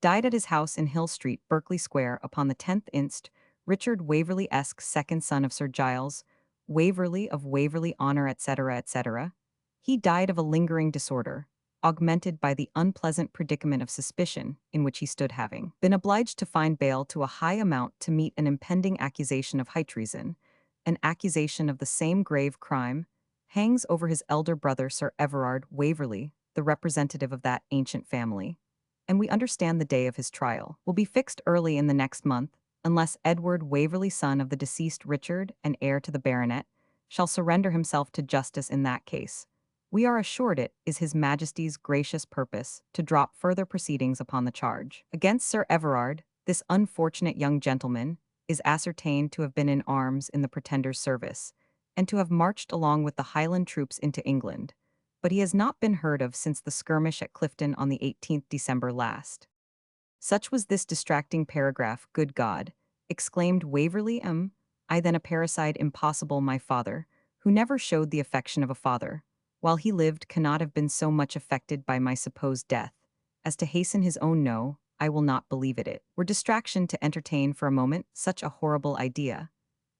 Died at his house in Hill Street, Berkeley Square, upon the 10th inst, Richard Waverley-esque, second son of Sir Giles Waverley of Waverley Honour, etc., etc. He died of a lingering disorder, augmented by the unpleasant predicament of suspicion in which he stood, having been obliged to find bail to a high amount to meet an impending accusation of high treason. An accusation of the same grave crime hangs over his elder brother Sir Everard Waverley, the representative of that ancient family, and we understand the day of his trial will be fixed early in the next month, unless Edward Waverley, son of the deceased Richard and heir to the baronet, shall surrender himself to justice in that case. We are assured it is His Majesty's gracious purpose to drop further proceedings upon the charge against Sir Everard. This unfortunate young gentleman is ascertained to have been in arms in the Pretender's service, and to have marched along with the Highland troops into England, but he has not been heard of since the skirmish at Clifton on the 18th December last. Such was this distracting paragraph. Good God, exclaimed Waverley, I then a parricide impossible. My father, who never showed the affection of a father, while he lived, cannot have been so much affected by my supposed death, as to hasten his own. No, I will not believe it. It were distraction to entertain for a moment such a horrible idea,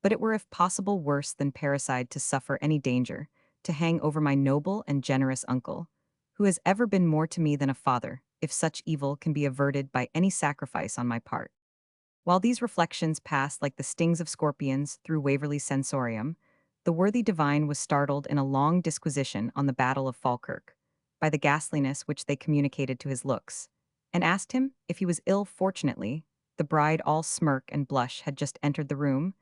but it were if possible worse than parricide to suffer any danger to hang over my noble and generous uncle, who has ever been more to me than a father, if such evil can be averted by any sacrifice on my part. While these reflections passed like the stings of scorpions through Waverley's sensorium, the worthy divine was startled in a long disquisition on the battle of Falkirk, by the ghastliness which they communicated to his looks, and asked him if he was ill. Fortunately, the bride, all smirk and blush, had just entered the room.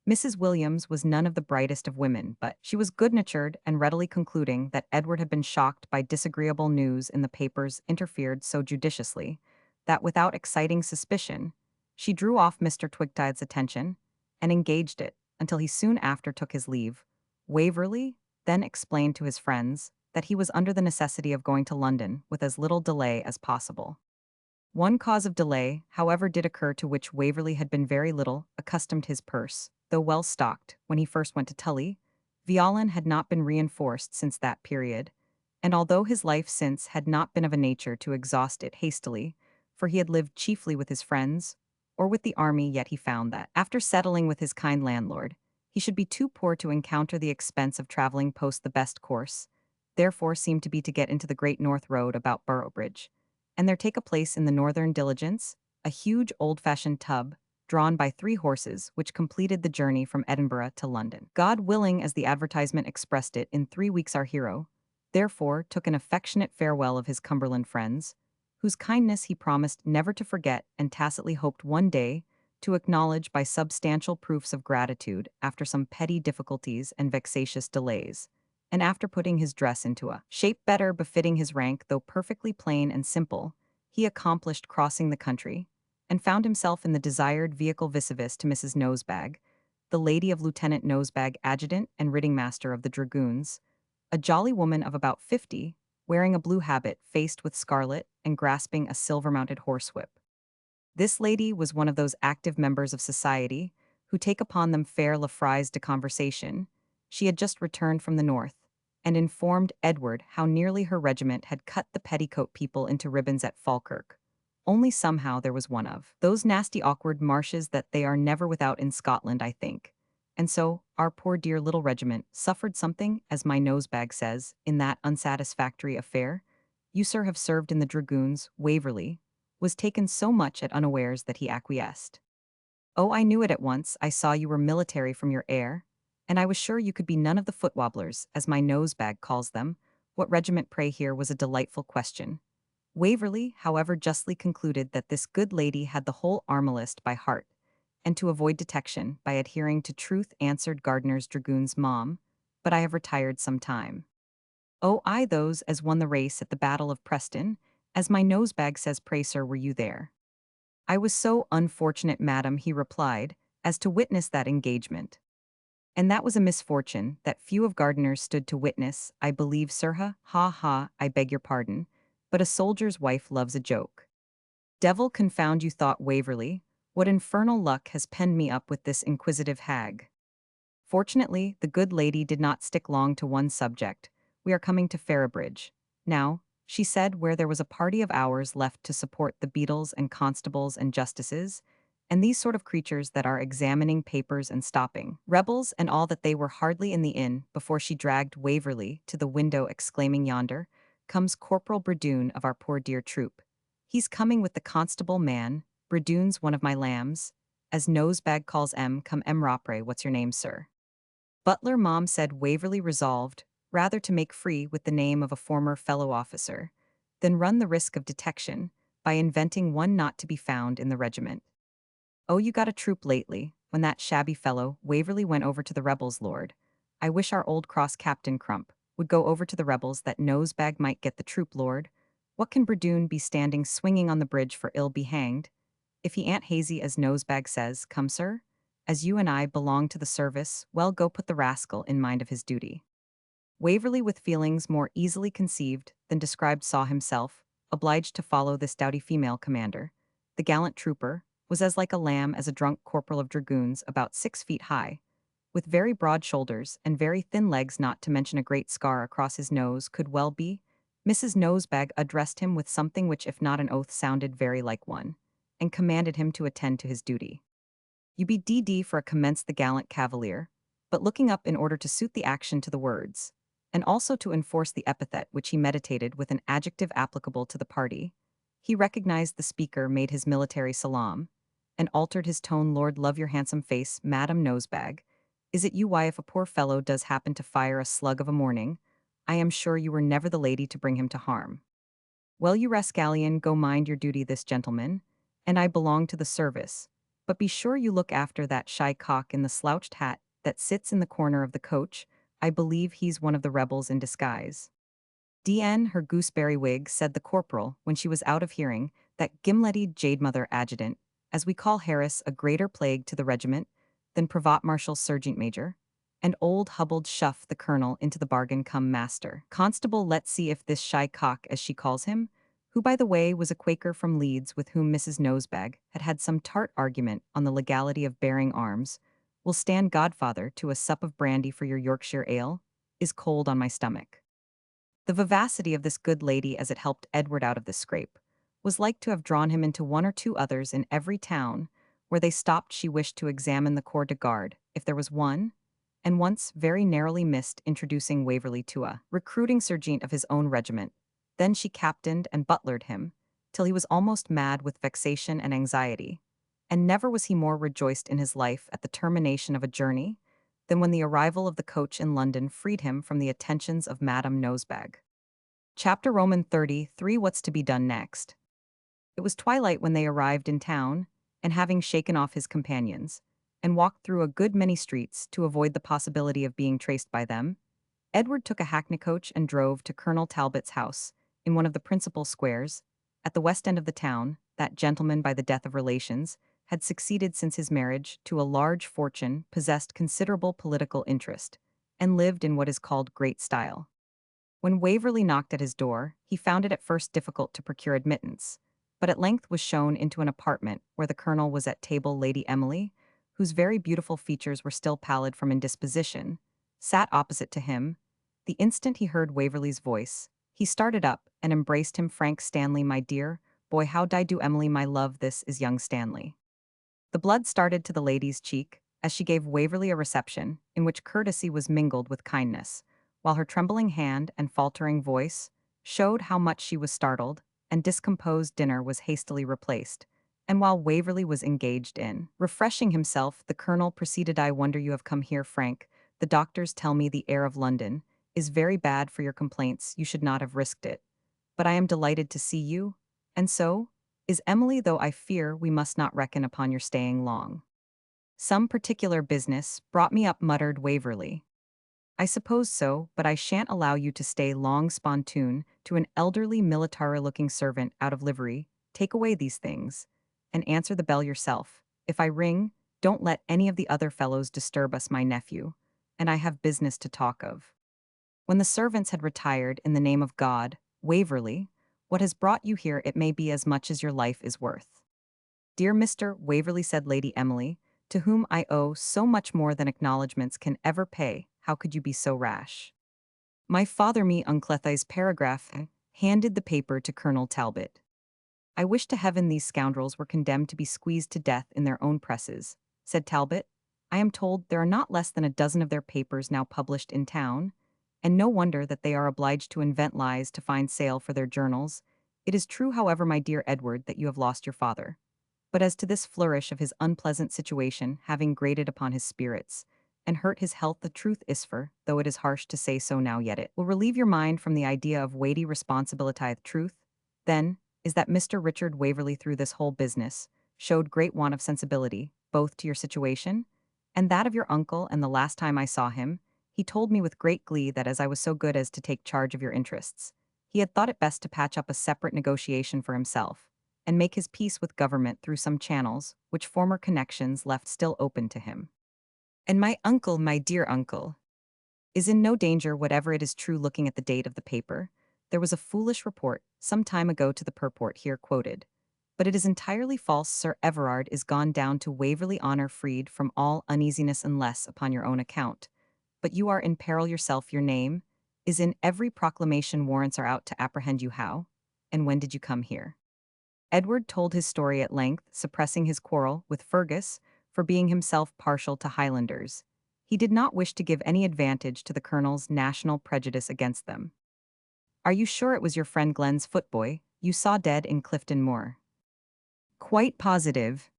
Mrs. Williams was none of the brightest of women, but she was good-natured, and readily concluding that Edward had been shocked by disagreeable news in the papers, interfered so judiciously that, without exciting suspicion, she drew off Mr. Twigtithe's attention and engaged it until he soon after took his leave. Waverley then explained to his friends that he was under the necessity of going to London with as little delay as possible. One cause of delay, however, did occur, to which Waverley had been very little accustomed. His purse, though well stocked when he first went to Tully, Violin had not been reinforced since that period, and although his life since had not been of a nature to exhaust it hastily, for he had lived chiefly with his friends, or with the army, yet he found that, after settling with his kind landlord, he should be too poor to encounter the expense of travelling post. The best course, therefore, seemed to be to get into the Great North Road about Boroughbridge, and there take a place in the northern diligence, a huge old-fashioned tub, drawn by 3 horses, which completed the journey from Edinburgh to London. God willing, as the advertisement expressed it, in 3 weeks our hero, therefore, took an affectionate farewell of his Cumberland friends, whose kindness he promised never to forget, and tacitly hoped one day to acknowledge by substantial proofs of gratitude after some petty difficulties and vexatious delays, and after putting his dress into a shape better befitting his rank, though perfectly plain and simple, he accomplished crossing the country, and found himself in the desired vehicle vis-a-vis to Mrs. Nosebag, the lady of Lieutenant Nosebag, adjutant and riding master of the dragoons, a jolly woman of about 50, wearing a blue habit faced with scarlet and grasping a silver-mounted horsewhip. This lady was one of those active members of society who take upon them fair lafraise de conversation. She had just returned from the north, and informed Edward how nearly her regiment had cut the petticoat people into ribbons at Falkirk. Only somehow there was one of those nasty awkward marshes that they are never without in Scotland, I think. And so, our poor dear little regiment suffered something, as my nosebag says, in that unsatisfactory affair. You, sir, have served in the dragoons. Waverley was taken so much at unawares that he acquiesced. Oh, I knew it at once. I saw you were military from your air, and I was sure you could be none of the foot wobblers, as my nosebag calls them. What regiment, pray? Here was a delightful question. Waverley, however, justly concluded that this good lady had the whole Armalist by heart, and to avoid detection by adhering to truth answered Gardiner's dragoon's mom, but I have retired some time. Oh, I those as won the race at the Battle of Preston, as my nosebag says, pray sir, were you there? I was so unfortunate, madam, he replied, as to witness that engagement. And that was a misfortune that few of Gardiner's stood to witness, I believe, sirha, ha ha, I beg your pardon, but a soldier's wife loves a joke. Devil confound you, thought Waverley, what infernal luck has penned me up with this inquisitive hag. Fortunately, the good lady did not stick long to one subject. We are coming to Ferrabridge. Now, she said, where there was a party of ours left to support the beadles and constables and justices, and these sort of creatures that are examining papers and stopping rebels and all that they were hardly in the inn before she dragged Waverley to the window, exclaiming, yonder comes Corporal Bradwardine of our poor dear troop. He's coming with the constable man, Bradwardine's one of my lambs, as Nosebag calls come Rapre, what's your name, sir? Butler Mom said, Waverley, resolved rather to make free with the name of a former fellow officer than run the risk of detection by inventing one not to be found in the regiment. Oh, you got a troop lately, when that shabby fellow, Waverley, went over to the rebels, lord. I wish our old cross Captain Crump would go over to the rebels, that Nosebag might get the troop, lord. What can Bradwardine be standing swinging on the bridge for, ill be hanged? If he ain't hazy as Nosebag says, come sir? As you and I belong to the service, well, go put the rascal in mind of his duty. Waverley, with feelings more easily conceived than described, saw himself obliged to follow this doughty female commander. The gallant trooper was as like a lamb as a drunk corporal of dragoons, about 6 feet high, with very broad shoulders and very thin legs, not to mention a great scar across his nose, could well be. Mrs. Nosebag addressed him with something which, if not an oath, sounded very like one, and commanded him to attend to his duty. You be DD for a, commenced the gallant cavalier, but looking up in order to suit the action to the words, and also to enforce the epithet which he meditated with an adjective applicable to the party, he recognized the speaker, made his military salaam, and altered his tone. Lord, love your handsome face, Madam Nosebag. Is it you? Why, if a poor fellow does happen to fire a slug of a morning, I am sure you were never the lady to bring him to harm. Well, you rascallion, go mind your duty, this gentleman, and I belong to the service, but be sure you look after that shy cock in the slouched hat that sits in the corner of the coach. I believe he's one of the rebels in disguise. DN, her gooseberry wig, said the corporal, when she was out of hearing, that gimletted jade-mother adjutant, as we call Harris, a greater plague to the regiment than provost-marshal sergeant-major, and old hubbled Shuff the colonel into the bargain, come master. Constable, let's see if this shy cock, as she calls him, who by the way was a Quaker from Leeds with whom Mrs. Nosebag had had some tart argument on the legality of bearing arms, will stand godfather to a sup of brandy for your Yorkshire ale, is cold on my stomach. The vivacity of this good lady, as it helped Edward out of the scrape, was like to have drawn him into one or two others in every town where they stopped. She wished to examine the corps de garde, if there was one, and once very narrowly missed introducing Waverley to a recruiting sergeant of his own regiment. Then she captained and butlered him, till he was almost mad with vexation and anxiety, and never was he more rejoiced in his life at the termination of a journey than when the arrival of the coach in London freed him from the attentions of Madame Nosebag. Chapter Roman 33. What's to be done next? It was twilight when they arrived in town, and having shaken off his companions, and walked through a good many streets to avoid the possibility of being traced by them, Edward took a hackney coach and drove to Colonel Talbot's house, in one of the principal squares, at the west end of the town. That gentleman, by the death of relations, had succeeded since his marriage to a large fortune, possessed considerable political interest, and lived in what is called great style. When Waverley knocked at his door, he found it at first difficult to procure admittance, but at length was shown into an apartment where the colonel was at table. Lady Emily, whose very beautiful features were still pallid from indisposition, sat opposite to him. The instant he heard Waverley's voice, he started up and embraced him. Frank Stanley, my dear boy, how d'ye do, Emily, my love? This is young Stanley. The blood started to the lady's cheek as she gave Waverley a reception in which courtesy was mingled with kindness, while her trembling hand and faltering voice showed how much she was startled, and discomposed. Dinner was hastily replaced, and while Waverley was engaged in refreshing himself, the colonel proceeded, I wonder you have come here, Frank. The doctors tell me the air of London is very bad for your complaints. You should not have risked it. but I am delighted to see you, and so is Emily, though I fear we must not reckon upon your staying long. Some particular business brought me up, muttered Waverley. I suppose so, but I shan't allow you to stay long. Spontoon, to an elderly military-looking servant out of livery, take away these things, and answer the bell yourself. If I ring, don't let any of the other fellows disturb us, my nephew, and I have business to talk of. When the servants had retired, in the name of God, Waverley, what has brought you here? It may be as much as your life is worth. Dear Mr. Waverley, said Lady Emily, to whom I owe so much more than acknowledgments can ever pay, how could you be so rash? My father, me unclethai's paragraph, handed the paper to Colonel Talbot. I wish to heaven these scoundrels were condemned to be squeezed to death in their own presses, said Talbot. I am told there are not less than a dozen of their papers now published in town, and no wonder that they are obliged to invent lies to find sale for their journals. It is true, however, my dear Edward, that you have lost your father. But as to this flourish of his unpleasant situation having grated upon his spirits, and hurt his health, the truth is, for, though it is harsh to say so now, yet it will relieve your mind from the idea of weighty responsibility. Truth, then, is that Mr. Richard Waverley through this whole business showed great want of sensibility, both to your situation and that of your uncle, and the last time I saw him, he told me with great glee that as I was so good as to take charge of your interests, he had thought it best to patch up a separate negotiation for himself, and make his peace with government through some channels which former connections left still open to him. And my uncle, my dear uncle, is in no danger whatever. It is true, looking at the date of the paper, there was a foolish report some time ago to the purport here quoted. But it is entirely false. Sir Everard is gone down to Waverley, honour freed from all uneasiness unless upon your own account. But you are in peril yourself. Your name is in every proclamation. Warrants are out to apprehend you. How and when did you come here? Edward told his story at length, suppressing his quarrel with Fergus for being himself partial to Highlanders. He did not wish to give any advantage to the colonel's national prejudice against them. Are you sure it was your friend Glenn's footboy you saw dead in Clifton Moor? Quite positive.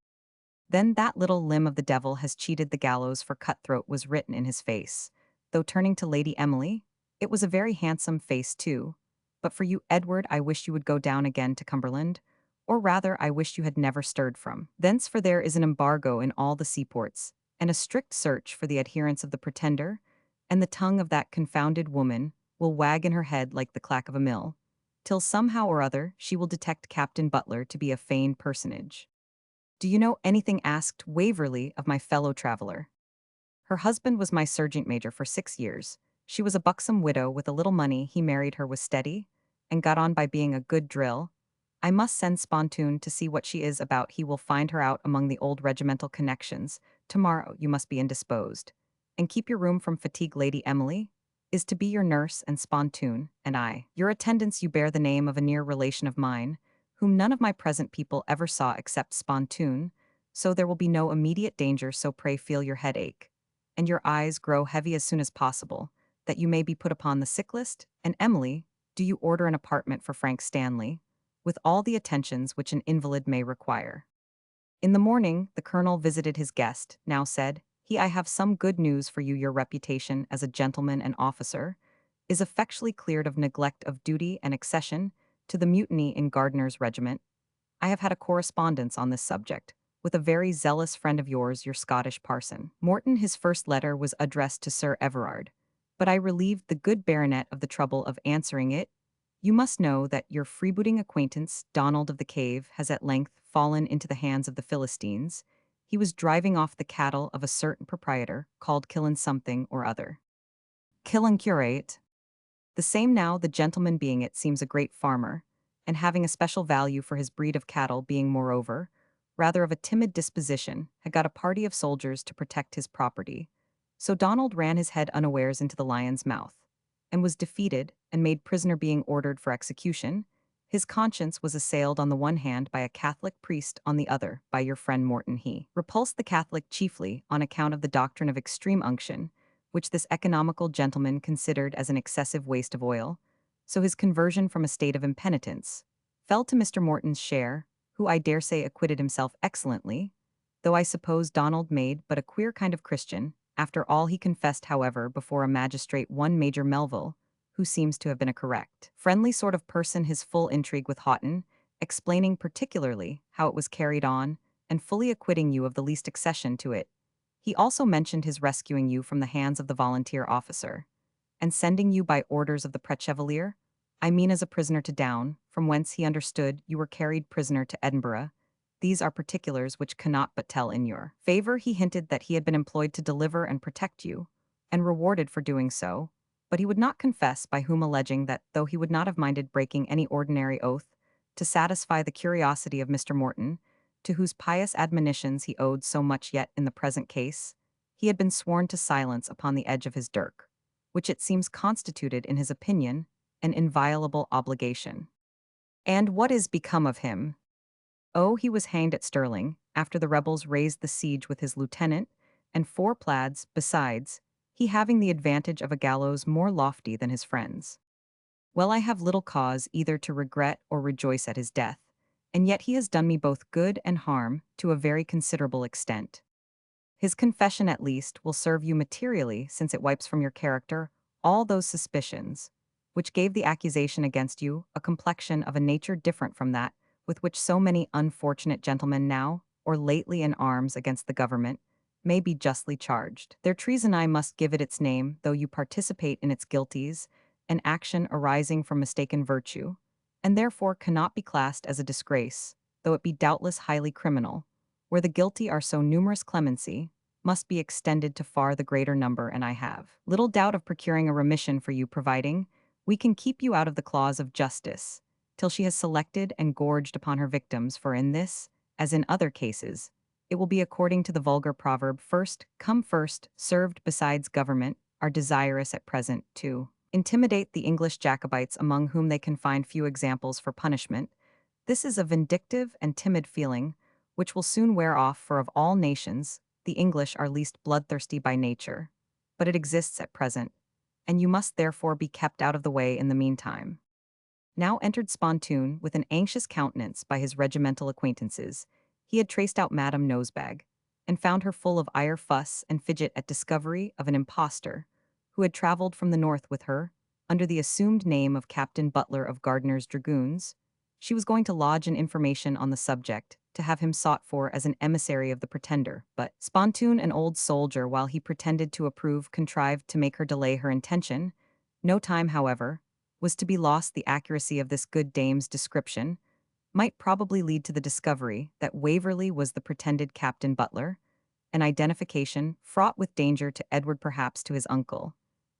Then that little limb of the devil has cheated the gallows for cutthroat, was written in his face, though turning to Lady Emily, it was a very handsome face too. But for you, Edward, I wish you would go down again to Cumberland, or rather I wish you had never stirred from thence, for there is an embargo in all the seaports, and a strict search for the adherents of the Pretender, and the tongue of that confounded woman will wag in her head like the clack of a mill, till somehow or other she will detect Captain Butler to be a feigned personage. Do you know anything, asked Waverley of my fellow traveller. Her husband was my sergeant major for 6 years. She was a buxom widow with a little money. He married her, was steady, and got on by being a good drill. I must send Spontoon to see what she is about. He will find her out among the old regimental connections. Tomorrow you must be indisposed, and keep your room from fatigue. Lady Emily is to be your nurse, and Spontoon and I your attendants. You bear the name of a near relation of mine, whom none of my present people ever saw except Spontoon, so there will be no immediate danger. So pray feel your head ache, and your eyes grow heavy as soon as possible, that you may be put upon the sick list. And Emily, do you order an apartment for Frank Stanley, with all the attentions which an invalid may require. In the morning, the colonel visited his guest, now said, I have some good news for you. Your reputation as a gentleman and officer is effectually cleared of neglect of duty and accession to the mutiny in Gardiner's regiment. I have had a correspondence on this subject with a very zealous friend of yours, your Scottish parson. Morton. His first letter was addressed to Sir Everard, but I relieved the good baronet of the trouble of answering it. You must know that your freebooting acquaintance, Donald of the Cave, has at length fallen into the hands of the Philistines. He was driving off the cattle of a certain proprietor called Killen something or other. Killen curate. The same now, the gentleman being, it seems, a great farmer, and having a special value for his breed of cattle, being moreover rather of a timid disposition, had got a party of soldiers to protect his property. So Donald ran his head unawares into the lion's mouth, and was defeated and made prisoner. Being ordered for execution, his conscience was assailed on the one hand by a Catholic priest, on the other by your friend Morton. He repulsed the Catholic chiefly on account of the doctrine of extreme unction, which this economical gentleman considered as an excessive waste of oil, so his conversion from a state of impenitence fell to Mr. Morton's share, who I dare say acquitted himself excellently, though I suppose Donald made but a queer kind of Christian. After all he confessed, however, before a magistrate, one Major Melville, who seems to have been a correct, friendly sort of person, his full intrigue with Houghton, explaining particularly how it was carried on, and fully acquitting you of the least accession to it. He also mentioned his rescuing you from the hands of the volunteer officer, and sending you by orders of the Prechevalier, I mean as a prisoner to Down, from whence he understood you were carried prisoner to Edinburgh. These are particulars which cannot but tell in your favor. He hinted that he had been employed to deliver and protect you, and rewarded for doing so, but he would not confess by whom, alleging that, though he would not have minded breaking any ordinary oath, to satisfy the curiosity of Mr. Morton, to whose pious admonitions he owed so much, yet in the present case, he had been sworn to silence upon the edge of his dirk, which it seems constituted, in his opinion, an inviolable obligation. And what is become of him? Oh, he was hanged at Stirling, after the rebels raised the siege with his lieutenant, and 4 plaids, besides, he having the advantage of a gallows more lofty than his friends. Well, I have little cause either to regret or rejoice at his death, and yet he has done me both good and harm to a very considerable extent. His confession, at least, will serve you materially, since it wipes from your character all those suspicions which gave the accusation against you a complexion of a nature different from that with which so many unfortunate gentlemen now, or lately in arms against the government, may be justly charged. Their treason, I must give it its name, though you participate in its guilties, an action arising from mistaken virtue, and therefore cannot be classed as a disgrace, though it be doubtless highly criminal, where the guilty are so numerous. Clemency must be extended to far the greater number, and I have little doubt of procuring a remission for you, providing we can keep you out of the claws of justice, till she has selected and gorged upon her victims, for in this, as in other cases, it will be according to the vulgar proverb, first come first, served. Besides, government are desirous at present to intimidate the English Jacobites, among whom they can find few examples for punishment. This is a vindictive and timid feeling, which will soon wear off, for of all nations, the English are least bloodthirsty by nature, but it exists at present, and you must therefore be kept out of the way in the meantime. Now entered Spontoon with an anxious countenance by his regimental acquaintances. He had traced out Madame Nosebag, and found her full of ire, fuss, and fidget at discovery of an impostor, who had travelled from the north with her, under the assumed name of Captain Butler of Gardiner's Dragoons. She was going to lodge an information on the subject, to have him sought for as an emissary of the pretender, but Spontoon, an old soldier, while he pretended to approve, contrived to make her delay her intention. No time, however, was to be lost. The accuracy of this good dame's description might probably lead to the discovery that Waverley was the pretended Captain Butler, an identification fraught with danger to Edward, perhaps to his uncle,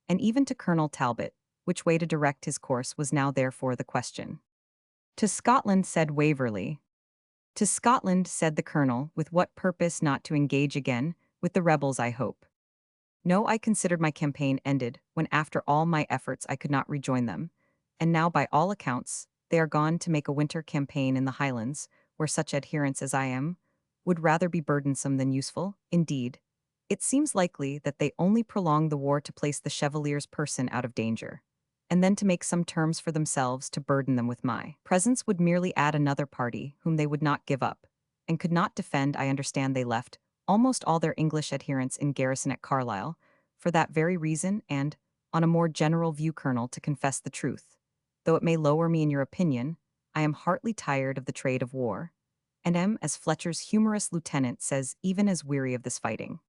and even to Colonel Talbot. Which way to direct his course was now therefore the question. To Scotland, said Waverley. To Scotland, said the colonel, with what purpose? Not to engage again with the rebels, I hope. No, I considered my campaign ended, when after all my efforts I could not rejoin them, and now by all accounts they are gone to make a winter campaign in the Highlands, where such adherents as I am would rather be burdensome than useful. Indeed, it seems likely that they only prolong the war to place the Chevalier's person out of danger, and then to make some terms for themselves to burden them with. My presence would merely add another party whom they would not give up, and could not defend. I understand they left almost all their English adherents in garrison at Carlisle, for that very reason, and, on a more general view, Colonel, to confess the truth, though it may lower me in your opinion, I am heartily tired of the trade of war, and am, as Fletcher's humorous lieutenant says, even as weary of this fighting.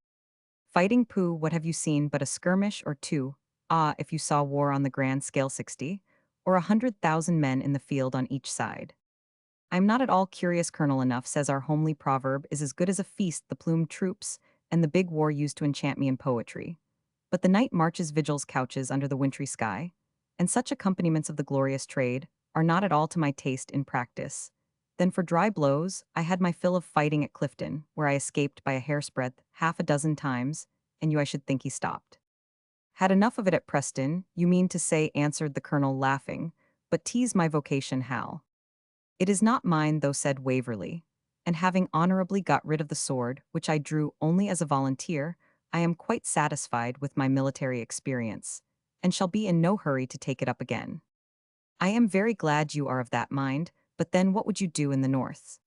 Fighting, pooh, what have you seen but a skirmish or two? Ah, if you saw war on the grand scale, 60 or 100,000 men in the field on each side. I am not at all curious, Colonel. Enough says our homely proverb is as good as a feast, the plumed troops, and the big war used to enchant me in poetry. But the night marches, vigils, couches under the wintry sky, and such accompaniments of the glorious trade are not at all to my taste in practice. Then for dry blows, I had my fill of fighting at Clifton, where I escaped by a hair's breadth 6 times, and you, I should think, he stopped. Had enough of it at Preston, you mean to say, answered the colonel, laughing, but 'tis my vocation, Hal. It is not mine, though, said Waverley, and having honourably got rid of the sword, which I drew only as a volunteer, I am quite satisfied with my military experience, and shall be in no hurry to take it up again. I am very glad you are of that mind, but then what would you do in the north?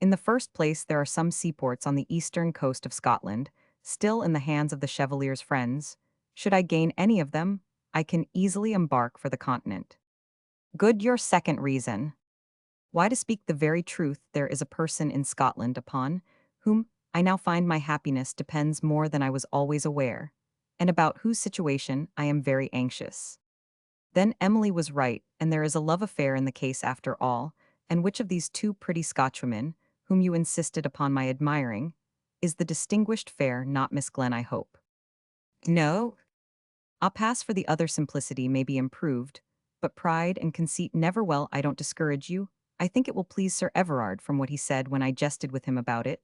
In the first place, there are some seaports on the eastern coast of Scotland, still in the hands of the Chevalier's friends. Should I gain any of them, I can easily embark for the continent. Good your second reason. Why, to speak the very truth, there is a person in Scotland upon whom I now find my happiness depends more than I was always aware, and about whose situation I am very anxious. Then Emily was right, and there is a love affair in the case after all, and which of these two pretty Scotchwomen, whom you insisted upon my admiring, is the distinguished fair, not Miss Glen, I hope? No, I'll pass, for the other simplicity may be improved, but pride and conceit never. Well, I don't discourage you. I think it will please Sir Everard from what he said when I jested with him about it.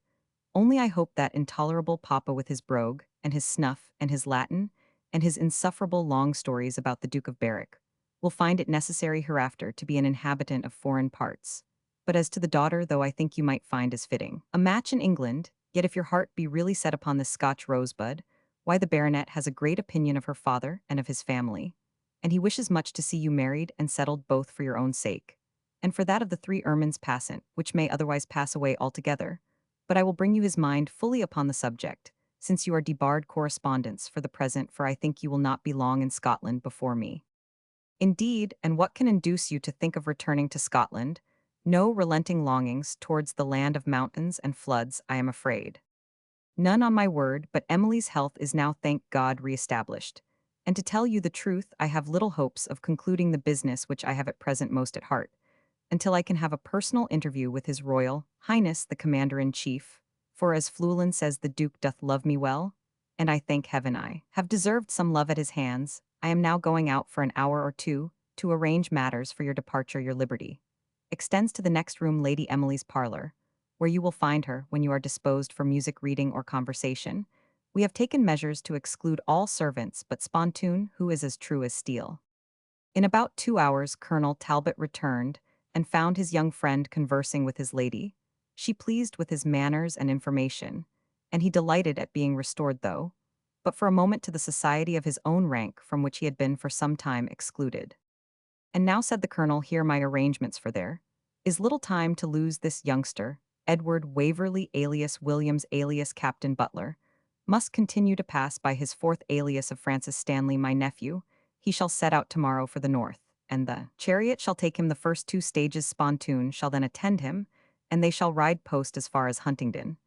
Only I hope that intolerable papa with his brogue, and his snuff, and his Latin, and his insufferable long stories about the Duke of Berwick, will find it necessary hereafter to be an inhabitant of foreign parts. But as to the daughter, though I think you might find as fitting a match in England, yet if your heart be really set upon this Scotch rosebud, why, the baronet has a great opinion of her father and of his family, and he wishes much to see you married and settled, both for your own sake, and for that of the three ermines passant, which may otherwise pass away altogether. But I will bring you his mind fully upon the subject, since you are debarred correspondence for the present, for I think you will not be long in Scotland before me. Indeed, and what can induce you to think of returning to Scotland? No relenting longings towards the land of mountains and floods, I am afraid. None, on my word, but Emily's health is now, thank God, re-established. And to tell you the truth, I have little hopes of concluding the business which I have at present most at heart, until I can have a personal interview with His Royal Highness the Commander-in-Chief, for as Fluellen says, the Duke doth love me well, and I thank heaven I have deserved some love at his hands. I am now going out for an hour or two, to arrange matters for your departure. Your liberty extends to the next room, Lady Emily's parlor, where you will find her when you are disposed for music, reading, or conversation. We have taken measures to exclude all servants but Spontoon, who is as true as steel. In about 2 hours Colonel Talbot returned, and found his young friend conversing with his lady. She pleased with his manners and information, and he delighted at being restored, though but for a moment, to the society of his own rank, from which he had been for some time excluded. And now, said the colonel, here my arrangements for there is little time to lose. This youngster, Edward Waverley alias Williams alias Captain Butler, must continue to pass by his fourth alias of Francis Stanley, my nephew. He shall set out tomorrow for the north, and the chariot shall take him the first 2 stages. Spontoon shall then attend him, and they shall ride post as far as Huntingdon.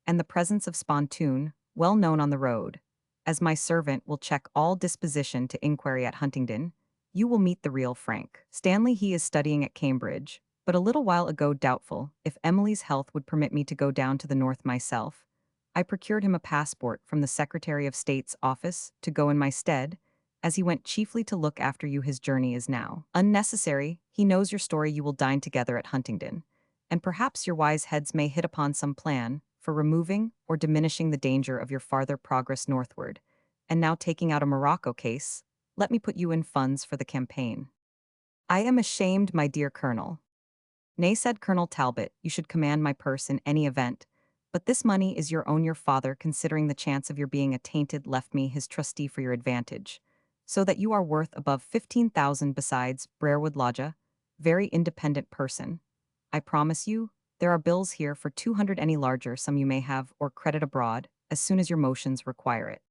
And the presence of Spontoon, well known on the road, as my servant, will check all disposition to inquiry at Huntingdon. You will meet the real Frank Stanley. He is studying at Cambridge, but a little while ago doubtful if Emily's health would permit me to go down to the north myself. I procured him a passport from the Secretary of State's office to go in my stead, as he went chiefly to look after you. His journey is now unnecessary. He knows your story. You will dine together at Huntingdon, and perhaps your wise heads may hit upon some plan for removing or diminishing the danger of your farther progress northward. And now, taking out a Morocco case, let me put you in funds for the campaign. I am ashamed, my dear Colonel. Nay, said Colonel Talbot, you should command my purse in any event, but this money is your own. Your father, considering the chance of your being attainted, left me his trustee for your advantage, so that you are worth above 15,000. Besides, Brerewood Lodge, very independent person. I promise you, there are bills here for 200. Any larger sum you may have, or credit abroad, as soon as your motions require it.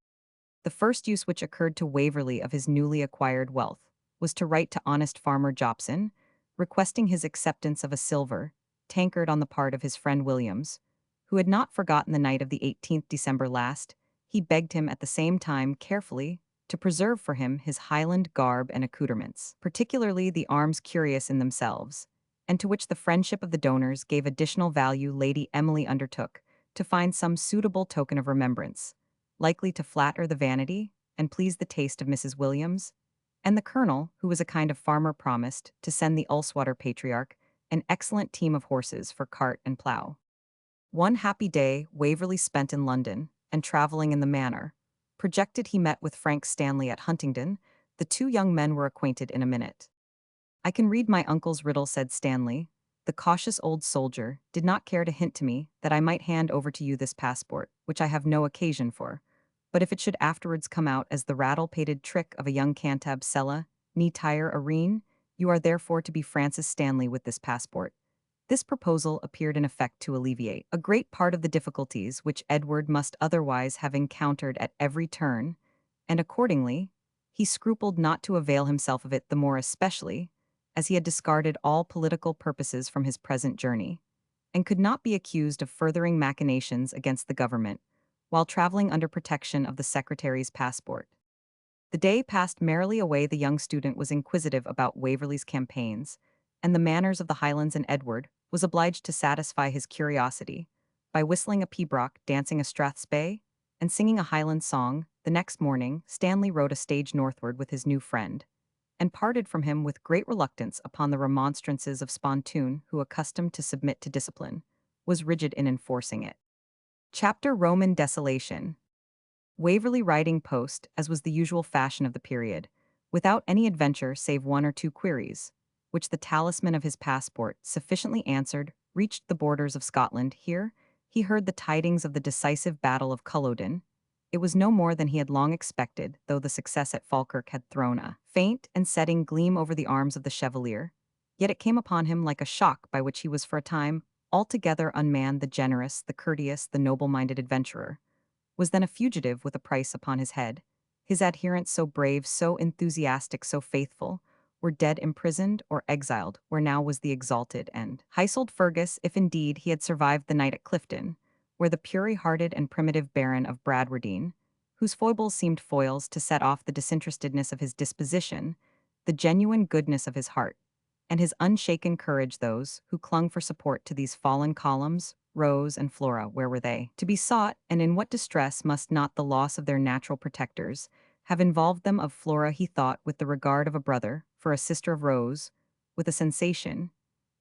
The first use which occurred to Waverley of his newly acquired wealth was to write to honest Farmer Jopson, requesting his acceptance of a silver tankard on the part of his friend Williams, who had not forgotten the night of the 18th December last. He begged him at the same time carefully to preserve for him his Highland garb and accoutrements, particularly the arms, curious in themselves, and to which the friendship of the donors gave additional value. Lady Emily undertook to find some suitable token of remembrance, likely to flatter the vanity and please the taste of Mrs. Williams, and the colonel, who was a kind of farmer, promised to send the Ulswater patriarch an excellent team of horses for cart and plough. One happy day Waverley spent in London, and travelling in the manner projected, he met with Frank Stanley at Huntingdon. The 2 young men were acquainted in a minute. I can read my uncle's riddle, said Stanley. The cautious old soldier did not care to hint to me that I might hand over to you this passport, which I have no occasion for. But if it should afterwards come out as the rattle-pated trick of a young Cantab Sella, ni tire arene, you are therefore to be Francis Stanley with this passport. This proposal appeared in effect to alleviate a great part of the difficulties which Edward must otherwise have encountered at every turn, and accordingly, he scrupled not to avail himself of it the more especially, as he had discarded all political purposes from his present journey, and could not be accused of furthering machinations against the government, while traveling under protection of the secretary's passport. The day passed merrily away. The young student was inquisitive about Waverley's campaigns, and the manners of the Highlands, and Edward was obliged to satisfy his curiosity by whistling a pibroch, dancing a strathspey, and singing a Highland song. The next morning, Stanley rode a stage northward with his new friend, and parted from him with great reluctance upon the remonstrances of Spontoon, who, accustomed to submit to discipline, was rigid in enforcing it. Chapter Roman Desolation. Waverley riding post, as was the usual fashion of the period, without any adventure save one or two queries, which the talisman of his passport sufficiently answered, reached the borders of Scotland. Here, he heard the tidings of the decisive battle of Culloden. It was no more than he had long expected, though the success at Falkirk had thrown a faint and setting gleam over the arms of the Chevalier. Yet it came upon him like a shock by which he was for a time altogether unmanned. The generous, the courteous, the noble-minded adventurer was then a fugitive with a price upon his head. His adherents, so brave, so enthusiastic, so faithful, were dead, imprisoned, or exiled, where now was the exalted and high-souled Fergus, if indeed he had survived the night at Clifton, where the pure-hearted and primitive Baron of Bradwardine, whose foibles seemed foils to set off the disinterestedness of his disposition, the genuine goodness of his heart, and his unshaken courage. Those who clung for support to these fallen columns, Rose and Flora, where were they to be sought, and in what distress must not the loss of their natural protectors have involved them? Of Flora he thought with the regard of a brother for a sister, of Rose with a sensation,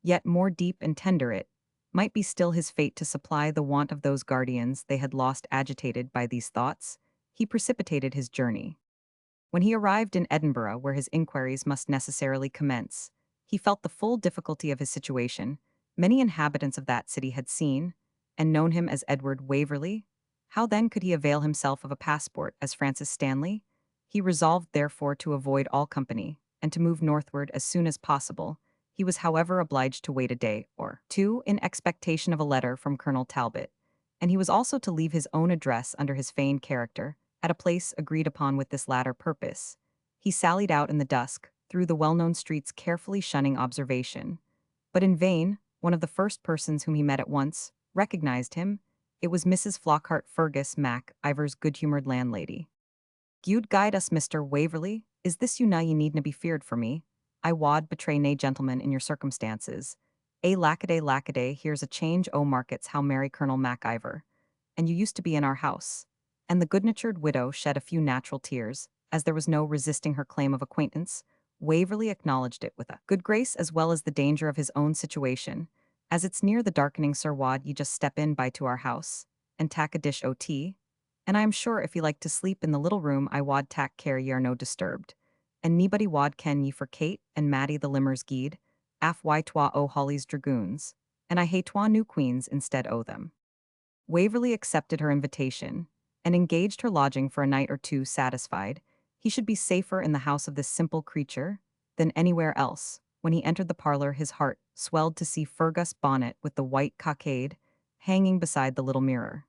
yet more deep and tender. It might be still his fate to supply the want of those guardians they had lost. Agitated by these thoughts, he precipitated his journey. When he arrived in Edinburgh, where his inquiries must necessarily commence, he felt the full difficulty of his situation. Many inhabitants of that city had seen and known him as Edward Waverley. How then could he avail himself of a passport as Francis Stanley? He resolved therefore to avoid all company, and to move northward as soon as possible. He was however obliged to wait a day or two in expectation of a letter from Colonel Talbot, and he was also to leave his own address under his feigned character, at a place agreed upon. With this latter purpose, he sallied out in the dusk, through the well-known streets, carefully shunning observation. But in vain. One of the first persons whom he met at once recognized him. It was Mrs. Flockhart, Fergus Mac-Ivor's good-humored landlady. "Gude guide us, Mr. Waverley, is this you? Na ye needna be feared for me. I wad betray nae gentleman in your circumstances. Lackaday, here's a change. O markets, how merry Colonel Mac-Ivor. And you used to be in our house." And the good-natured widow shed a few natural tears, as there was no resisting her claim of acquaintance. Waverley acknowledged it with a good grace, as well as the danger of his own situation. "As it's near the darkening, sir, wad ye just step in by to our house, and tak a dish o' tea? And I am sure if ye like to sleep in the little room, I wad tak care ye are no disturbed. And nebody wad ken ye for Kate and Matty the Limmer's Guide, af why twa o' Holly's dragoons, and I hae twa new queens instead o' them." Waverley accepted her invitation, and engaged her lodging for a night or two. Satisfied he should be safer in the house of this simple creature than anywhere else, when he entered the parlor his heart swelled to see Fergus' bonnet with the white cockade hanging beside the little mirror.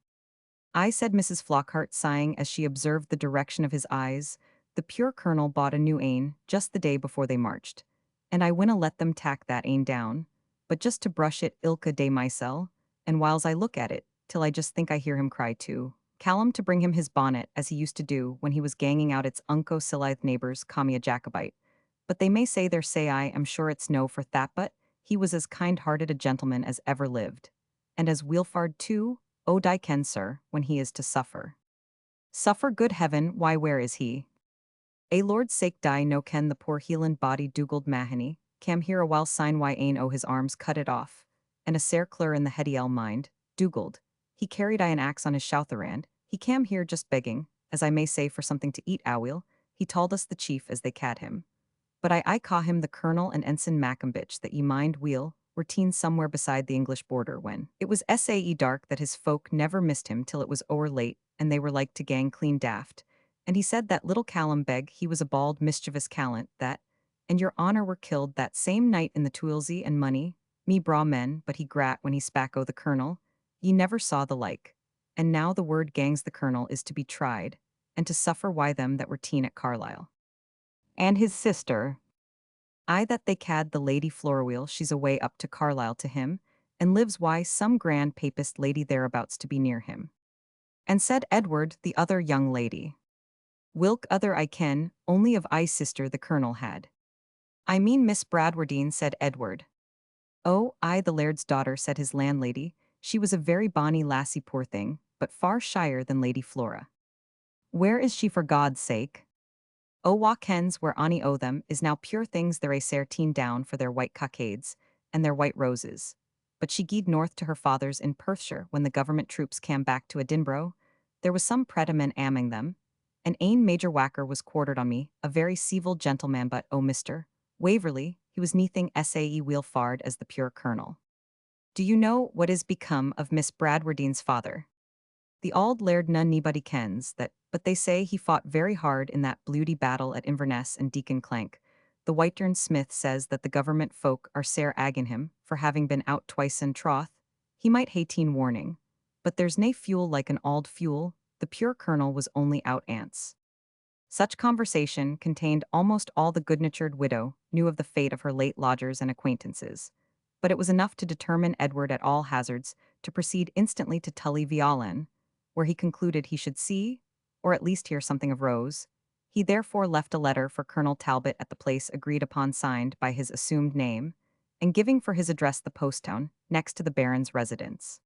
"I," said Mrs. Flockhart, sighing as she observed the direction of his eyes, "the pure colonel bought a new ane just the day before they marched, and I winna let them tack that ane down, but just to brush it ilka day mysel, and whiles I look at it, till I just think I hear him cry too. Callum to bring him his bonnet, as he used to do when he was ganging out its unco Silithe neighbours, ca me a Jacobite. But they may say their say, I am sure it's no for that, but he was as kind-hearted a gentleman as ever lived. And as Weelfard too, O die ken, sir, when he is to suffer. Suffer, good heaven, why where is he? A Lord's sake die no ken the poor Hieland body Dugald Mahony, cam here a while sign why ane o' his arms cut it off, and a sair cleur in the heady mind, Dugald. He carried I an axe on his shoutherand. He cam here just begging, as I may say, for something to eat. Aweel, he told us the chief as they cad him. But I caw him the Colonel and Ensign Maccombich that ye mind weel were teen somewhere beside the English border when it was sae dark that his folk never missed him till it was o'er late, and they were like to gang clean daft. And he said that little Callum beg he was a bald mischievous callant that, and your honour were killed that same night in the Twilsey and money, me braw men, but he grat when he spak o' the Colonel. Ye never saw the like. And now the word gangs the Colonel is to be tried, and to suffer why them that were teen at Carlisle. And his sister, I that they cad the Lady Flora she's away up to Carlisle to him, and lives why some grand papist lady thereabouts to be near him. And said Edward, the other young lady. Whilk other I ken, only of I sister the colonel had. I mean Miss Bradwardine, said Edward. Oh, I the laird's daughter, said his landlady. She was a very bonny lassie, poor thing, but far shyer than Lady Flora. Where is she for God's sake? O wa kens where ony o them is now pure things there a sair teen down for their white cockades, and their white roses. But she gied north to her father's in Perthshire when the government troops came back to Edinburgh. There was some predaman among them, and ane Major Whacker was quartered on me, a very civil gentleman, but oh Mr. Waverley, he was neathing sae weel fard as the pure colonel. Do you know what is become of Miss Bradwardine's father? The auld laird none nobody kens that, but they say he fought very hard in that bloody battle at Inverness and Deacon Clank. The Whitern Smith says that the government folk are sair agin him for having been out twice and troth. He might hae teen warning, but there's nae fuel like an auld fuel. The pure colonel was only out ants. Such conversation contained almost all the good-natured widow knew of the fate of her late lodgers and acquaintances, but it was enough to determine Edward at all hazards to proceed instantly to Tully Veolan, where he concluded he should see, or at least hear something of Rose. He therefore left a letter for Colonel Talbot at the place agreed upon, signed by his assumed name, and giving for his address the post town next to the Baron's residence.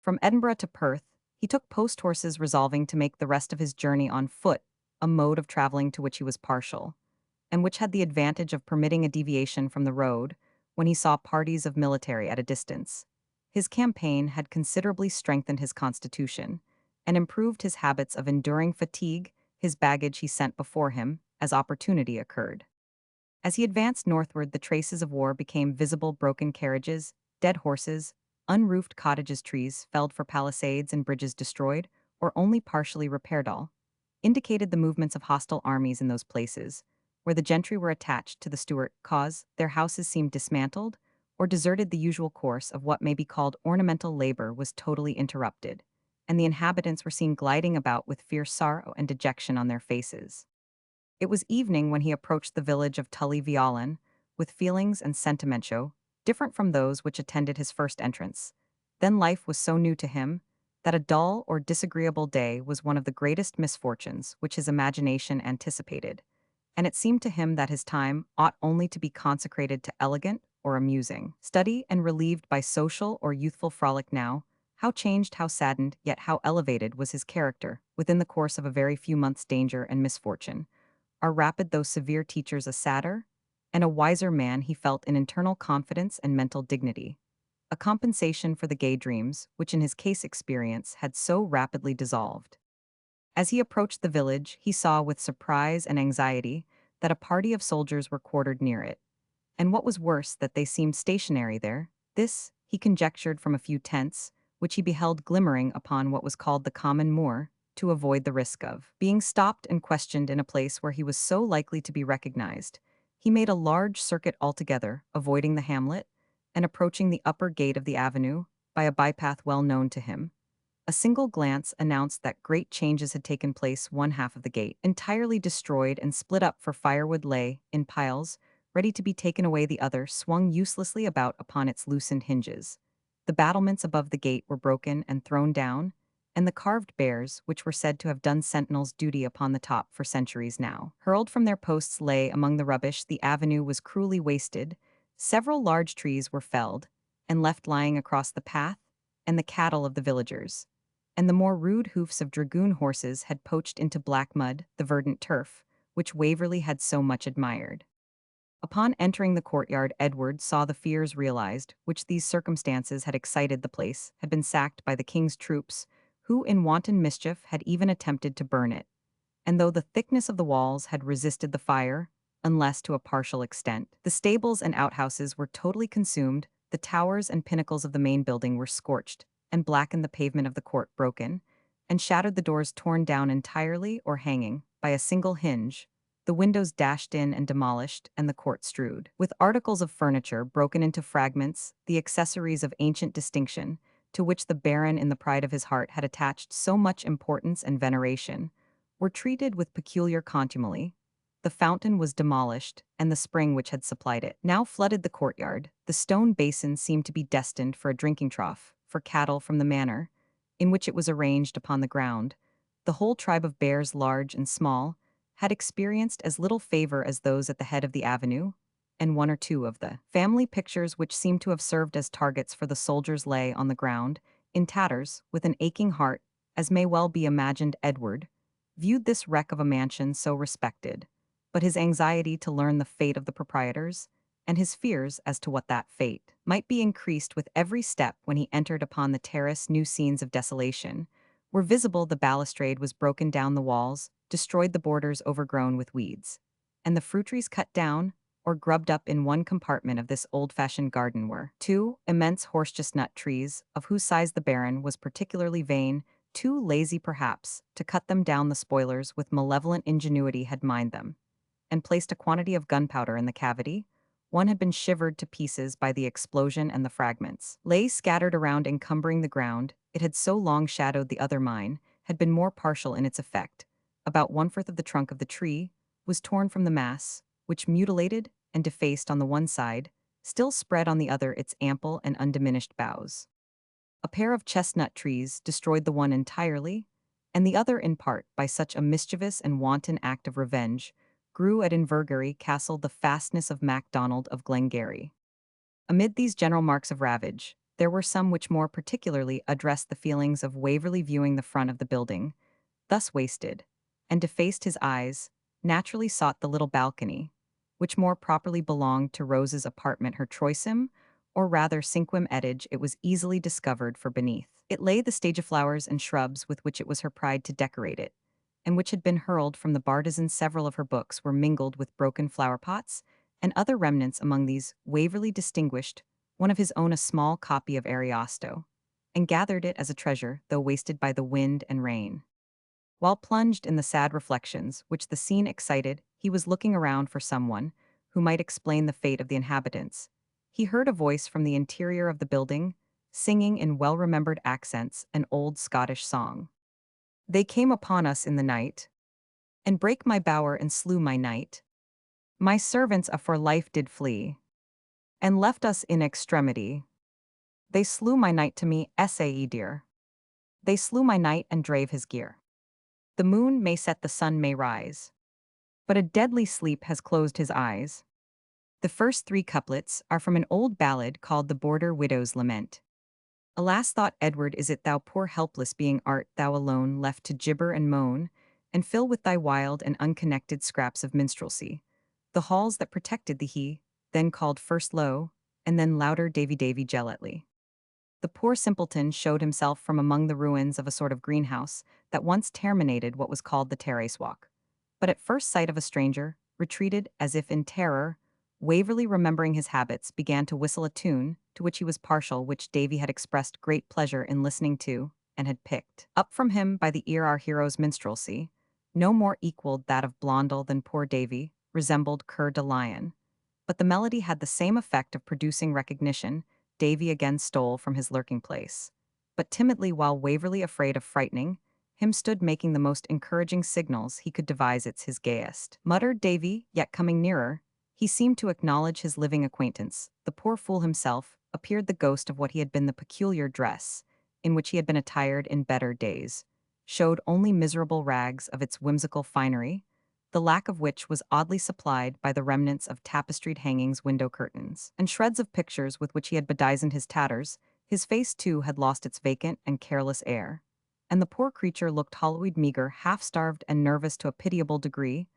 From Edinburgh to Perth, he took post horses, resolving to make the rest of his journey on foot, a mode of travelling to which he was partial, and which had the advantage of permitting a deviation from the road when he saw parties of military at a distance. His campaign had considerably strengthened his constitution and improved his habits of enduring fatigue. His baggage he sent before him as opportunity occurred. As he advanced northward, the traces of war became visible: broken carriages, dead horses, unroofed cottages, trees felled for palisades, and bridges destroyed or only partially repaired, all indicated the movements of hostile armies in those places, where the gentry were attached to the Stuart cause. Their houses seemed dismantled, or deserted. The usual course of what may be called ornamental labor was totally interrupted, and the inhabitants were seen gliding about with fierce sorrow and dejection on their faces. It was evening when he approached the village of Tully Veolan, with feelings and sentimentio different from those which attended his first entrance. Then life was so new to him that a dull or disagreeable day was one of the greatest misfortunes which his imagination anticipated, and it seemed to him that his time ought only to be consecrated to elegant or amusing study, and relieved by social or youthful frolic. Now, how changed, how saddened, yet how elevated was his character within the course of a very few months' danger and misfortune. Our rapid though severe teachers a sadder and a wiser man, he felt an internal confidence and mental dignity, a compensation for the gay dreams which in his case experience had so rapidly dissolved. As he approached the village, he saw with surprise and anxiety that a party of soldiers were quartered near it, and what was worse, that they seemed stationary there. This he conjectured from a few tents, which he beheld glimmering upon what was called the common moor, to avoid the risk of being stopped and questioned in a place where he was so likely to be recognized. He made a large circuit altogether, avoiding the hamlet, and approaching the upper gate of the avenue by a bypath well known to him. A single glance announced that great changes had taken place. One half of the gate, entirely destroyed and split up for firewood, lay in piles, ready to be taken away. The other swung uselessly about upon its loosened hinges. The battlements above the gate were broken and thrown down, and the carved bears, which were said to have done sentinel's duty upon the top for centuries now, hurled from their posts, lay among the rubbish. The avenue was cruelly wasted. Several large trees were felled and left lying across the path, and the cattle of the villagers and the more rude hoofs of dragoon horses had poached into black mud the verdant turf, which Waverley had so much admired. Upon entering the courtyard, Edward saw the fears realized which these circumstances had excited. The place had been sacked by the king's troops, who in wanton mischief had even attempted to burn it, and though the thickness of the walls had resisted the fire, unless to a partial extent, the stables and outhouses were totally consumed. The towers and pinnacles of the main building were scorched, and blackened the pavement of the court, broken and shattered the doors, torn down entirely or hanging by a single hinge, the windows dashed in and demolished, and the court strewed with articles of furniture broken into fragments. The accessories of ancient distinction, to which the Baron in the pride of his heart had attached so much importance and veneration, were treated with peculiar contumely. the fountain was demolished, and the spring which had supplied it now flooded the courtyard. The stone basin seemed to be destined for a drinking trough, for cattle from the manor, in which it was arranged upon the ground. The whole tribe of bears, large and small, had experienced as little favor as those at the head of the avenue, and one or two of the family pictures which seemed to have served as targets for the soldiers lay on the ground, in tatters, with an aching heart, as may well be imagined. Edward viewed this wreck of a mansion so respected, but his anxiety to learn the fate of the proprietors, and his fears as to what that fate might be, increased with every step. When he entered upon the terrace, new scenes of desolation were visible. The balustrade was broken down, the walls destroyed, the borders overgrown with weeds, and the fruit trees cut down or grubbed up. In one compartment of this old-fashioned garden were two immense horse-chestnut trees, of whose size the Baron was particularly vain, too lazy perhaps to cut them down. The spoilers, with malevolent ingenuity, had mined them, and placed a quantity of gunpowder in the cavity. One had been shivered to pieces by the explosion, and the fragments lay scattered around, encumbering the ground. It had so long shadowed the other mine, had been more partial in its effect. About one-fourth of the trunk of the tree was torn from the mass, which, mutilated and defaced on the one side, still spread on the other its ample and undiminished boughs. A pair of chestnut trees destroyed the one entirely, and the other in part. By such a mischievous and wanton act of revenge grew at Invergarry Castle the fastness of Macdonald of Glengarry. Amid these general marks of ravage, there were some which more particularly addressed the feelings of Waverley. Viewing the front of the building, thus wasted, and defaced, his eyes naturally sought the little balcony, which more properly belonged to Rose's apartment, her troism, or rather cinquem etage. It was easily discovered, for beneath it lay the stage of flowers and shrubs with which it was her pride to decorate it, and which had been hurled from the bartizans. Several of her books were mingled with broken flower pots and other remnants. Among these, Waverley distinguished one of his own, a small copy of Ariosto, and gathered it as a treasure, though wasted by the wind and rain. While plunged in the sad reflections which the scene excited, he was looking around for someone who might explain the fate of the inhabitants. He heard a voice from the interior of the building, singing in well-remembered accents an old Scottish song. They came upon us in the night, and brake my bower and slew my knight. My servants a for life did flee, and left us in extremity. They slew my knight to me, sae dear. They slew my knight and drave his gear. The moon may set, the sun may rise, but a deadly sleep has closed his eyes. The first three couplets are from an old ballad called the Border Widow's Lament. Alas, thought Edward, is it thou, poor helpless being, art thou alone left to gibber and moan, and fill with thy wild and unconnected scraps of minstrelsy the halls that protected thee? He then called first low, and then louder, Davy, Davy, Gelatly. The poor simpleton showed himself from among the ruins of a sort of greenhouse that once terminated what was called the terrace walk, but at first sight of a stranger, retreated as if in terror. Waverley, remembering his habits, began to whistle a tune to which he was partial, which Davy had expressed great pleasure in listening to, and had picked up from him by the ear. Our hero's minstrelsy no more equalled that of Blondel than poor Davy resembled Coeur de Lion, but the melody had the same effect of producing recognition. Davy again stole from his lurking place, but timidly, while Waverley, afraid of frightening him, stood making the most encouraging signals he could devise. It's his gayest, muttered Davy, yet coming nearer, he seemed to acknowledge his living acquaintance. The poor fool himself appeared the ghost of what he had been. The peculiar dress, in which he had been attired in better days, showed only miserable rags of its whimsical finery, the lack of which was oddly supplied by the remnants of tapestried hangings, window curtains, and shreds of pictures with which he had bedizened his tatters. His face, too, had lost its vacant and careless air, and the poor creature looked hollowed, meager, half-starved, and nervous to a pitiable degree.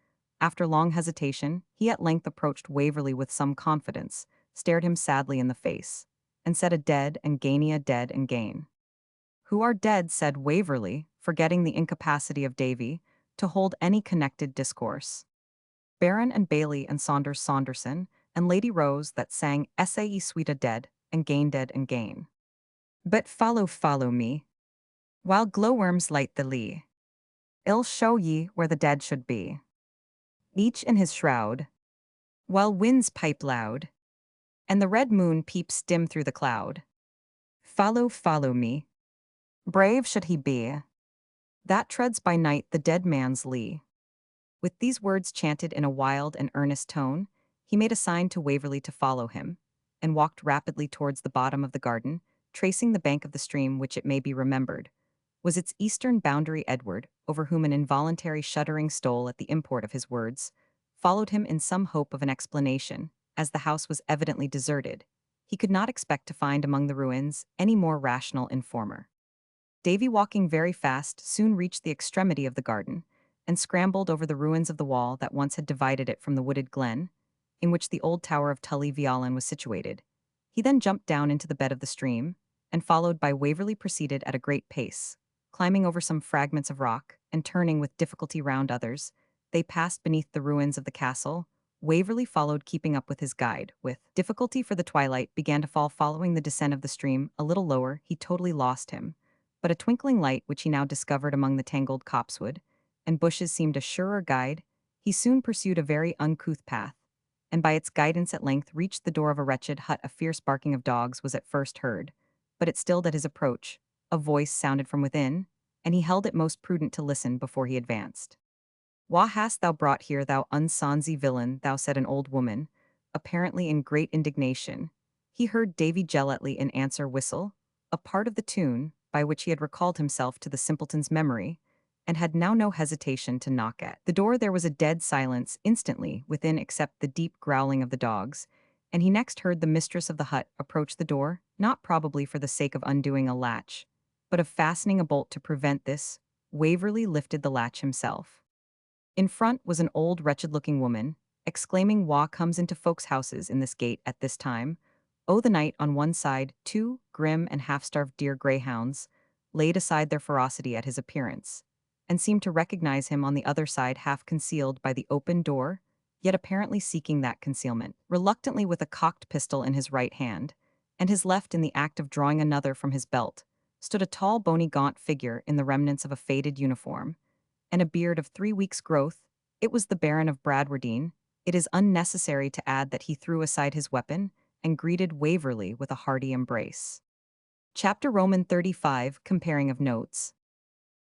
After long hesitation, he at length approached Waverley with some confidence, stared him sadly in the face, and said, "A dead and gainy, a dead and gain." "Who are dead?" said Waverley, forgetting the incapacity of Davy to hold any connected discourse. "Baron and Bailey and Saunders Saunderson, and Lady Rose that sang Sae sweet a dead and gain. But follow, follow me, while glowworms light the lee. I'll show ye where the dead should be, each in his shroud, while winds pipe loud, and the red moon peeps dim through the cloud. Follow, follow me. Brave should he be that treads by night the dead man's lee. With these words chanted in a wild and earnest tone, he made a sign to Waverley to follow him, and walked rapidly towards the bottom of the garden, tracing the bank of the stream which, it may be remembered, was its eastern boundary. Edward, over whom an involuntary shuddering stole at the import of his words, followed him in some hope of an explanation, as the house was evidently deserted. He could not expect to find among the ruins any more rational informer. Davy, walking very fast, soon reached the extremity of the garden, and scrambled over the ruins of the wall that once had divided it from the wooded glen, in which the old tower of Tully Veolan was situated. He then jumped down into the bed of the stream, and followed by Waverley proceeded at a great pace. Climbing over some fragments of rock, and turning with difficulty round others, they passed beneath the ruins of the castle. Waverley followed, keeping up with his guide. With difficulty, for the twilight began to fall following the descent of the stream. A little lower, he totally lost him, but a twinkling light which he now discovered among the tangled copsewood and bushes seemed a surer guide. He soon pursued a very uncouth path, and by its guidance at length reached the door of a wretched hut. A fierce barking of dogs was at first heard, but it stilled at his approach. A voice sounded from within, and he held it most prudent to listen before he advanced. "Wha hast thou brought here, thou unsonsy villain?" thou said an old woman, apparently in great indignation. He heard Davy Gelatly in answer whistle, a part of the tune, by which he had recalled himself to the simpleton's memory, and had now no hesitation to knock at the door. There was a dead silence instantly within except the deep growling of the dogs, and he next heard the mistress of the hut approach the door, not probably for the sake of undoing a latch, but of fastening a bolt. To prevent this, Waverley lifted the latch himself. In front was an old wretched-looking woman, exclaiming, "Wha comes into folks' houses in this gate at this time?" Oh, the night on one side, two grim and half-starved deer greyhounds laid aside their ferocity at his appearance, and seemed to recognize him on the other side, half concealed by the open door, yet apparently seeking that concealment. Reluctantly, with a cocked pistol in his right hand, and his left in the act of drawing another from his belt, stood a tall, bony, gaunt figure in the remnants of a faded uniform, and a beard of 3 weeks' growth. It was the Baron of Bradwardine. It is unnecessary to add that he threw aside his weapon and greeted Waverley with a hearty embrace. Chapter Roman 35, Comparing of Notes.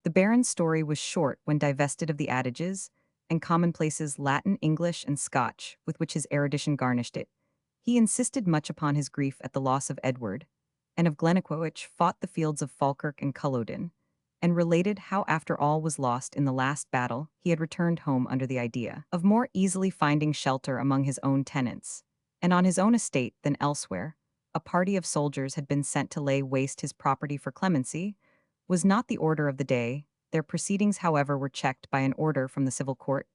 The Baron's story was short when divested of the adages and commonplaces Latin, English, and Scotch with which his erudition garnished it. He insisted much upon his grief at the loss of Edward, and of Glennaquoich, which fought the fields of Falkirk and Culloden, and related how after all was lost in the last battle he had returned home under the idea of more easily finding shelter among his own tenants, and on his own estate than elsewhere. A party of soldiers had been sent to lay waste his property for clemency, was not the order of the day. Their proceedings, however, were checked by an order from the civil court.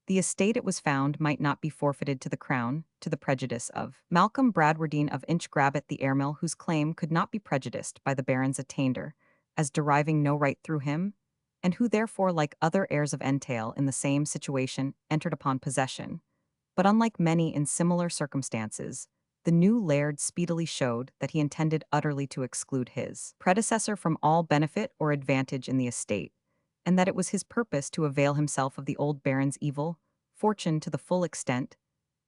The estate, it was found, might not be forfeited to the crown, to the prejudice of Malcolm Bradwardine of Inchgrabbit the Airmill, whose claim could not be prejudiced by the Baron's attainder, as deriving no right through him, and who therefore, like other heirs of entail in the same situation, entered upon possession. But unlike many in similar circumstances, the new laird speedily showed that he intended utterly to exclude his predecessor from all benefit or advantage in the estate, and that it was his purpose to avail himself of the old baron's evil fortune to the full extent.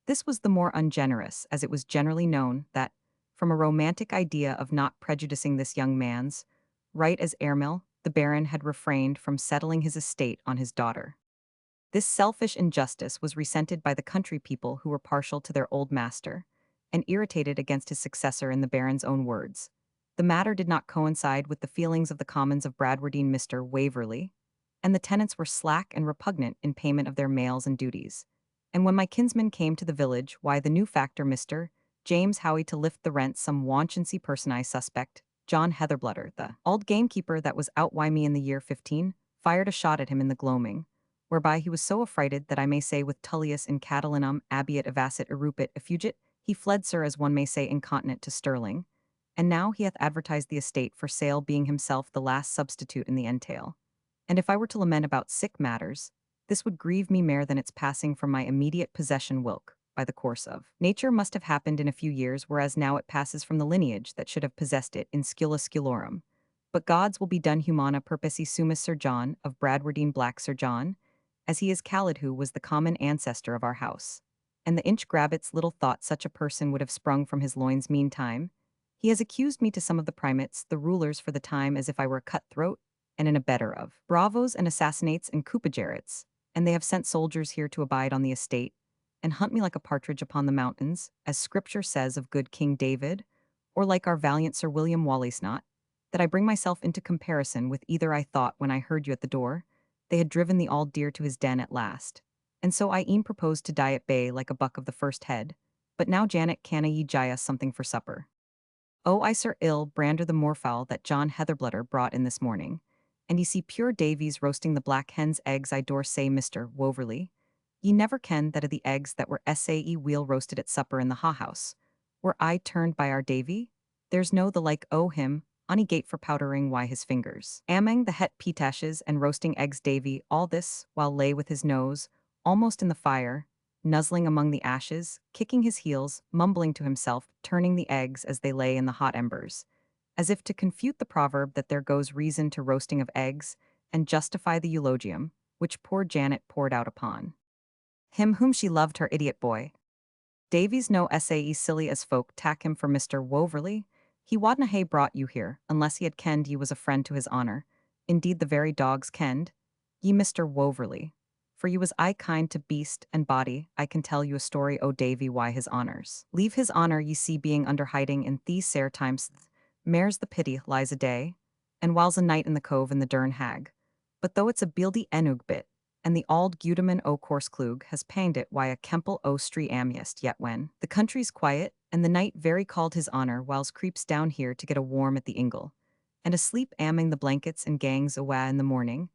This was the more ungenerous, as it was generally known that, from a romantic idea of not prejudicing this young man's right as heirmill, the baron had refrained from settling his estate on his daughter. This selfish injustice was resented by the country people, who were partial to their old master, and irritated against his successor. In the baron's own words, the matter did not coincide with the feelings of the commons of Bradwardine. Mr. Waverley and the tenants were slack and repugnant in payment of their mails and duties, and when my kinsman came to the village, why, the new factor, Mr. James Howie, to lift the rent, some wanchancy person I suspect, John Heatherblutter, the old gamekeeper that was out wy me in the year 15, fired a shot at him in the gloaming, whereby he was so affrighted that I may say with Tullius in Catalanum abiet evacit erupit effugit, he fled, sir, as one may say, incontinent to Stirling, and now he hath advertised the estate for sale, being himself the last substitute in the entail. And if I were to lament about sick matters, this would grieve me more than its passing from my immediate possession whilk, by the course of nature, must have happened in a few years, whereas now it passes from the lineage that should have possessed it in scula sculorum. But God's will be done. Humana purposi sumus Sir John of Bradwardine, Black Sir John, as he is called, who was the common ancestor of our house, and the Inchgrabbits little thought such a person would have sprung from his loins. Meantime, he has accused me to some of the primates, the rulers for the time, as if I were a cutthroat, and an abettor of bravos and assassinates and cupagerets, and they have sent soldiers here to abide on the estate, and hunt me like a partridge upon the mountains, as Scripture says of good King David, or like our valiant Sir William Wallysnot, that I bring myself into comparison with either. I thought when I heard you at the door, they had driven the auld deer to his den at last, and so I e'en proposed to die at bay like a buck of the first head, but now Janet canna ye gie us something for supper. Oh, I sir ill brander the moorfowl that John Heatherblutter brought in this morning, and ye see pure Davies roasting the black hen's eggs. I dore say, Mr. Waverley, ye never ken that of the eggs that were sae weel roasted at supper in the ha-house, were I turned by our Davy, there's no the like o' him, ony gate for powdering why his fingers. Amming the het petashes and roasting eggs Davy, all this while lay with his nose, almost in the fire, nuzzling among the ashes, kicking his heels, mumbling to himself, turning the eggs as they lay in the hot embers, as if to confute the proverb that there goes reason to roasting of eggs, and justify the eulogium, which poor Janet poured out upon him whom she loved, her idiot boy. Davies no sae silly as folk tak him for Mr. Woverley. He wadna hae brought you here, unless he had kenned ye was a friend to his honour. Indeed the very dogs kenned ye Mr. Woverley. For you was I kind to beast and body. I can tell you a story o' Davy why his honours. Leave his honour ye see being under hiding in these sair times. Mare's the pity lies a day, and whiles a night in the cove in the Dern Hag. But though it's a bealdy enug bit, and the auld Gudeman o' Corsclug has panged it why a Kemple o' Stree amiest, yet when the country's quiet, and the night very called his honour whiles creeps down here to get a warm at the ingle, and asleep amming the blankets and gangs awa in the morning,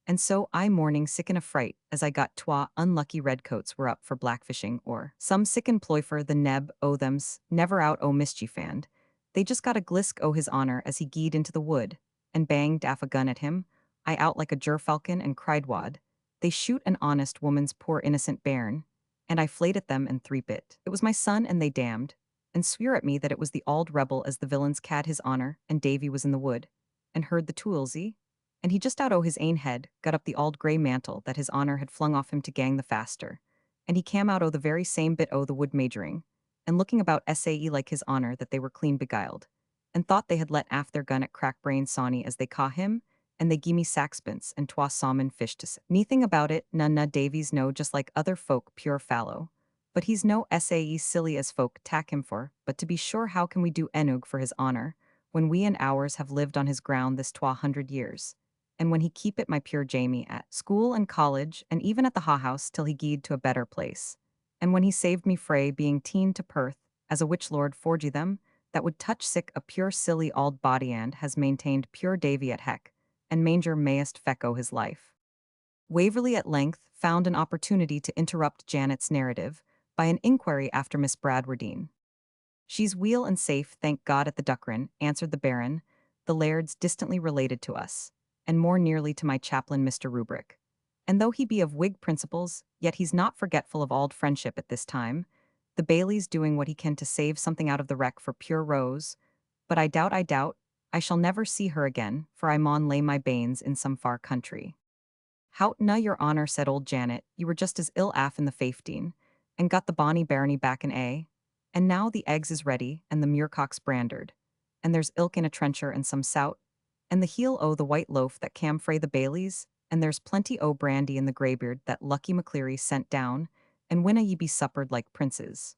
and so I morning sick in a fright as I got twa unlucky redcoats were up for blackfishing or some sickin ploifer the neb o' them's never out o' mischief and they just got a glisk o' his honour as he geed into the wood, and banged aff a gun at him, I out like a gerfalcon and cried wad, they shoot an honest woman's poor innocent bairn, and I flayed at them and threep it. It was my son and they damned, and swear at me that it was the auld rebel as the villains cad his honour, and Davy was in the wood, and heard the toolsy, and he just out o' his ain head got up the auld grey mantle that his honour had flung off him to gang the faster, and he cam out o' the very same bit o' the wood majoring, and looking about sae like his honour that they were clean beguiled, and thought they had let aff their gun at Crackbrain Sawney as they caw him, and they gie me saxpence and twa salmon fish to sit. Neething about it, none Davies no just like other folk pure fallow. But he's no sae silly as folk tak him for, but to be sure how can we do enug for his honour, when we and ours have lived on his ground this 200 years, and when he keep it my pure Jamie at school and college, and even at the ha-house till he gied to a better place, and when he saved me frae being teen to Perth, as a witch lord forgy them, that would touch sick a pure silly auld body and has maintained pure Davy at heck, and manger mayest fecko his life. Waverley at length found an opportunity to interrupt Janet's narrative by an inquiry after Miss Bradwardine. She's weel and safe, thank God, at the Duckrin, answered the Baron, the laird's distantly related to us, and more nearly to my chaplain Mr. Rubrick. And though he be of Whig principles, yet he's not forgetful of auld friendship at this time. The Bailey's doing what he can to save something out of the wreck for pure Rose, but I doubt, I shall never see her again, for I maun lay my banes in some far country. Hout na your honour, said old Janet, you were just as ill aff in the 15, and got the bonny bairnie back in A, and now the eggs is ready, and the muircocks brandered, and there's ilk in a trencher and some sout, and the heel o' the white loaf that cam frae the Baileys, and there's plenty o' brandy in the greybeard that Lucky Macleary sent down, and winna ye be suppered like princes.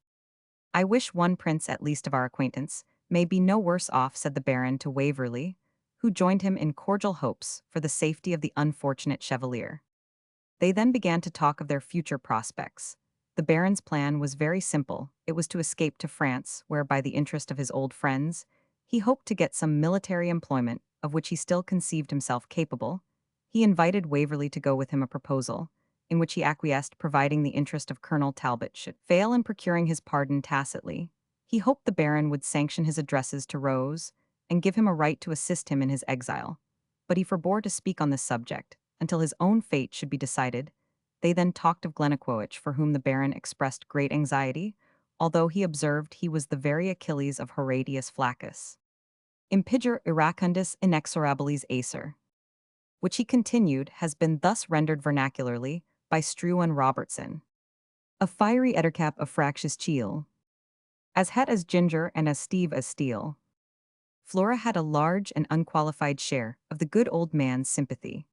I wish one prince at least of our acquaintance may be no worse off, said the Baron to Waverley, who joined him in cordial hopes for the safety of the unfortunate chevalier. They then began to talk of their future prospects. The Baron's plan was very simple. It was to escape to France, where, by the interest of his old friends, he hoped to get some military employment, of which he still conceived himself capable. He invited Waverley to go with him, a proposal, in which he acquiesced, providing the interest of Colonel Talbot should fail in procuring his pardon tacitly. He hoped the Baron would sanction his addresses to Rose, and give him a right to assist him in his exile. But he forbore to speak on this subject, until his own fate should be decided. They then talked of Glennaquoich, for whom the Baron expressed great anxiety, although he observed he was the very Achilles of Horatius Flaccus. Impigere iracundus inexorabilis acer, which he continued has been thus rendered vernacularly by Struan Robertson. A fiery ettercap of fractious cheel, as het as ginger and as steve as steel. Flora had a large and unqualified share of the good old man's sympathy.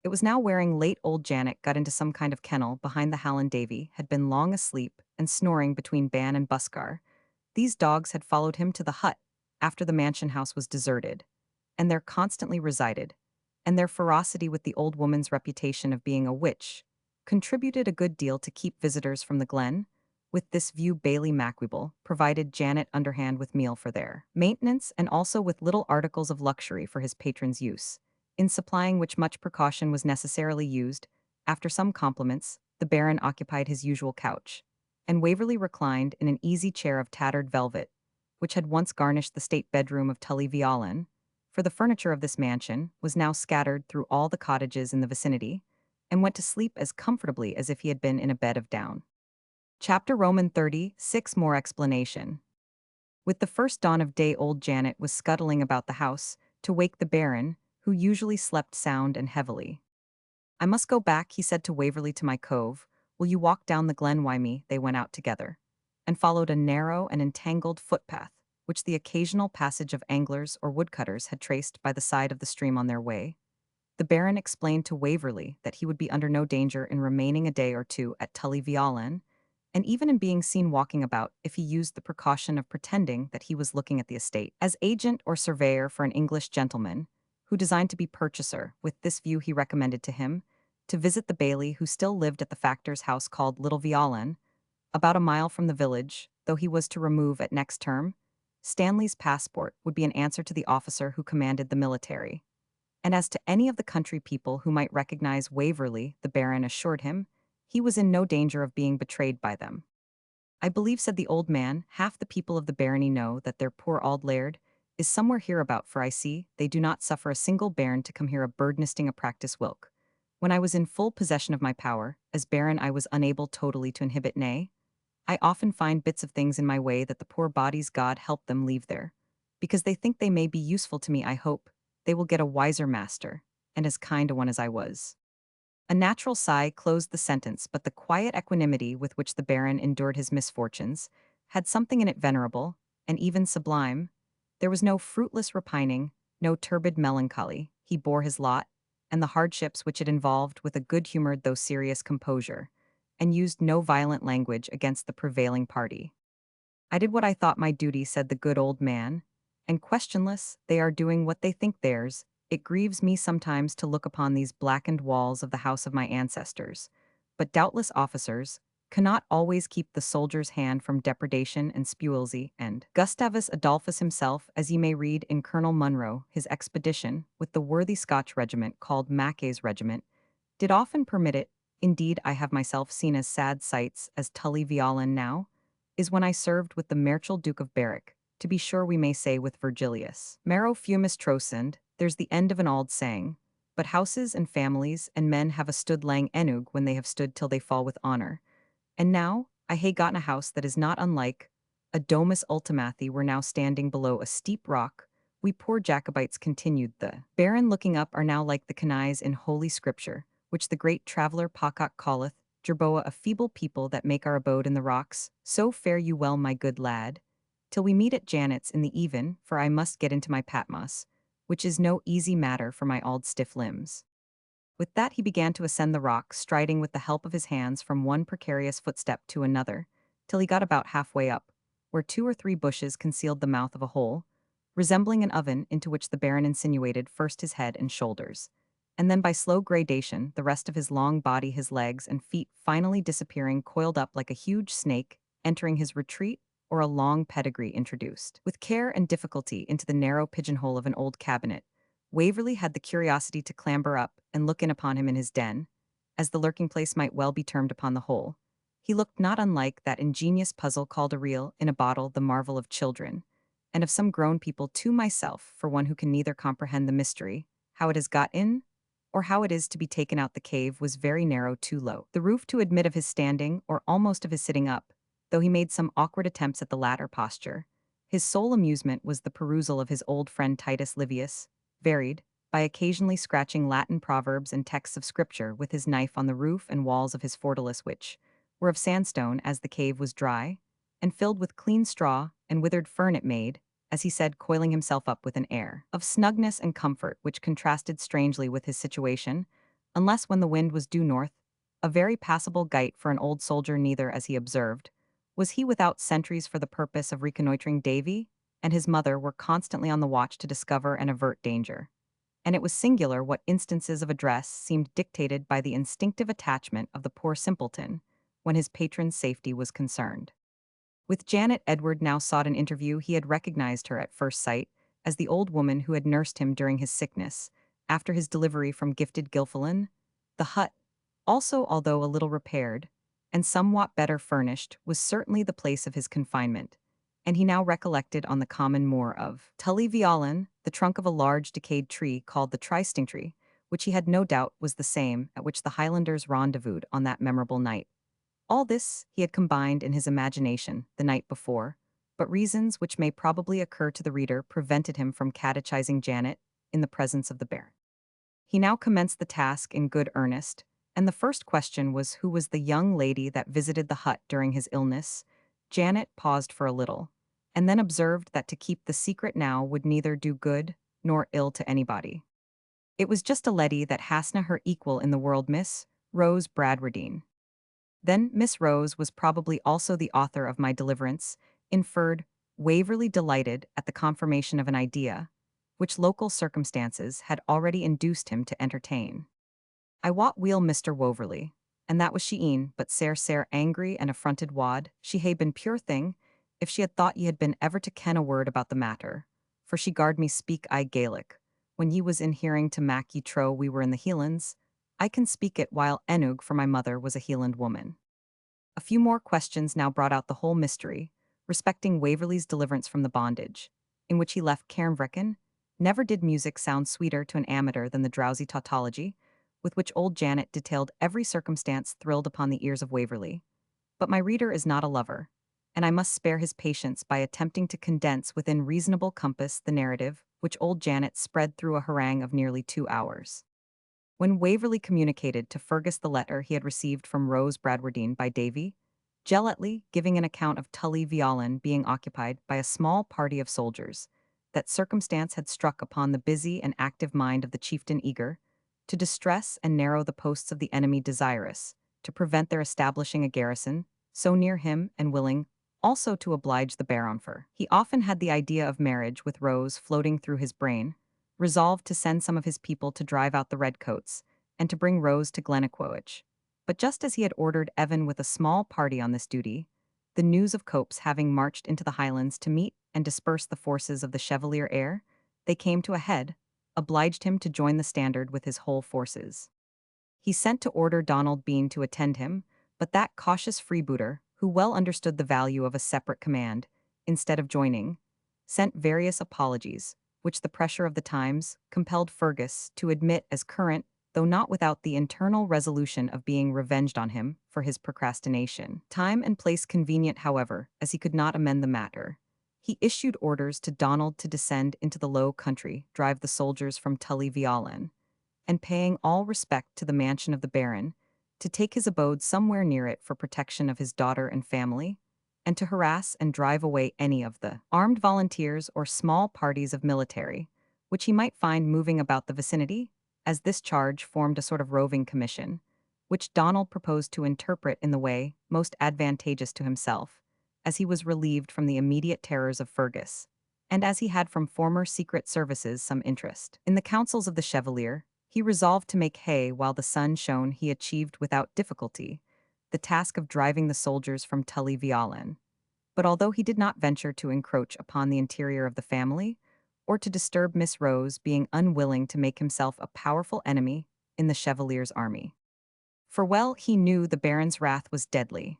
It was now wearing late old Janet got into some kind of kennel behind the Hallan Davy, had been long asleep and snoring between Ban and Buskar. These dogs had followed him to the hut after the mansion house was deserted, and there constantly resided, and their ferocity with the old woman's reputation of being a witch contributed a good deal to keep visitors from the glen. With this view, Bailey Mac-Ivor provided Janet underhand with meal for their maintenance and also with little articles of luxury for his patrons' use, in supplying which much precaution was necessarily used. After some compliments, the Baron occupied his usual couch, and Waverley reclined in an easy chair of tattered velvet, which had once garnished the state bedroom of Tully Veolan, for the furniture of this mansion was now scattered through all the cottages in the vicinity, and went to sleep as comfortably as if he had been in a bed of down. Chapter Roman 36 More explanation. With the first dawn of day, old Janet was scuttling about the house to wake the Baron, who usually slept sound and heavily. "I must go back," he said to Waverley, "to my cove. Will you walk down the glen wi' me?" They went out together, and followed a narrow and entangled footpath, which the occasional passage of anglers or woodcutters had traced by the side of the stream on their way. The Baron explained to Waverley that he would be under no danger in remaining a day or two at Tully Veolan, and even in being seen walking about if he used the precaution of pretending that he was looking at the estate. As agent or surveyor for an English gentleman, who designed to be purchaser, with this view he recommended to him to visit the baillie who still lived at the factor's house called Little Veolan, about a mile from the village, though he was to remove at next term. Stanley's passport would be an answer to the officer who commanded the military. And as to any of the country people who might recognize Waverley, the Baron assured him, he was in no danger of being betrayed by them. "I believe," said the old man, "half the people of the barony know that their poor auld laird is somewhere hereabout, for I see they do not suffer a single bairn to come here a bird nesting a practice whilk. When I was in full possession of my power, as Baron I was unable totally to inhibit, nay, I often find bits of things in my way that the poor bodies, God help them, leave there, because they think they may be useful to me. I hope they will get a wiser master, and as kind a one as I was." A natural sigh closed the sentence, but the quiet equanimity with which the Baron endured his misfortunes had something in it venerable, and even sublime. There was no fruitless repining, no turbid melancholy. He bore his lot, and the hardships which it involved, with a good-humored though serious composure, and used no violent language against the prevailing party. "I did what I thought my duty," said the good old man, "and questionless, they are doing what they think theirs. It grieves me sometimes to look upon these blackened walls of the house of my ancestors, but doubtless officers cannot always keep the soldier's hand from depredation and spuilsy, and Gustavus Adolphus himself, as ye may read in Colonel Munro, his expedition with the worthy Scotch regiment called Mackay's regiment, did often permit it. Indeed, I have myself seen as sad sights as Tully Veolan now is when I served with the Merchal Duke of Berwick. To be sure, we may say with Virgilius, Maro fumus trosend, there's the end of an auld saying, but houses and families and men have a stood lang enug when they have stood till they fall with honor. And now, I hae gotten a house that is not unlike a domus ultimathi. We're now standing below a steep rock. We poor Jacobites, continued the Baron, looking up, are now like the canaille in Holy Scripture, which the great traveller Pocock calleth, Jerboa, a feeble people that make our abode in the rocks. So fare you well, my good lad, till we meet at Janet's in the even, for I must get into my Patmos, which is no easy matter for my auld stiff limbs." With that he began to ascend the rock, striding with the help of his hands from one precarious footstep to another, till he got about halfway up, where 2 or 3 bushes concealed the mouth of a hole, resembling an oven, into which the Baron insinuated first his head and shoulders, and then by slow gradation the rest of his long body, his legs and feet finally disappearing coiled up like a huge snake, entering his retreat, or a long pedigree introduced with care and difficulty into the narrow pigeonhole of an old cabinet. Waverley had the curiosity to clamber up and look in upon him in his den, as the lurking place might well be termed upon the whole. He looked not unlike that ingenious puzzle called a reel in a bottle, the marvel of children, and of some grown people too, myself, for one who can neither comprehend the mystery, how it has got in, or how it is to be taken out. The cave was very narrow, too low the roof to admit of his standing, or almost of his sitting up, though he made some awkward attempts at the latter posture. His sole amusement was the perusal of his old friend Titus Livius, varied by occasionally scratching Latin proverbs and texts of Scripture with his knife on the roof and walls of his fortalice, which were of sandstone, as the cave was dry, and filled with clean straw and withered fern. It made, as he said, coiling himself up with an air of snugness and comfort which contrasted strangely with his situation, unless when the wind was due north, a very passable gait for an old soldier. Neither, as he observed, was he without sentries for the purpose of reconnoitring. Davy and his mother were constantly on the watch to discover and avert danger, and it was singular what instances of address seemed dictated by the instinctive attachment of the poor simpleton when his patron's safety was concerned. With Janet, Edward now sought an interview. He had recognized her at first sight as the old woman who had nursed him during his sickness, after his delivery from gifted Gilfillan. The hut, also, although a little repaired, and somewhat better furnished, was certainly the place of his confinement, and he now recollected on the common moor of Tully Veolan the trunk of a large decayed tree called the trysting tree, which he had no doubt was the same at which the Highlanders rendezvoused on that memorable night. All this he had combined in his imagination the night before, but reasons which may probably occur to the reader prevented him from catechizing Janet in the presence of the Baron. He now commenced the task in good earnest, and the first question was who was the young lady that visited the hut during his illness. Janet paused for a little, and then observed that to keep the secret now would neither do good nor ill to anybody. It was just a leddy that hasna her equal in the world, Miss Rose Bradwardine. Then Miss Rose was probably also the author of my deliverance, inferred Waverley, delighted at the confirmation of an idea, which local circumstances had already induced him to entertain. I wot weel Mr. Waverley, and that was she een, but sair angry and affronted wad, she hae been pure thing, if she had thought ye had been ever to ken a word about the matter, for she garred me speak I Gaelic, when ye was in hearing to mak ye trow we were in the Hielands. I can speak it while Enug, for my mother was a Hieland woman. A few more questions now brought out the whole mystery, respecting Waverley's deliverance from the bondage, in which he left Cairnvreckan. Never did music sound sweeter to an amateur than the drowsy tautology, with which old Janet detailed every circumstance thrilled upon the ears of Waverley. But my reader is not a lover, and I must spare his patience by attempting to condense within reasonable compass the narrative which old Janet spread through a harangue of nearly 2 hours. When Waverley communicated to Fergus the letter he had received from Rose Bradwardine by Davy, Gelatly giving an account of Tully Veolan being occupied by a small party of soldiers, that circumstance had struck upon the busy and active mind of the chieftain, eager to distress and narrow the posts of the enemy, desirous to prevent their establishing a garrison so near him, and willing also to oblige the Baron. For he often had the idea of marriage with Rose floating through his brain, resolved to send some of his people to drive out the redcoats, and to bring Rose to Glennaquoich. But just as he had ordered Evan with a small party on this duty, the news of Cope's having marched into the Highlands to meet and disperse the forces of the Chevalier heir, they came to a head, obliged him to join the standard with his whole forces. He sent to order Donald Bean to attend him, but that cautious freebooter, who well understood the value of a separate command, instead of joining, sent various apologies, which the pressure of the times compelled Fergus to admit as current, though not without the internal resolution of being revenged on him for his procrastination. Time and place convenient, however, as he could not amend the matter, he issued orders to Donald to descend into the Low Country, drive the soldiers from Tully Veolan, and paying all respect to the mansion of the Baron, to take his abode somewhere near it for protection of his daughter and family, and to harass and drive away any of the armed volunteers or small parties of military, which he might find moving about the vicinity, as this charge formed a sort of roving commission, which Donald proposed to interpret in the way most advantageous to himself, as he was relieved from the immediate terrors of Fergus, and as he had from former secret services some interest in the counsels of the Chevalier. He resolved to make hay while the sun shone. He achieved without difficulty the task of driving the soldiers from Tully Veolan. But although he did not venture to encroach upon the interior of the family, or to disturb Miss Rose, being unwilling to make himself a powerful enemy in the Chevalier's army, for well he knew the Baron's wrath was deadly,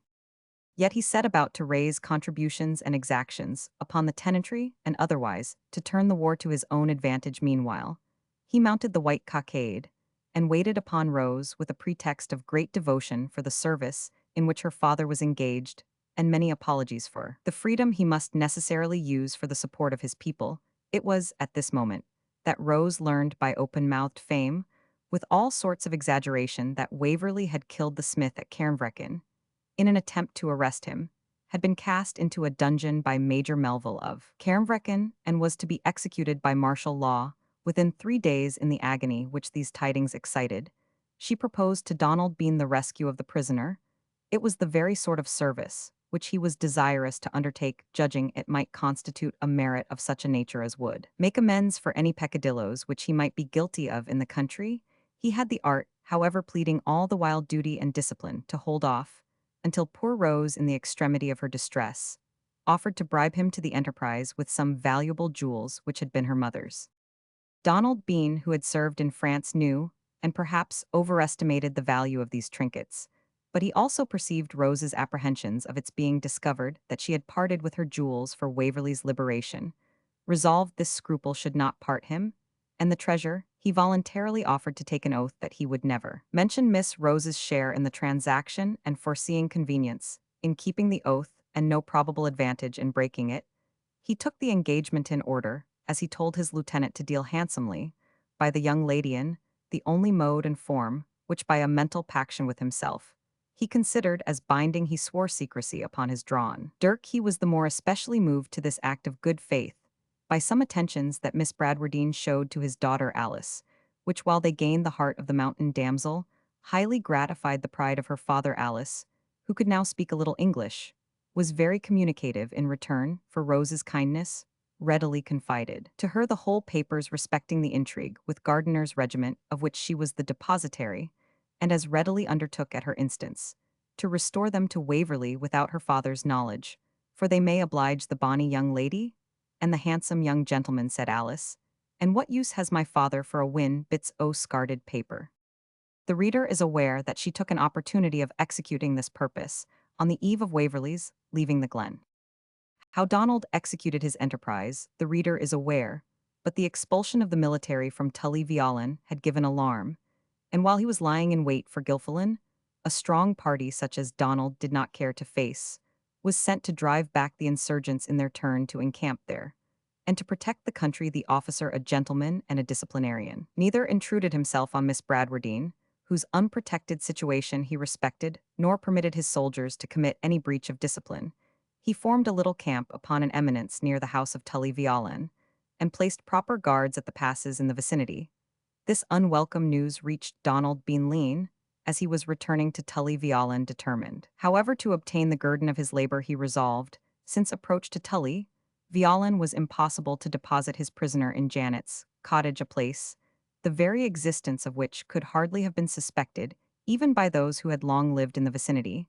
yet he set about to raise contributions and exactions upon the tenantry and otherwise to turn the war to his own advantage. Meanwhile, he mounted the white cockade, and waited upon Rose with a pretext of great devotion for the service in which her father was engaged, and many apologies for the freedom he must necessarily use for the support of his people. It was at this moment that Rose learned by open-mouthed fame, with all sorts of exaggeration, that Waverley had killed the smith at Cairnvreckan, in an attempt to arrest him, had been cast into a dungeon by Major Melville of Cairnvreckan, and was to be executed by martial law within 3 days. In the agony which these tidings excited, She proposed to Donald Bean the rescue of the prisoner. It was the very sort of service which he was desirous to undertake, judging it might constitute a merit of such a nature as would make amends for any peccadilloes which he might be guilty of in the country. He had the art, however, pleading all the while duty and discipline, to hold off, until poor Rose, in the extremity of her distress, offered to bribe him to the enterprise with some valuable jewels which had been her mother's. Donald Bean, who had served in France, knew, and perhaps overestimated the value of these trinkets, but he also perceived Rose's apprehensions of its being discovered that she had parted with her jewels for Waverley's liberation. Resolved this scruple should not part him, and the treasure, he voluntarily offered to take an oath that he would never mention Miss Rose's share in the transaction, and foreseeing convenience in keeping the oath and no probable advantage in breaking it, he took the engagement in order, as he told his lieutenant to deal handsomely by the young lady in the only mode and form which by a mental paction with himself he considered as binding. He swore secrecy upon his drawn dirk. He was the more especially moved to this act of good faith by some attentions that Miss Bradwardine showed to his daughter Alice, which, while they gained the heart of the mountain damsel, highly gratified the pride of her father. Alice, who could now speak a little English, was very communicative in return for Rose's kindness, readily confided to her the whole papers respecting the intrigue with Gardiner's regiment, of which she was the depositary, and as readily undertook at her instance to restore them to Waverley without her father's knowledge, for they may oblige the bonny young lady and the handsome young gentleman, said Alice. And what use has my father for a win bits o' scarded paper? The reader is aware that she took an opportunity of executing this purpose on the eve of Waverley's leaving the glen. How Donald executed his enterprise, the reader is aware, but the expulsion of the military from Tully Veolan had given alarm, and while he was lying in wait for Gilfillan, a strong party such as Donald did not care to face was sent to drive back the insurgents in their turn to encamp there, and to protect the country the officer a gentleman and a disciplinarian. Neither intruded himself on Miss Bradwardine, whose unprotected situation he respected, nor permitted his soldiers to commit any breach of discipline. He formed a little camp upon an eminence near the house of Tully Veolan, and placed proper guards at the passes in the vicinity. This unwelcome news reached Donald Bean Lean, as he was returning to Tully Veolan, determined, however, to obtain the guerdon of his labor. He resolved, since approach to Tully Veolan was impossible, to deposit his prisoner in Janet's cottage, a place the very existence of which could hardly have been suspected even by those who had long lived in the vicinity,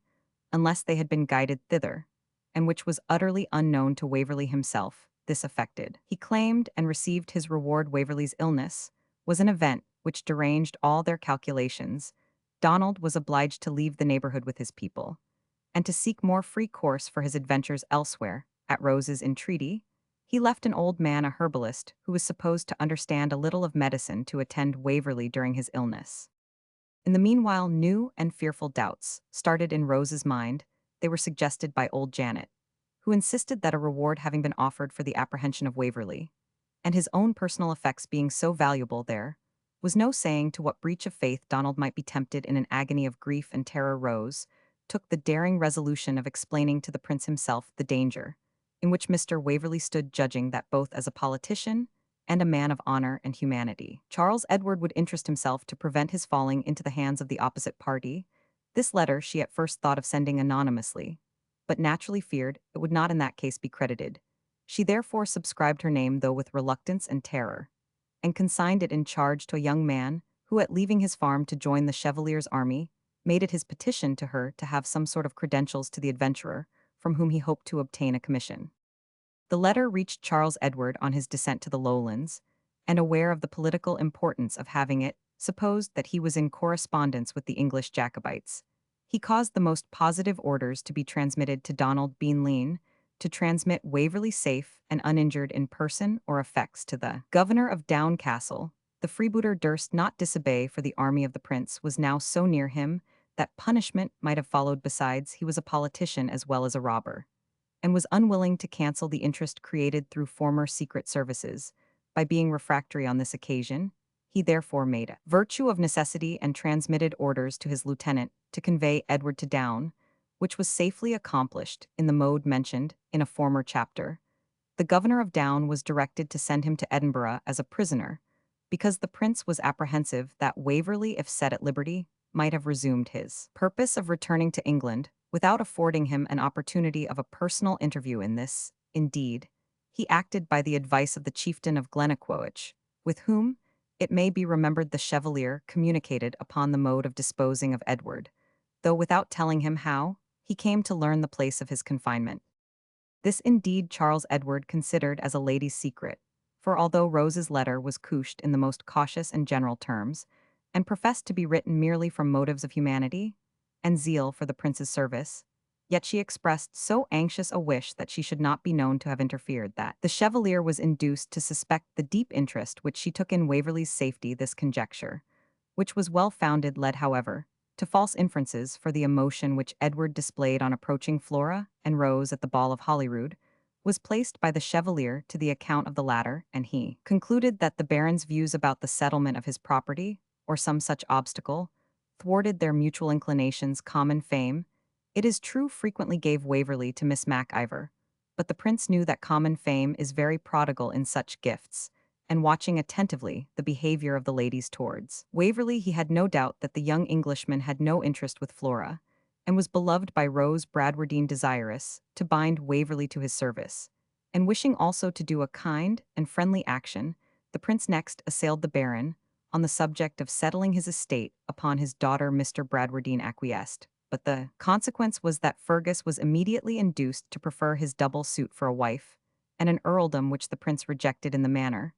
unless they had been guided thither, and which was utterly unknown to Waverley himself. This effected, he claimed and received his reward. Waverley's illness was an event which deranged all their calculations. Donald was obliged to leave the neighborhood with his people, and to seek more free course for his adventures elsewhere. At Rose's entreaty, he left an old man, a herbalist, who was supposed to understand a little of medicine, to attend Waverley during his illness. In the meanwhile, new and fearful doubts started in Rose's mind. They were suggested by old Janet, who insisted that a reward having been offered for the apprehension of Waverley, and his own personal effects being so valuable, there was no saying to what breach of faith Donald might be tempted. In an agony of grief and terror, Rose took the daring resolution of explaining to the prince himself the danger in which Mr. Waverley stood, judging that both as a politician and a man of honor and humanity, Charles Edward would interest himself to prevent his falling into the hands of the opposite party. This letter she at first thought of sending anonymously, but naturally feared it would not in that case be credited. She therefore subscribed her name, though with reluctance and terror, and consigned it in charge to a young man who, at leaving his farm to join the Chevalier's army, made it his petition to her to have some sort of credentials to the adventurer, from whom he hoped to obtain a commission. The letter reached Charles Edward on his descent to the Lowlands, and aware of the political importance of having it, supposed that he was in correspondence with the English Jacobites. He caused the most positive orders to be transmitted to Donald Bean Lean, to transmit Waverley safe and uninjured in person or effects to the governor of Down Castle. The freebooter durst not disobey, for the army of the prince was now so near him that punishment might have followed. Besides, he was a politician as well as a robber, and was unwilling to cancel the interest created through former secret services by being refractory on this occasion. He therefore made a virtue of necessity and transmitted orders to his lieutenant to convey Edward to Down, which was safely accomplished in the mode mentioned in a former chapter. The governor of Down was directed to send him to Edinburgh as a prisoner, because the prince was apprehensive that Waverley, if set at liberty, might have resumed his purpose of returning to England without affording him an opportunity of a personal interview in this. Indeed, he acted by the advice of the chieftain of Glennaquoich, with whom, it may be remembered, the Chevalier communicated upon the mode of disposing of Edward, though without telling him how he came to learn the place of his confinement. This indeed Charles Edward considered as a lady's secret, for although Rose's letter was couched in the most cautious and general terms, and professed to be written merely from motives of humanity and zeal for the prince's service, yet she expressed so anxious a wish that she should not be known to have interfered that the Chevalier was induced to suspect the deep interest which she took in Waverley's safety. This conjecture, which was well founded, led, however, to false inferences, for the emotion which Edward displayed on approaching Flora and Rose at the ball of Holyrood was placed by the Chevalier to the account of the latter, and he concluded that the Baron's views about the settlement of his property, or some such obstacle, thwarted their mutual inclinations. Common fame, it is true, frequently gave Waverley to Miss Mac-Ivor, but the prince knew that common fame is very prodigal in such gifts, and watching attentively the behavior of the ladies towards Waverley, he had no doubt that the young Englishman had no interest with Flora, and was beloved by Rose Bradwardine, desirous to bind Waverley to his service, and wishing also to do a kind and friendly action. The prince next assailed the Baron on the subject of settling his estate upon his daughter. Mr. Bradwardine acquiesced, but the consequence was that Fergus was immediately induced to prefer his double suit for a wife, and an earldom which the prince rejected in the manner.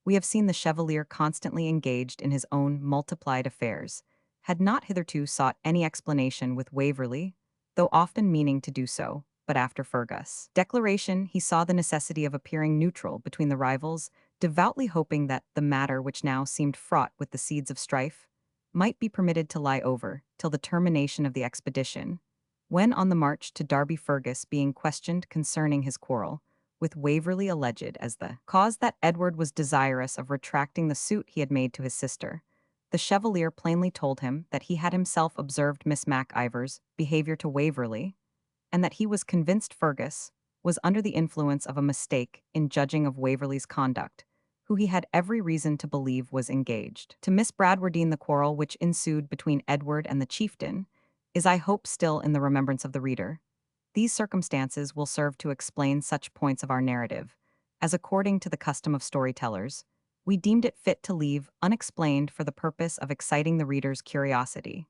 We have seen the Chevalier constantly engaged in his own multiplied affairs, had not hitherto sought any explanation with Waverley, though often meaning to do so, but after Fergus' declaration he saw the necessity of appearing neutral between the rivals, devoutly hoping that the matter, which now seemed fraught with the seeds of strife, might be permitted to lie over till the termination of the expedition. When on the march to Derby, Fergus, being questioned concerning his quarrel with Waverley, alleged as the cause that Edward was desirous of retracting the suit he had made to his sister, the Chevalier plainly told him that he had himself observed Miss Mac-Ivor's behavior to Waverley, and that he was convinced Fergus was under the influence of a mistake in judging of Waverley's conduct, who he had every reason to believe was engaged to Miss Bradwardine. The quarrel which ensued between Edward and the chieftain is, I hope, still in the remembrance of the reader. These circumstances will serve to explain such points of our narrative, as according to the custom of storytellers, we deemed it fit to leave unexplained for the purpose of exciting the reader's curiosity.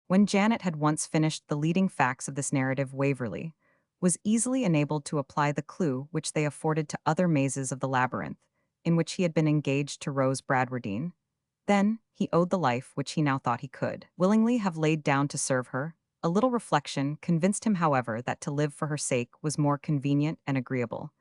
When Janet had once finished the leading facts of this narrative, Waverley was easily enabled to apply the clue which they afforded to other mazes of the labyrinth, in which he had been engaged to Rose Bradwardine. Then he owed the life which he now thought he could willingly have laid down to serve her. A little reflection convinced him, however, that to live for her sake was more convenient and agreeable,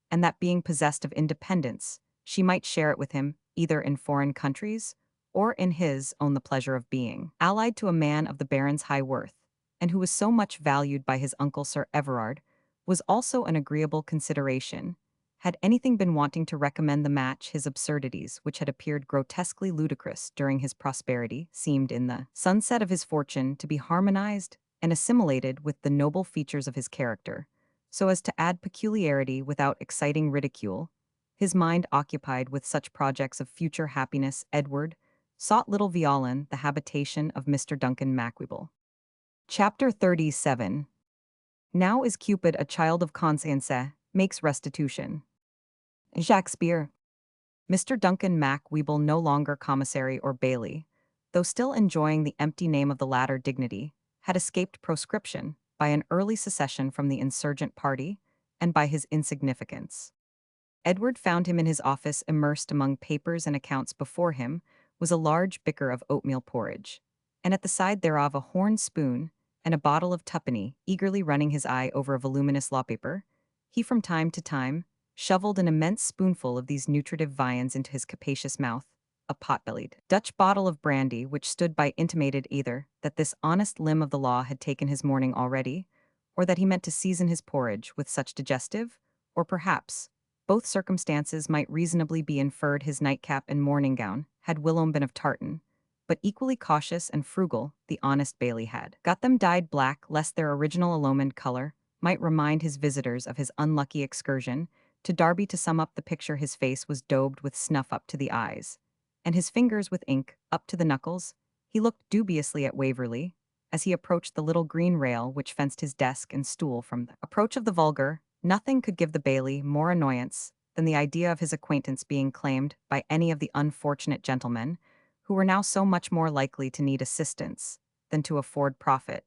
and that being possessed of independence, she might share it with him, either in foreign countries or in his own. The pleasure of being allied to a man of the Baron's high worth, and who was so much valued by his uncle Sir Everard, was also an agreeable consideration. Had anything been wanting to recommend the match, his absurdities, which had appeared grotesquely ludicrous during his prosperity, seemed in the sunset of his fortune to be harmonized and assimilated with the noble features of his character, so as to add peculiarity without exciting ridicule. His mind occupied with such projects of future happiness, Edward sought Little Violin, the habitation of Mr. Duncan Mac-Ivor. Chapter 37. Now is Cupid a child of conscience, makes restitution. Shakespeare. Mr. Duncan Mac-Ivor, no longer commissary or bailey, though still enjoying the empty name of the latter dignity, had escaped proscription by an early secession from the insurgent party and by his insignificance. Edward found him in his office, immersed among papers and accounts. Before him was a large bicker of oatmeal porridge, and at the side thereof a horn spoon and a bottle of tuppenny. Eagerly running his eye over a voluminous law paper, he from time to time shoveled an immense spoonful of these nutritive viands into his capacious mouth. A pot-bellied Dutch bottle of brandy which stood by intimated either that this honest limb of the law had taken his morning already, or that he meant to season his porridge with such digestive, or perhaps both circumstances might reasonably be inferred. His nightcap and morning gown had whilom been of tartan, but equally cautious and frugal, the honest bailey had got them dyed black, lest their original illumined color might remind his visitors of his unlucky excursion to Derby. To sum up the picture, his face was daubed with snuff up to the eyes, and his fingers with ink up to the knuckles, he looked dubiously at Waverley as he approached the little green rail which fenced his desk and stool from the approach of the vulgar. Nothing could give the Bailey more annoyance than the idea of his acquaintance being claimed by any of the unfortunate gentlemen who were now so much more likely to need assistance than to afford profit.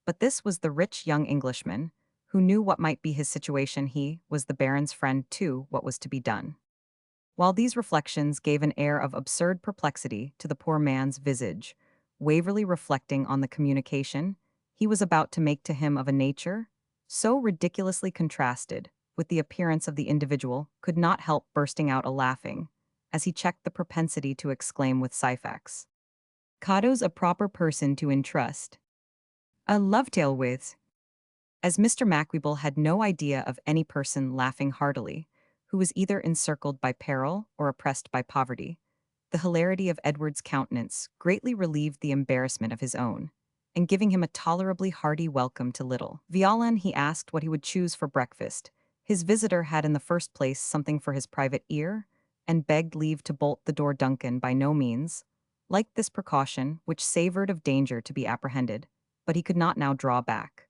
But this was the rich young Englishman, who knew what might be his situation. He was the Baron's friend too. What was to be done? While these reflections gave an air of absurd perplexity to the poor man's visage, Waverley, reflecting on the communication he was about to make to him of a nature so ridiculously contrasted with the appearance of the individual, could not help bursting out a laughing, as he checked the propensity to exclaim with Syphax, "Cato's a proper person to entrust a love-tale with." As Mr. Mac-Ivor had no idea of any person laughing heartily, who was either encircled by peril or oppressed by poverty, the hilarity of Edward's countenance greatly relieved the embarrassment of his own, and giving him a tolerably hearty welcome to little Violin, he asked what he would choose for breakfast. His visitor had in the first place something for his private ear, and begged leave to bolt the door. Duncan by no means liked this precaution, which savoured of danger to be apprehended, but he could not now draw back.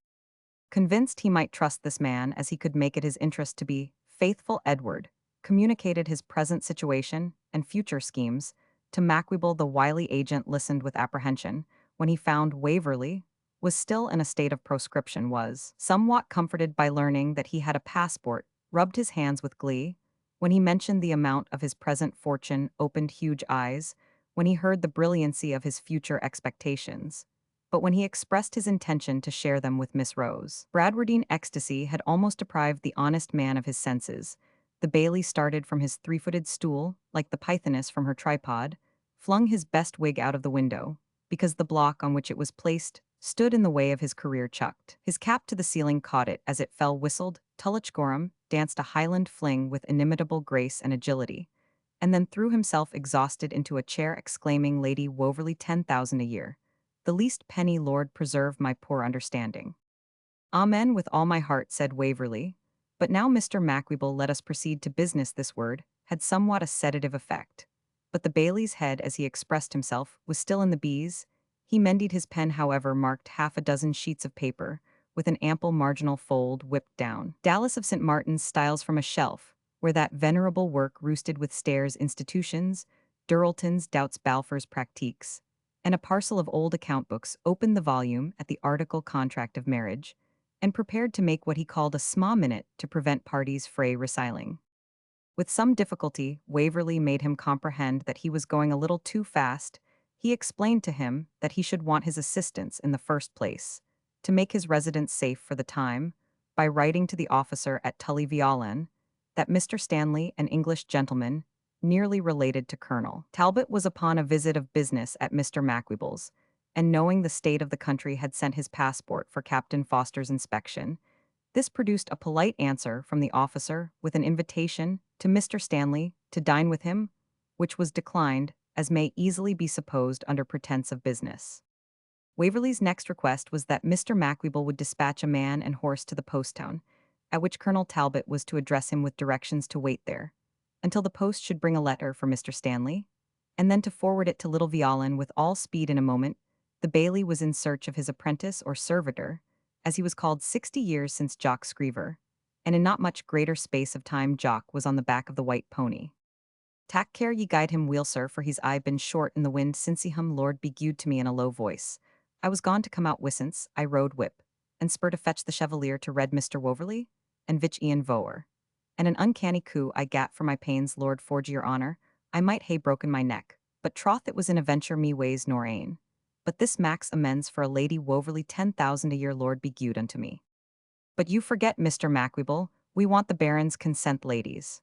Convinced he might trust this man as he could make it his interest to be faithful, Edward communicated his present situation and future schemes to Mac-Ivor. The wily agent listened with apprehension when he found Waverley was still in a state of proscription, was somewhat comforted by learning that he had a passport, rubbed his hands with glee when he mentioned the amount of his present fortune, opened huge eyes when he heard the brilliancy of his future expectations, but when he expressed his intention to share them with Miss Rose. Bradwardine ecstasy had almost deprived the honest man of his senses. The Bailey started from his three-footed stool, like the pythoness from her tripod, flung his best wig out of the window, because the block on which it was placed stood in the way of his career, chucked his cap to the ceiling, caught it as it fell, whistled Tullochgorum, danced a Highland fling with inimitable grace and agility, and then threw himself exhausted into a chair, exclaiming, "Lady Waverley, 10,000 a year. The least penny, Lord preserve my poor understanding." "Amen, with all my heart," said Waverley. But now, Mr. Mac-Ivor, let us proceed to business. This word had somewhat a sedative effect, but the Bailey's head, as he expressed himself, was still in the bees. He mended his pen, however, marked half a dozen sheets of paper, with an ample marginal fold, whipped down Dallas of St. Martin's styles from a shelf, where that venerable work roosted, with Stair's Institutions, Duralton's Doubts, Balfour's Practiques, and a parcel of old account books, opened the volume at the article Contract of Marriage, and prepared to make what he called a sma minute to prevent parties frae reconciling. With some difficulty, Waverley made him comprehend that he was going a little too fast. He explained to him that he should want his assistance in the first place, to make his residence safe for the time, by writing to the officer at Tully Veolan that Mr. Stanley, an English gentleman, nearly related to Colonel Talbot, was upon a visit of business at Mr. Mac-Ivor's, and knowing the state of the country had sent his passport for Captain Foster's inspection. This produced a polite answer from the officer with an invitation to Mr. Stanley to dine with him, which was declined, as may easily be supposed, under pretence of business. Waverley's next request was that Mr. Mac-Ivor would dispatch a man and horse to the post town, at which Colonel Talbot was to address him with directions to wait there, until the post should bring a letter for Mr. Stanley, and then to forward it to Little Violin with all speed. In a moment, the Bailey was in search of his apprentice or servitor, as he was called 60 years since Jock Screever, and in not much greater space of time Jock was on the back of the white pony. "Tak care ye guide him weel, sir, for he's aye been short in the wind since he Lord be gude to me," in a low voice. "I was gone to come out wisence, I rode whip, and spur to fetch the Chevalier to red Mr. Waverley, and vich Ian Voer. And an uncanny coup I gat for my pains, Lord, forge your honour, I might hae broken my neck, but troth it was in a venture me ways nor ain. But this max amends for a Lady Waverley, 10,000 a year, Lord be gude unto me. But you forget, Mr. Mac-Ivor, we want the Baron's consent, ladies.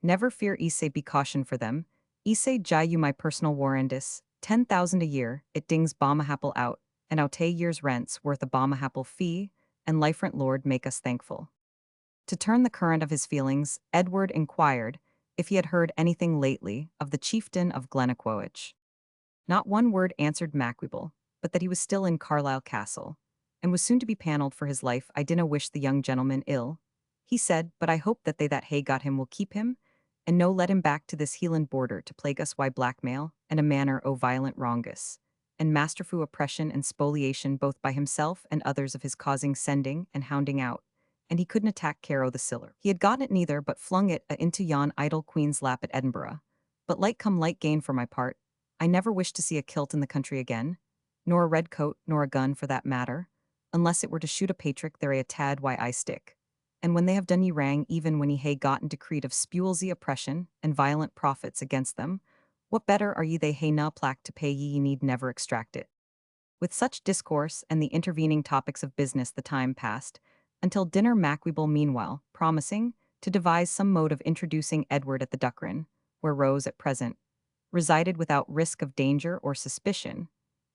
Never fear, Isse, be caution for them. Isse jai you my personal warrandis, 10,000 a year, it dings Baumahapple out, and out 2 years' rent's worth a Baumahapple fee, and liferent Lord make us thankful." To turn the current of his feelings, Edward inquired if he had heard anything lately of the chieftain of Glennaquoich. Not one word, answered Mac-Ivor, but that he was still in Carlisle Castle, and was soon to be panelled for his life. "I dinna wish the young gentleman ill," he said, "but I hope that they that hae got him will keep him, and no let him back to this Heeland border to plague us why blackmail, and a manner o violent wrongus, and masterful oppression and spoliation both by himself and others of his causing sending and hounding out, and he couldn't attack Caro the Siller. He had gotten it neither, but flung it into yon idle queen's lap at Edinburgh. But light come light gain for my part, I never wish to see a kilt in the country again, nor a red coat, nor a gun for that matter, unless it were to shoot a patrick there a tad why I stick. And when they have done ye rang, even when ye hae gotten decreed of spulesy oppression and violent profits against them, what better are ye they hae na plack to pay ye need never extract it. With such discourse and the intervening topics of business the time passed, until dinner Mac-Ivor meanwhile, promising to devise some mode of introducing Edward at the Duckrin, where Rose at present resided without risk of danger or suspicion,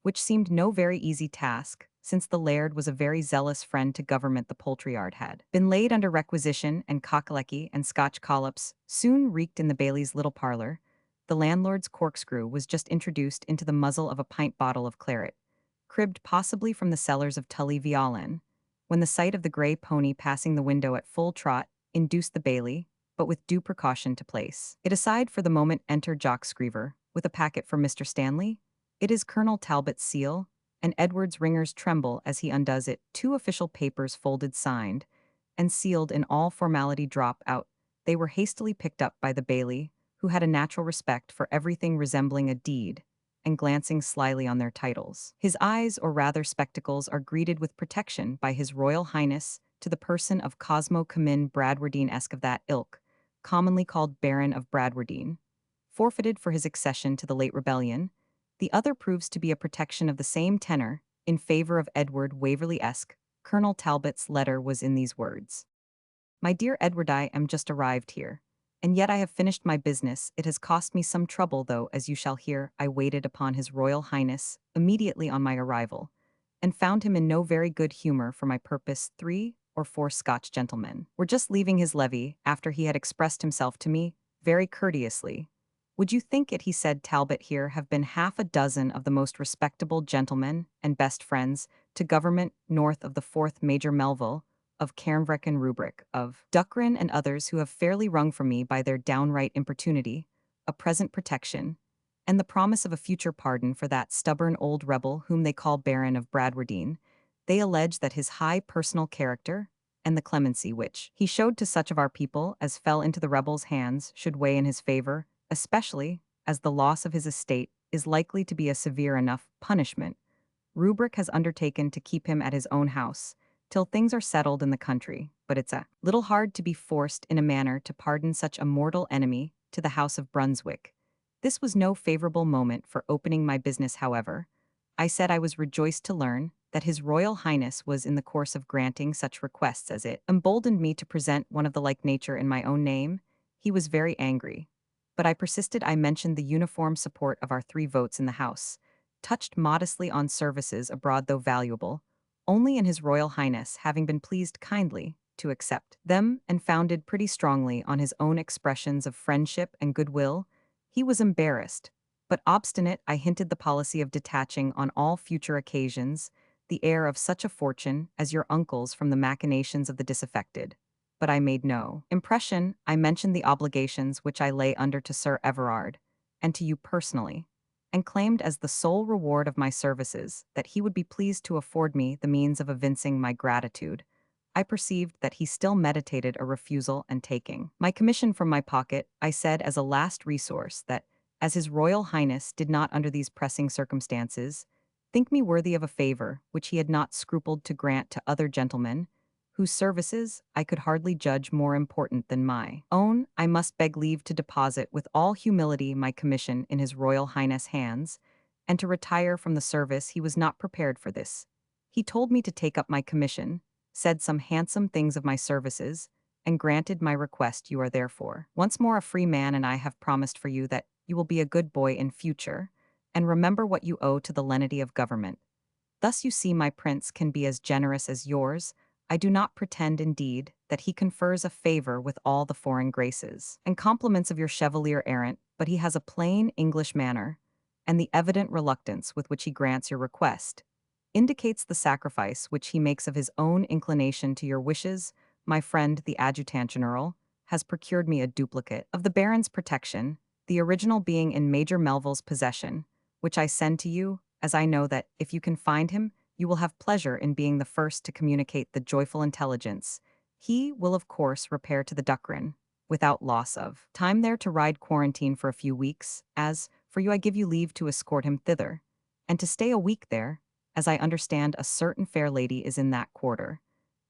which seemed no very easy task, since the laird was a very zealous friend to government the poultry yard had been laid under requisition, and cockalecky and Scotch collops soon reeked in the bailie's little parlour. The landlord's corkscrew was just introduced into the muzzle of a pint bottle of claret, cribbed possibly from the cellars of Tully Veolan, when the sight of the grey pony passing the window at full trot induced the bailie, but with due precaution to place it aside for the moment. Enter Jock Screever, with a packet for Mr. Stanley. It is Colonel Talbot's seal, and Edward's ringers tremble as he undoes it. 2 official papers folded, signed, and sealed in all formality drop out. They were hastily picked up by the bailie, who had a natural respect for everything resembling a deed, and glancing slyly on their titles. His eyes, or rather spectacles, are greeted with protection by His Royal Highness to the person of Cosmo Comyn Bradwardine-esque of that ilk, commonly called Baron of Bradwardine, forfeited for his accession to the late rebellion. The other proves to be a protection of the same tenor, in favor of Edward Waverley-esque. Colonel Talbot's letter was in these words: My dear Edward, I am just arrived here, and yet I have finished my business. It has cost me some trouble, though, as you shall hear. I waited upon His Royal Highness immediately on my arrival, and found him in no very good humour for my purpose. 3 or 4 Scotch gentlemen were just leaving his levee, after he had expressed himself to me very courteously. Would you think it, he said, Talbot here have been half a dozen of the most respectable gentlemen and best friends to government north of the 4th Major Melville, of Cairnvreck and Rubric, of Duckrin, and others who have fairly wrung from me by their downright importunity a present protection, and the promise of a future pardon for that stubborn old rebel whom they call Baron of Bradwardine. They allege that his high personal character, and the clemency which he showed to such of our people as fell into the rebels' hands, should weigh in his favor, especially as the loss of his estate is likely to be a severe enough punishment. Rubric has undertaken to keep him at his own house till things are settled in the country, but it's a little hard to be forced in a manner to pardon such a mortal enemy to the House of Brunswick. This was no favorable moment for opening my business, however. I said I was rejoiced to learn that His Royal Highness was in the course of granting such requests, as it emboldened me to present one of the like nature in my own name. He was very angry, but I persisted. I mentioned the uniform support of our 3 votes in the House, touched modestly on services abroad though valuable, only in His Royal Highness having been pleased kindly to accept them, and founded pretty strongly on his own expressions of friendship and goodwill. He was embarrassed, but obstinate. I hinted the policy of detaching on all future occasions the heir of such a fortune as your uncle's from the machinations of the disaffected, but I made no impression. I mentioned the obligations which I lay under to Sir Everard, and to you personally, and claimed as the sole reward of my services that he would be pleased to afford me the means of evincing my gratitude. I perceived that he still meditated a refusal, and taking my commission from my pocket, I said as a last resource that, as His Royal Highness did not under these pressing circumstances think me worthy of a favour which he had not scrupled to grant to other gentlemen, whose services I could hardly judge more important than my own, I must beg leave to deposit with all humility my commission in His Royal Highness' hands, and to retire from the service. He was not prepared for this. He told me to take up my commission, said some handsome things of my services, and granted my request. You are therefore once more a free man, and I have promised for you that you will be a good boy in future, and remember what you owe to the lenity of government. Thus you see my prince can be as generous as yours. I do not pretend, indeed, that he confers a favor with all the foreign graces and compliments of your chevalier errant, but he has a plain English manner, and the evident reluctance with which he grants your request indicates the sacrifice which he makes of his own inclination to your wishes. My friend, the adjutant general, has procured me a duplicate of the Baron's protection, the original being in Major Melville's possession, which I send to you, as I know that, if you can find him, you will have pleasure in being the first to communicate the joyful intelligence. He will of course repair to the Duckrin, without loss of time there to ride quarantine for a few weeks, as, for you I give you leave to escort him thither, and to stay a week there, as I understand a certain fair lady is in that quarter.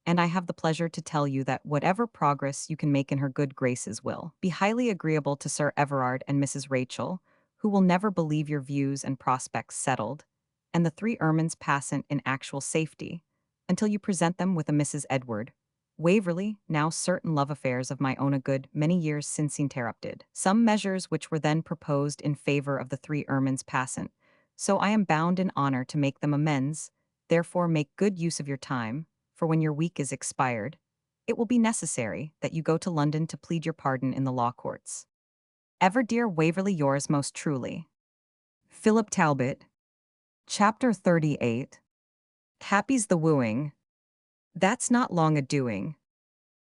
And I have the pleasure to tell you that whatever progress you can make in her good graces will be highly agreeable to Sir Everard and Mrs. Rachel, who will never believe your views and prospects settled, and the three ermines passant in actual safety, until you present them with a Mrs. Edward. Waverley, now certain love affairs of my own a good many years since interrupted. Some measures which were then proposed in favour of the three ermines passant, so I am bound in honour to make them amends, therefore make good use of your time, for when your week is expired, it will be necessary that you go to London to plead your pardon in the law courts. Ever dear Waverley, yours most truly. Philip Talbot. Chapter 38. Happy's the wooing. That's not long a-doing.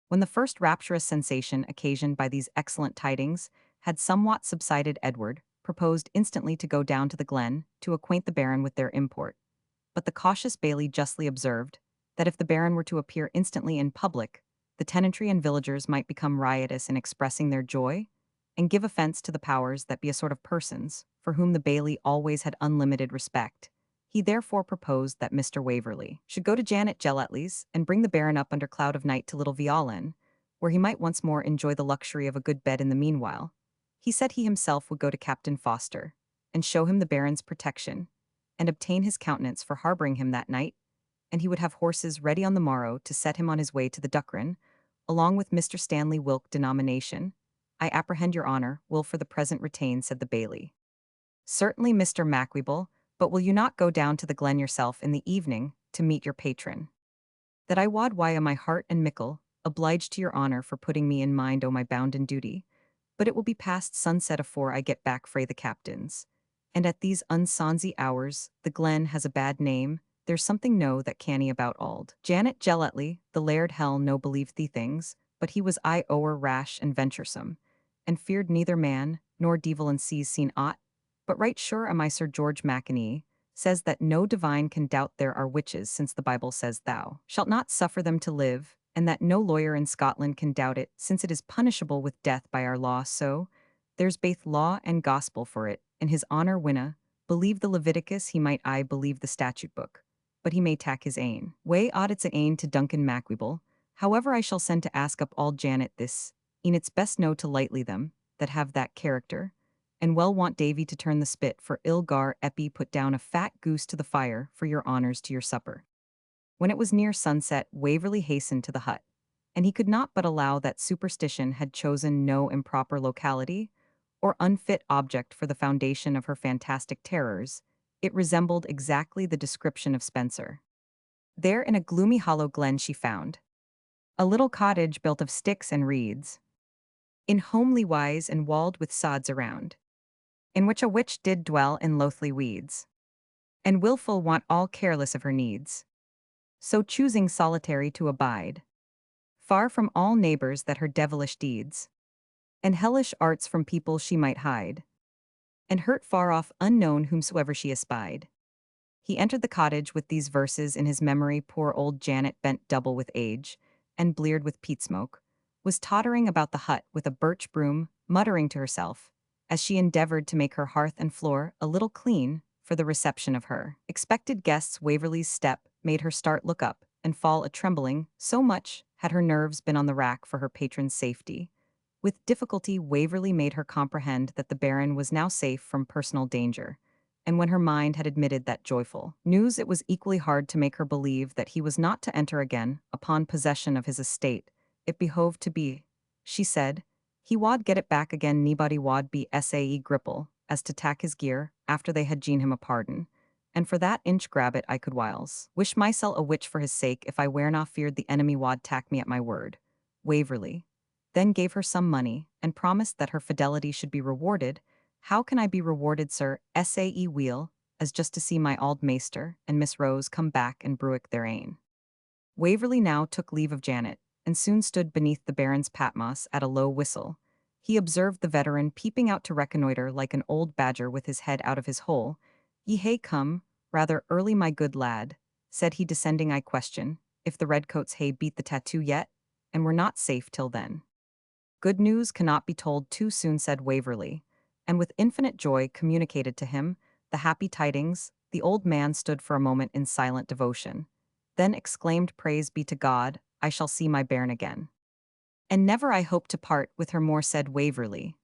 When the first rapturous sensation occasioned by these excellent tidings had somewhat subsided, Edward proposed instantly to go down to the glen to acquaint the Baron with their import. But the cautious Bailey justly observed that if the Baron were to appear instantly in public, the tenantry and villagers might become riotous in expressing their joy, and give offence to the powers that be a sort of persons, for whom the Bailey always had unlimited respect. He therefore proposed that Mr. Waverley should go to Janet Gellatley's and bring the Baron up under cloud of night to Little Violin, where he might once more enjoy the luxury of a good bed in the meanwhile. He said he himself would go to Captain Foster, and show him the Baron's protection, and obtain his countenance for harbouring him that night, and he would have horses ready on the morrow to set him on his way to the Duckrin, along with Mr. Stanley Wilk denomination. I apprehend your honour will for the present retain, said the Bailey. Certainly, Mr. Mac-Ivor, but will you not go down to the glen yourself in the evening to meet your patron? That I wad why am my heart and mickle, obliged to your honour for putting me in mind o' my bounden duty, but it will be past sunset afore I get back frae the captain's. And at these unsonsy hours, the glen has a bad name. There's something no that canny about auld Janet Gellatley, the laird hell no believed thee things, but he was o'er rash and venturesome, and feared neither man nor devil and seas seen aught. But right sure am I Sir George Mackinaw says that no divine can doubt there are witches, since the Bible says thou shalt not suffer them to live, and that no lawyer in Scotland can doubt it, since it is punishable with death by our law. So there's baith law and gospel for it, and his honour winna believe the Leviticus, he might believe the statute book, but he may tack his ain way audits a ain to Duncan Mac-Ivor. However, I shall send to ask up all Janet this, e'en it's best know to lightly them that have that character, and well want Davy to turn the spit for Ilgar Eppie put down a fat goose to the fire for your honours to your supper. When it was near sunset, Waverley hastened to the hut, and he could not but allow that superstition had chosen no improper locality or unfit object for the foundation of her fantastic terrors. It resembled exactly the description of Spenser. There in a gloomy hollow glen she found a little cottage built of sticks and reeds, in homely wise and walled with sods around, in which a witch did dwell in loathly weeds, and wilful want all careless of her needs, so choosing solitary to abide, far from all neighbours that her devilish deeds, and hellish arts from people she might hide, and hurt far off unknown whomsoever she espied. He entered the cottage with these verses in his memory. Poor old Janet, bent double with age, and bleared with peat smoke, was tottering about the hut with a birch broom, muttering to herself, as she endeavoured to make her hearth and floor a little clean for the reception of her expected guests. Waverley's step made her start, look up, and fall a-trembling, so much had her nerves been on the rack for her patron's safety. With difficulty Waverley made her comprehend that the Baron was now safe from personal danger, and when her mind had admitted that joyful news, it was equally hard to make her believe that he was not to enter again upon possession of his estate. It behoved to be, she said, he wad get it back again, nebody wad be sae gripple as to tack his gear after they had gene him a pardon, and for that inch grab it I could whiles wish mysel a witch for his sake if I were not feared the enemy wad tack me at my word. Waverley then gave her some money, and promised that her fidelity should be rewarded. How can I be rewarded, sir, sae weel, as just to see my auld maester and Miss Rose come back and bruick their ain? Waverley now took leave of Janet, and soon stood beneath the Baron's Patmos at a low whistle. He observed the veteran peeping out to reconnoiter like an old badger with his head out of his hole. "Ye hae come, rather early, my good lad," said he, descending. "I question if the redcoats hae beat the tattoo yet, and we're not safe till then." "Good news cannot be told too soon," said Waverley, and with infinite joy communicated to him the happy tidings. The old man stood for a moment in silent devotion, then exclaimed, "Praise be to God, I shall see my bairn again. And never I hope to part with her more," said Waverley.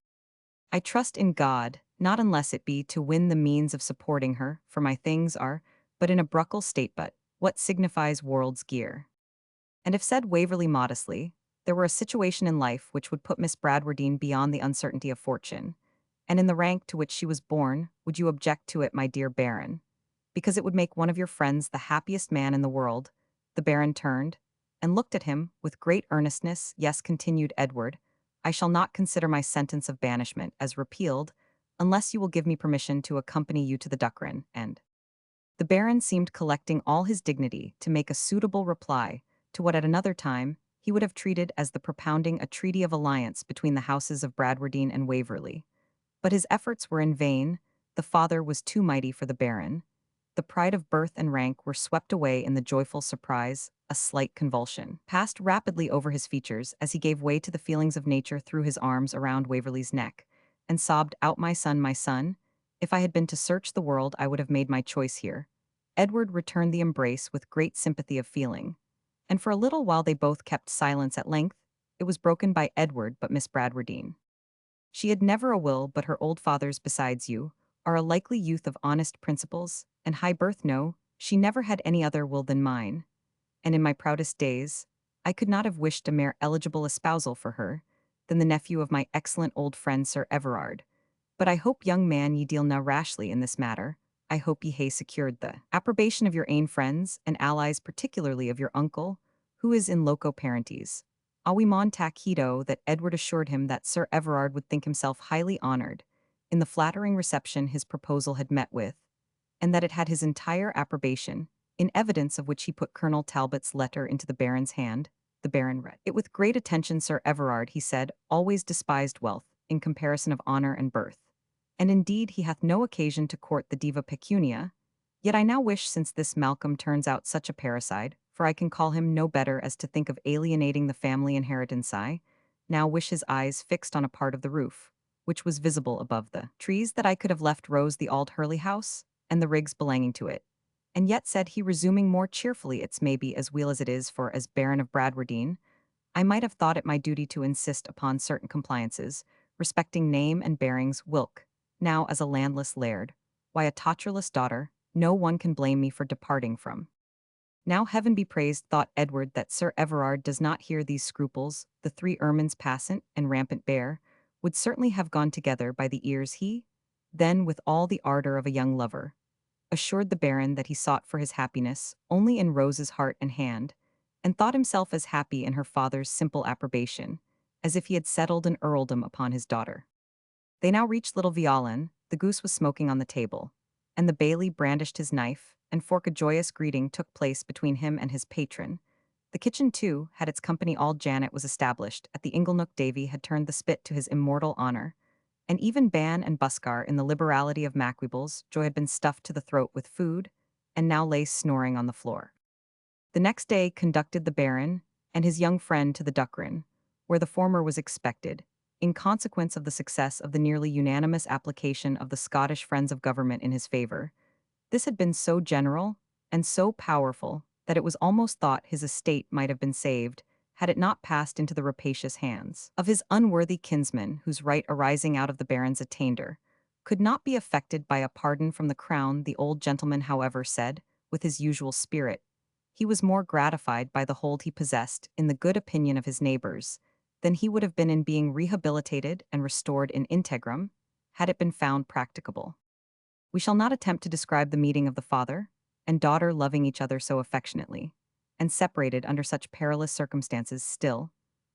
"I trust in God, not unless it be to win the means of supporting her, for my things are but in a bruckle state, but what signifies world's gear?" And if, said Waverley modestly, there were a situation in life which would put Miss Bradwardine beyond the uncertainty of fortune, and in the rank to which she was born, would you object to it, my dear Baron? Because it would make one of your friends the happiest man in the world. The Baron turned and looked at him with great earnestness. "Yes," continued Edward, "I shall not consider my sentence of banishment as repealed unless you will give me permission to accompany you to the Duckren." And the Baron seemed collecting all his dignity to make a suitable reply to what at another time he would have treated as the propounding a treaty of alliance between the houses of Bradwardine and Waverley. But his efforts were in vain. The father was too mighty for the Baron. The pride of birth and rank were swept away in the joyful surprise. A slight convulsion passed rapidly over his features as he gave way to the feelings of nature, threw his arms around Waverley's neck, and sobbed out, my son, if I had been to search the world, I would have made my choice here." Edward returned the embrace with great sympathy of feeling, and for a little while they both kept silence. At length, it was broken by Edward. "But Miss Bradwardine, she had never a will, but her old father's besides you are a likely youth of honest principles and high birth. No, she never had any other will than mine, and in my proudest days I could not have wished a more eligible espousal for her than the nephew of my excellent old friend Sir Everard. But I hope, young man, ye deal now rashly in this matter. I hope ye hae secured the approbation of your ain friends and allies, particularly of your uncle, who is in loco parentis." Awi Mon Takido that Edward assured him that Sir Everard would think himself highly honoured in the flattering reception his proposal had met with, and that it had his entire approbation, in evidence of which he put Colonel Talbot's letter into the Baron's hand. The Baron read it with great attention. "Sir Everard," he said, "always despised wealth in comparison of honour and birth, and indeed he hath no occasion to court the diva pecunia. Yet I now wish, since this Malcolm turns out such a parricide, for I can call him no better, as to think of alienating the family inheritance, I now wish his eyes fixed on a part of the roof, which was visible above the trees, that I could have left rose the Auld Hurley house, and the rigs belonging to it. And yet," said he, resuming more cheerfully, "it's maybe as weel as it is, for as Baron of Bradwardine, I might have thought it my duty to insist upon certain compliances respecting name and bearings. Whilk, now as a landless laird, why a totcherless daughter, no one can blame me for departing from." Now heaven be praised, thought Edward, that Sir Everard does not hear these scruples. The three ermines passant and rampant bear would certainly have gone together by the ears. He then, with all the ardour of a young lover, assured the Baron that he sought for his happiness only in Rose's heart and hand, and thought himself as happy in her father's simple approbation as if he had settled an earldom upon his daughter. They now reached Little Violin. The goose was smoking on the table, and the bailey brandished his knife and fork. A joyous greeting took place between him and his patron. The kitchen, too, had its company. All Janet was established at the Inglenook. Davy had turned the spit to his immortal honour, and even Ban and Buskar, in the liberality of Mac-Ivors, Joy had been stuffed to the throat with food, and now lay snoring on the floor. The next day conducted the Baron and his young friend to the Duckren, where the former was expected, in consequence of the success of the nearly unanimous application of the Scottish friends of government in his favour. This had been so general and so powerful that it was almost thought his estate might have been saved had it not passed into the rapacious hands of his unworthy kinsman, whose right arising out of the Baron's attainder could not be affected by a pardon from the crown. The old gentleman, however, said, with his usual spirit, he was more gratified by the hold he possessed in the good opinion of his neighbours than he would have been in being rehabilitated and restored in integrum, had it been found practicable. We shall not attempt to describe the meeting of the father and daughter, loving each other so affectionately, and separated under such perilous circumstances. Still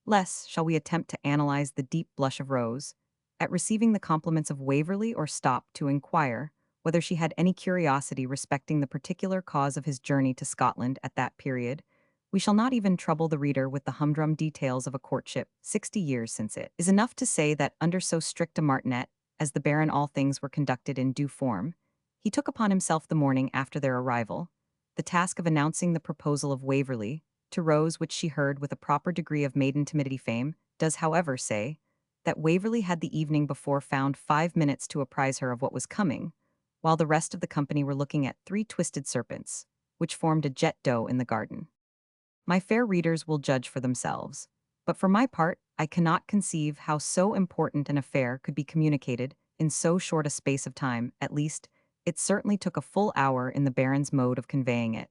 less shall we attempt to analyze the deep blush of Rose at receiving the compliments of Waverley, or stop to inquire whether she had any curiosity respecting the particular cause of his journey to Scotland at that period, We shall not even trouble the reader with the humdrum details of a courtship 60 years since. It is enough to say that under so strict a martinet, as the Baron all things were conducted in due form, he took upon himself the morning after their arrival, the task of announcing the proposal of Waverley, to Rose, which she heard with a proper degree of maiden timidity. Fame does, however, say that Waverley had the evening before found 5 minutes to apprise her of what was coming, while the rest of the company were looking at three twisted serpents, which formed a jet d'eau in the garden. My fair readers will judge for themselves, but for my part, I cannot conceive how so important an affair could be communicated in so short a space of time. At least, it certainly took a full hour in the Baron's mode of conveying it.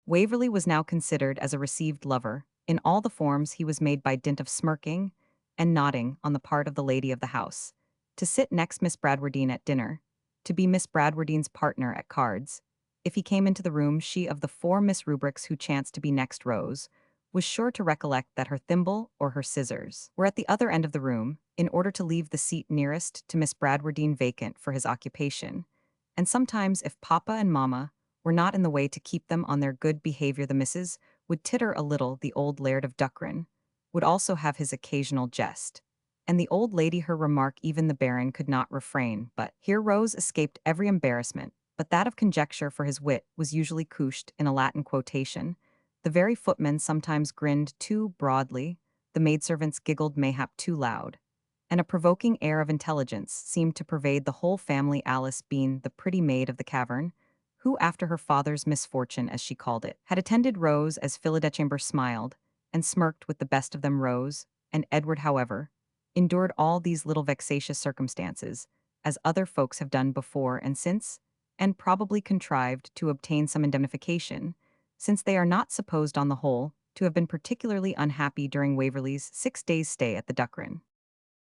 Waverley was now considered as a received lover. In all the forms he was made by dint of smirking and nodding on the part of the lady of the house, to sit next Miss Bradwardine at dinner, to be Miss Bradwardine's partner at cards. If he came into the room, she of the four Miss Rubricks who chanced to be next Rose, was sure to recollect that her thimble or her scissors were at the other end of the room, in order to leave the seat nearest to Miss Bradwardine vacant for his occupation. And sometimes, if Papa and Mamma were not in the way to keep them on their good behavior, the missus would titter a little. The old Laird of Duckrin would also have his occasional jest, and the old lady her remark. Even the Baron could not refrain, but here Rose escaped every embarrassment, but that of conjecture, for his wit was usually couched in a Latin quotation. The very footmen sometimes grinned too broadly, the maidservants giggled mayhap too loud, and a provoking air of intelligence seemed to pervade the whole family. Alice, being the pretty maid of the cavern, who, after her father's misfortune, as she called it, had attended Rose as Philodechamber, smiled and smirked with the best of them. Rose and Edward, however, endured all these little vexatious circumstances, as other folks have done before and since, and probably contrived to obtain some indemnification, since they are not supposed on the whole to have been particularly unhappy during Waverley's 6 days' stay at the Duckrin.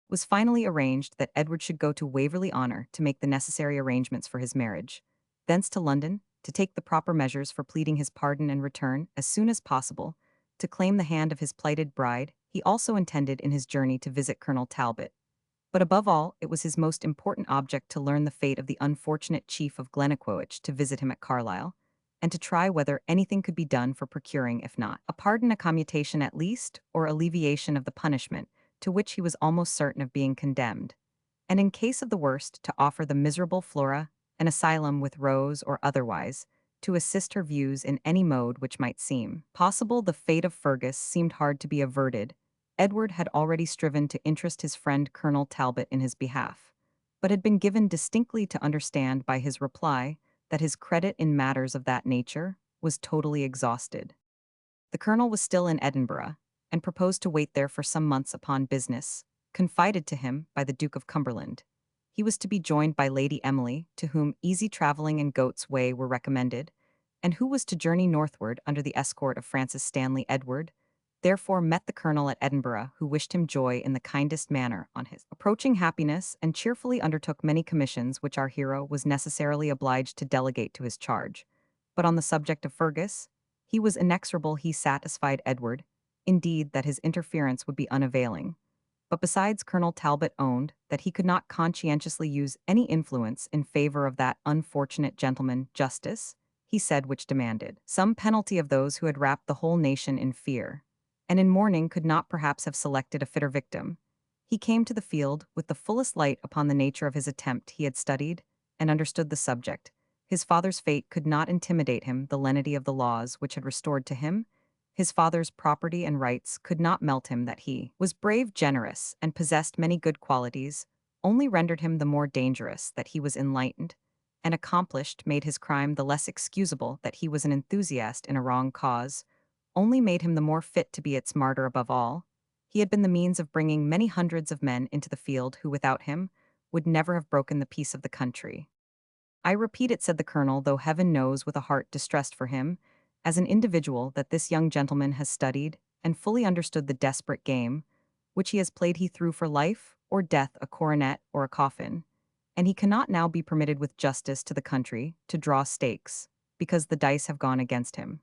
Was finally arranged that Edward should go to Waverley Honour to make the necessary arrangements for his marriage, thence to London, to take the proper measures for pleading his pardon and return, as soon as possible, to claim the hand of his plighted bride. He also intended in his journey to visit Colonel Talbot. But above all, it was his most important object to learn the fate of the unfortunate chief of Glennaquoich, to visit him at Carlisle, and to try whether anything could be done for procuring, if not a pardon, a commutation at least, or alleviation of the punishment to which he was almost certain of being condemned, and in case of the worst, to offer the miserable Flora an asylum with Rose or otherwise, to assist her views in any mode which might seem possible. The fate of Fergus seemed hard to be averted. Edward had already striven to interest his friend Colonel Talbot in his behalf, but had been given distinctly to understand by his reply that his credit in matters of that nature was totally exhausted. The colonel was still in Edinburgh, and proposed to wait there for some months upon business confided to him by the Duke of Cumberland. He was to be joined by Lady Emily, to whom easy travelling and Goat's Way were recommended, and who was to journey northward under the escort of Francis Stanley. Edward therefore met the colonel at Edinburgh, who wished him joy in the kindest manner on his approaching happiness, and cheerfully undertook many commissions which our hero was necessarily obliged to delegate to his charge. But on the subject of Fergus, he was inexorable. He satisfied Edward, indeed, that his interference would be unavailing. But besides, Colonel Talbot owned that he could not conscientiously use any influence in favor of that unfortunate gentleman. Justice, he said, which demanded some penalty of those who had wrapped the whole nation in fear, and in mourning, could not perhaps have selected a fitter victim. He came to the field with the fullest light upon the nature of his attempt. He had studied and understood the subject. His father's fate could not intimidate him. The lenity of the laws which had restored to him his father's property and rights could not melt him. That he was brave, generous, and possessed many good qualities only rendered him the more dangerous. That he was enlightened and accomplished made his crime the less excusable. That he was an enthusiast in a wrong cause only made him the more fit to be its martyr. Above all, he had been the means of bringing many hundreds of men into the field who, without him, would never have broken the peace of the country. I repeat it, said the colonel, though heaven knows, with a heart distressed for him, as an individual, that this young gentleman has studied and fully understood the desperate game which he has played. He threw for life or death, a coronet or a coffin, and he cannot now be permitted with justice to the country to draw stakes, because the dice have gone against him.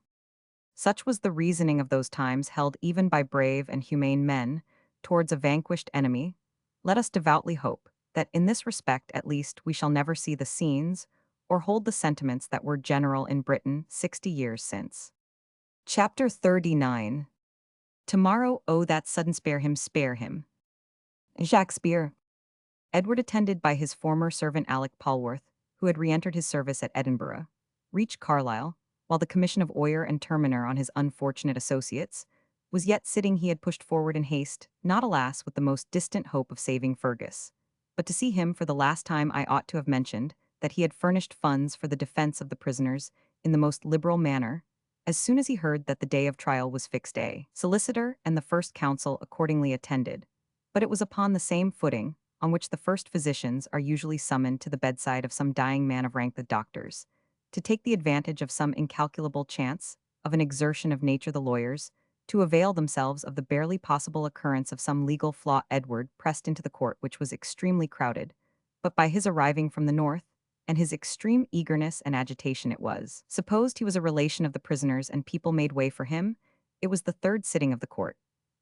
Such was the reasoning of those times, held even by brave and humane men towards a vanquished enemy. Let us devoutly hope that in this respect at least we shall never see the scenes or hold the sentiments that were general in Britain 60 years since. Chapter 39. Tomorrow, oh that sudden spare him, spare him. Jacques Spear. Edward, attended by his former servant Alec Polwarth, who had re-entered his service at Edinburgh, reached Carlisle, while the commission of oyer and terminer on his unfortunate associates was yet sitting. He had pushed forward in haste, not alas with the most distant hope of saving Fergus, but to see him for the last time. I ought to have mentioned that he had furnished funds for the defense of the prisoners in the most liberal manner, as soon as he heard that the day of trial was fixed. A solicitor and the first counsel accordingly attended, but it was upon the same footing on which the first physicians are usually summoned to the bedside of some dying man of rank, the doctors, to take the advantage of some incalculable chance of an exertion of nature, the lawyers, to avail themselves of the barely possible occurrence of some legal flaw. Edward pressed into the court, which was extremely crowded, but by his arriving from the north, and his extreme eagerness and agitation, it was supposed he was a relation of the prisoners, and people made way for him. It was the third sitting of the court,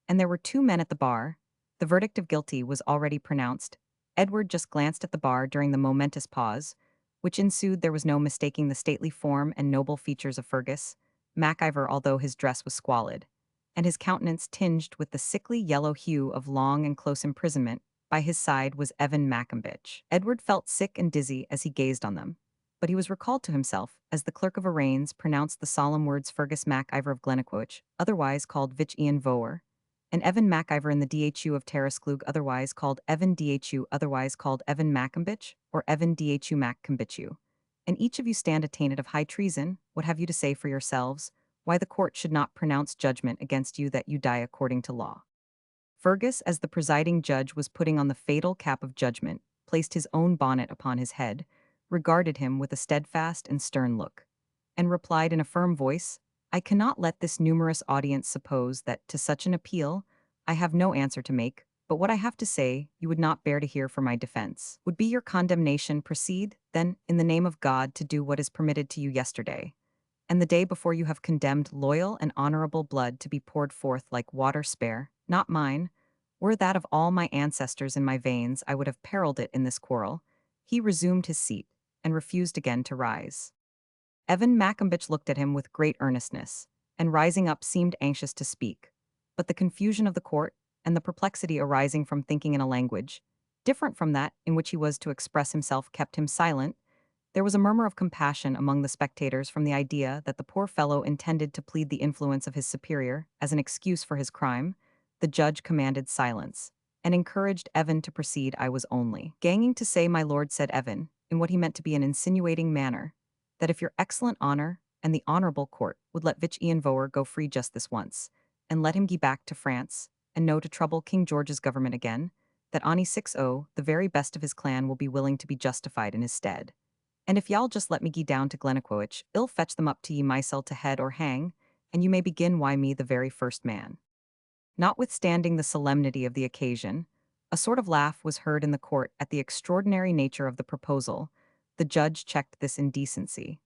and there were two men at the bar. The verdict of guilty was already pronounced. Edward just glanced at the bar during the momentous pause which ensued. There was no mistaking the stately form and noble features of Fergus Mac-Ivor, although his dress was squalid, and his countenance tinged with the sickly yellow hue of long and close imprisonment. By his side was Evan Maccombich. Edward felt sick and dizzy as he gazed on them, but he was recalled to himself as the clerk of arraigns pronounced the solemn words: Fergus Mac-Ivor of Glennaquoich, otherwise called Vich Ian Voer, and Evan Mac-Ivor in the Dhu of Terrasclug, otherwise called Evan Dhu, otherwise called Evan Maccombich, or Evan Dhu Maccombich. And each of you stand attainted of high treason. What have you to say for yourselves, why the court should not pronounce judgment against you, that you die according to law? Fergus, as the presiding judge was putting on the fatal cap of judgment, placed his own bonnet upon his head, regarded him with a steadfast and stern look, and replied in a firm voice, I cannot let this numerous audience suppose that, to such an appeal, I have no answer to make, but what I have to say you would not bear to hear for my defense. Would be your condemnation. Proceed, then, in the name of God, to do what is permitted to you yesterday, and the day before you have condemned loyal and honorable blood to be poured forth like water. Spare, not mine. Were that of all my ancestors in my veins, I would have periled it in this quarrel. He resumed his seat, and refused again to rise. Evan Maccombich looked at him with great earnestness, and rising up seemed anxious to speak. But the confusion of the court, and the perplexity arising from thinking in a language different from that in which he was to express himself, kept him silent. There was a murmur of compassion among the spectators from the idea that the poor fellow intended to plead the influence of his superior as an excuse for his crime. The judge commanded silence, and encouraged Evan to proceed. I was only ganging to say, my lord, said Evan, in what he meant to be an insinuating manner, that if your excellent honor and the honorable court would let Vich Ian Voer go free just this once, and let him go back to France, and no to trouble King George's government again, that Ani 60, the very best of his clan, will be willing to be justified in his stead. And if y'all just let me gie down to Glennaquoich, I'll fetch them up to ye mysel to head or hang, and you may begin why me the very first man. Notwithstanding the solemnity of the occasion, a sort of laugh was heard in the court at the extraordinary nature of the proposal. The judge checked this indecency,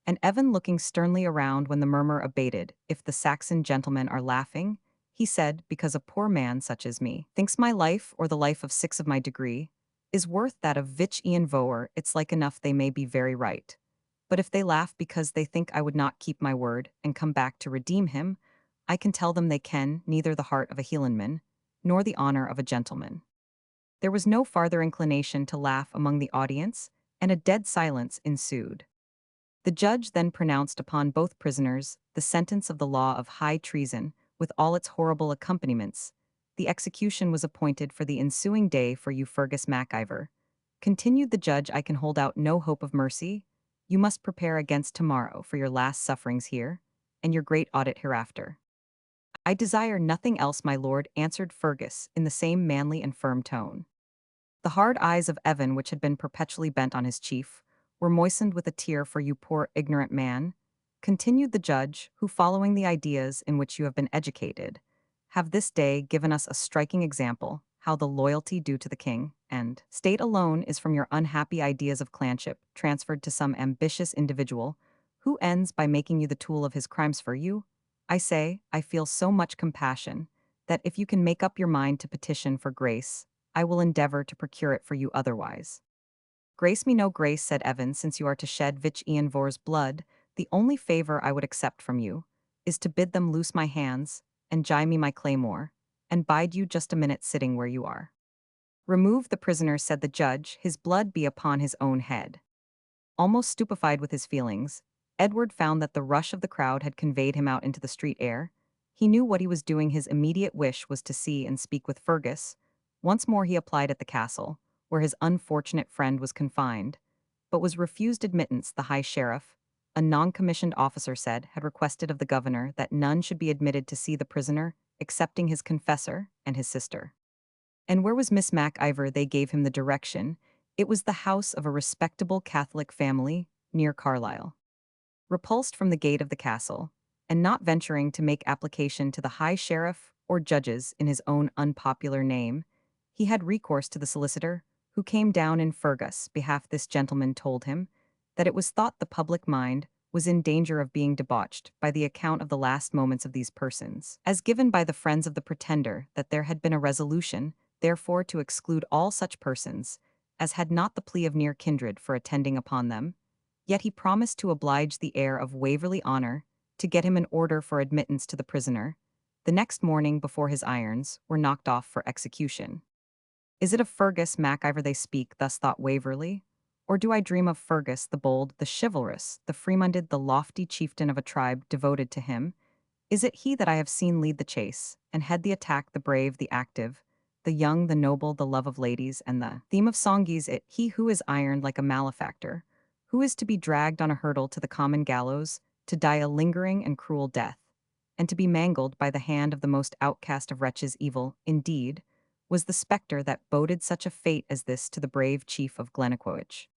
and Evan, looking sternly around when the murmur abated, if the Saxon gentlemen are laughing, he said, because a poor man such as me thinks my life, or the life of 6 of my degree, is worth that of Vich Ian Voer, it's like enough they may be very right. But if they laugh because they think I would not keep my word and come back to redeem him, I can tell them they ken neither the heart of a Hielandman, nor the honor of a gentleman. There was no farther inclination to laugh among the audience, and a dead silence ensued. The judge then pronounced upon both prisoners the sentence of the law of high treason, with all its horrible accompaniments. The execution was appointed for the ensuing day for you, Fergus Mac-Ivor. Continued the judge, I can hold out no hope of mercy. You must prepare against tomorrow for your last sufferings here, and your great audit hereafter. I desire nothing else, my lord, answered Fergus in the same manly and firm tone. The hard eyes of Evan, which had been perpetually bent on his chief, were moistened with a tear. For you, poor ignorant man, continued the judge, who, following the ideas in which you have been educated, have this day given us a striking example how the loyalty due to the king and state alone is from your unhappy ideas of clanship transferred to some ambitious individual who ends by making you the tool of his crimes. For you, I say, I feel so much compassion that if you can make up your mind to petition for grace, I will endeavor to procure it for you otherwise. Grace me no grace, said Evan, since you are to shed Vich Ian Voer's blood, the only favor I would accept from you is to bid them loose my hands, and gie me my claymore, and bide you just a minute sitting where you are. Remove the prisoner, said the judge, his blood be upon his own head. Almost stupefied with his feelings, Edward found that the rush of the crowd had conveyed him out into the street air. He knew what he was doing. His immediate wish was to see and speak with Fergus. Once more he applied at the castle, where his unfortunate friend was confined, but was refused admittance. The high sheriff, a non-commissioned officer, said, had requested of the governor that none should be admitted to see the prisoner, excepting his confessor and his sister. And where was Miss Mac-Ivor? They gave him the direction. It was the house of a respectable Catholic family near Carlisle. Repulsed from the gate of the castle, and not venturing to make application to the high sheriff or judges in his own unpopular name, he had recourse to the solicitor, who came down in Fergus' behalf. This gentleman told him that it was thought the public mind was in danger of being debauched by the account of the last moments of these persons, as given by the friends of the pretender, that there had been a resolution, therefore, to exclude all such persons as had not the plea of near kindred for attending upon them. Yet he promised to oblige the heir of Waverley Honour to get him an order for admittance to the prisoner the next morning before his irons were knocked off for execution. Is it of Fergus Mac-Ivor they speak? Thus thought Waverley. Or do I dream of Fergus, the bold, the chivalrous, the freemunded, the lofty chieftain of a tribe devoted to him? Is it he that I have seen lead the chase, and head the attack, the brave, the active, the young, the noble, the love of ladies, and the theme of song? Is it he who is ironed like a malefactor, who is to be dragged on a hurdle to the common gallows, to die a lingering and cruel death, and to be mangled by the hand of the most outcast of wretches? Evil, indeed, was the spectre that boded such a fate as this to the brave chief of Glennaquoich.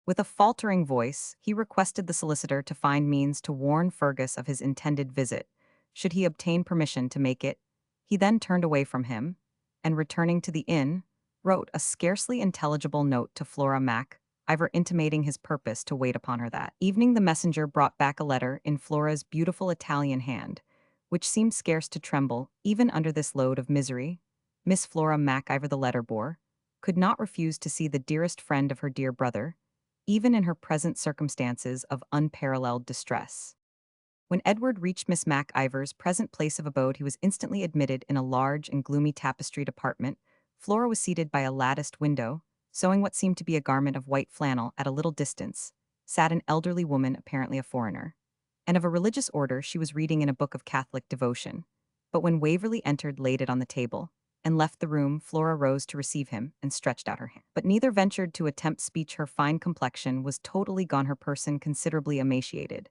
With a faltering voice, he requested the solicitor to find means to warn Fergus of his intended visit, should he obtain permission to make it. He then turned away from him, and returning to the inn, wrote a scarcely intelligible note to Flora Mac-Ivor intimating his purpose to wait upon her that evening. The messenger brought back a letter in Flora's beautiful Italian hand, which seemed scarce to tremble, even under this load of misery. Miss Flora Mac-Ivor, the letter bore, could not refuse to see the dearest friend of her dear brother, even in her present circumstances of unparalleled distress. When Edward reached Miss Mac-Ivor's present place of abode, he was instantly admitted in a large and gloomy tapestried apartment. Flora was seated by a latticed window, sewing what seemed to be a garment of white flannel. At a little distance sat an elderly woman, apparently a foreigner, and of a religious order. She was reading in a book of Catholic devotion. But when Waverley entered, laid it on the table, and left the room, Flora rose to receive him and stretched out her hand. But neither ventured to attempt speech. Her fine complexion was totally gone, her person considerably emaciated,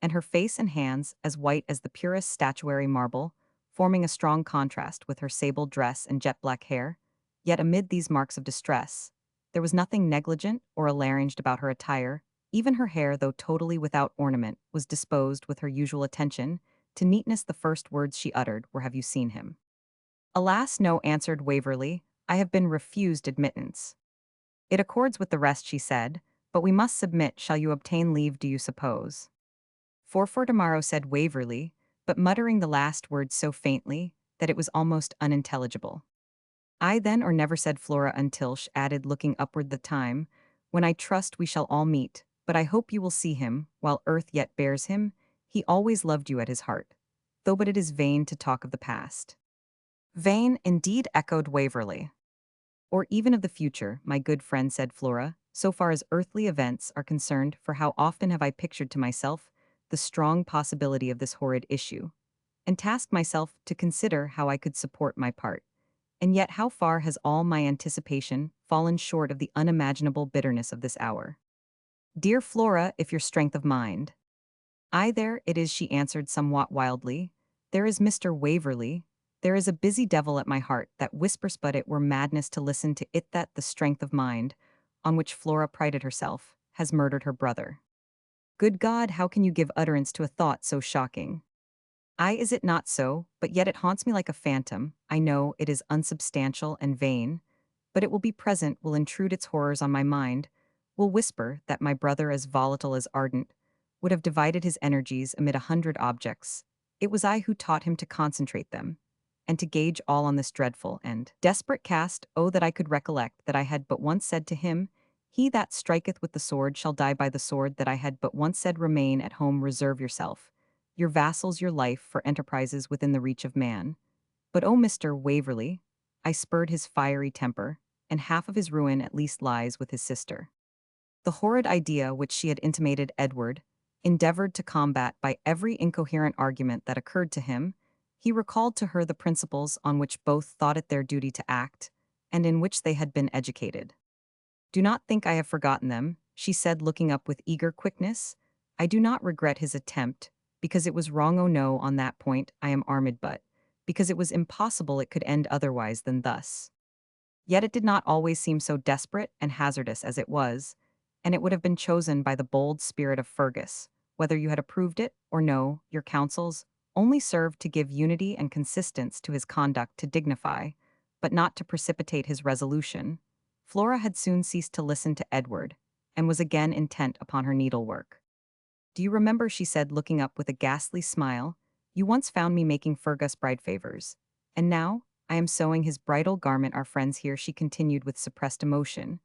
and her face and hands as white as the purest statuary marble, forming a strong contrast with her sable dress and jet-black hair. Yet amid these marks of distress, there was nothing negligent or arranged about her attire. Even her hair, though totally without ornament, was disposed with her usual attention to neatness. The first words she uttered were, "Have you seen him?" "Alas, no," answered Waverley. "I have been refused admittance." "It accords with the rest," she said, "but we must submit. Shall you obtain leave, do you suppose?" For tomorrow," said Waverley, but muttering the last word so faintly that it was almost unintelligible. "I then or never," said Flora, "until," she added, looking upward, "the time when I trust we shall all meet. But I hope you will see him, while earth yet bears him. He always loved you at his heart, though but it is vain to talk of the past." "Vain, indeed," echoed Waverley. "Or even of the future, my good friend," said Flora, "so far as earthly events are concerned, for how often have I pictured to myself the strong possibility of this horrid issue, and tasked myself to consider how I could support my part. And yet how far has all my anticipation fallen short of the unimaginable bitterness of this hour. Dear Flora, if your strength of mind—" "Aye, there it is," she answered somewhat wildly. "There is Mr. Waverley. There is a busy devil at my heart that whispers, but it were madness to listen to it, that the strength of mind, on which Flora prided herself, has murdered her brother. Good God, how can you give utterance to a thought so shocking? Aye, is it not so? But yet it haunts me like a phantom. I know it is unsubstantial and vain, but it will be present, will intrude its horrors on my mind, will whisper that my brother, as volatile as ardent, would have divided his energies amid 100 objects. It was I who taught him to concentrate them, and to gauge all on this dreadful and desperate cast. Oh, that I could recollect that I had but once said to him, 'He that striketh with the sword shall die by the sword,' that I had but once said, 'Remain at home, reserve yourself.' your vassals your life for enterprises within the reach of man. But oh, Mr. Waverley, I spurred his fiery temper, and half of his ruin at least lies with his sister. The horrid idea which she had intimated Edward, endeavored to combat by every incoherent argument that occurred to him, he recalled to her the principles on which both thought it their duty to act, and in which they had been educated. Do not think I have forgotten them, she said, looking up with eager quickness. I do not regret his attempt, because it was wrong. Oh no, on that point I am armed, but because it was impossible it could end otherwise than thus. Yet it did not always seem so desperate and hazardous as it was, and it would have been chosen by the bold spirit of Fergus. Whether you had approved it or no, your counsels only served to give unity and consistence to his conduct, to dignify, but not to precipitate his resolution. Flora had soon ceased to listen to Edward, and was again intent upon her needlework. Do you remember, she said, looking up with a ghastly smile, you once found me making Fergus bride favors, and now I am sewing his bridal garment. Our friends here, she continued with suppressed emotion,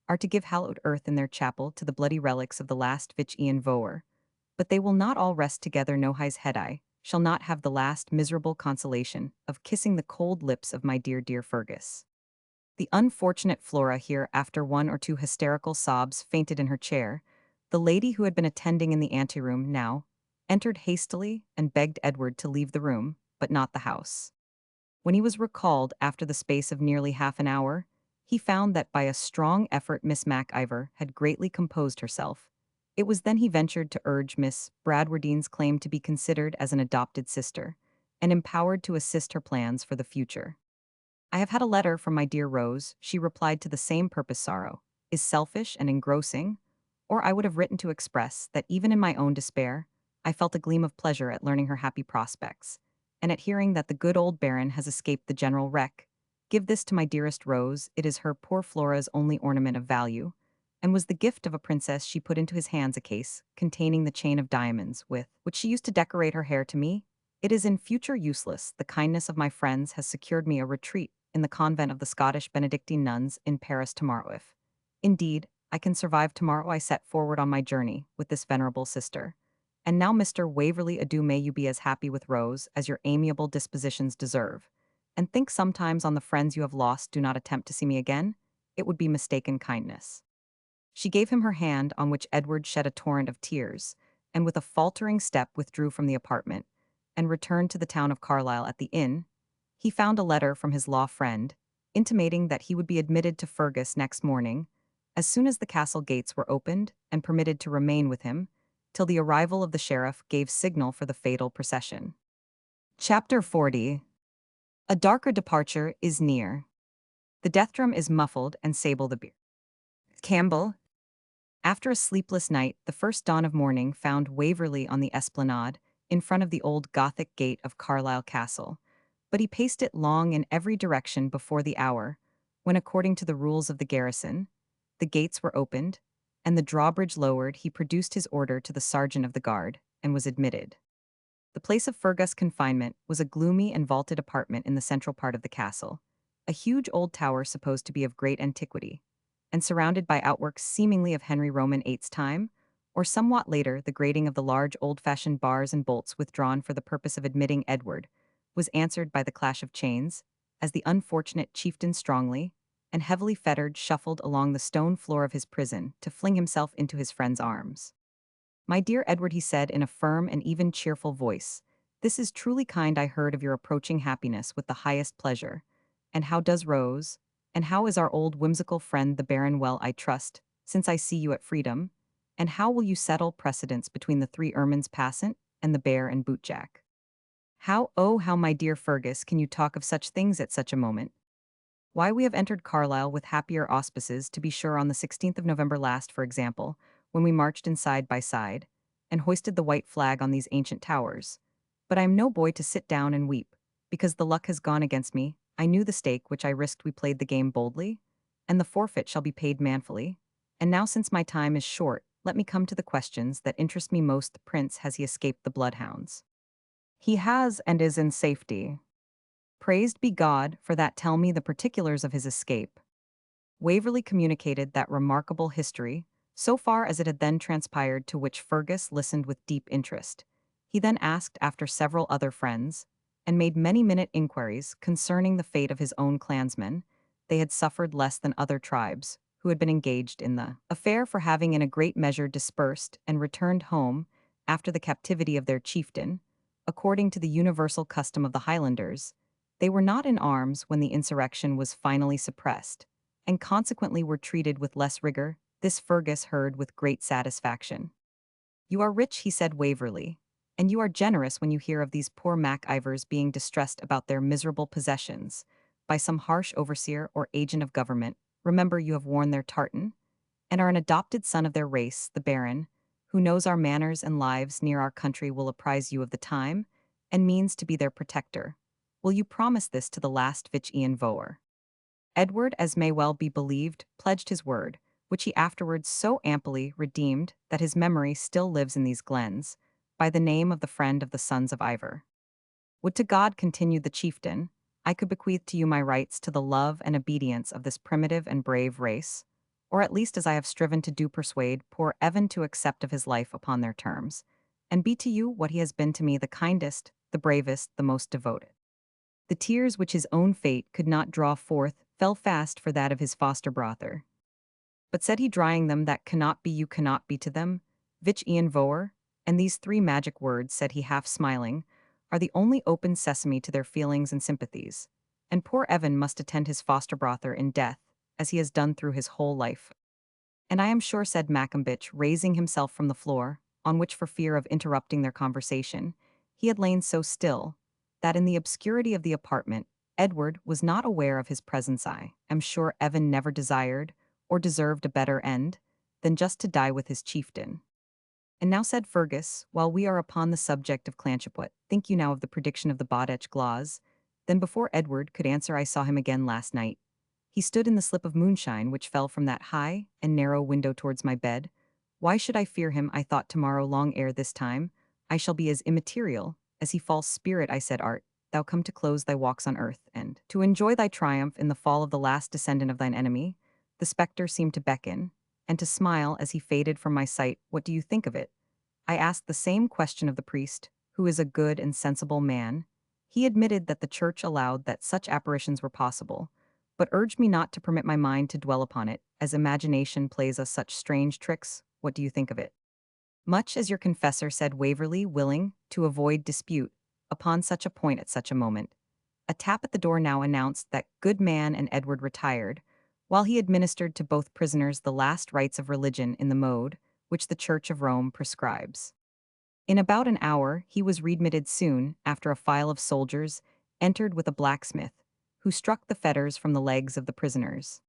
are to give hallowed earth in their chapel to the bloody relics of the last Vich Ian Voer. But they will not all rest together. No high's head I shall not have the last miserable consolation of kissing the cold lips of my dear, dear Fergus. The unfortunate Flora here, after one or two hysterical sobs, fainted in her chair. The lady who had been attending in the anteroom now entered hastily and begged Edward to leave the room, but not the house. When he was recalled after the space of nearly half an hour, he found that by a strong effort Miss Mac-Ivor had greatly composed herself. It was then he ventured to urge Miss Bradwardine's claim to be considered as an adopted sister, and empowered to assist her plans for the future. I have had a letter from my dear Rose, she replied, to the same purpose. Sorrow is selfish and engrossing, or I would have written to express that even in my own despair, I felt a gleam of pleasure at learning her happy prospects, and at hearing that the good old Baron has escaped the general wreck. Give this to my dearest Rose, it is her poor Flora's only ornament of value, and was the gift of a princess. She put into his hands a case containing the chain of diamonds with which she used to decorate her hair. To me, it is in future useless. The kindness of my friends has secured me a retreat in the convent of the Scottish Benedictine nuns in Paris tomorrow. If, indeed, I can survive tomorrow, I set forward on my journey with this venerable sister. And now, Mr. Waverley, adieu. May you be as happy with Rose as your amiable dispositions deserve. And think sometimes on the friends you have lost. Do not attempt to see me again. It would be mistaken kindness. She gave him her hand, on which Edward shed a torrent of tears, and with a faltering step withdrew from the apartment, and returned to the town of Carlisle. At the inn, he found a letter from his law friend, intimating that he would be admitted to Fergus next morning, as soon as the castle gates were opened, and permitted to remain with him, till the arrival of the sheriff gave signal for the fatal procession. Chapter 40. A darker departure is near. The death drum is muffled, and sable the bier. Campbell. After a sleepless night, the first dawn of morning found Waverley on the esplanade, in front of the old Gothic gate of Carlisle Castle, but he paced it long in every direction before the hour, when, according to the rules of the garrison, the gates were opened, and the drawbridge lowered. He produced his order to the sergeant of the guard, and was admitted. The place of Fergus' confinement was a gloomy and vaulted apartment in the central part of the castle, a huge old tower supposed to be of great antiquity, and surrounded by outworks seemingly of Henry Roman VIII's time, or somewhat later. The grating of the large old-fashioned bars and bolts withdrawn for the purpose of admitting Edward was answered by the clash of chains, as the unfortunate chieftain strongly and heavily fettered shuffled along the stone floor of his prison to fling himself into his friend's arms. My dear Edward, he said in a firm and even cheerful voice, this is truly kind. I heard of your approaching happiness with the highest pleasure. And how does Rose? And how is our old whimsical friend the Baron? Well, I trust, since I see you at freedom. And how will you settle precedence between the three ermines passant and the bear and bootjack? How, oh, how, my dear Fergus, can you talk of such things at such a moment? Why, we have entered Carlisle with happier auspices, to be sure, on the 16th of November last, for example, when we marched in side by side, and hoisted the white flag on these ancient towers. But I am no boy to sit down and weep, because the luck has gone against me. I knew the stake which I risked. We played the game boldly, and the forfeit shall be paid manfully. And now, since my time is short, let me come to the questions that interest me most. The prince, has he escaped the bloodhounds? He has, and is in safety. Praised be God for that. Tell me the particulars of his escape. Waverley communicated that remarkable history, so far as it had then transpired, to which Fergus listened with deep interest, He then asked after several other friends, and made many-minute inquiries concerning the fate of his own clansmen. They had suffered less than other tribes, who had been engaged in the affair for having in a great measure dispersed and returned home after the captivity of their chieftain. According to the universal custom of the Highlanders, they were not in arms when the insurrection was finally suppressed, and consequently were treated with less rigor. This Fergus heard with great satisfaction. "You are rich," he said Waverley, "and you are generous when you hear of these poor Mac-Ivors being distressed about their miserable possessions by some harsh overseer or agent of government. Remember you have worn their tartan, and are an adopted son of their race. The Baron, who knows our manners and lives near our country, will apprise you of the time, and means to be their protector. Will you promise this to the last Vich Ian Voer?" Edward, as may well be believed, pledged his word, which he afterwards so amply redeemed that his memory still lives in these glens, by the name of the friend of the sons of Ivor. "Would to God," continued the chieftain, "I could bequeath to you my rights to the love and obedience of this primitive and brave race, or at least as I have striven to do persuade poor Evan to accept of his life upon their terms, and be to you what he has been to me, the kindest, the bravest, the most devoted." The tears which his own fate could not draw forth fell fast for that of his foster brother. But said he, drying them, "That cannot be, you cannot be to them, Vich Ian Voer," and these three magic words, said he half smiling, are the only open sesame to their feelings and sympathies, and poor Evan must attend his foster brother in death, as he has done through his whole life. "And I am sure," said Maccombich, raising himself from the floor, on which, for fear of interrupting their conversation, he had lain so still, that in the obscurity of the apartment, Edward was not aware of his presence. "I am sure Evan never desired, or deserved a better end, than just to die with his chieftain." "And now," said Fergus, "while we are upon the subject of Clanship, what think you now of the prediction of the Bodech Glaws?" Then before Edward could answer, "I saw him again last night. He stood in the slip of moonshine which fell from that high and narrow window towards my bed. Why should I fear him? I thought tomorrow, long ere this time, I shall be as immaterial as he. False spirit," I said, "art thou come to close thy walks on earth, and to enjoy thy triumph in the fall of the last descendant of thine enemy?" The spectre seemed to beckon, and to smile as he faded from my sight. "What do you think of it?" I asked the same question of the priest, who is a good and sensible man. He admitted that the church allowed that such apparitions were possible, but urged me not to permit my mind to dwell upon it, as imagination plays us such strange tricks. What do you think of it? "Much as your confessor," said Waverley, willing to avoid dispute upon such a point at such a moment. A tap at the door now announced that good man, and Edward retired, while he administered to both prisoners the last rites of religion in the mode which the Church of Rome prescribes. In about an hour he was readmitted. Soon after, a file of soldiers entered with a blacksmith, who struck the fetters from the legs of the prisoners.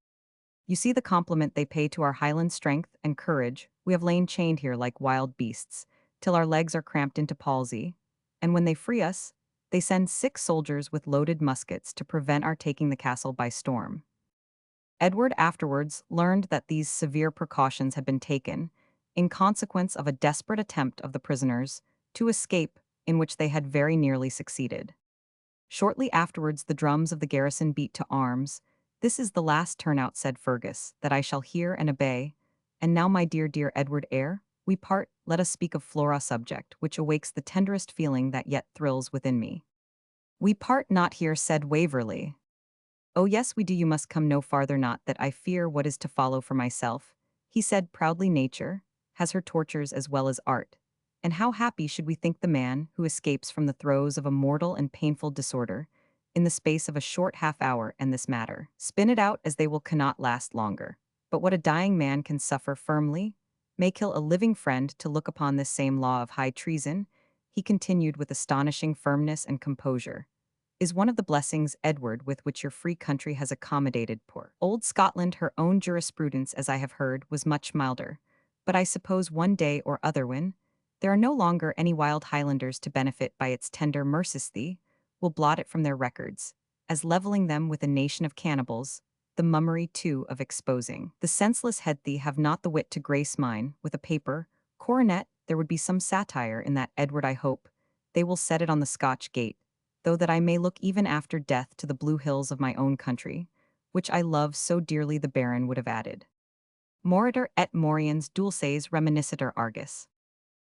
"You see the compliment they pay to our Highland strength and courage. We have lain chained here like wild beasts, till our legs are cramped into palsy, and when they free us, they send 6 soldiers with loaded muskets to prevent our taking the castle by storm." Edward afterwards learned that these severe precautions had been taken in consequence of a desperate attempt of the prisoners to escape, in which they had very nearly succeeded. Shortly afterwards the drums of the garrison beat to arms. "This is the last turnout," said Fergus, "that I shall hear and obey. And now, my dear, dear Edward, ere we part, let us speak of Flora, subject which awakes the tenderest feeling that yet thrills within me." "We part not here," said Waverley. "Oh yes we do, you must come no farther, not that I fear what is to follow for myself," he said proudly. "Nature has her tortures as well as art, and how happy should we think the man who escapes from the throes of a mortal and painful disorder in the space of a short half-hour, and this matter spin it out as they will cannot last longer. But what a dying man can suffer firmly may kill a living friend. To look upon this same law of high treason," he continued with astonishing firmness and composure, "is one of the blessings, Edward, with which your free country has accommodated poor old Scotland. Her own jurisprudence, as I have heard, was much milder, but I suppose one day or other, when there are no longer any wild Highlanders to benefit by its tender mercy, will blot it from their records, as levelling them with a nation of cannibals. The mummery, too, of exposing the senseless head thee have not the wit to grace mine with a paper coronet. There would be some satire in that, Edward. I hope they will set it on the Scotch gate, though that I may look even after death to the blue hills of my own country, which I love so dearly." The Baron would have added, "Moritur et moriens dulces reminiscitur Argus."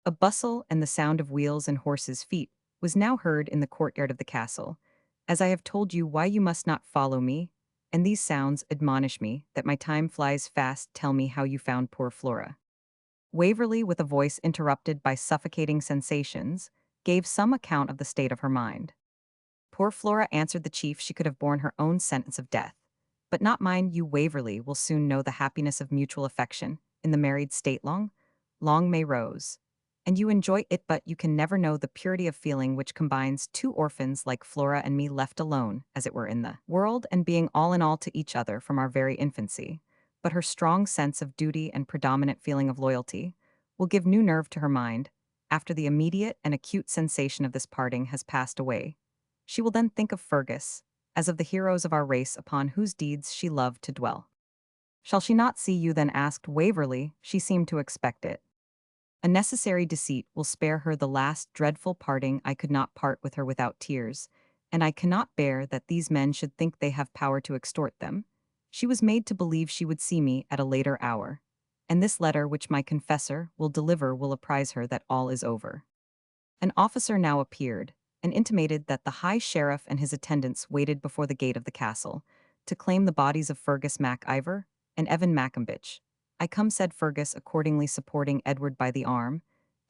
A bustle and the sound of wheels and horses' feet was now heard in the courtyard of the castle. As I have told you why you must not follow me, and these sounds admonish me that my time flies fast, tell me how you found poor Flora. Waverley, with a voice interrupted by suffocating sensations, gave some account of the state of her mind. Poor Flora answered the chief she could have borne her own sentence of death. But not mine, you Waverley will soon know the happiness of mutual affection, in the married state long may rose. And you enjoy it, but you can never know the purity of feeling which combines two orphans like Flora and me left alone, as it were, in the world, and being all in all to each other from our very infancy. But her strong sense of duty and predominant feeling of loyalty will give new nerve to her mind, after the immediate and acute sensation of this parting has passed away. She will then think of Fergus, as of the heroes of our race upon whose deeds she loved to dwell. Shall she not see you then? Asked Waverley. She seemed to expect it. A necessary deceit will spare her the last dreadful parting. I could not part with her without tears, and I cannot bear that these men should think they have power to extort them. She was made to believe she would see me at a later hour, and this letter which my confessor will deliver will apprise her that all is over. An officer now appeared, and intimated that the High Sheriff and his attendants waited before the gate of the castle, to claim the bodies of Fergus Mac-Ivor and Evan Macambitch. I come, said Fergus, accordingly supporting Edward by the arm,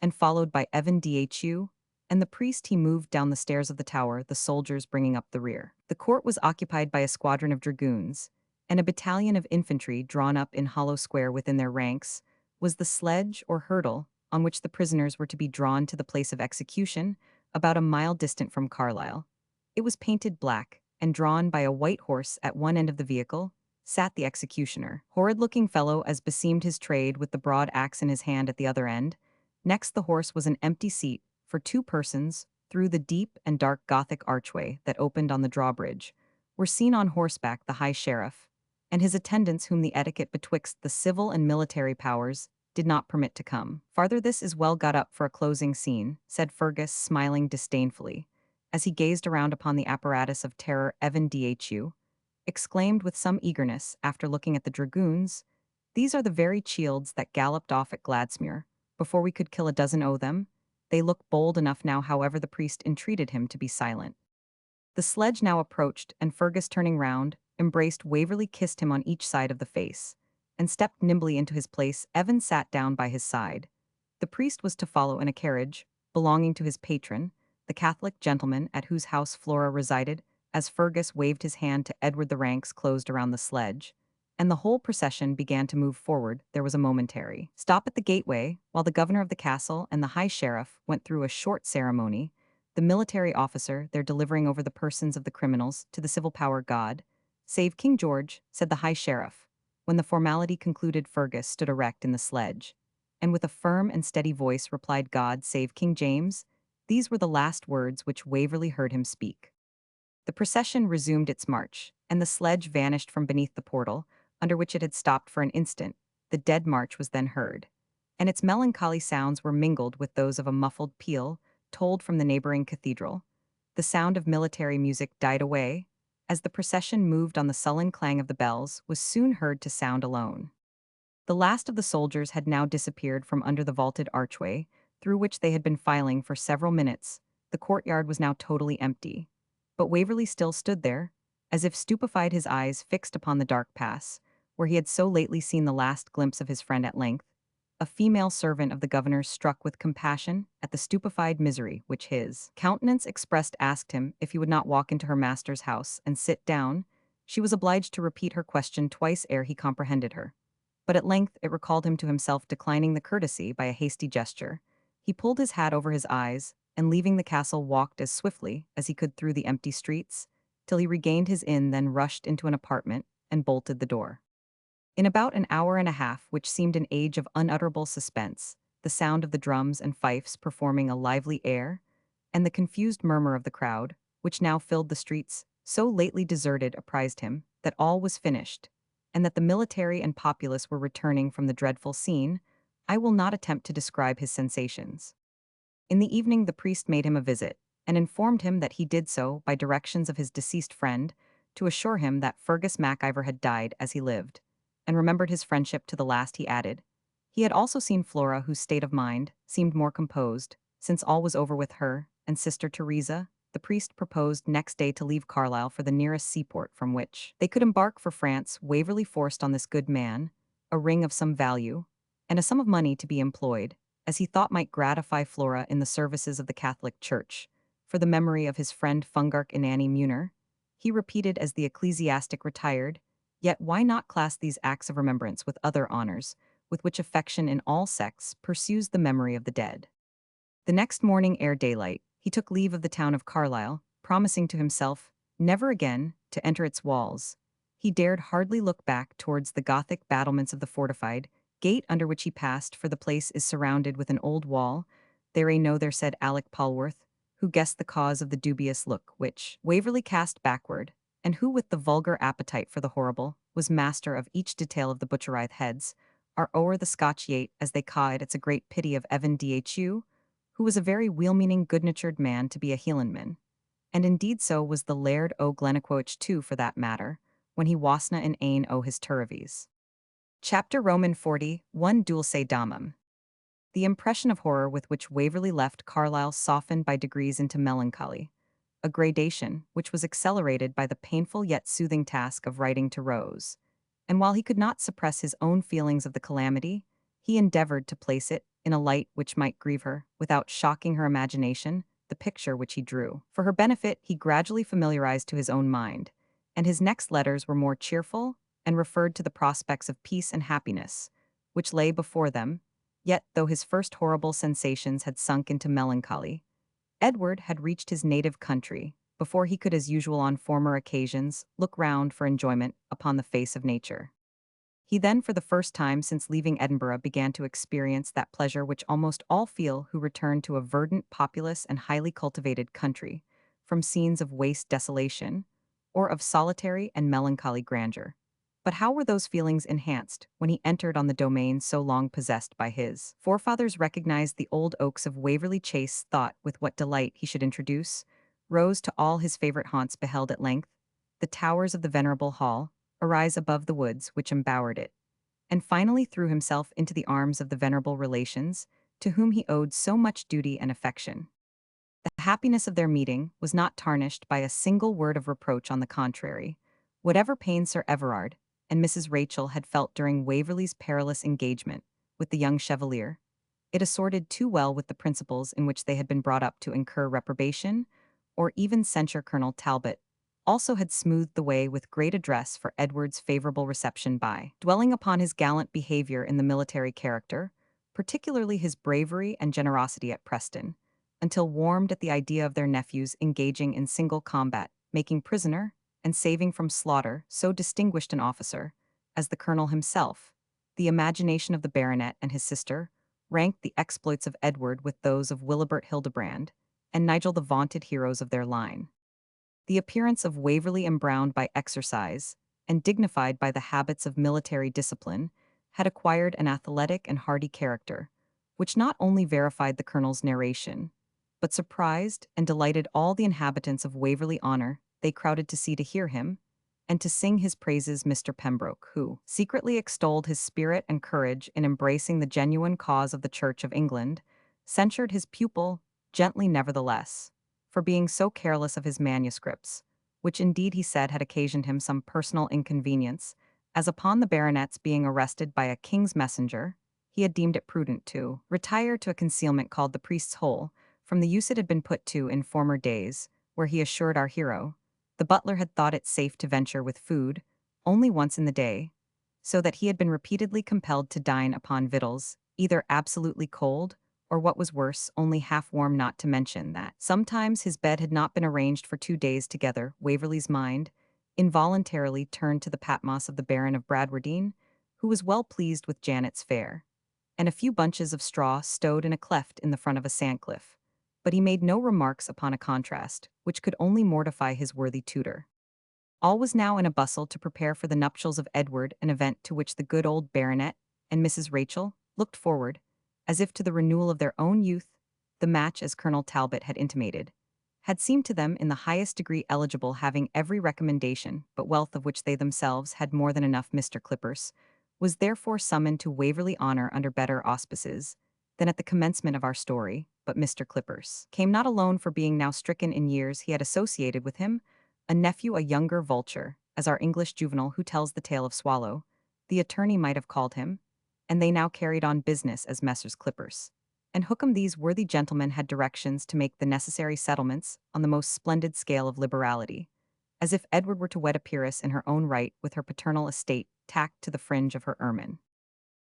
and followed by Evan Dhu, and the priest. He moved down the stairs of the tower, the soldiers bringing up the rear. The court was occupied by a squadron of dragoons, and a battalion of infantry drawn up in hollow square within their ranks was the sledge or hurdle on which the prisoners were to be drawn to the place of execution, about a mile distant from Carlisle. It was painted black, and drawn by a white horse. At one end of the vehicle sat the executioner, horrid-looking fellow as beseemed his trade, with the broad axe in his hand at the other end. Next the horse was an empty seat for two persons. Through the deep and dark Gothic archway that opened on the drawbridge were seen on horseback the High Sheriff, and his attendants, whom the etiquette betwixt the civil and military powers did not permit to come farther. This is well got up for a closing scene, said Fergus, smiling disdainfully, as he gazed around upon the apparatus of terror. Evan Dhu exclaimed with some eagerness, after looking at the dragoons, "These are the very shields that galloped off at Gladsmuir, before we could kill a dozen o' them. They look bold enough now." However, the priest entreated him to be silent. The sledge now approached, and Fergus, turning round, embraced Waverley, kissed him on each side of the face, and stepped nimbly into his place. Evan sat down by his side. The priest was to follow in a carriage belonging to his patron, the Catholic gentleman at whose house Flora resided. As Fergus waved his hand to Edward, the ranks closed around the sledge, and the whole procession began to move forward. There was a momentary stop at the gateway, while the governor of the castle and the High Sheriff went through a short ceremony, the military officer there delivering over the persons of the criminals to the civil power. God save King George, said the High Sheriff. When the formality concluded, Fergus stood erect in the sledge, and with a firm and steady voice replied, "God save King James." These were the last words which Waverley heard him speak. The procession resumed its march, and the sledge vanished from beneath the portal, under which it had stopped for an instant. The Dead March was then heard, and its melancholy sounds were mingled with those of a muffled peal tolled from the neighboring cathedral. The sound of military music died away, as the procession moved on. The sullen clang of the bells was soon heard to sound alone. The last of the soldiers had now disappeared from under the vaulted archway, through which they had been filing for several minutes. The courtyard was now totally empty, but Waverley still stood there, as if stupefied, his eyes fixed upon the dark pass, where he had so lately seen the last glimpse of his friend. At length, a female servant of the governor's, struck with compassion at the stupefied misery which his countenance expressed, asked him if he would not walk into her master's house and sit down. She was obliged to repeat her question twice ere he comprehended her, but at length it recalled him to himself. Declining the courtesy by a hasty gesture, he pulled his hat over his eyes, and leaving the castle walked as swiftly as he could through the empty streets, till he regained his inn, then rushed into an apartment and bolted the door. In about an hour and a half, which seemed an age of unutterable suspense, the sound of the drums and fifes performing a lively air, and the confused murmur of the crowd, which now filled the streets, so lately deserted, apprised him that all was finished, and that the military and populace were returning from the dreadful scene. I will not attempt to describe his sensations. In the evening the priest made him a visit, and informed him that he did so by directions of his deceased friend, to assure him that Fergus Mac-Ivor had died as he lived, and remembered his friendship to the last. He added, He had also seen Flora, whose state of mind seemed more composed, since all was over with her and Sister Teresa. The priest proposed next day to leave Carlisle for the nearest seaport from which they could embark for France. Waverley forced on this good man a ring of some value, and a sum of money to be employed, as he thought might gratify Flora in the services of the Catholic Church, for the memory of his friend Fungark Inanni Muir. He repeated as the ecclesiastic retired, yet why not class these acts of remembrance with other honors, with which affection in all sects pursues the memory of the dead? The next morning ere daylight, he took leave of the town of Carlisle, promising to himself never again to enter its walls. He dared hardly look back towards the Gothic battlements of the fortified gate under which he passed, for the place is surrounded with an old wall. There I know there said Alec Polwarth, who guessed the cause of the dubious look which Waverley cast backward, and who, with the vulgar appetite for the horrible, was master of each detail of the butcherith heads, are o'er the Scotch yate as they ca'd. It's a great pity of Evan Dhu, who was a very weel-meaning, good-natured man to be a Hielandman. And indeed so was the Laird o' Glennaquoich too, for that matter, when he wasna in ane o' his turvies. Chapter Roman 40, 1 Dulce Damum. The impression of horror with which Waverley left Carlisle softened by degrees into melancholy, a gradation which was accelerated by the painful yet soothing task of writing to Rose. And while he could not suppress his own feelings of the calamity, he endeavored to place it in a light which might grieve her, without shocking her imagination, the picture which he drew. For her benefit, he gradually familiarized to his own mind, and his next letters were more cheerful and referred to the prospects of peace and happiness, which lay before them. Yet, though his first horrible sensations had sunk into melancholy, Edward had reached his native country before he could, as usual on former occasions, look round for enjoyment upon the face of nature. He then, for the first time since leaving Edinburgh, began to experience that pleasure which almost all feel who return to a verdant, populous, and highly cultivated country, from scenes of waste desolation, or of solitary and melancholy grandeur. But how were those feelings enhanced when he entered on the domain so long possessed by his forefathers? Recognized the old oaks of Waverley Chase, thought with what delight he should introduce Rose to all his favorite haunts, beheld at length the towers of the venerable hall arise above the woods which embowered it, and finally threw himself into the arms of the venerable relations to whom he owed so much duty and affection. The happiness of their meeting was not tarnished by a single word of reproach. On the contrary, whatever pain Sir Everard and Mrs. Rachel had felt during Waverley's perilous engagement with the young chevalier, it assorted too well with the principles in which they had been brought up to incur reprobation, or even censure. Colonel Talbot also had smoothed the way with great address for Edward's favourable reception by dwelling upon his gallant behaviour in the military character, particularly his bravery and generosity at Preston, until warmed at the idea of their nephews engaging in single combat, making prisoner, and saving from slaughter so distinguished an officer as the colonel himself. The imagination of the baronet and his sister ranked the exploits of Edward with those of Wilibert Hildebrand and Nigel, the vaunted heroes of their line. The appearance of Waverley, embrowned by exercise and dignified by the habits of military discipline, had acquired an athletic and hardy character, which not only verified the colonel's narration, but surprised and delighted all the inhabitants of Waverley Honour. They crowded to see, to hear him, and to sing his praises. Mr. Pembroke, who secretly extolled his spirit and courage in embracing the genuine cause of the Church of England, censured his pupil gently nevertheless, for being so careless of his manuscripts, which indeed he said had occasioned him some personal inconvenience, as upon the baronet's being arrested by a king's messenger, he had deemed it prudent to retire to a concealment called the priest's hole, from the use it had been put to in former days, where he assured our hero the butler had thought it safe to venture with food only once in the day, so that he had been repeatedly compelled to dine upon victuals, either absolutely cold, or what was worse, only half warm, not to mention that sometimes his bed had not been arranged for 2 days together. Waverley's mind involuntarily turned to the Patmos of the Baron of Bradwardine, who was well pleased with Janet's fare, and a few bunches of straw stowed in a cleft in the front of a sandcliff. But he made no remarks upon a contrast, which could only mortify his worthy tutor. All was now in a bustle to prepare for the nuptials of Edward, an event to which the good old baronet and Mrs. Rachel looked forward, as if to the renewal of their own youth. The match, as Colonel Talbot had intimated, had seemed to them in the highest degree eligible, having every recommendation but wealth of which they themselves had more than enough. Mr. Clippers was therefore summoned to Waverley Honour under better auspices than at the commencement of our story, but Mr. Clippers came not alone for being now stricken in years he had associated with him, a nephew a younger vulture, as our English juvenile who tells the tale of Swallow, the attorney might have called him, and they now carried on business as Messrs. Clippers. And Hookham these worthy gentlemen had directions to make the necessary settlements on the most splendid scale of liberality, as if Edward were to wed a peeress in her own right with her paternal estate tacked to the fringe of her ermine.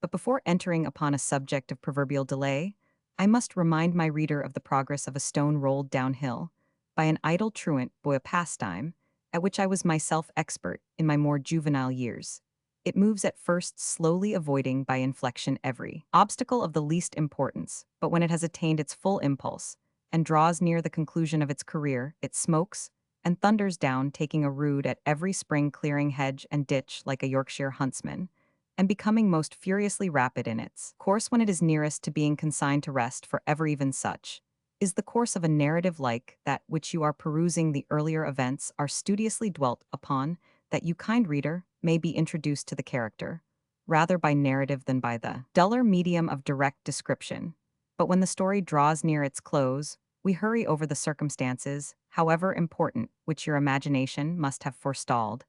But before entering upon a subject of proverbial delay, I must remind my reader of the progress of a stone rolled downhill by an idle truant boy a pastime, at which I was myself expert in my more juvenile years. It moves at first slowly avoiding by inflection every obstacle of the least importance, but when it has attained its full impulse, and draws near the conclusion of its career, it smokes, and thunders down taking a rood at every spring clearing hedge and ditch like a Yorkshire huntsman, and becoming most furiously rapid in its course when it is nearest to being consigned to rest for ever even such, is the course of a narrative like that which you are perusing the earlier events are studiously dwelt upon, that you, kind reader, may be introduced to the character, rather by narrative than by the duller medium of direct description. But when the story draws near its close, we hurry over the circumstances, however important, which your imagination must have forestalled,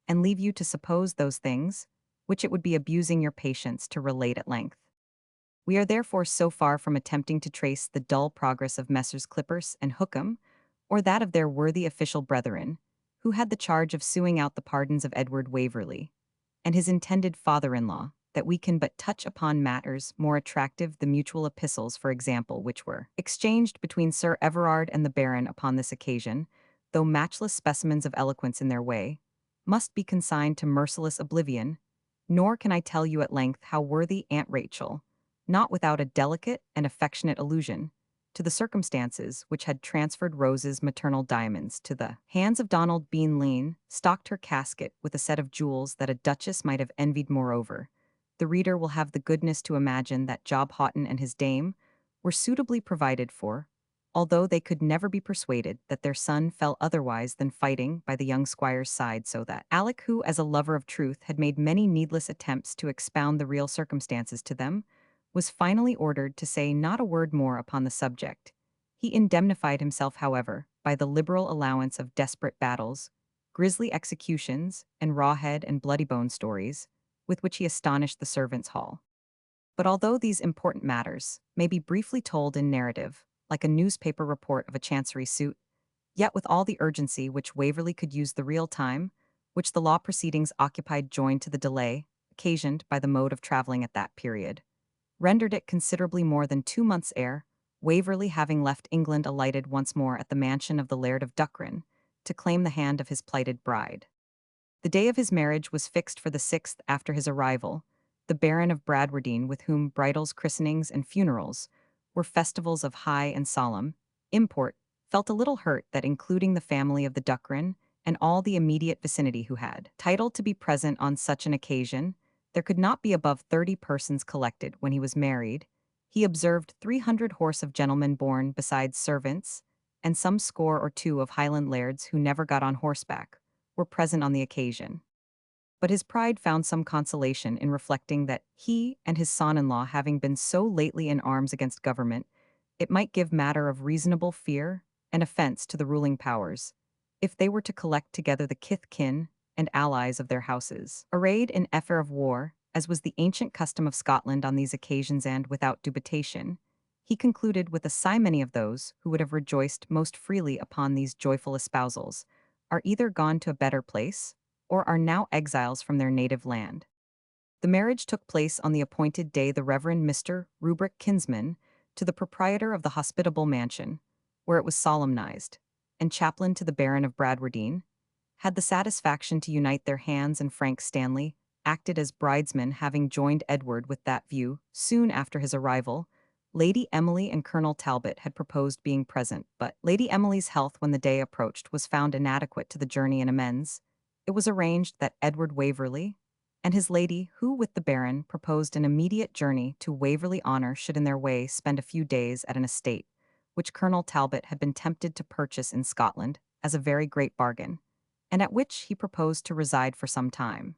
and leave you to suppose those things, which it would be abusing your patience to relate at length. We are therefore so far from attempting to trace the dull progress of Messrs. Clippers and Hookham, or that of their worthy official brethren, who had the charge of suing out the pardons of Edward Waverley, and his intended father-in-law, that we can but touch upon matters more attractive, the mutual epistles, for example, which were exchanged between Sir Everard and the Baron upon this occasion, though matchless specimens of eloquence in their way, must be consigned to merciless oblivion, nor can I tell you at length how worthy Aunt Rachel, not without a delicate and affectionate allusion to the circumstances which had transferred Rose's maternal diamonds to the hands of Donald Bean Lean, stocked her casket with a set of jewels that a duchess might have envied. Moreover, the reader will have the goodness to imagine that Job Houghton and his dame were suitably provided for, although they could never be persuaded that their son fell otherwise than fighting by the young squire's side, so that Alec, who, as a lover of truth, had made many needless attempts to expound the real circumstances to them, was finally ordered to say not a word more upon the subject. He indemnified himself, however, by the liberal allowance of desperate battles, grisly executions, and rawhead and bloody-bone stories, with which he astonished the servants' hall. But although these important matters may be briefly told in narrative, like a newspaper report of a chancery suit, yet with all the urgency which Waverley could use, the real time which the law proceedings occupied, joined to the delay occasioned by the mode of travelling at that period, rendered it considerably more than 2 months ere Waverley, having left England, alighted once more at the mansion of the Laird of Duckrin to claim the hand of his plighted bride. The day of his marriage was fixed for the 6th after his arrival. The Baron of Bradwardine, with whom bridals, christenings, and funerals were festivals of high and solemn import, felt a little hurt that, including the family of the Duckrin and all the immediate vicinity who had title to be present on such an occasion, there could not be above 30 persons collected when he was married. He observed 300 horse of gentlemen born, besides servants, and some score or two of Highland lairds who never got on horseback, were present on the occasion. But his pride found some consolation in reflecting that he and his son-in-law, having been so lately in arms against government, it might give matter of reasonable fear and offense to the ruling powers, if they were to collect together the kith, kin, and allies of their houses, arrayed in effort of war, as was the ancient custom of Scotland on these occasions, and, without dubitation, he concluded with a sigh, many of those who would have rejoiced most freely upon these joyful espousals are either gone to a better place, or are now exiles from their native land. The marriage took place on the appointed day. The Reverend Mr. Rubric, kinsman to the proprietor of the hospitable mansion, where it was solemnized, and chaplain to the Baron of Bradwardine, had the satisfaction to unite their hands, and Frank Stanley acted as bridesman, having joined Edward with that view. Soon after his arrival, Lady Emily and Colonel Talbot had proposed being present, but Lady Emily's health, when the day approached, was found inadequate to the journey and amends. It was arranged that Edward Waverley and his lady, who with the Baron proposed an immediate journey to Waverley Honour, should in their way spend a few days at an estate, which Colonel Talbot had been tempted to purchase in Scotland as a very great bargain, and at which he proposed to reside for some time.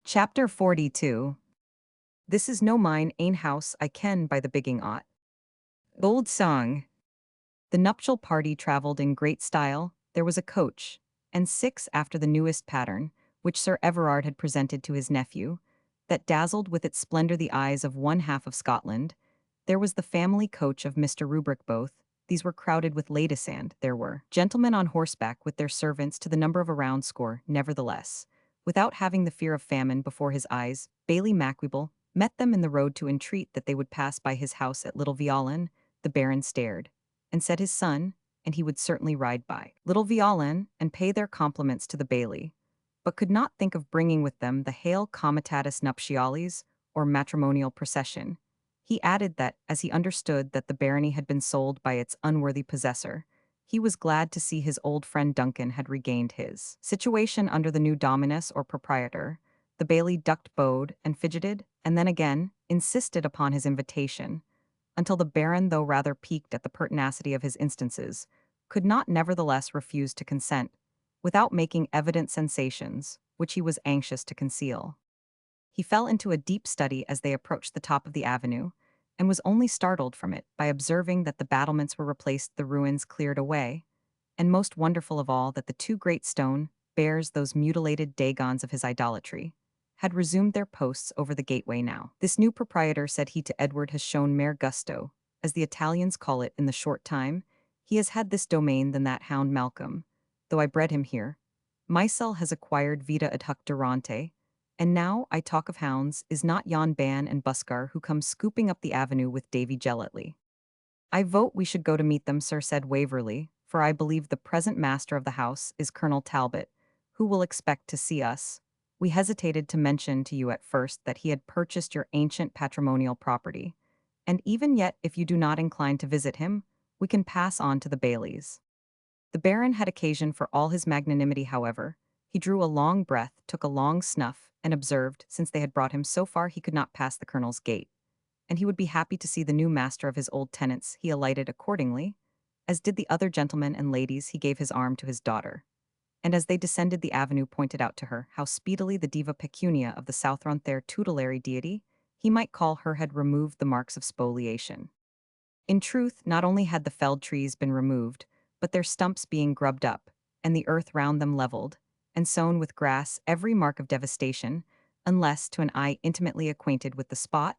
Chapter 42. This is no mine ain house I ken by the bigging ought. Old song. The nuptial party travelled in great style. There was a coach, and 6 after the newest pattern, which Sir Everard had presented to his nephew, that dazzled with its splendour the eyes of one half of Scotland. There was the family coach of Mr. Rubric both. These were crowded with ladysand. There were gentlemen on horseback with their servants to the number of a round score, nevertheless. Without having the fear of famine before his eyes, Bailie Mac-Ivor met them in the road to entreat that they would pass by his house at Little Violin. The Baron stared, and said his son, and he would certainly ride by Little Violin and pay their compliments to the Bailie, but could not think of bringing with them the hail comitatus nuptialis, or matrimonial procession. He added that, as he understood that the barony had been sold by its unworthy possessor, he was glad to see his old friend Duncan had regained his situation under the new dominus or proprietor. The Bailie ducked bowed and fidgeted, and then again insisted upon his invitation, until the Baron, though rather piqued at the pertinacity of his instances, could not nevertheless refuse to consent, without making evident sensations, which he was anxious to conceal. He fell into a deep study as they approached the top of the avenue, and was only startled from it by observing that the battlements were replaced, the ruins cleared away, and most wonderful of all that the 2 great stone bears, those mutilated Dagons of his idolatry, had resumed their posts over the gateway now. This new proprietor, said he to Edward, has shown mere gusto, as the Italians call it, in the short time he has had this domain than that hound Malcolm, though I bred him here. Mycel has acquired vita ad huc durante, and now I talk of hounds, is not yon Ban and Buskar who come scooping up the avenue with Davy Gellatley. I vote we should go to meet them, sir, said Waverley, for I believe the present master of the house is Colonel Talbot, who will expect to see us. We hesitated to mention to you at first that he had purchased your ancient patrimonial property, and even yet if you do not incline to visit him, we can pass on to the Baileys. The Baron had occasion for all his magnanimity, however. He drew a long breath, took a long snuff, and observed, since they had brought him so far he could not pass the Colonel's gate, and he would be happy to see the new master of his old tenants. He alighted accordingly, as did the other gentlemen and ladies. He gave his arm to his daughter, and as they descended the avenue pointed out to her how speedily the diva pecunia of the Southron, their tutelary deity, he might call her, had removed the marks of spoliation. In truth, not only had the felled trees been removed, but their stumps being grubbed up, and the earth round them leveled, and sown with grass, every mark of devastation, unless to an eye intimately acquainted with the spot,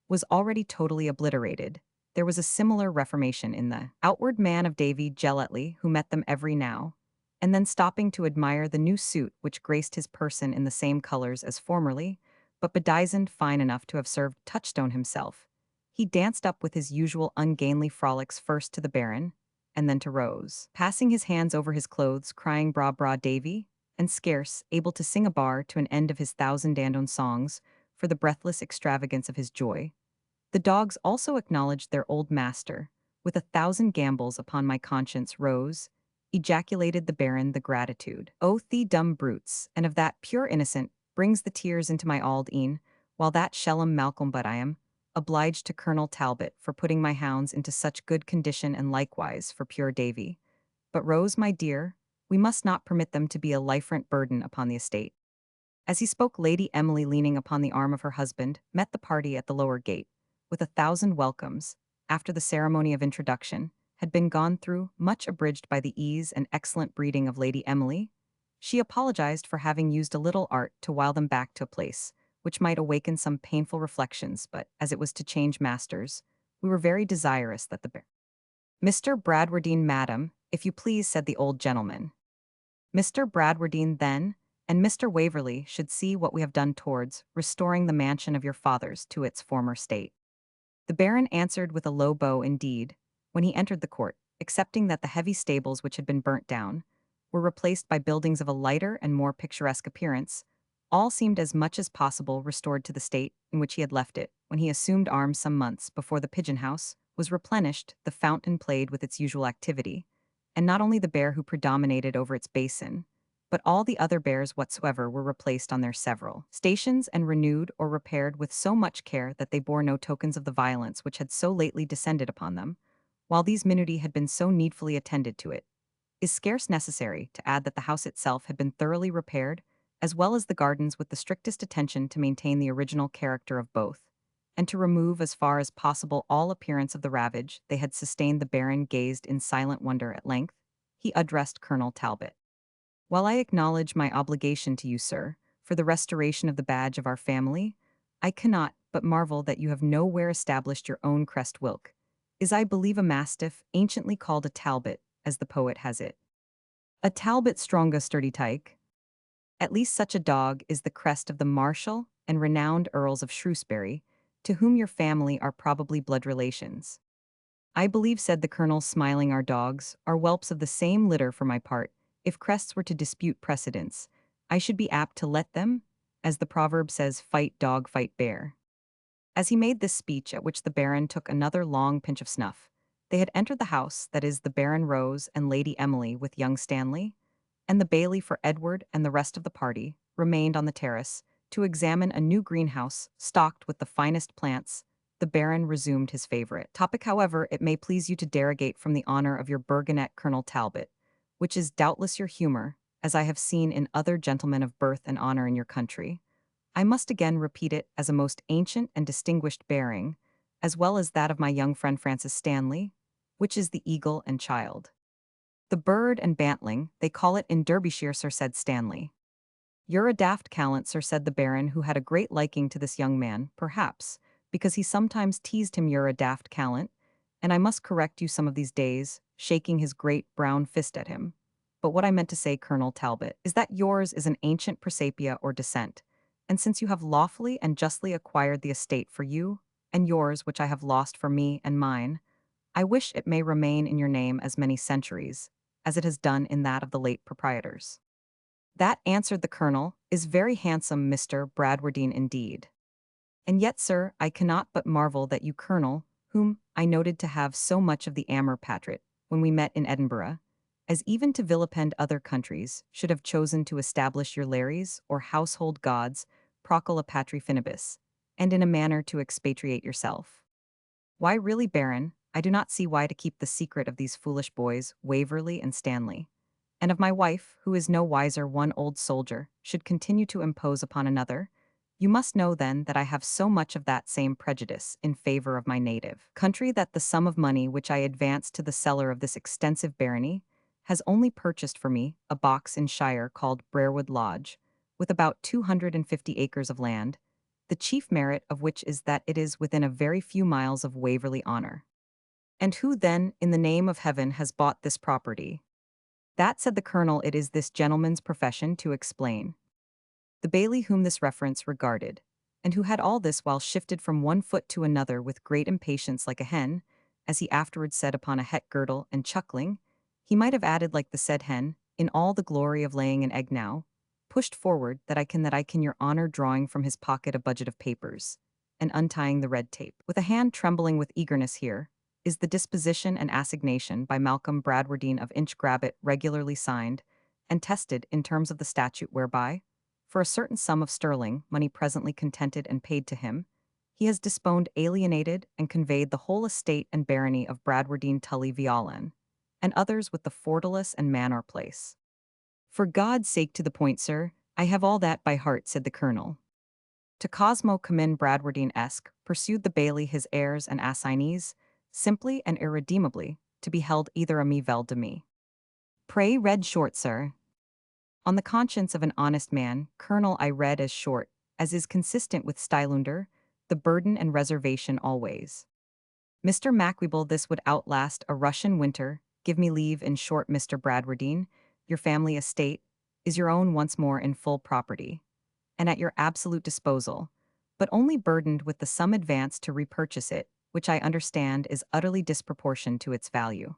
was already totally obliterated. There was a similar reformation in the outward man of Davy Gellatley, who met them every now and then stopping to admire the new suit which graced his person in the same colors as formerly, but bedizened fine enough to have served Touchstone himself. He danced up with his usual ungainly frolics first to the Baron, and then to Rose, passing his hands over his clothes, crying "Bra, bra, Davy," and scarce able to sing a bar to an end of his thousand dandon songs for the breathless extravagance of his joy. The dogs also acknowledged their old master, with 1,000 gambols upon my conscience, Rose, ejaculated the Baron, the gratitude, O the dumb brutes, and of that pure innocent, brings the tears into my auld een, while that shellum Malcolm, but I am obliged to Colonel Talbot for putting my hounds into such good condition, and likewise for pure Davy. But Rose, my dear, we must not permit them to be a liferent burden upon the estate. As he spoke, Lady Emily, leaning upon the arm of her husband, met the party at the lower gate, with 1,000 welcomes, after the ceremony of introduction had been gone through, much abridged by the ease and excellent breeding of Lady Emily. She apologized for having used a little art to wile them back to a place which might awaken some painful reflections, but, as it was to change masters, we were very desirous that the Mr. Bradwardine, madam, if you please, said the old gentleman. Mr. Bradwardine, then, and Mr. Waverley should see what we have done towards restoring the mansion of your fathers to its former state. The Baron answered with a low bow indeed, when he entered the court, excepting that the heavy stables which had been burnt down were replaced by buildings of a lighter and more picturesque appearance. All seemed as much as possible restored to the state in which he had left it when he assumed arms some months before. The pigeon house was replenished, the fountain played with its usual activity, and not only the bear who predominated over its basin, but all the other bears whatsoever were replaced on their several stations and renewed or repaired with so much care that they bore no tokens of the violence which had so lately descended upon them, while these minutiae had been so needfully attended to. It is scarce necessary to add that the house itself had been thoroughly repaired, as well as the gardens with the strictest attention to maintain the original character of both, and to remove as far as possible all appearance of the ravage they had sustained. The Baron gazed in silent wonder. At length, he addressed Colonel Talbot. While I acknowledge my obligation to you, sir, for the restoration of the badge of our family, I cannot but marvel that you have nowhere established your own crest. Wilk is, I believe, a mastiff, anciently called a Talbot, as the poet has it. A Talbot stronga sturdy tyke. At least such a dog is the crest of the martial and renowned Earls of Shrewsbury, to whom your family are probably blood relations. I believe, said the Colonel, smiling, our dogs are whelps of the same litter. For my part, if crests were to dispute precedence, I should be apt to let them, as the proverb says, fight dog, fight bear. As he made this speech, at which the Baron took another long pinch of snuff, they had entered the house, that is, the Baron Rose and Lady Emily with young Stanley, and the Bailey, for Edward and the rest of the party remained on the terrace to examine a new greenhouse stocked with the finest plants. The Baron resumed his favorite topic. However, it may please you to derogate from the honor of your burgonet, Colonel Talbot, which is doubtless your humor, as I have seen in other gentlemen of birth and honor in your country. I must again repeat it as a most ancient and distinguished bearing, as well as that of my young friend Francis Stanley, which is the eagle and child. The bird and bantling, they call it in Derbyshire, sir, said Stanley. You're a daft callant, sir, said the Baron, who had a great liking to this young man, perhaps, because he sometimes teased him. You're a daft callant, and I must correct you some of these days, shaking his great brown fist at him. But what I meant to say, Colonel Talbot, is that yours is an ancient presapia or descent, and since you have lawfully and justly acquired the estate for you, and yours which I have lost for me and mine, I wish it may remain in your name as many centuries, as it has done in that of the late proprietors. That, answered the Colonel, is very handsome, Mr. Bradwardine, indeed. And yet, sir, I cannot but marvel that you, Colonel, whom I noted to have so much of the amor patrit when we met in Edinburgh, as even to vilipend other countries, should have chosen to establish your lares or household gods, procula patri finibus, and in a manner to expatriate yourself. Why, really, Baron, I do not see why to keep the secret of these foolish boys, Waverley and Stanley, and of my wife, who is no wiser. One old soldier should continue to impose upon another. You must know, then, that I have so much of that same prejudice in favor of my native country that the sum of money which I advanced to the seller of this extensive barony has only purchased for me a box in shire called Brerewood Lodge, with about 250 acres of land, the chief merit of which is that it is within a very few miles of Waverley Honour. And who, then, in the name of heaven, has bought this property? That, said the Colonel, it is this gentleman's profession to explain. The Bailey, whom this reference regarded, and who had all this while shifted from one foot to another with great impatience like a hen, as he afterwards said, upon a het girdle, and chuckling, he might have added like the said hen, in all the glory of laying an egg now, pushed forward, that I can, your honour, drawing from his pocket a budget of papers, and untying the red tape, with a hand trembling with eagerness. Here is the disposition and assignation by Malcolm Bradwardine of Inchgrabbit, regularly signed, and tested in terms of the statute, whereby, for a certain sum of sterling, money presently contented and paid to him, he has disponed, alienated, and conveyed the whole estate and barony of Bradwardine Tully Veolan, and others with the Fortalice and Manor Place. For God's sake, to the point, sir, I have all that by heart, said the Colonel. To Cosmo Comyn Bradwardine-esque, pursued the Bailey, his heirs and assignees, simply and irredeemably, to be held either a me vel de me. Pray read short, sir. On the conscience of an honest man, Colonel, I read as short, as is consistent with Stylunder, the burden and reservation always. Mr. Mac-Ivor, this would outlast a Russian winter. Give me leave, in short, Mr. Bradwardine, your family estate is your own once more in full property, and at your absolute disposal, but only burdened with the sum advanced to repurchase it, which I understand is utterly disproportioned to its value.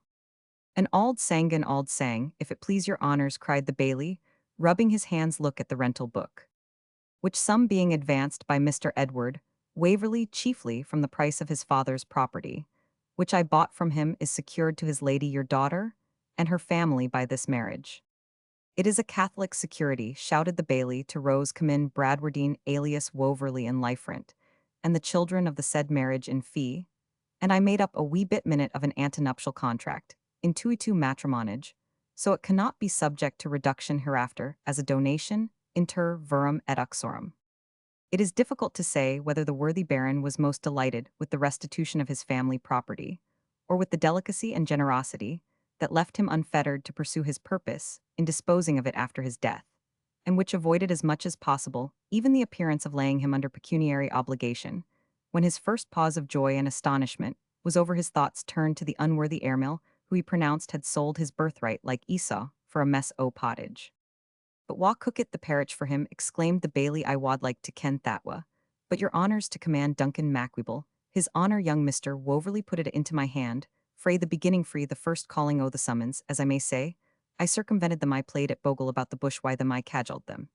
An auld sang, if it please your honours, cried the Bailey, rubbing his hands. Look at the rental book, which sum being advanced by Mr. Edward Waverley chiefly from the price of his father's property, which I bought from him, is secured to his lady your daughter and her family by this marriage. It is a Catholic security, shouted the Bailey, to Rose Comyn Bradwardine alias Waverley and Liferent, and the children of the said marriage in fee, and I made up a wee bit minute of an antenuptial contract, intuitu matrimonage, so it cannot be subject to reduction hereafter, as a donation, inter verum et uxorum. It is difficult to say whether the worthy baron was most delighted with the restitution of his family property, or with the delicacy and generosity that left him unfettered to pursue his purpose in disposing of it after his death, and which avoided as much as possible even the appearance of laying him under pecuniary obligation, when his first pause of joy and astonishment was over his thoughts turned to the unworthy airmail who he pronounced had sold his birthright like Esau for a mess o' pottage. But wha cookit the parritch for him, exclaimed the baillie, I wad like to ken that wa. But your honours to command Duncan Mac-Ivor, his honour young Mr. Waverley put it into my hand, frae the beginning free the first calling o' the summons, as I may say, I circumvented them, I played at bogle about the bush why them I cajoled them.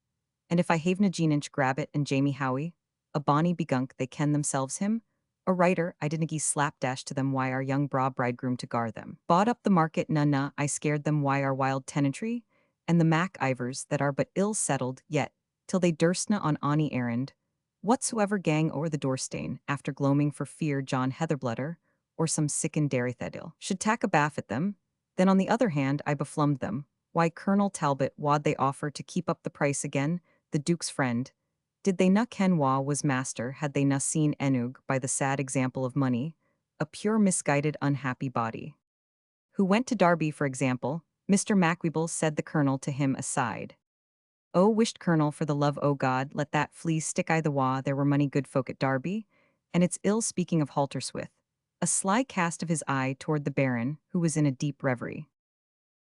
And if I havena Jeanich Grabbit and Jamie Howie, a bonny begunk they ken themselves him, a writer I didna gie slapdash to them why our young bra bridegroom to gar them. Bought up the market na I scared them why our wild tenantry, and the Mac-Ivors that are but ill settled yet, till they durstna on ony errand, whatsoever gang o'er the doorstain, after gloaming for fear John Heatherblutter, or some sickened Derrythedil, should tack a baff at them, then on the other hand I beflummed them, why Colonel Talbot wad they offer to keep up the price again, the Duke's friend, did they na ken wha was master had they na seen Enug by the sad example of money, a pure misguided unhappy body. Who went to Derby, for example, Mr. Mac-Ivor said the colonel to him aside. Oh, wished colonel, for the love o' God, let that flea stick I the wa there were money good folk at Derby, and it's ill speaking of Halterswith. A sly cast of his eye toward the baron, who was in a deep reverie.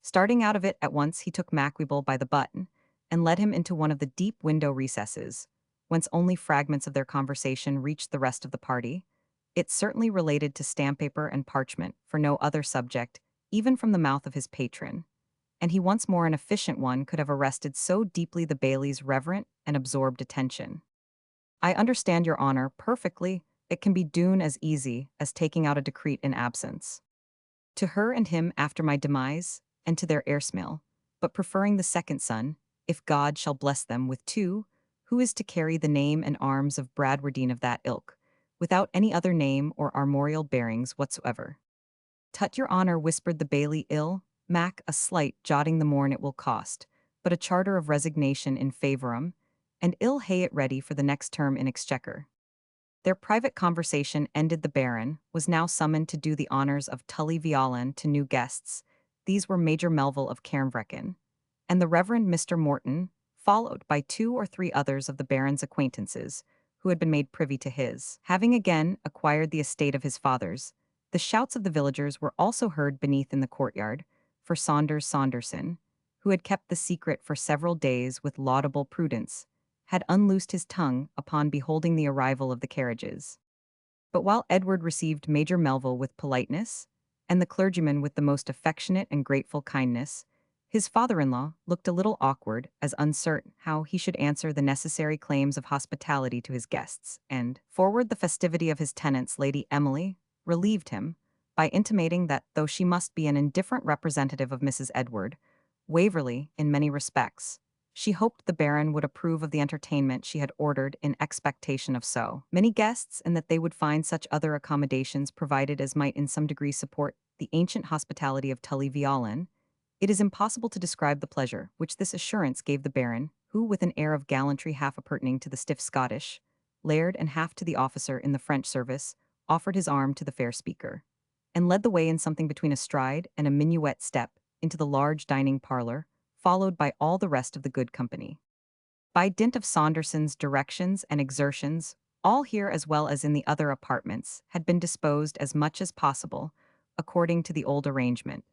Starting out of it at once, he took Mac-Ivor by the button, and led him into one of the deep window recesses, whence only fragments of their conversation reached the rest of the party. It certainly related to stamp paper and parchment, for no other subject, even from the mouth of his patron, and he once more an efficient one could have arrested so deeply the bailie's reverent and absorbed attention. I understand your honour perfectly. It can be doon as easy as taking out a decree in absence. To her and him after my demise, and to their heirsmale, but preferring the second son, if God shall bless them with two, who is to carry the name and arms of Bradwardine of that ilk, without any other name or armorial bearings whatsoever. Tut your honour, whispered the baillie, ill, Mac, a slight jotting the morn it will cost, but a charter of resignation in favorum, and ill hay it ready for the next term in exchequer. Their private conversation ended, the baron was now summoned to do the honours of Tully Veolan to new guests. These were Major Melville of Cairnvreckan, and the Reverend Mr. Morton, followed by 2 or 3 others of the baron's acquaintances, who had been made privy to his having again acquired the estate of his fathers. The shouts of the villagers were also heard beneath in the courtyard, for Saunders Saunderson, who had kept the secret for several days with laudable prudence, had unloosed his tongue upon beholding the arrival of the carriages. But while Edward received Major Melville with politeness, and the clergyman with the most affectionate and grateful kindness, his father-in-law looked a little awkward, as uncertain how he should answer the necessary claims of hospitality to his guests, and, forward the festivity of his tenants, Lady Emily relieved him by intimating that, though she must be an indifferent representative of Mrs. Edward, Waverley in many respects, she hoped the baron would approve of the entertainment she had ordered in expectation of so many guests, and that they would find such other accommodations provided as might in some degree support the ancient hospitality of Tully Veolan. It is impossible to describe the pleasure which this assurance gave the baron, who, with an air of gallantry half appertaining to the stiff Scottish laird and half to the officer in the French service, offered his arm to the fair speaker, and led the way in something between a stride and a minuet step into the large dining parlour, followed by all the rest of the good company. By dint of Saunderson's directions and exertions, all here as well as in the other apartments had been disposed as much as possible according to the old arrangement,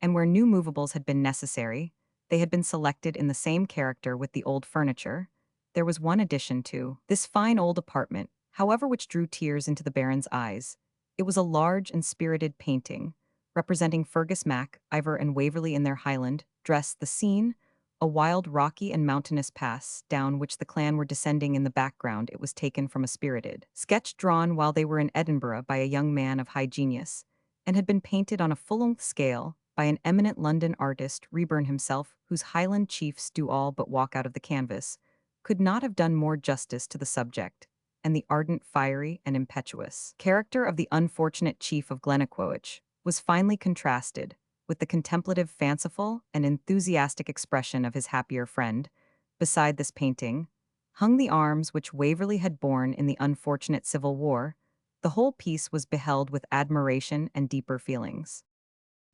and where new movables had been necessary, they had been selected in the same character with the old furniture. There was one addition to this fine old apartment, however, which drew tears into the baron's eyes. It was a large and spirited painting, representing Fergus Mac-Ivor and Waverley in their Highland dress, the scene, a wild, rocky and mountainous pass down which the clan were descending. In the background it was taken from a spirited sketch drawn while they were in Edinburgh by a young man of high genius, and had been painted on a full-length scale by an eminent London artist, Reburn himself, whose Highland chiefs do all but walk out of the canvas, could not have done more justice to the subject, and the ardent, fiery, and impetuous character of the unfortunate chief of Glennaquoich was finely contrasted with the contemplative, fanciful, and enthusiastic expression of his happier friend, Beside this painting hung the arms which Waverley had borne in the unfortunate Civil War. The whole piece was beheld with admiration and deeper feelings.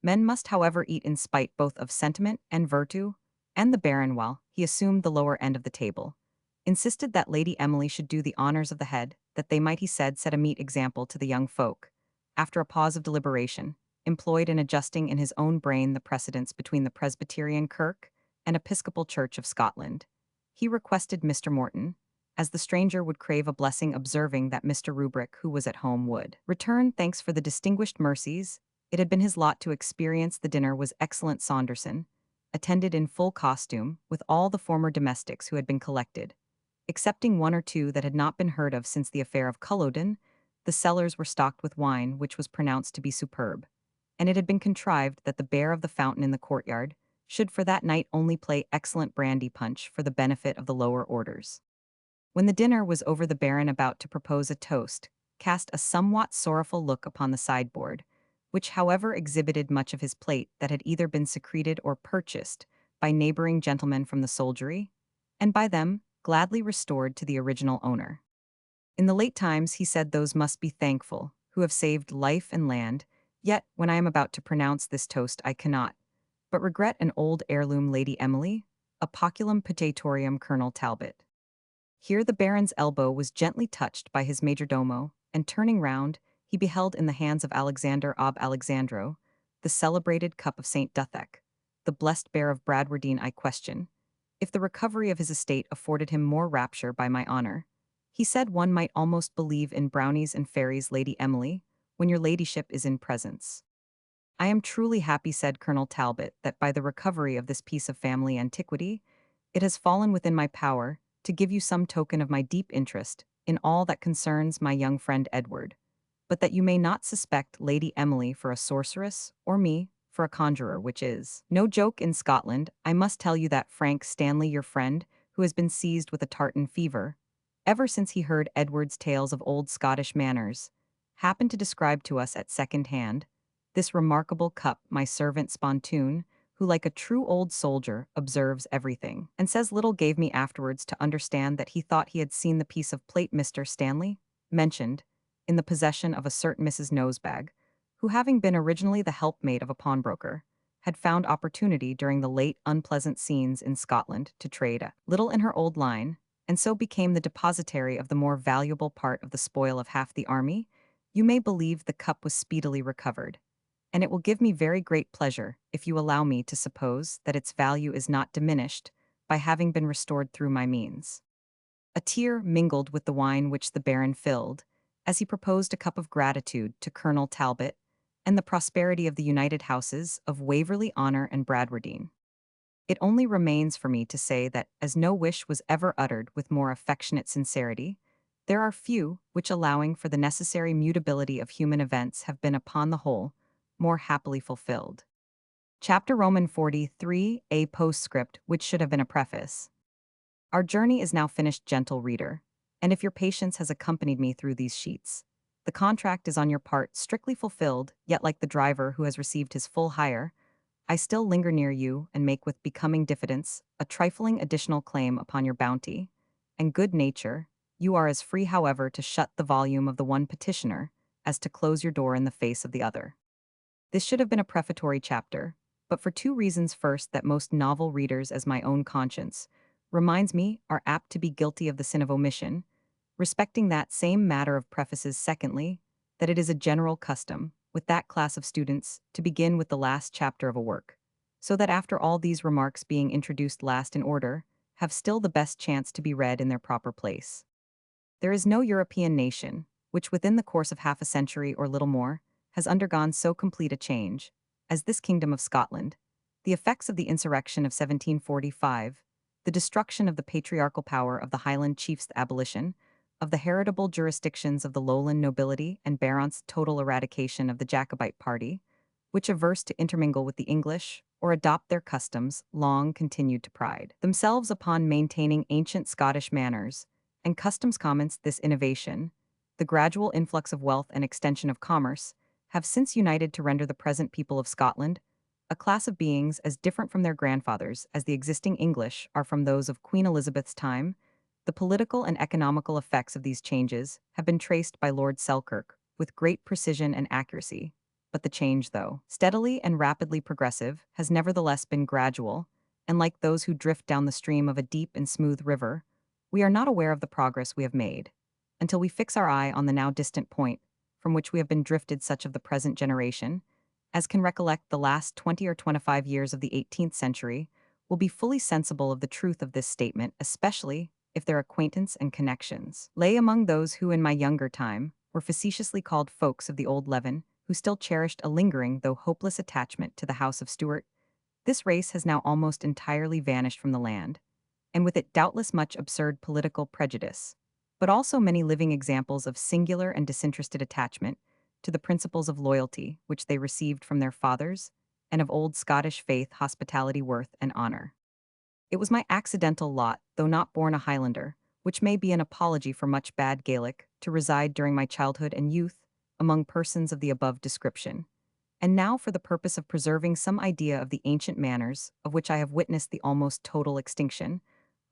Men must, however, eat in spite both of sentiment and virtue, and the Baron, while he assumed the lower end of the table, insisted that Lady Emily should do the honours of the head, that they might, he said, set a meet example to the young folk. After a pause of deliberation, employed in adjusting in his own brain the precedence between the Presbyterian Kirk and Episcopal Church of Scotland, he requested Mr. Morton, as the stranger would crave a blessing, observing that Mr. Rubrick, who was at home, would return thanks for the distinguished mercies. It had been his lot to experience the dinner was excellent Saunderson, attended in full costume, with all the former domestics who had been collected. Excepting one or two that had not been heard of since the affair of Culloden, the cellars were stocked with wine which was pronounced to be superb, and it had been contrived that the bear of the fountain in the courtyard should for that night only play excellent brandy punch for the benefit of the lower orders. When the dinner was over, the Baron, about to propose a toast, cast a somewhat sorrowful look upon the sideboard, which however exhibited much of his plate that had either been secreted or purchased by neighboring gentlemen from the soldiery, and by them gladly restored to the original owner. In the late times, he said, those must be thankful who have saved life and land, yet when I am about to pronounce this toast I cannot but regret an old heirloom Lady Emily, a poculum potatorium Colonel Talbot. Here the Baron's elbow was gently touched by his majordomo, and turning round, he beheld in the hands of Alexander ob Alexandro the celebrated cup of St. Duthek, the blessed Baron of Bradwardine. I question if the recovery of his estate afforded him more rapture by my honour. He said one might almost believe in brownies and fairies, Lady Emily, when your ladyship is in presence. I am truly happy, said Colonel Talbot, that by the recovery of this piece of family antiquity, it has fallen within my power to give you some token of my deep interest in all that concerns my young friend Edward, but that you may not suspect Lady Emily for a sorceress, or me for a conjurer, which is no joke in Scotland. I must tell you that Frank Stanley, your friend, who has been seized with a tartan fever, ever since he heard Edward's tales of old Scottish manners, happened to describe to us at second hand this remarkable cup. My servant Spontoon, who like a true old soldier observes everything, and says little, gave me afterwards to understand that he thought he had seen the piece of plate Mr. Stanley mentioned in the possession of a certain Mrs. Nosebag, who, having been originally the helpmate of a pawnbroker, had found opportunity during the late unpleasant scenes in Scotland to trade a little in her old line, and so became the depositary of the more valuable part of the spoil of half the army. You may believe the cup was speedily recovered, and it will give me very great pleasure if you allow me to suppose that its value is not diminished by having been restored through my means. A tear mingled with the wine which the Baron filled, as he proposed a cup of gratitude to Colonel Talbot and the prosperity of the united houses of Waverley, Honour, and Bradwardine. It only remains for me to say that, as no wish was ever uttered with more affectionate sincerity, there are few which, allowing for the necessary mutability of human events, have been, upon the whole, more happily fulfilled. Chapter Roman 43, a postscript, which should have been a preface. Our journey is now finished, gentle reader, and if your patience has accompanied me through these sheets, the contract is on your part strictly fulfilled. Yet, like the driver who has received his full hire, I still linger near you and make with becoming diffidence a trifling additional claim upon your bounty and good nature. You are as free, however, to shut the volume of the one petitioner as to close your door in the face of the other. This should have been a prefatory chapter, but for two reasons. First, that most novel readers, as my own conscience reminds me, are apt to be guilty of the sin of omission, respecting that same matter of prefaces. Secondly, that it is a general custom, with that class of students, to begin with the last chapter of a work, so that after all these remarks being introduced last in order, have still the best chance to be read in their proper place. There is no European nation, which within the course of half a century or little more, has undergone so complete a change as this kingdom of Scotland. The effects of the insurrection of 1745, the destruction of the patriarchal power of the Highland chiefs, the abolition of the heritable jurisdictions of the lowland nobility, and Baron's total eradication of the Jacobite party, which, averse to intermingle with the English or adopt their customs, long continued to pride themselves upon maintaining ancient Scottish manners and customs. Comments this innovation, the gradual influx of wealth and extension of commerce, have since united to render the present people of Scotland a class of beings as different from their grandfathers as the existing English are from those of Queen Elizabeth's time. The political and economical effects of these changes have been traced by Lord Selkirk with great precision and accuracy. But the change, though steadily and rapidly progressive, has nevertheless been gradual, and like those who drift down the stream of a deep and smooth river, we are not aware of the progress we have made until we fix our eye on the now distant point from which we have been drifted. Such of the present generation as can recollect the last 20 or 25 years of the 18th century will be fully sensible of the truth of this statement, especially if their acquaintance and connections lay among those who in my younger time were facetiously called folks of the old leaven, who still cherished a lingering though hopeless attachment to the house of Stuart. This race has now almost entirely vanished from the land, and with it doubtless much absurd political prejudice, but also many living examples of singular and disinterested attachment to the principles of loyalty which they received from their fathers, and of old Scottish faith, hospitality, worth, and honor. It was my accidental lot, though not born a Highlander, which may be an apology for much bad Gaelic, to reside during my childhood and youth among persons of the above description. And now, for the purpose of preserving some idea of the ancient manners, of which I have witnessed the almost total extinction,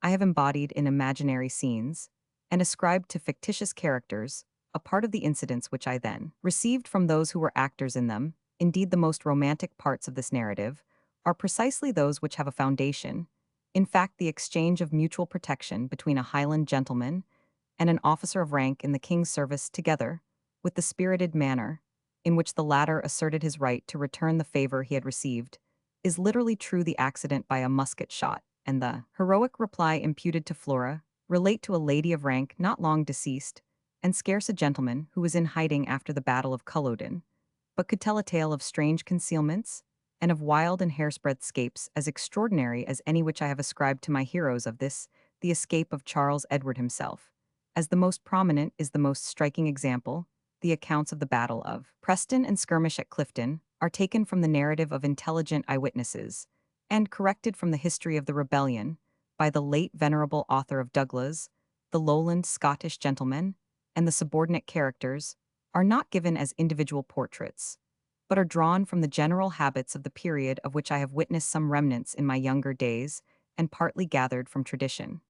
I have embodied in imaginary scenes, and ascribed to fictitious characters, a part of the incidents which I then received from those who were actors in them. Indeed, the most romantic parts of this narrative are precisely those which have a foundation, in fact, the exchange of mutual protection between a Highland gentleman and an officer of rank in the king's service, together with the spirited manner in which the latter asserted his right to return the favor he had received, is literally true. The accident by a musket shot, and the heroic reply imputed to Flora, relate to a lady of rank not long deceased, and scarce a gentleman who was in hiding after the battle of Culloden, but could tell a tale of strange concealments, and of wild and hair-spread scapes as extraordinary as any which I have ascribed to my heroes. Of this, the escape of Charles Edward himself, as the most prominent, is the most striking example. The accounts of the Battle of Preston and skirmish at Clifton are taken from the narrative of intelligent eyewitnesses, and corrected from the history of the rebellion by the late venerable author of Douglas, the Lowland Scottish gentleman, and the subordinate characters are not given as individual portraits, but are drawn from the general habits of the period, of which I have witnessed some remnants in my younger days, and partly gathered from tradition.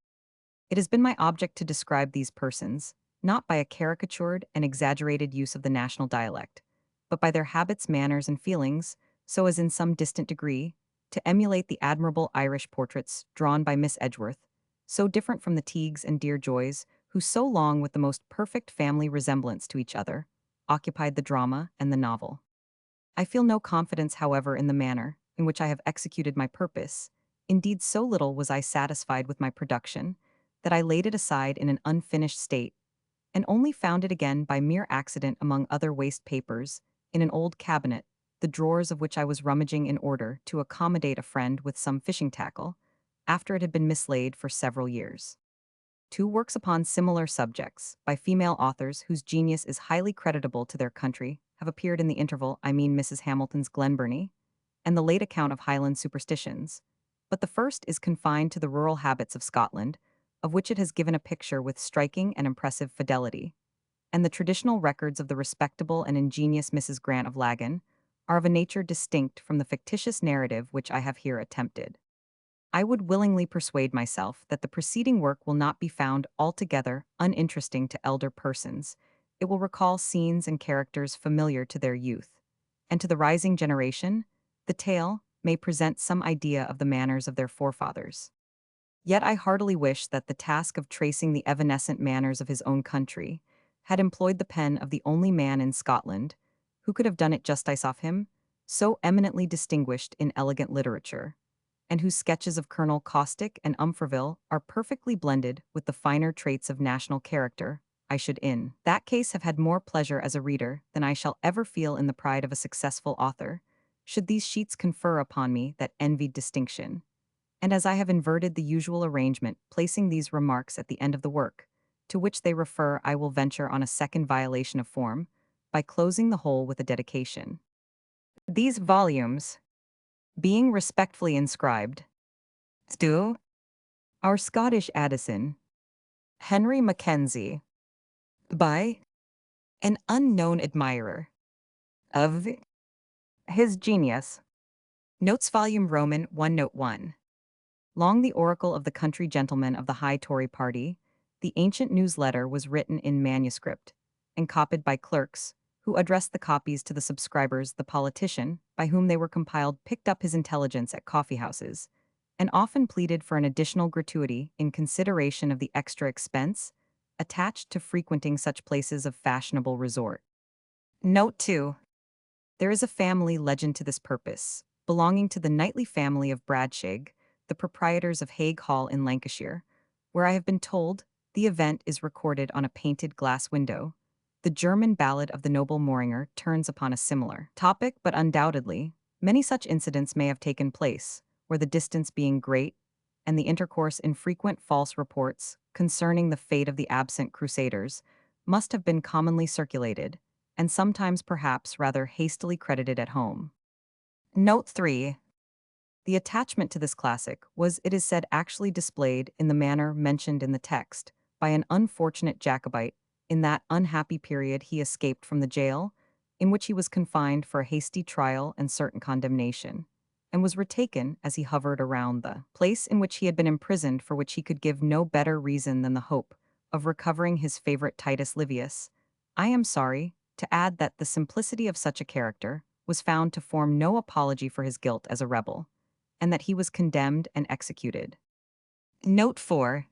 It has been my object to describe these persons, not by a caricatured and exaggerated use of the national dialect, but by their habits, manners, and feelings, so as in some distant degree to emulate the admirable Irish portraits drawn by Miss Edgeworth, so different from the Teagues and Dearjoys, who so long, with the most perfect family resemblance to each other, occupied the drama and the novel. I feel no confidence, however, in the manner in which I have executed my purpose. Indeed, so little was I satisfied with my production that I laid it aside in an unfinished state, and only found it again by mere accident among other waste papers in an old cabinet, the drawers of which I was rummaging in order to accommodate a friend with some fishing tackle, after it had been mislaid for several years. Two works upon similar subjects, by female authors whose genius is highly creditable to their country, have appeared in the interval. I mean Mrs. Hamilton's Glenburnie, and the late account of Highland superstitions. But the first is confined to the rural habits of Scotland, of which it has given a picture with striking and impressive fidelity, and the traditional records of the respectable and ingenious Mrs. Grant of Laggan are of a nature distinct from the fictitious narrative which I have here attempted. I would willingly persuade myself that the preceding work will not be found altogether uninteresting to elder persons. It will recall scenes and characters familiar to their youth, and to the rising generation, the tale may present some idea of the manners of their forefathers. Yet I heartily wish that the task of tracing the evanescent manners of his own country had employed the pen of the only man in Scotland who could have done it justice of him, so eminently distinguished in elegant literature, and whose sketches of Colonel Caustic and Umfreville are perfectly blended with the finer traits of national character. I should in that case have had more pleasure as a reader than I shall ever feel in the pride of a successful author, should these sheets confer upon me that envied distinction. And as I have inverted the usual arrangement, placing these remarks at the end of the work, to which they refer, I will venture on a second violation of form, by closing the whole with a dedication. These volumes, being respectfully inscribed to our Scottish Addison, Henry Mackenzie, by an unknown admirer of his genius, Notes Volume Roman 1 Note 1. Long the oracle of the country gentlemen of the high Tory party, the ancient newsletter was written in manuscript, and copied by clerks, who addressed the copies to the subscribers. The politician, by whom they were compiled, picked up his intelligence at coffee-houses, and often pleaded for an additional gratuity in consideration of the extra expense attached to frequenting such places of fashionable resort. Note 2. There is a family legend to this purpose, belonging to the knightly family of Bradshig, the proprietors of Haig Hall in Lancashire, where I have been told the event is recorded on a painted glass window. The German ballad of the noble Moringer turns upon a similar topic, but undoubtedly, many such incidents may have taken place, where the distance being great, and the intercourse infrequent, false reports concerning the fate of the absent crusaders must have been commonly circulated, and sometimes perhaps rather hastily credited at home. Note 3. The attachment to this classic was, it is said, actually displayed in the manner mentioned in the text by an unfortunate Jacobite in that unhappy period he escaped from the jail, in which he was confined for a hasty trial and certain condemnation, and was retaken as he hovered around the place in which he had been imprisoned, for which he could give no better reason than the hope of recovering his favorite Titus Livius. I am sorry to add that the simplicity of such a character was found to form no apology for his guilt as a rebel, and that he was condemned and executed. Note 4.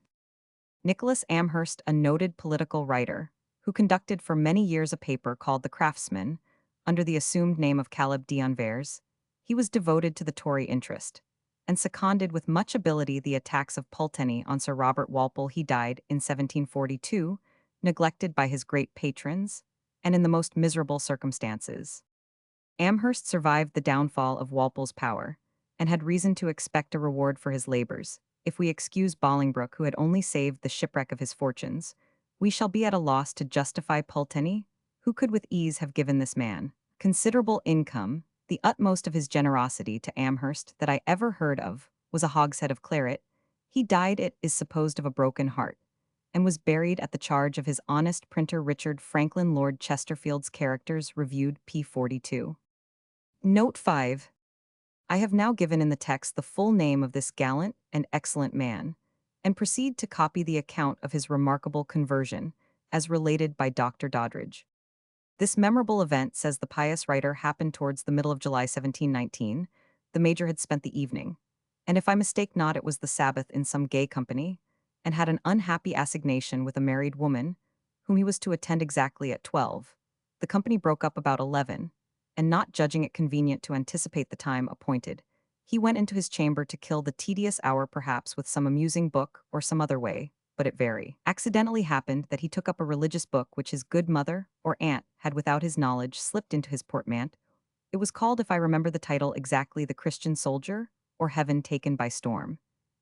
Nicholas Amherst, a noted political writer, who conducted for many years a paper called The Craftsman, under the assumed name of Caleb d'Anvers, he was devoted to the Tory interest, and seconded with much ability the attacks of Pulteney on Sir Robert Walpole. He died in 1742, neglected by his great patrons, and in the most miserable circumstances. Amherst survived the downfall of Walpole's power, and had reason to expect a reward for his labors. If we excuse Bolingbroke, who had only saved the shipwreck of his fortunes, we shall be at a loss to justify Pulteney, who could with ease have given this man considerable income. The utmost of his generosity to Amherst that I ever heard of was a hogshead of claret. He died, it is supposed, of a broken heart, and was buried at the charge of his honest printer Richard Franklin, Lord Chesterfield's Characters Reviewed, p. 42. Note 5. I have now given in the text the full name of this gallant and excellent man, and proceed to copy the account of his remarkable conversion, as related by Dr. Doddridge. This memorable event, says the pious writer, happened towards the middle of July 1719. The major had spent the evening, and if I mistake not, it was the Sabbath, in some gay company, and had an unhappy assignation with a married woman, whom he was to attend exactly at 12. The company broke up about 11, and not judging it convenient to anticipate the time appointed, he went into his chamber to kill the tedious hour, perhaps with some amusing book or some other way, but it very accidentally happened that he took up a religious book which his good mother or aunt had without his knowledge slipped into his portmanteau. It was called, if I remember the title exactly, The Christian Soldier, or Heaven Taken by Storm,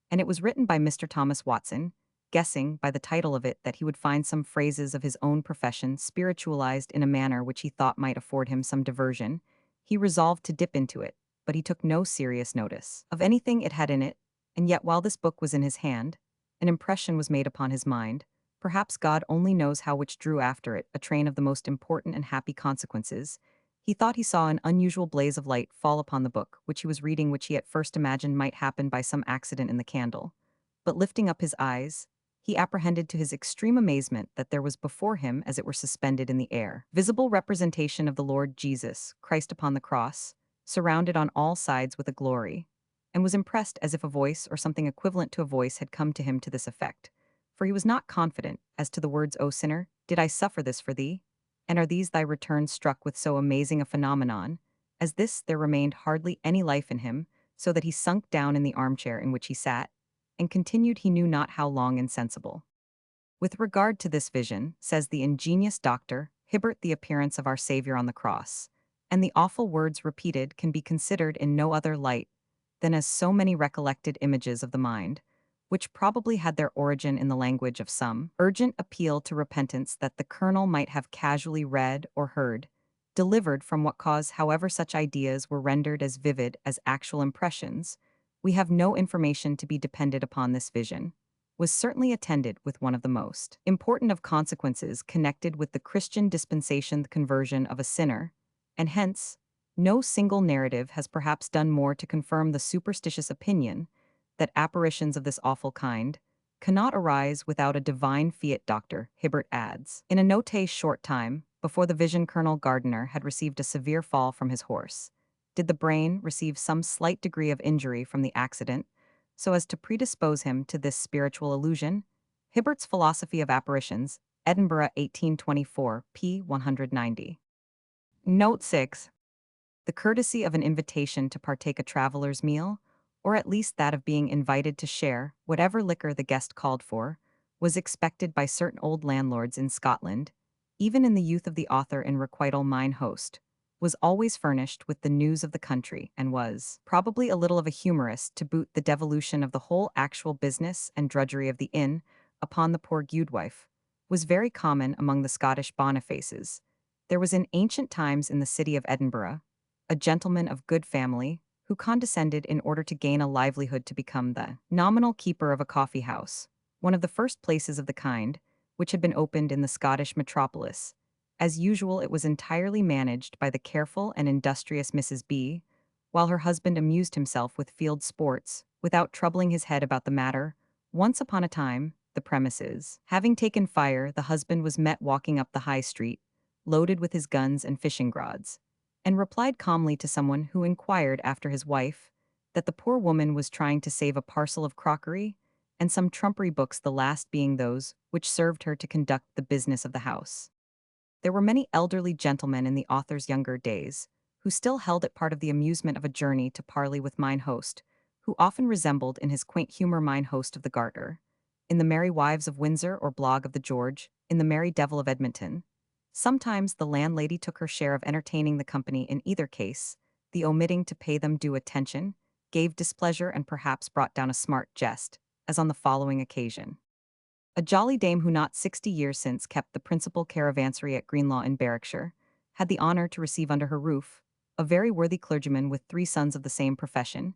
and it was written by Mr. Thomas Watson. Guessing by the title of it that he would find some phrases of his own profession spiritualized in a manner which he thought might afford him some diversion, he resolved to dip into it, but he took no serious notice of anything it had in it, and yet while this book was in his hand, an impression was made upon his mind, perhaps God only knows how, which drew after it a train of the most important and happy consequences. He thought he saw an unusual blaze of light fall upon the book which he was reading, which he at first imagined might happen by some accident in the candle. But lifting up his eyes, he apprehended to his extreme amazement that there was before him, as it were suspended in the air, visible representation of the Lord Jesus Christ upon the cross, surrounded on all sides with a glory, and was impressed as if a voice or something equivalent to a voice had come to him to this effect. For he was not confident as to the words, O sinner, did I suffer this for thee? And are these thy returns? Struck with so amazing a phenomenon as this, there remained hardly any life in him, so that he sunk down in the armchair in which he sat, and continued he knew not how long insensible. With regard to this vision, says the ingenious Dr. Hibbert, the appearance of our Savior on the cross, and the awful words repeated, can be considered in no other light than as so many recollected images of the mind, which probably had their origin in the language of some urgent appeal to repentance that the colonel might have casually read or heard, delivered from what cause, however such ideas were rendered as vivid as actual impressions. We have no information to be depended upon. This vision was certainly attended with one of the most important of consequences connected with the Christian dispensation, the conversion of a sinner, and hence No single narrative has perhaps done more to confirm the superstitious opinion that apparitions of this awful kind cannot arise without a divine fiat. Dr. Hibbert adds. In a note short time, before the vision, Colonel Gardiner had received a severe fall from his horse. Did the brain receive some slight degree of injury from the accident, so as to predispose him to this spiritual illusion? Hibbert's Philosophy of Apparitions, Edinburgh 1824, p. 190. Note 6. The courtesy of an invitation to partake a traveler's meal, or at least that of being invited to share whatever liquor the guest called for, was expected by certain old landlords in Scotland, even in the youth of the author in Requital. Mine host was always furnished with the news of the country, and was probably a little of a humorist to boot. The devolution of the whole actual business and drudgery of the inn upon the poor gudewife was very common among the Scottish Bonifaces. There was in ancient times in the city of Edinburgh a gentleman of good family, who condescended in order to gain a livelihood to become the nominal keeper of a coffee house, one of the first places of the kind, which had been opened in the Scottish metropolis. As usual, it was entirely managed by the careful and industrious Mrs. B, while her husband amused himself with field sports, without troubling his head about the matter. Once upon a time, the premises having taken fire, the husband was met walking up the high street, loaded with his guns and fishing rods, and replied calmly to someone who inquired after his wife that the poor woman was trying to save a parcel of crockery and some trumpery books, the last being those which served her to conduct the business of the house. There were many elderly gentlemen in the author's younger days who still held it part of the amusement of a journey to parley with mine host, who often resembled in his quaint humor mine host of the Garter, in the Merry Wives of Windsor or Blogg of the George, in the Merry Devil of Edmonton. Sometimes the landlady took her share of entertaining the company. In either case, the omitting to pay them due attention gave displeasure and perhaps brought down a smart jest, as on the following occasion. A jolly dame who not 60 years since kept the principal caravansary at Greenlaw in Berwickshire had the honour to receive under her roof a very worthy clergyman with 3 sons of the same profession,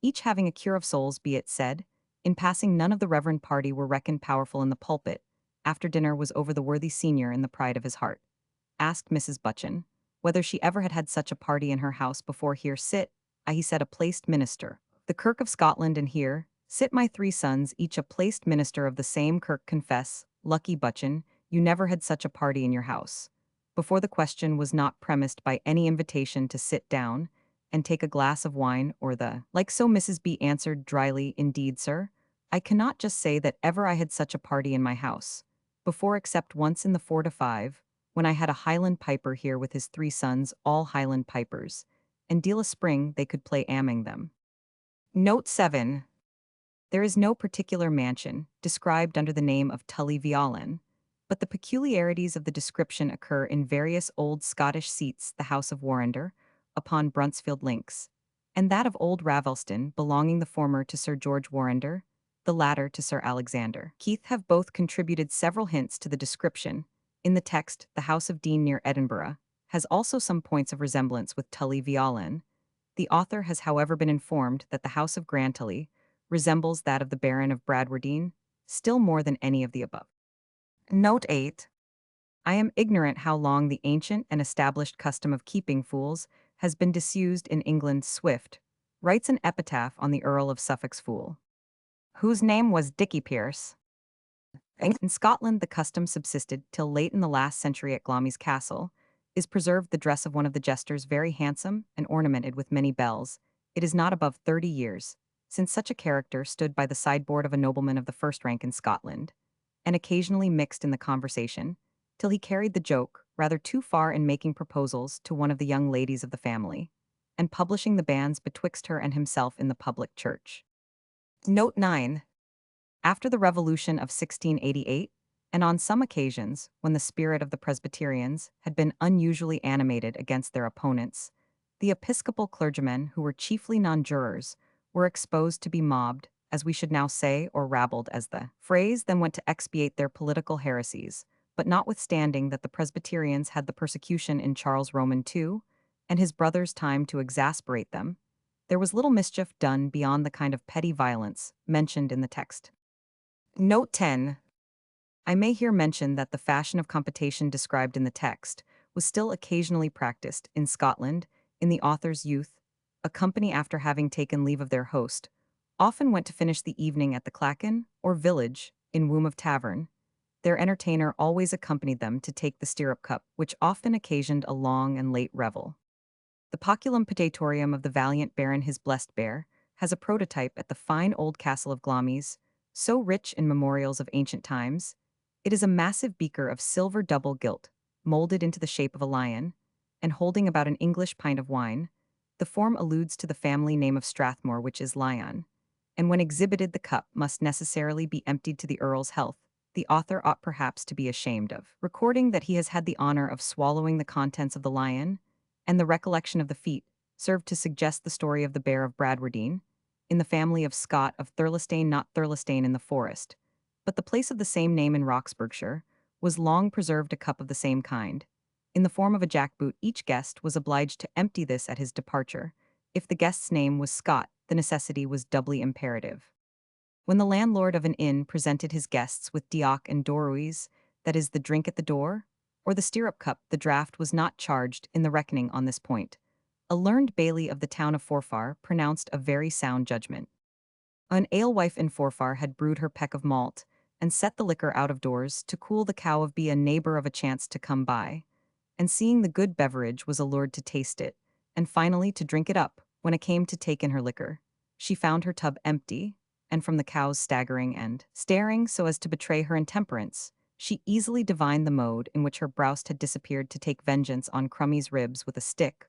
each having a cure of souls. Be it said, in passing, none of the reverend party were reckoned powerful in the pulpit. After dinner was over, the worthy senior, in the pride of his heart, asked Mrs. Butchin whether she ever had had such a party in her house before. Here sit, he said, a placed minister, the Kirk of Scotland, and here sit my 3 sons, each a placed minister of the same kirk. Confess, Lucky Butchin, you never had such a party in your house before. The question was not premised by any invitation to sit down and take a glass of wine or the like. So Mrs. B answered dryly, indeed, sir, I cannot just say that ever I had such a party in my house before, except once in the 4 to 5, when I had a Highland piper here with his 3 sons, all Highland pipers, and deal a spring they could play among them. Note 7. There is no particular mansion described under the name of Tully Veolan, but the peculiarities of the description occur in various old Scottish seats: the house of Warrender, upon Bruntsfield Links, and that of Old Ravelston, belonging the former to Sir George Warrender, the latter to Sir Alexander Keith, have both contributed several hints to the description. In the text, the house of Dean near Edinburgh has also some points of resemblance with Tully Veolan. The author has, however, been informed that the house of Grantully resembles that of the Baron of Bradwardine still more than any of the above. Note 8. I am ignorant how long the ancient and established custom of keeping fools has been disused in England. Swift writes an epitaph on the Earl of Suffolk's fool, whose name was Dicky Pierce. In Scotland, the custom subsisted till late in the last century. At Glomy's Castle is preserved the dress of one of the jesters, very handsome and ornamented with many bells. It is not above 30 years since such a character stood by the sideboard of a nobleman of the first rank in Scotland, and occasionally mixed in the conversation, till he carried the joke rather too far in making proposals to one of the young ladies of the family, and publishing the banns betwixt her and himself in the public church. Note 9. After the Revolution of 1688, and on some occasions when the spirit of the Presbyterians had been unusually animated against their opponents, the episcopal clergymen, who were chiefly non-jurors, were exposed to be mobbed, as we should now say, or rabbled, as the phrase then went, to expiate their political heresies. But notwithstanding that the Presbyterians had the persecution in Charles Roman II, and his brother's time to exasperate them, there was little mischief done beyond the kind of petty violence mentioned in the text. Note 10. I may here mention that the fashion of competition described in the text was still occasionally practiced in Scotland in the author's youth, a company after having taken leave of their host, often went to finish the evening at the clachan, or village, in womb of tavern. Their entertainer always accompanied them to take the stirrup cup, which often occasioned a long and late revel. The Poculum Potatorium of the valiant Baron his blessed bear has a prototype at the fine old castle of Glamis, so rich in memorials of ancient times. It is a massive beaker of silver double gilt, molded into the shape of a lion, and holding about an English pint of wine. The form alludes to the family name of Strathmore, which is Lion, and when exhibited the cup must necessarily be emptied to the Earl's health. The author ought perhaps to be ashamed of recording that he has had the honor of swallowing the contents of the lion, and the recollection of the feat served to suggest the story of the Bear of Bradwardine, in the family of Scott of Thirlestane, not Thirlestane in the forest, but the place of the same name in Roxburghshire, was long preserved a cup of the same kind. In the form of a jackboot, each guest was obliged to empty this at his departure. If the guest's name was Scott, the necessity was doubly imperative. When the landlord of an inn presented his guests with dialect and doruis, that is, the drink at the door, or the stirrup cup, the draught was not charged in the reckoning on this point. A learned baillie of the town of Forfar pronounced a very sound judgment. An alewife in Forfar had brewed her peck of malt, and set the liquor out of doors to cool the cow of be a neighbor of a chance to come by, and seeing the good beverage was allured to taste it, and finally to drink it up. When it came to take in her liquor, she found her tub empty, and from the cow's staggering and staring so as to betray her intemperance, she easily divined the mode in which her browst had disappeared to take vengeance on Crummie's ribs with a stick.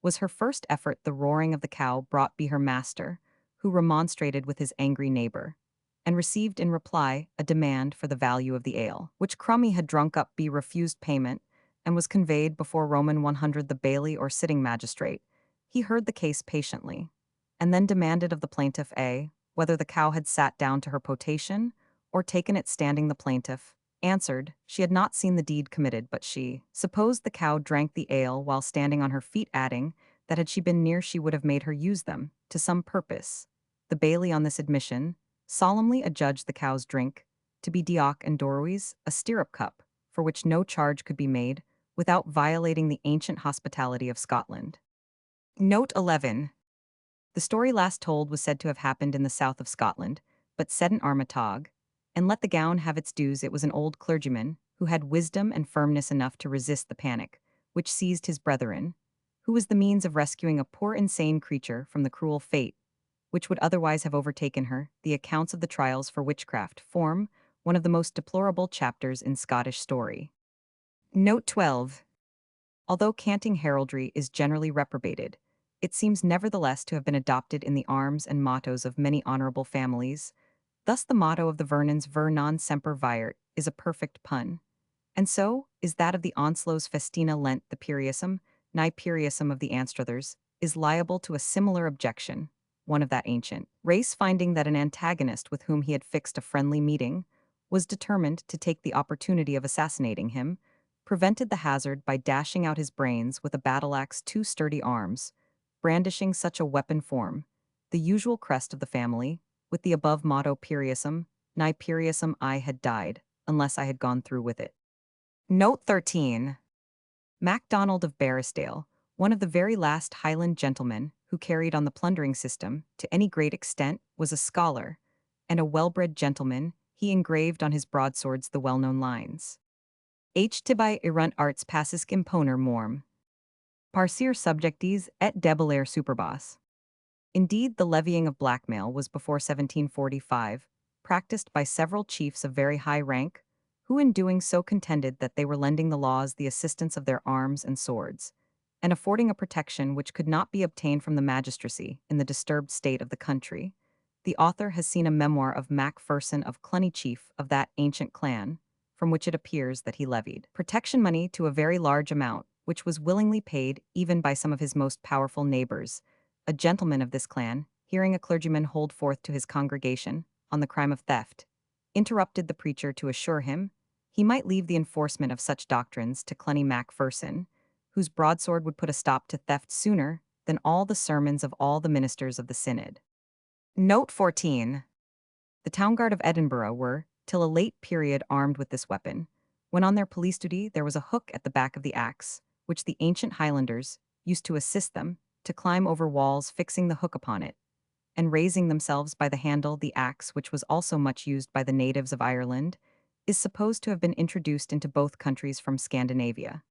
Was her first effort the roaring of the cow brought be her master, who remonstrated with his angry neighbor, and received in reply a demand for the value of the ale, which Crummie had drunk up, be refused payment, and was conveyed before Roman 100 the baillie or sitting magistrate. He heard the case patiently, and then demanded of the plaintiff A, whether the cow had sat down to her potation, or taken it standing. The plaintiff answered, she had not seen the deed committed, but she supposed the cow drank the ale while standing on her feet, adding, that had she been near she would have made her use them, to some purpose. The baillie on this admission solemnly adjudged the cow's drink to be dialect and doruis, a stirrup cup, for which no charge could be made, without violating the ancient hospitality of Scotland. Note 11. The story last told was said to have happened in the south of Scotland, but said in Armatog, and let the gown have its dues. It was an old clergyman who had wisdom and firmness enough to resist the panic, which seized his brethren, who was the means of rescuing a poor insane creature from the cruel fate which would otherwise have overtaken her. The accounts of the trials for witchcraft form one of the most deplorable chapters in Scottish story. Note 12. Although canting heraldry is generally reprobated, it seems nevertheless to have been adopted in the arms and mottos of many honorable families. Thus the motto of the Vernons, Ver non semper viret, is a perfect pun. And so is that of the Onslow's Festina Lent. The Periusum, nigh Periusum of the Anstruthers, is liable to a similar objection. One of that ancient race, finding that an antagonist with whom he had fixed a friendly meeting was determined to take the opportunity of assassinating him, prevented the hazard by dashing out his brains with a battle-axe, two sturdy arms, brandishing such a weapon form, the usual crest of the family, with the above motto Periusum, nigh Periusum I had died, unless I had gone through with it. Note 13. MacDonald of Barrisdale, one of the very last Highland gentlemen who carried on the plundering system to any great extent, was a scholar, and a well-bred gentleman. He engraved on his broadswords the well-known lines: H. tibi erunt arts pasisc imponer morm. Parcir subjectis et debellare superbos. Indeed, the levying of blackmail was before 1745, practiced by several chiefs of very high rank, who in doing so contended that they were lending the laws the assistance of their arms and swords, and affording a protection which could not be obtained from the magistracy in the disturbed state of the country. The author has seen a memoir of Macpherson of Cluny, chief of that ancient clan, from which it appears that he levied protection money to a very large amount, which was willingly paid even by some of his most powerful neighbors. A gentleman of this clan, hearing a clergyman hold forth to his congregation on the crime of theft, interrupted the preacher to assure him he might leave the enforcement of such doctrines to Cluny Macpherson, whose broadsword would put a stop to theft sooner than all the sermons of all the ministers of the synod. Note 14. The town guard of Edinburgh were, till a late period, armed with this weapon. When on their police duty there was a hook at the back of the axe, which the ancient Highlanders used to assist them, to climb over walls fixing the hook upon it, and raising themselves by the handle the axe which was also much used by the natives of Ireland, is supposed to have been introduced into both countries from Scandinavia.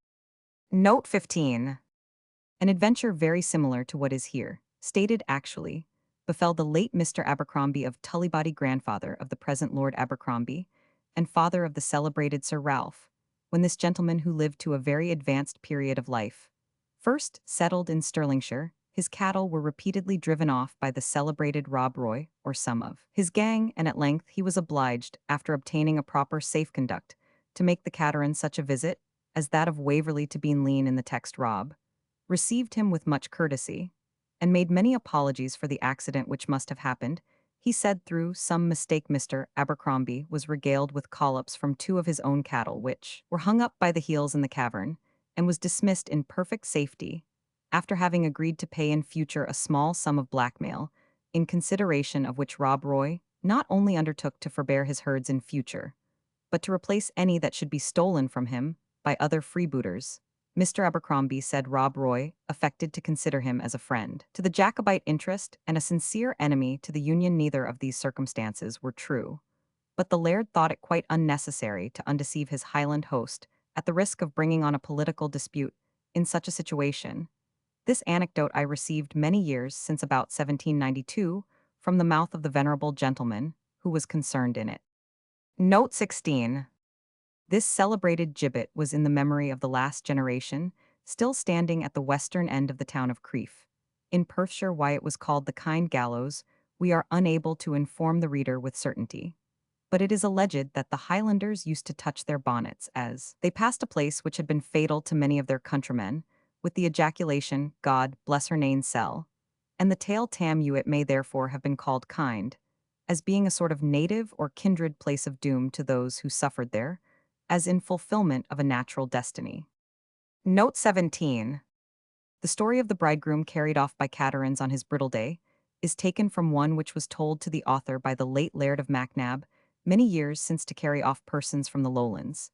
Note 15. An adventure very similar to what is here stated actually befell the late Mr. Abercrombie of Tullibody, grandfather of the present Lord Abercrombie, and father of the celebrated Sir Ralph, when this gentleman who lived to a very advanced period of life, first settled in Stirlingshire, his cattle were repeatedly driven off by the celebrated Rob Roy, or some of his gang, and at length he was obliged, after obtaining a proper safe conduct, to make the cateran such a visit as that of Waverley to Bean Lean in the text Rob, received him with much courtesy, and made many apologies for the accident which must have happened. He said through some mistake Mr. Abercrombie was regaled with collops from two of his own cattle which were hung up by the heels in the cavern, and was dismissed in perfect safety, after having agreed to pay in future a small sum of blackmail, in consideration of which Rob Roy not only undertook to forbear his herds in future, but to replace any that should be stolen from him by other freebooters. Mr. Abercrombie said Rob Roy affected to consider him as a friend to the Jacobite interest and a sincere enemy to the Union. Neither of these circumstances were true, but the laird thought it quite unnecessary to undeceive his Highland host at the risk of bringing on a political dispute in such a situation. This anecdote I received many years since, about 1792, from the mouth of the venerable gentleman who was concerned in it. Note 16. This celebrated gibbet was in the memory of the last generation, still standing at the western end of the town of Crieff. In Perthshire, why it was called the Kind Gallows, we are unable to inform the reader with certainty. But it is alleged that the Highlanders used to touch their bonnets as they passed a place which had been fatal to many of their countrymen, with the ejaculation, God bless her nane sell, and the tale tam you it may therefore have been called kind, as being a sort of native or kindred place of doom to those who suffered there, as in fulfillment of a natural destiny. Note 17. The story of the bridegroom carried off by caterans on his bridal day is taken from one which was told to the author by the late Laird of Macnab many years since. To carry off persons from the lowlands,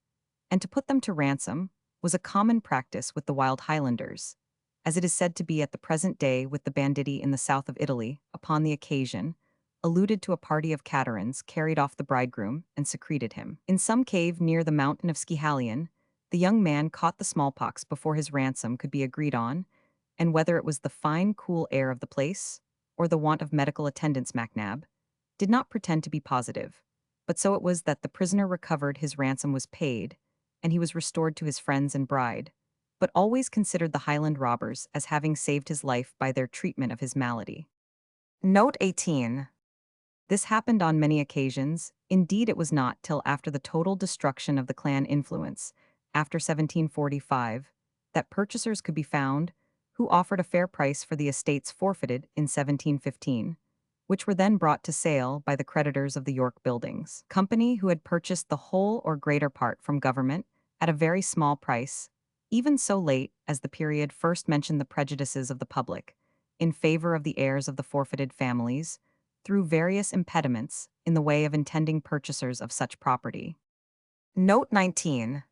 and to put them to ransom, was a common practice with the wild Highlanders, as it is said to be at the present day with the banditti in the south of Italy. Upon the occasion alluded to, a party of caterans carried off the bridegroom and secreted him in some cave near the mountain of Schihalion. The young man caught the smallpox before his ransom could be agreed on, and whether it was the fine, cool air of the place, or the want of medical attendance, Macnab did not pretend to be positive. But so it was that the prisoner recovered, his ransom was paid, and he was restored to his friends and bride, but always considered the Highland robbers as having saved his life by their treatment of his malady. Note 18. This happened on many occasions. Indeed, it was not till after the total destruction of the clan influence, after 1745, that purchasers could be found who offered a fair price for the estates forfeited in 1715, which were then brought to sale by the creditors of the York Buildings Company, who had purchased the whole or greater part from government at a very small price, even so late as the period first mentioned. The prejudices of the public in favor of the heirs of the forfeited families through various impediments in the way of intending purchasers of such property. Note 19.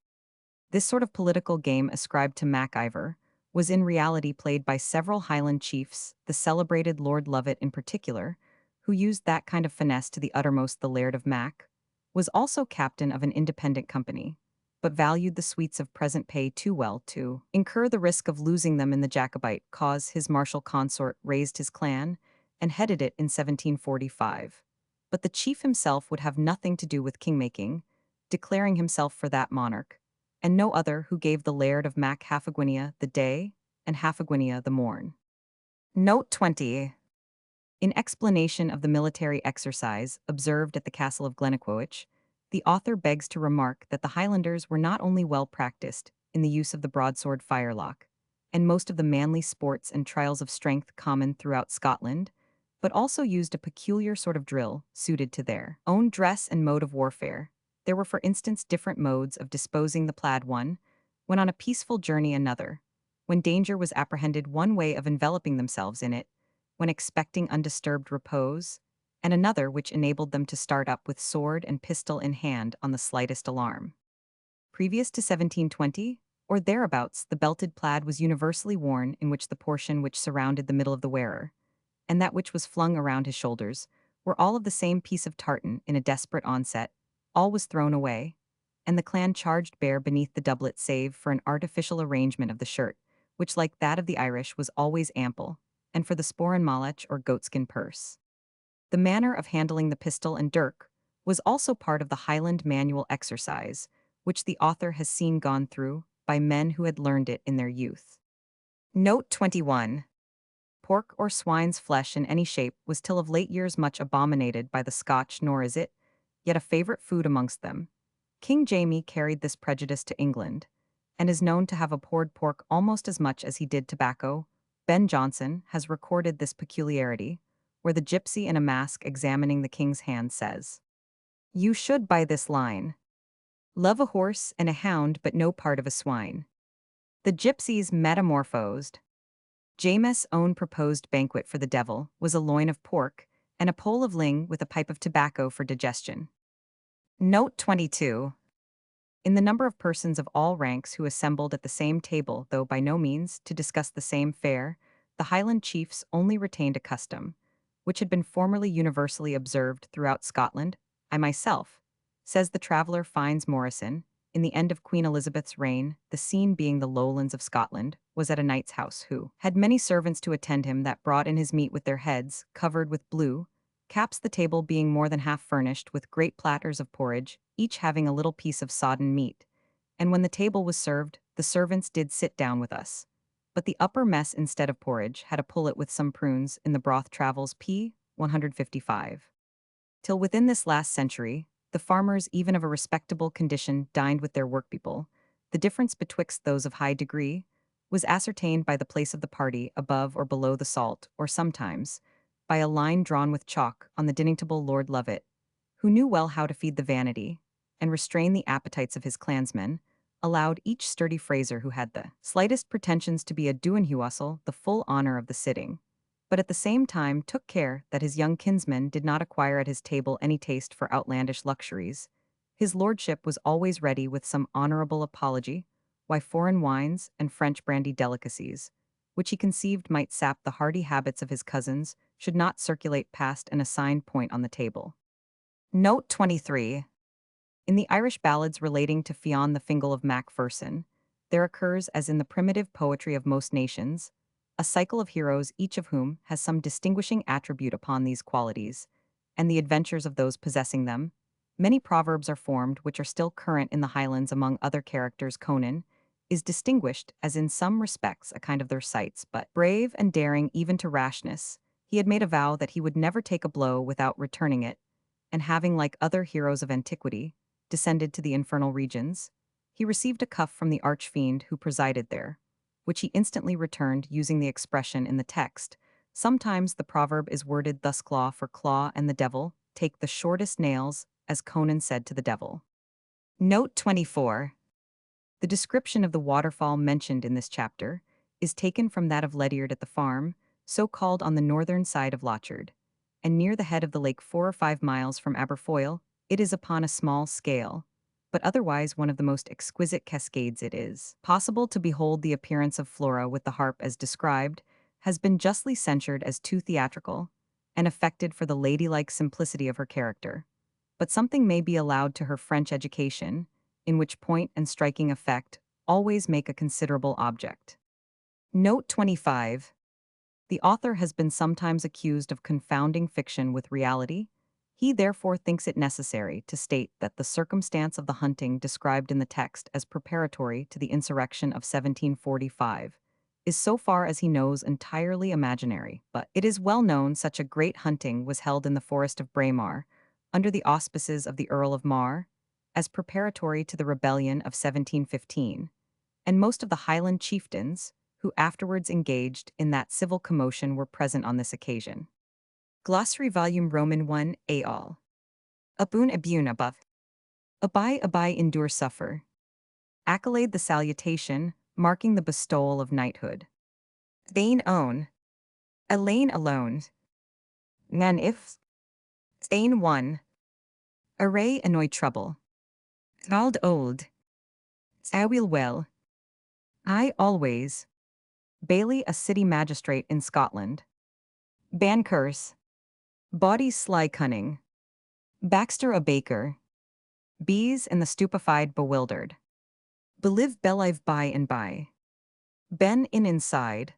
This sort of political game ascribed to Mac-Ivor was in reality played by several Highland chiefs, the celebrated Lord Lovat in particular, who used that kind of finesse to the uttermost. The Laird of Mac was also captain of an independent company, but valued the sweets of present pay too well to incur the risk of losing them in the Jacobite cause. His martial consort raised his clan and headed it in 1745. But the chief himself would have nothing to do with kingmaking, declaring himself for that monarch, and no other, who gave the Laird of Mac half a guinea the day and half a guinea the morn. Note 20. In explanation of the military exercise observed at the castle of Glennaquoich, the author begs to remark that the Highlanders were not only well practiced in the use of the broadsword firelock, and most of the manly sports and trials of strength common throughout Scotland, but also used a peculiar sort of drill suited to their own dress and mode of warfare. There were, for instance, different modes of disposing the plaid one, when on a peaceful journey another, when danger was apprehended one way of enveloping themselves in it, when expecting undisturbed repose, and another which enabled them to start up with sword and pistol in hand on the slightest alarm. Previous to 1720, or thereabouts, the belted plaid was universally worn, in which the portion which surrounded the middle of the wearer, and that which was flung around his shoulders, were all of the same piece of tartan. In a desperate onset, all was thrown away, and the clan charged bare beneath the doublet save for an artificial arrangement of the shirt, which like that of the Irish was always ample, and for the sporan malach or goatskin purse. The manner of handling the pistol and dirk was also part of the Highland manual exercise, which the author has seen gone through by men who had learned it in their youth. Note 21. Pork or swine's flesh in any shape was till of late years much abominated by the Scotch, nor is it yet a favourite food amongst them. King Jamie carried this prejudice to England, and is known to have abhorred pork almost as much as he did tobacco. Ben Jonson has recorded this peculiarity, where the gypsy in a mask examining the king's hand says, "You should by this line love a horse and a hound but no part of a swine." The gypsies metamorphosed. Jameis' own proposed banquet for the devil was a loin of pork and a pole of ling with a pipe of tobacco for digestion. Note 22. In the number of persons of all ranks who assembled at the same table, though by no means to discuss the same fare, the Highland chiefs only retained a custom, which had been formerly universally observed throughout Scotland. I myself, says the traveller Fynes Morrison, in the end of Queen Elizabeth's reign, the scene being the lowlands of Scotland, was at a knight's house who had many servants to attend him that brought in his meat with their heads covered with blue, caps, the table being more than half furnished with great platters of porridge, each having a little piece of sodden meat. And when the table was served, the servants did sit down with us. But the upper mess instead of porridge had a pullet with some prunes in the broth. Travels p. 155. Till within this last century, the farmers even of a respectable condition dined with their workpeople. The difference betwixt those of high degree was ascertained by the place of the party above or below the salt, or sometimes by a line drawn with chalk on the diningtable Lord Lovat, who knew well how to feed the vanity and restrain the appetites of his clansmen, allowed each sturdy Fraser who had the slightest pretensions to be a duinhuasel the full honour of the sitting, but at the same time took care that his young kinsman did not acquire at his table any taste for outlandish luxuries. His lordship was always ready with some honourable apology why foreign wines and French brandy delicacies, which he conceived might sap the hardy habits of his cousins, should not circulate past an assigned point on the table. Note 23. In the Irish ballads relating to Fionn the Fingal of Mac-Pherson, there occurs, as in the primitive poetry of most nations, a cycle of heroes, each of whom has some distinguishing attribute upon these qualities, and the adventures of those possessing them. Many proverbs are formed which are still current in the Highlands. Among other characters, Conan is distinguished as in some respects a kind of their sights, but brave and daring even to rashness. He had made a vow that he would never take a blow without returning it, and having, like other heroes of antiquity, descended to the infernal regions, he received a cuff from the archfiend who presided there, which he instantly returned using the expression in the text. Sometimes the proverb is worded thus: claw for claw, and the devil take the shortest nails, as Conan said to the devil. Note 24. The description of the waterfall mentioned in this chapter is taken from that of Ledyard at the farm, so called on the northern side of Lochard, and near the head of the lake 4 or 5 miles from Aberfoyle. It is upon a small scale, but otherwise one of the most exquisite cascades it is possible to behold. The appearance of Flora with the harp as described has been justly censured as too theatrical and affected for the ladylike simplicity of her character, but something may be allowed to her French education, in which point and striking effect always make a considerable object. Note 25. The author has been sometimes accused of confounding fiction with reality. He therefore thinks it necessary to state that the circumstance of the hunting described in the text as preparatory to the insurrection of 1745 is, so far as he knows, entirely imaginary, but it is well known such a great hunting was held in the forest of Braemar, under the auspices of the Earl of Mar, as preparatory to the rebellion of 1715, and most of the Highland chieftains who afterwards engaged in that civil commotion were present on this occasion. Glossary Volume Roman 1 A all. Abun above. Abai endure suffer. Accolade the salutation, marking the bestowal of knighthood. Thane own. Elaine alone. Nan if. Thane one. Array annoy trouble. Thald old. Awil well. I always. Bailey, a city magistrate in Scotland. Bancurse. Body sly cunning. Baxter, a baker. Bees in the stupefied bewildered. Belive belive by and by. Ben in inside.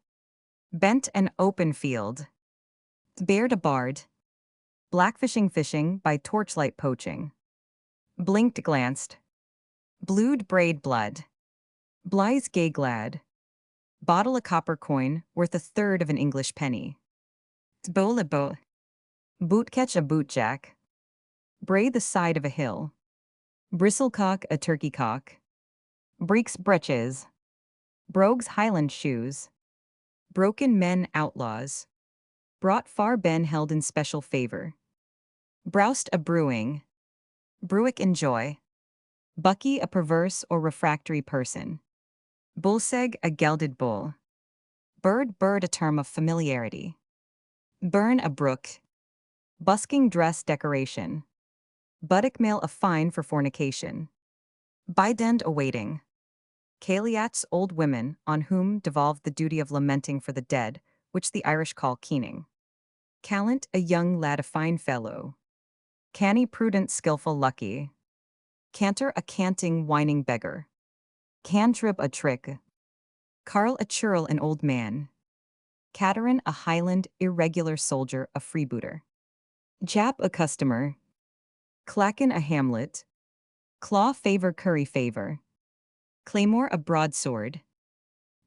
Bent an open field. Baird a bard. Blackfishing fishing by torchlight poaching. Blinked glanced. Blued braid blood. Bly's gay glad. Bottle a copper coin worth a third of an English penny. Bowl a bow. Boot catch a bootjack. Bray the side of a hill. Bristlecock a turkey cock. Breeks breeches. Brogues Highland shoes. Broken men outlaws. Brought far Ben held in special favor. Broust a brewing. Brewick enjoy. Bucky a perverse or refractory person. Bullseg a gelded bull. Bird a term of familiarity. Burn a brook. Busking dress decoration. Buttock male a fine for fornication. Bidend awaiting. Cailiats old women on whom devolved the duty of lamenting for the dead, which the Irish call keening. Callant a young lad a fine fellow. Canny prudent skilful lucky. Canter a canting whining beggar. Cantrip a trick. Carl a churl an old man. Caterin a Highland irregular soldier a freebooter. Jap a customer. Clackin a hamlet. Claw favor curry favor. Claymore a broadsword.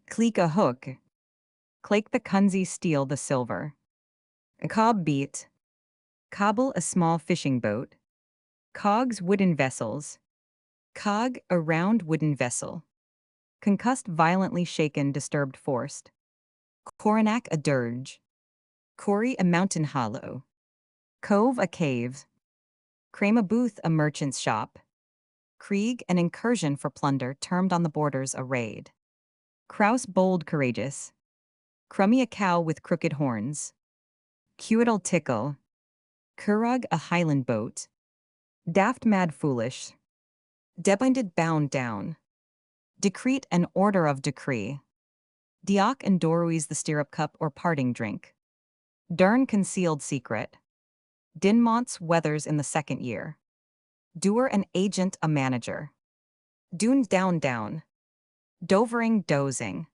Cleek a hook. Clake the cunsy steal the silver. Cob beat. Cobble a small fishing boat. Cogs wooden vessels. Cog a round wooden vessel. Concussed violently shaken disturbed forced. Coronac a dirge. Corey a mountain hollow. Cove a cave. Crame a booth a merchant's shop. Krieg an incursion for plunder termed on the borders a raid. Crouse bold courageous. Crummy a cow with crooked horns. Cuiddle tickle. Curragh a Highland boat. Daft mad foolish. Debinded bound down. Decrete an order of decree. Dioc and Doruis the stirrup cup or parting drink. Dern concealed secret. Dinmont's weathers in the second year. Doer an agent a manager. Dune down. Dovering dozing.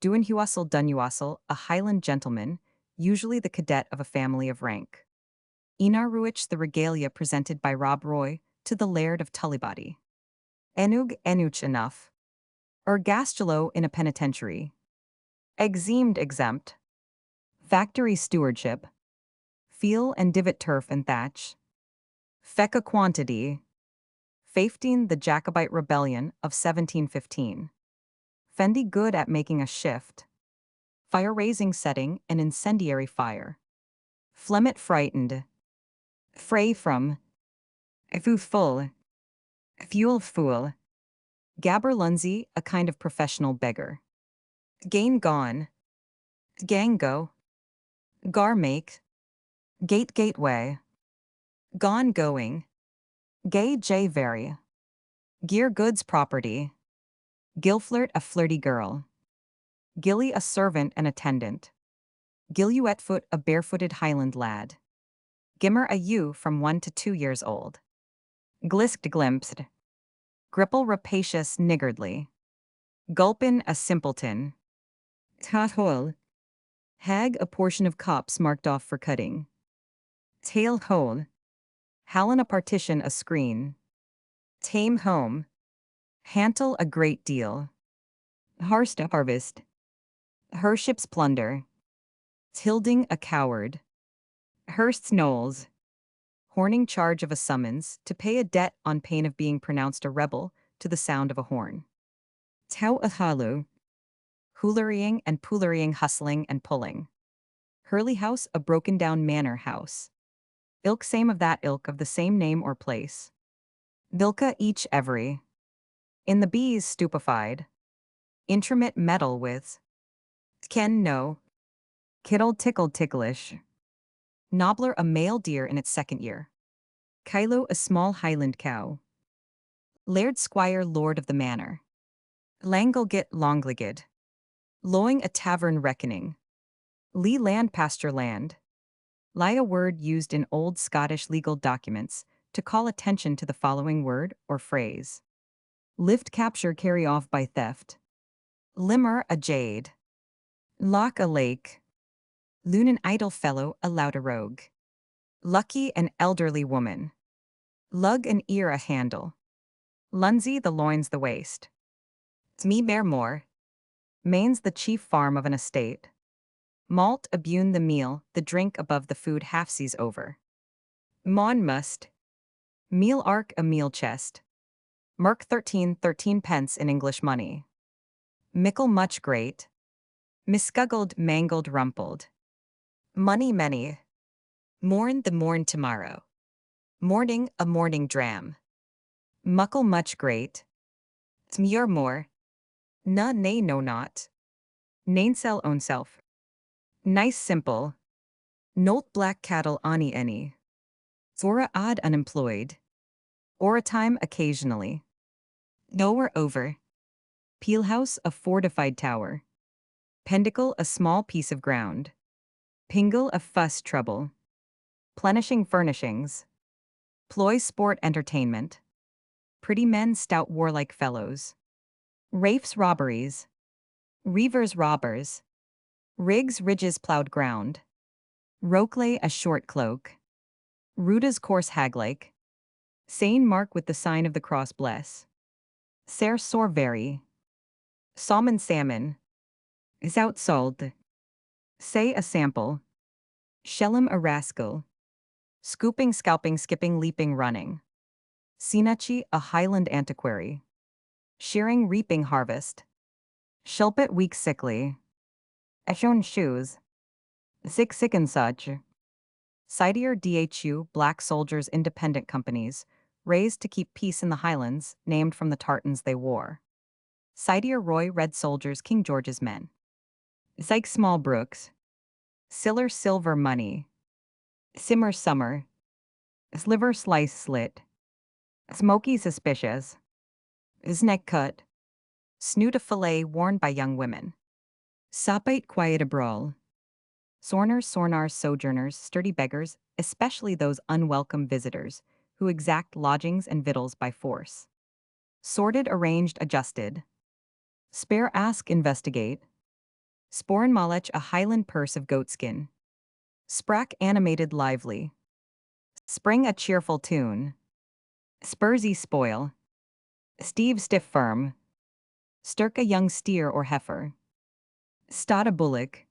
Duinhuasl Dunuasl a Highland gentleman, usually the cadet of a family of rank. Inarruich the regalia presented by Rob Roy to the Laird of Tullibody. Enug enuch enough. Ergastulo in a penitentiary. Exemed exempt. Factory stewardship. Feel and divot turf and thatch. Fecca quantity. Fafteen the Jacobite rebellion of 1715. Fendi good at making a shift. Fire-raising setting an incendiary fire. Flemmet frightened. Fray from. Fu full. Fuel fool. Gabber Lunsey, a kind of professional beggar. Gain gone. Gang go. Gar make. Gateway. Gone going. Gay J vary. Gear goods property. Gilflirt a flirty girl. Gilly a servant and attendant. Gilluetfoot a barefooted Highland lad. Gimmer a ewe from 1 to 2 years old. Glisked glimpsed. Gripple rapacious niggardly. Gulpin a simpleton. Tathol. Hag a portion of copse marked off for cutting. Tail hole. Hallen a partition a screen. Tame home. Hantle a great deal. Harst a harvest. Hership's plunder. Tilding a coward. Hurst's knolls. Horning charge of a summons to pay a debt on pain of being pronounced a rebel to the sound of a horn. Tau a halu. Hoolerying and poolerying hustling and pulling. Hurley house a broken down manor house. Ilk same of that ilk of the same name or place. Vilka each every. In the bees stupefied. Intromit meddle with. Ken no. Kiddle tickled ticklish. Nobbler a male deer in its second year. Kylo a small Highland cow. Laird squire lord of the manor. Langlegit longlegid. Lowing a tavern reckoning. Lee land pasture land. Lie a word used in old Scottish legal documents to call attention to the following word or phrase. Lift capture carry off by theft. Limmer a jade. Lock a lake. Loon an idle fellow allowed a rogue. Lucky an elderly woman. Lug an ear a handle. Lunsey the loins the waist. Sme bear more. Main's the chief farm of an estate. Malt abune the meal, the drink above the food half seas over. Mon must. Meal ark a meal chest. Merk 13 pence in English money. Mickle much great. Miscuggled mangled rumpled. Money many. Morn the morn tomorrow. Morning a morning dram. Muckle much great. Smure more. Na nay no not. Nainsell own self. Nice simple. Nolt black cattle ani any. Zora odd unemployed. Or a time occasionally. Nowhere over. Peelhouse a fortified tower. Pendicle a small piece of ground. Pingle a fuss trouble. Plenishing furnishings. Ploy sport entertainment. Pretty men stout warlike fellows. Rafes robberies. Reavers robbers. Rigs ridges plowed ground. Rokelay a short cloak. Ruda's coarse hag-like. Sane mark with the sign of the cross bless. Ser sore very. Salmon. Is outsold. Say a sample. Shellum a rascal. Scooping, scalping, skipping, leaping, running. Sinachi a highland antiquary. Shearing, reaping, harvest. Shilpit weak sickly. Eshon shoes. Sick and such. Sidier Dhu black soldiers independent companies, raised to keep peace in the Highlands, named from the tartans they wore. Sidier Roy red soldiers King George's men. Zyke small brooks. Siller silver money. Simmer summer. Sliver slice slit. Smoky suspicious. Neck cut. Snoot a fillet worn by young women. Sapite quiet a brawl. Sornars, sojourners, sturdy beggars, especially those unwelcome visitors, who exact lodgings and victuals by force. Sorted, arranged, adjusted. Spare ask, investigate. Sporen malech a highland purse of goatskin. Sprack animated lively. Spring a cheerful tune. Spursy spoil. Steve stiff firm. Stirk a young steer or heifer. Stot a bullock.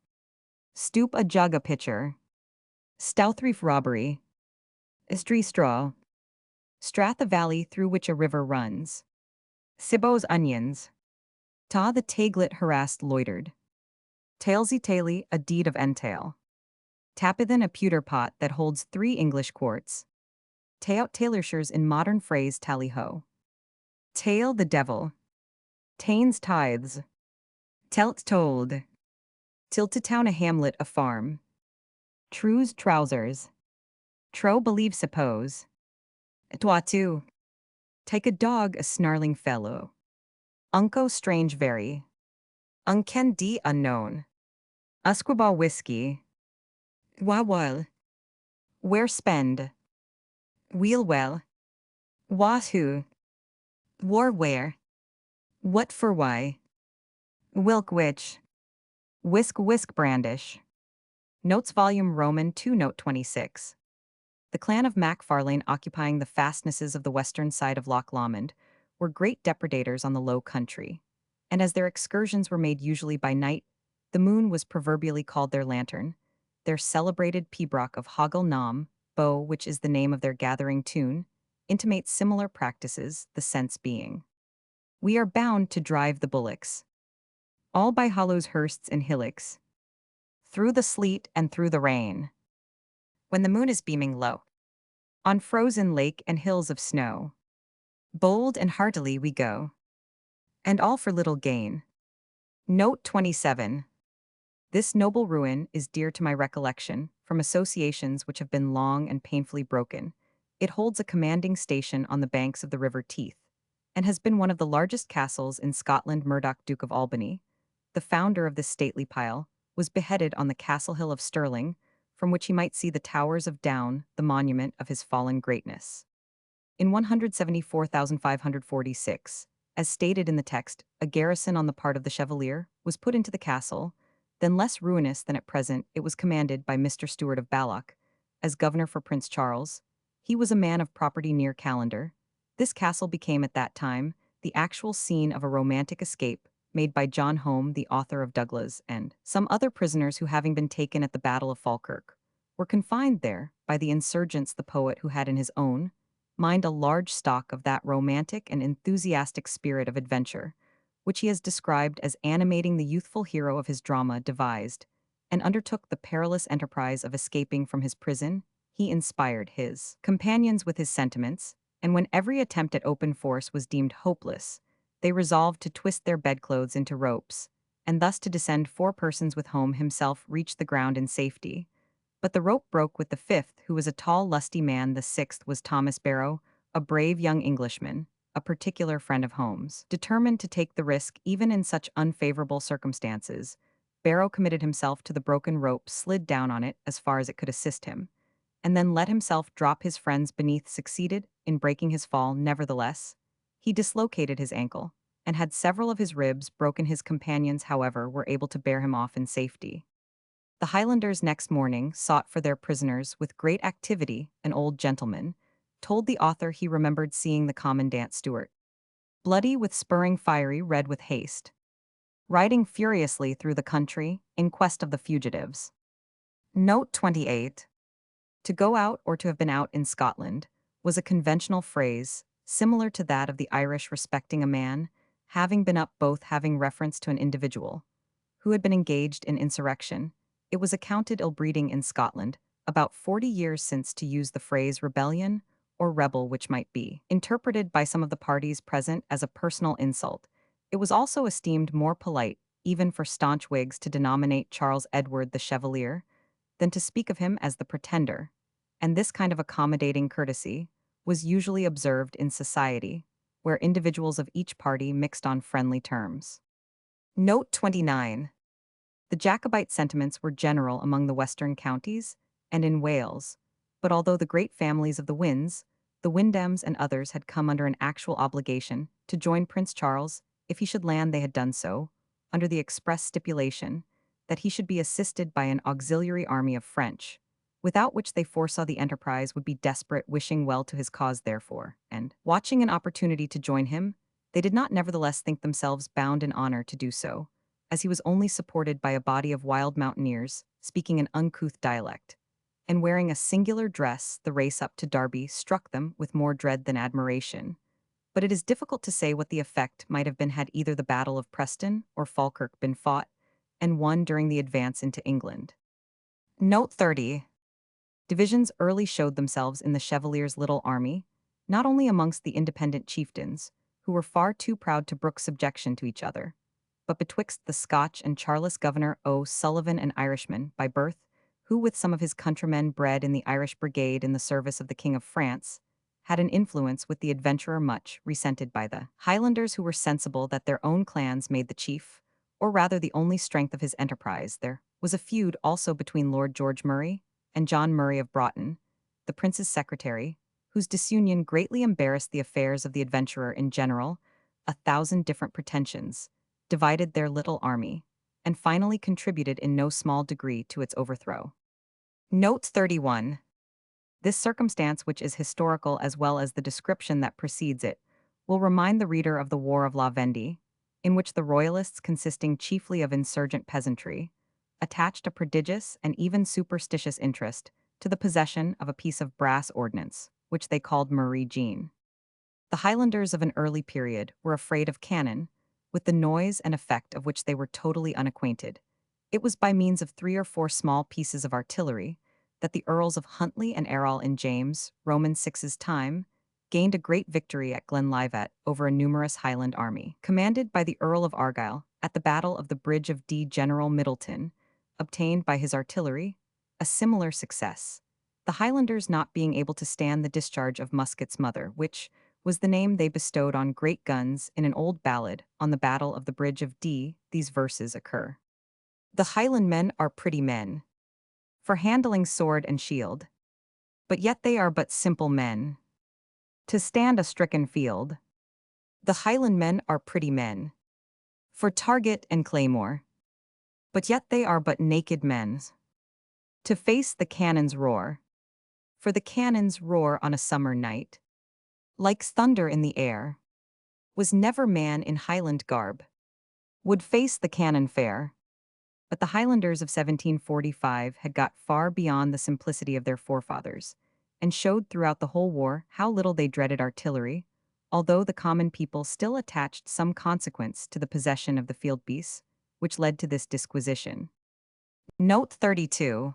Stoop a jug a pitcher. Stouthreef robbery. Istree straw. Strath a valley through which a river runs. Sibbo's onions. Ta the taglet harassed loitered. Tailsy taily a deed of entail. Tapithan a pewter pot that holds 3 English quarts. Tayout tailorshires in modern phrase tally-ho. Tail the devil. Tains tithes. Telt told. Tilted town a hamlet a farm. True's trousers. Tro believe suppose. Toitu. Take a dog a snarling fellow. Unco strange very. Unken d unknown. Usquaba whiskey. Wawal. Where spend. Wheel well. Was who. War where. What for why. Wilk which. Whisk brandish. Notes volume Roman 2 note 26. The clan of Macfarlane occupying the fastnesses of the western side of Loch Lomond were great depredators on the low country, and as their excursions were made usually by night, the moon was proverbially called their lantern. Their celebrated pibroch of Hoggle Nam, Bow, which is the name of their gathering tune, intimates similar practices, the sense being. We are bound to drive the bullocks. All by hollows, hursts, and hillocks. Through the sleet and through the rain. When the moon is beaming low. On frozen lake and hills of snow. Bold and heartily we go. And all for little gain. Note 27. This noble ruin is dear to my recollection, from associations which have been long and painfully broken. It holds a commanding station on the banks of the river Teith, and has been one of the largest castles in Scotland. Murdoch, Duke of Albany, the founder of this stately pile, was beheaded on the Castle Hill of Stirling, from which he might see the towers of Down, the monument of his fallen greatness. In 174,546, as stated in the text, a garrison on the part of the Chevalier was put into the castle. Then, less ruinous than at present, it was commanded by Mr. Stewart of Balloch, as governor for Prince Charles. He was a man of property near Callander. This castle became at that time the actual scene of a romantic escape made by John Home, the author of Douglas, and some other prisoners who, having been taken at the Battle of Falkirk, were confined there by the insurgents. The poet, who had in his own mind a large stock of that romantic and enthusiastic spirit of adventure, which he has described as animating the youthful hero of his drama, devised and undertook the perilous enterprise of escaping from his prison. He inspired his companions with his sentiments, and when every attempt at open force was deemed hopeless, they resolved to twist their bedclothes into ropes, and thus to descend 4 persons with whom himself reached the ground in safety. But the rope broke with the 5th, who was a tall, lusty man. The 6th was Thomas Barrow, a brave young Englishman, a particular friend of Holmes. Determined to take the risk even in such unfavorable circumstances, Barrow committed himself to the broken rope, slid down on it as far as it could assist him, and then let himself drop. His friends beneath succeeded in breaking his fall. Nevertheless, he dislocated his ankle and had several of his ribs broken. His companions, however, were able to bear him off in safety. The Highlanders next morning sought for their prisoners with great activity. An old gentleman told the author he remembered seeing the Commandant Stewart, bloody with spurring, fiery red with haste, riding furiously through the country in quest of the fugitives. Note 28. To go out or to have been out in Scotland was a conventional phrase, similar to that of the Irish respecting a man having been up, both having reference to an individual who had been engaged in insurrection. It was accounted ill-breeding in Scotland, about 40 years since, to use the phrase rebellion or rebel, which might be interpreted by some of the parties present as a personal insult. It was also esteemed more polite, even for staunch Whigs, to denominate Charles Edward the Chevalier than to speak of him as the Pretender, and this kind of accommodating courtesy was usually observed in society, where individuals of each party mixed on friendly terms. Note 29. The Jacobite sentiments were general among the western counties and in Wales, but although the great families of the Winds, the Windhams and others had come under an actual obligation to join Prince Charles if he should land, they had done so, under the express stipulation that he should be assisted by an auxiliary army of French, without which they foresaw the enterprise would be desperate. Wishing well to his cause, therefore, and watching an opportunity to join him, they did not nevertheless think themselves bound in honor to do so, as he was only supported by a body of wild mountaineers, speaking an uncouth dialect, and wearing a singular dress. The race up to Derby struck them with more dread than admiration, but it is difficult to say what the effect might have been had either the Battle of Preston or Falkirk been fought and won during the advance into England. Note 30. Divisions early showed themselves in the Chevalier's little army, not only amongst the independent chieftains, who were far too proud to brook subjection to each other, but betwixt the Scotch and Charlist Governor O'Sullivan, an Irishman by birth, who, with some of his countrymen bred in the Irish Brigade in the service of the King of France, had an influence with the adventurer much resented by the Highlanders, who were sensible that their own clans made the chief, or rather the only strength of his enterprise. There was a feud also between Lord George Murray and John Murray of Broughton, the prince's secretary, whose disunion greatly embarrassed the affairs of the adventurer in general. 1,000 different pretensions divided their little army, and finally contributed in no small degree to its overthrow. Note 31. This circumstance, which is historical as well as the description that precedes it, will remind the reader of the War of La Vendée, in which the royalists, consisting chiefly of insurgent peasantry, attached a prodigious and even superstitious interest to the possession of a piece of brass ordnance, which they called Marie Jean. The Highlanders of an early period were afraid of cannon, with the noise and effect of which they were totally unacquainted. It was by means of 3 or 4 small pieces of artillery that the Earls of Huntly and Errol in James Roman VI's time gained a great victory at Glenlivet over a numerous Highland army, commanded by the Earl of Argyll at the Battle of the Bridge of Dee. General Middleton obtained by his artillery a similar success, the Highlanders not being able to stand the discharge of muskets, mother, which, was the name they bestowed on great guns in an old ballad on the Battle of the Bridge of Dee. These verses occur. The Highlandmen are pretty men, for handling sword and shield, but yet they are but simple men, to stand a stricken field. The Highlandmen are pretty men, for target and claymore, but yet they are but naked men, to face the cannon's roar. For the cannon's roar on a summer night, like thunder in the air, was never man in Highland garb, would face the cannon fair. But the Highlanders of 1745 had got far beyond the simplicity of their forefathers, and showed throughout the whole war how little they dreaded artillery, although the common people still attached some consequence to the possession of the field piece, which led to this disquisition. Note 32.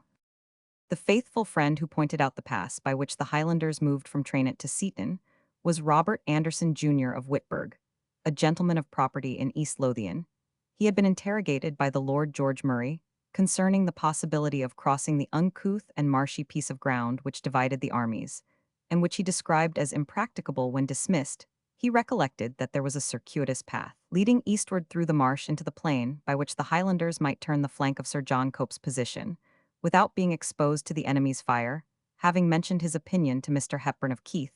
The faithful friend who pointed out the pass by which the Highlanders moved from Trainit to Seaton was Robert Anderson Jr. of Whitburg, a gentleman of property in East Lothian. He had been interrogated by the Lord George Murray concerning the possibility of crossing the uncouth and marshy piece of ground which divided the armies, and which he described as impracticable when dismissed. He recollected that there was a circuitous path leading eastward through the marsh into the plain by which the Highlanders might turn the flank of Sir John Cope's position, without being exposed to the enemy's fire. Having mentioned his opinion to Mr. Hepburn of Keith,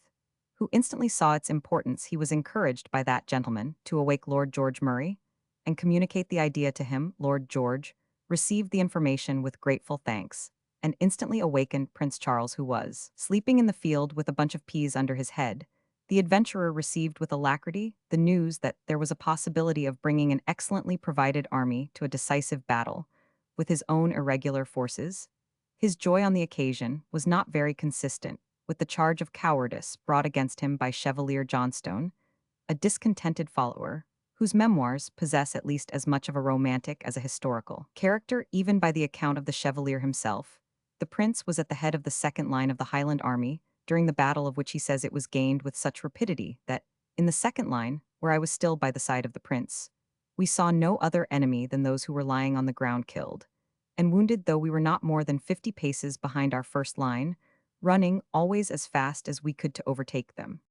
who instantly saw its importance, he was encouraged by that gentleman to awake Lord George Murray and communicate the idea to him. Lord George received the information with grateful thanks, and instantly awakened Prince Charles, who was sleeping in the field with a bunch of peas under his head. The adventurer received with alacrity the news that there was a possibility of bringing an excellently provided army to a decisive battle with his own irregular forces. His joy on the occasion was not very consistent with the charge of cowardice brought against him by Chevalier Johnstone, a discontented follower, whose memoirs possess at least as much of a romantic as a historical character, even by the account of the Chevalier himself. The prince was at the head of the second line of the Highland army, during the battle of which he says it was gained with such rapidity that, in the second line, where I was still by the side of the prince, we saw no other enemy than those who were lying on the ground killed and wounded, though we were not more than 50 paces behind our first line, running always as fast as we could to overtake them.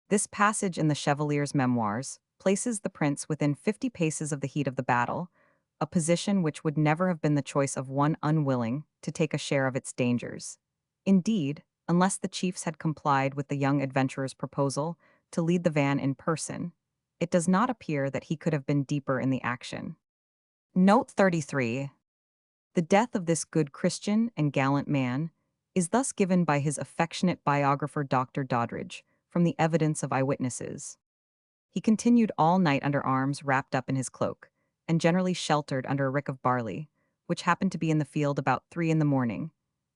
This passage in the Chevalier's memoirs places the prince within 50 paces of the heat of the battle, a position which would never have been the choice of one unwilling to take a share of its dangers. Indeed, unless the chiefs had complied with the young adventurer's proposal to lead the van in person, it does not appear that he could have been deeper in the action. Note 33. The death of this good Christian and gallant man is thus given by his affectionate biographer Dr. Doddridge from the evidence of eyewitnesses. He continued all night under arms wrapped up in his cloak, and generally sheltered under a rick of barley, which happened to be in the field about 3 in the morning.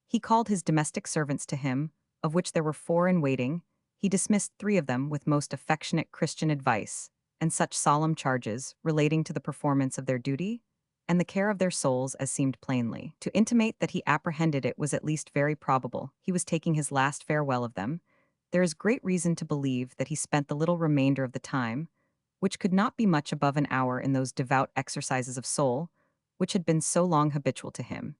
He called his domestic servants to him, of which there were 4 in waiting. He dismissed 3 of them with most affectionate Christian advice, and such solemn charges relating to the performance of their duty, and the care of their souls as seemed plainly to intimate that he apprehended it was at least very probable he was taking his last farewell of them. There is great reason to believe that he spent the little remainder of the time, which could not be much above an hour, in those devout exercises of soul which had been so long habitual to him,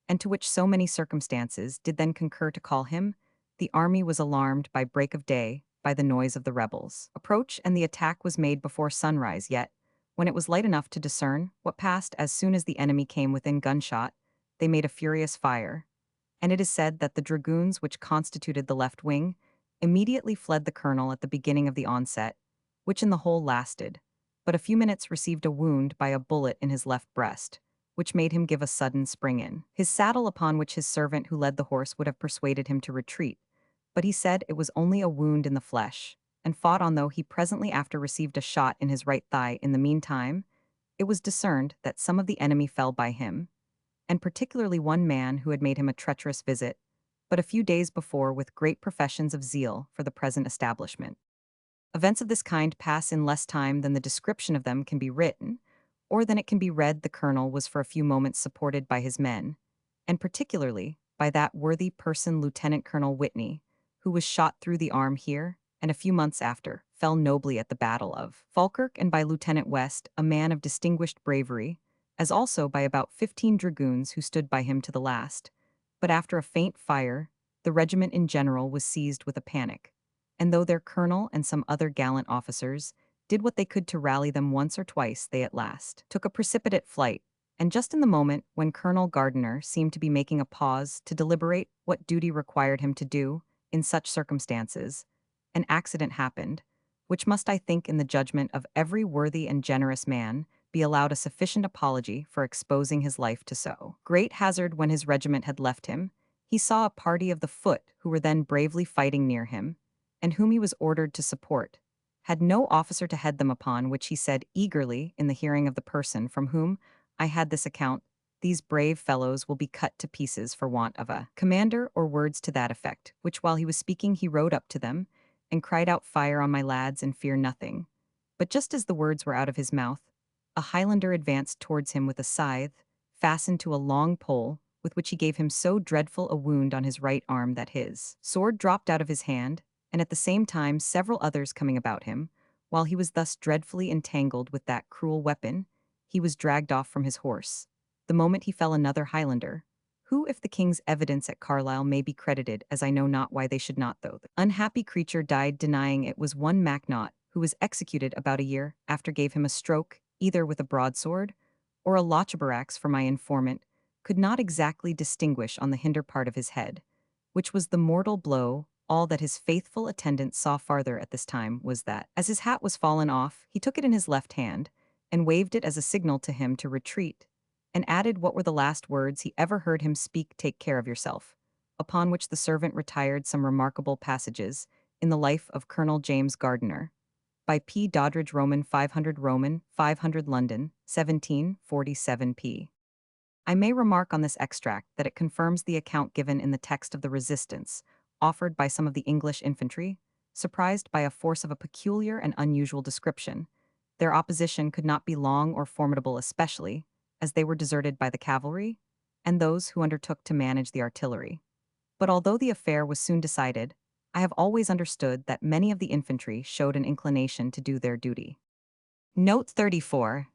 and to which so many circumstances did then concur to call him. The army was alarmed by break of day by the noise of the rebels' approach, and the attack was made before sunrise. Yet, when it was light enough to discern what passed, as soon as the enemy came within gunshot, they made a furious fire, and it is said that the dragoons which constituted the left wing immediately fled the colonel at the beginning of the onset, which in the whole lasted but a few minutes, received a wound by a bullet in his left breast, which made him give a sudden spring in his saddle, upon which his servant who led the horse would have persuaded him to retreat, but he said it was only a wound in the flesh, and fought on, though he presently after received a shot in his right thigh. In the meantime, it was discerned that some of the enemy fell by him, and particularly one man who had made him a treacherous visit, but a few days before, with great professions of zeal for the present establishment. Events of this kind pass in less time than the description of them can be written, or than it can be read. The colonel was for a few moments supported by his men, and particularly by that worthy person Lieutenant Colonel Whitney, who was shot through the arm here, and a few months after fell nobly at the Battle of Falkirk, and by Lieutenant West, a man of distinguished bravery, as also by about 15 dragoons who stood by him to the last. But after a faint fire, the regiment in general was seized with a panic, and though their colonel and some other gallant officers did what they could to rally them once or twice, they at last took a precipitate flight, and just in the moment when Colonel Gardiner seemed to be making a pause to deliberate what duty required him to do in such circumstances, an accident happened, which must, I think, in the judgment of every worthy and generous man, be allowed a sufficient apology for exposing his life to so great hazard. When his regiment had left him, he saw a party of the foot who were then bravely fighting near him, and whom he was ordered to support, had no officer to head them upon, which he said eagerly in the hearing of the person from whom I had this account, these brave fellows will be cut to pieces for want of a commander, or words to that effect, which while he was speaking he rode up to them, and cried out, "Fire on my lads, and fear nothing." But just as the words were out of his mouth, a Highlander advanced towards him with a scythe, fastened to a long pole, with which he gave him so dreadful a wound on his right arm that his sword dropped out of his hand, and at the same time several others coming about him, while he was thus dreadfully entangled with that cruel weapon, he was dragged off from his horse. The moment he fell, another Highlander, who, if the king's evidence at Carlisle may be credited, as I know not why they should not, though the unhappy creature died denying it, was one Mac-Ivor, who was executed about a year after, gave him a stroke, either with a broadsword or a lochbarax, for my informant could not exactly distinguish, on the hinder part of his head, which was the mortal blow. All that his faithful attendant saw farther at this time was that, as his hat was fallen off, he took it in his left hand, and waved it as a signal to him to retreat, and added what were the last words he ever heard him speak: "Take care of yourself." Upon which the servant retired. Some remarkable passages in the life of Colonel James Gardiner, by P. Doddridge, Roman 500 London, 1747 p. I may remark on this extract that it confirms the account given in the text of the resistance offered by some of the English infantry, surprised by a force of a peculiar and unusual description. Their opposition could not be long or formidable, especially as they were deserted by the cavalry and those who undertook to manage the artillery. But although the affair was soon decided, I have always understood that many of the infantry showed an inclination to do their duty. Note 34.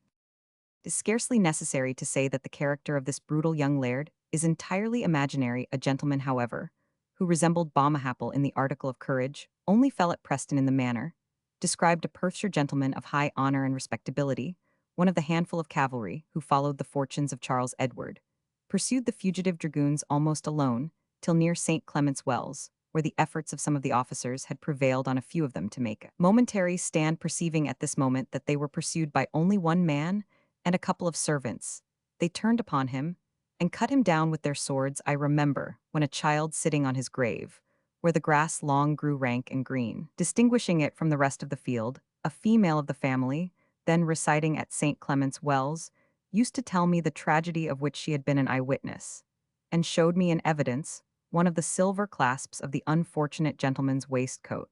It is scarcely necessary to say that the character of this brutal young laird is entirely imaginary. A gentleman, however, who resembled Balmahapple in the article of courage, only fell at Preston in the manner described. A Perthshire gentleman of high honour and respectability, one of the handful of cavalry who followed the fortunes of Charles Edward, pursued the fugitive dragoons almost alone till near St. Clement's Wells, where the efforts of some of the officers had prevailed on a few of them to make a momentary stand. Perceiving at this moment that they were pursued by only one man and a couple of servants, they turned upon him and cut him down with their swords. I remember, when a child, sitting on his grave, where the grass long grew rank and green, distinguishing it from the rest of the field, a female of the family, then residing at St. Clement's Wells, used to tell me the tragedy of which she had been an eyewitness, and showed me in evidence one of the silver clasps of the unfortunate gentleman's waistcoat.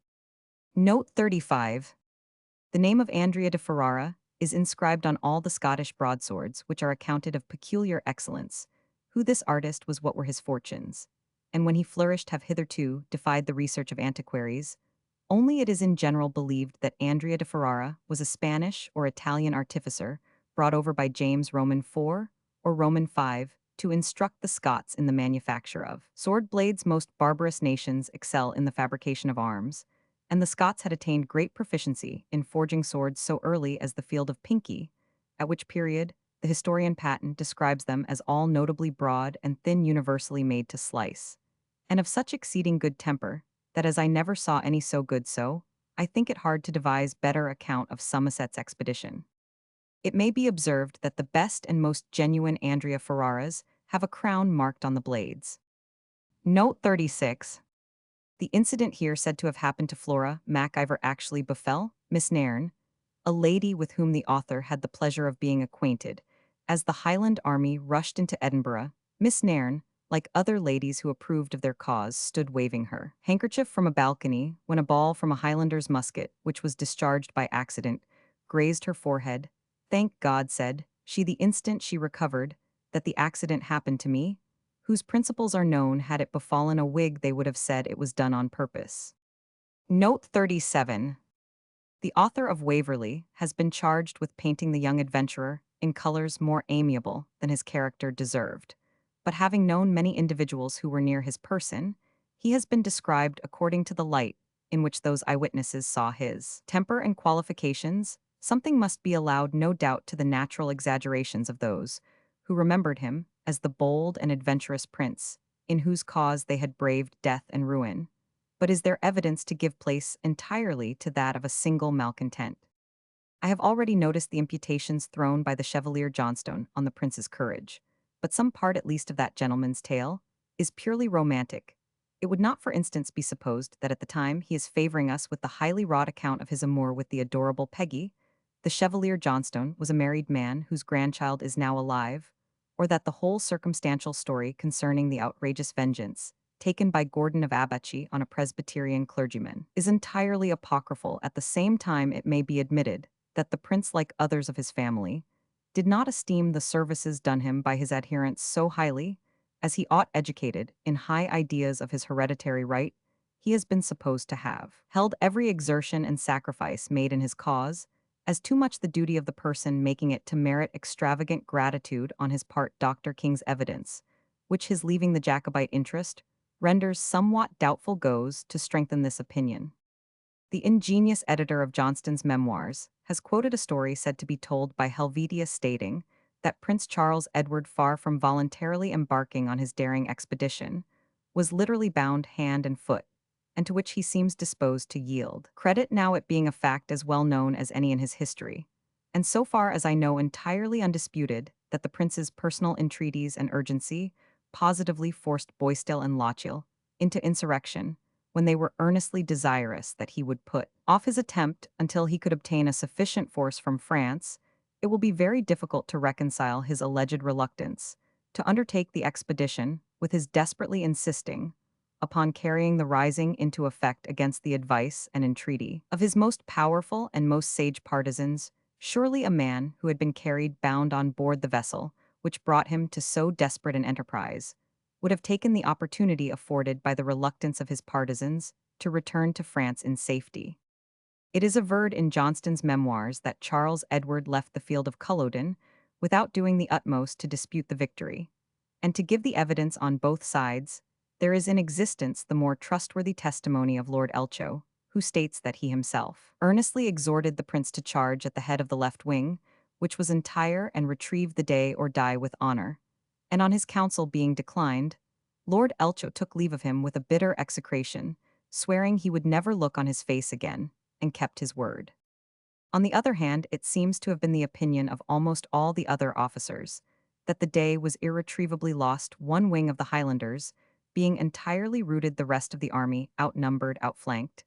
Note 35. The name of Andrea de Ferrara is inscribed on all the Scottish broadswords, which are accounted of peculiar excellence. Who this artist was, what were his fortunes, and when he flourished, have hitherto defied the research of antiquaries. Only it is in general believed that Andrea de Ferrara was a Spanish or Italian artificer brought over by James Roman IV or Roman V to instruct the Scots in the manufacture of sword blades. Most barbarous nations excel in the fabrication of arms, and the Scots had attained great proficiency in forging swords so early as the field of Pinkie, at which period the historian Patten describes them as all notably broad and thin, universally made to slice, and of such exceeding good temper, that as I never saw any so good, so I think it hard to devise better account of Somerset's expedition. It may be observed that the best and most genuine Andrea Ferraras have a crown marked on the blades. Note 36. The incident here said to have happened to Flora Mac-Ivor actually befell Miss Nairn, a lady with whom the author had the pleasure of being acquainted. As the Highland army rushed into Edinburgh, Miss Nairn, like other ladies who approved of their cause, stood waving her handkerchief from a balcony when a ball from a Highlander's musket, which was discharged by accident, grazed her forehead. "Thank God," said she the instant she recovered, "that the accident happened to me, whose principles are known. Had it befallen a Whig, they would have said it was done on purpose." Note 37. The author of Waverley has been charged with painting the young adventurer in colors more amiable than his character deserved, but having known many individuals who were near his person, he has been described according to the light in which those eyewitnesses saw his temper and qualifications, something must be allowed no doubt to the natural exaggerations of those who remembered him as the bold and adventurous prince, in whose cause they had braved death and ruin. But is there evidence to give place entirely to that of a single malcontent? I have already noticed the imputations thrown by the Chevalier Johnstone on the prince's courage, but some part at least of that gentleman's tale is purely romantic. It would not, for instance, be supposed that at the time he is favoring us with the highly wrought account of his amour with the adorable Peggy, the Chevalier Johnstone was a married man whose grandchild is now alive, or that the whole circumstantial story concerning the outrageous vengeance taken by Gordon of Abachi on a Presbyterian clergyman is entirely apocryphal. At the same time, it may be admitted that the prince, like others of his family, did not esteem the services done him by his adherents so highly as he ought. Educated in high ideas of his hereditary right, he has been supposed to have held every exertion and sacrifice made in his cause as too much the duty of the person making it to merit extravagant gratitude on his part. Dr. King's evidence, which his leaving the Jacobite interest renders somewhat doubtful, goes to strengthen this opinion. The ingenious editor of Johnston's memoirs has quoted a story said to be told by Helvetia stating that Prince Charles Edward, far from voluntarily embarking on his daring expedition, was literally bound hand and foot, and to which he seems disposed to yield credit, now it being a fact as well known as any in his history, and so far as I know entirely undisputed, that the prince's personal entreaties and urgency positively forced Boystel and Lochiel into insurrection when they were earnestly desirous that he would put off his attempt until he could obtain a sufficient force from France. It will be very difficult to reconcile his alleged reluctance to undertake the expedition with his desperately insisting upon carrying the rising into effect against the advice and entreaty of his most powerful and most sage partisans. Surely a man who had been carried bound on board the vessel which brought him to so desperate an enterprise would have taken the opportunity afforded by the reluctance of his partisans to return to France in safety. It is averred in Johnston's memoirs that Charles Edward left the field of Culloden without doing the utmost to dispute the victory, and to give the evidence on both sides, there is in existence the more trustworthy testimony of Lord Elcho, who states that he himself earnestly exhorted the prince to charge at the head of the left wing, which was entire, and retrieve the day or die with honor. And on his counsel being declined, Lord Elcho took leave of him with a bitter execration, swearing he would never look on his face again, and kept his word. On the other hand, it seems to have been the opinion of almost all the other officers that the day was irretrievably lost, one wing of the Highlanders being entirely routed, the rest of the army outnumbered, outflanked,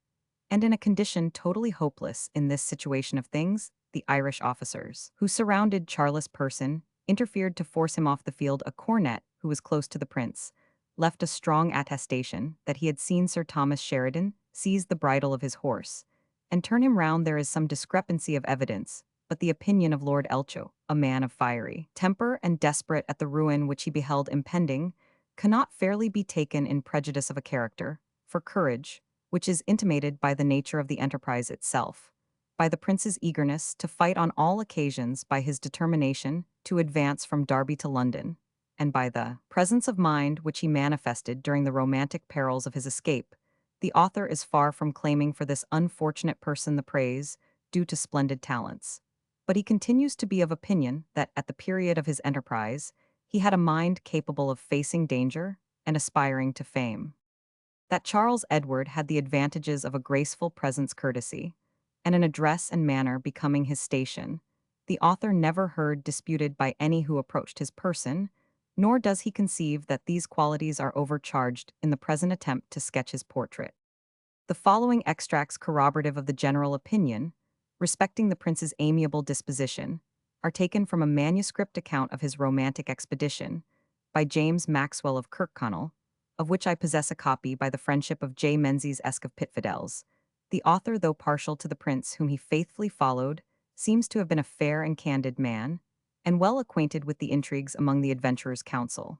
and in a condition totally hopeless. In this situation of things, the Irish officers who surrounded Charles' person interfered to force him off the field. A cornet, who was close to the prince, left a strong attestation that he had seen Sir Thomas Sheridan seize the bridle of his horse and turn him round. There is some discrepancy of evidence, but the opinion of Lord Elcho, a man of fiery temper and desperate at the ruin which he beheld impending, cannot fairly be taken in prejudice of a character for courage which is intimated by the nature of the enterprise itself, by the prince's eagerness to fight on all occasions, by his determination to advance from Derby to London, and by the presence of mind which he manifested during the romantic perils of his escape. The author is far from claiming for this unfortunate person the praise due to splendid talents, but he continues to be of opinion that at the period of his enterprise he had a mind capable of facing danger and aspiring to fame. That Charles Edward had the advantages of a graceful presence, courtesy, and an address and manner becoming his station, the author never heard disputed by any who approached his person, nor does he conceive that these qualities are overcharged in the present attempt to sketch his portrait. The following extracts, corroborative of the general opinion respecting the prince's amiable disposition, are taken from a manuscript account of his romantic expedition by James Maxwell of Kirkconnell, of which I possess a copy by the friendship of J. Menzies Esk of Pitfidels. The author, though partial to the prince whom he faithfully followed, seems to have been a fair and candid man, and well acquainted with the intrigues among the adventurers' council.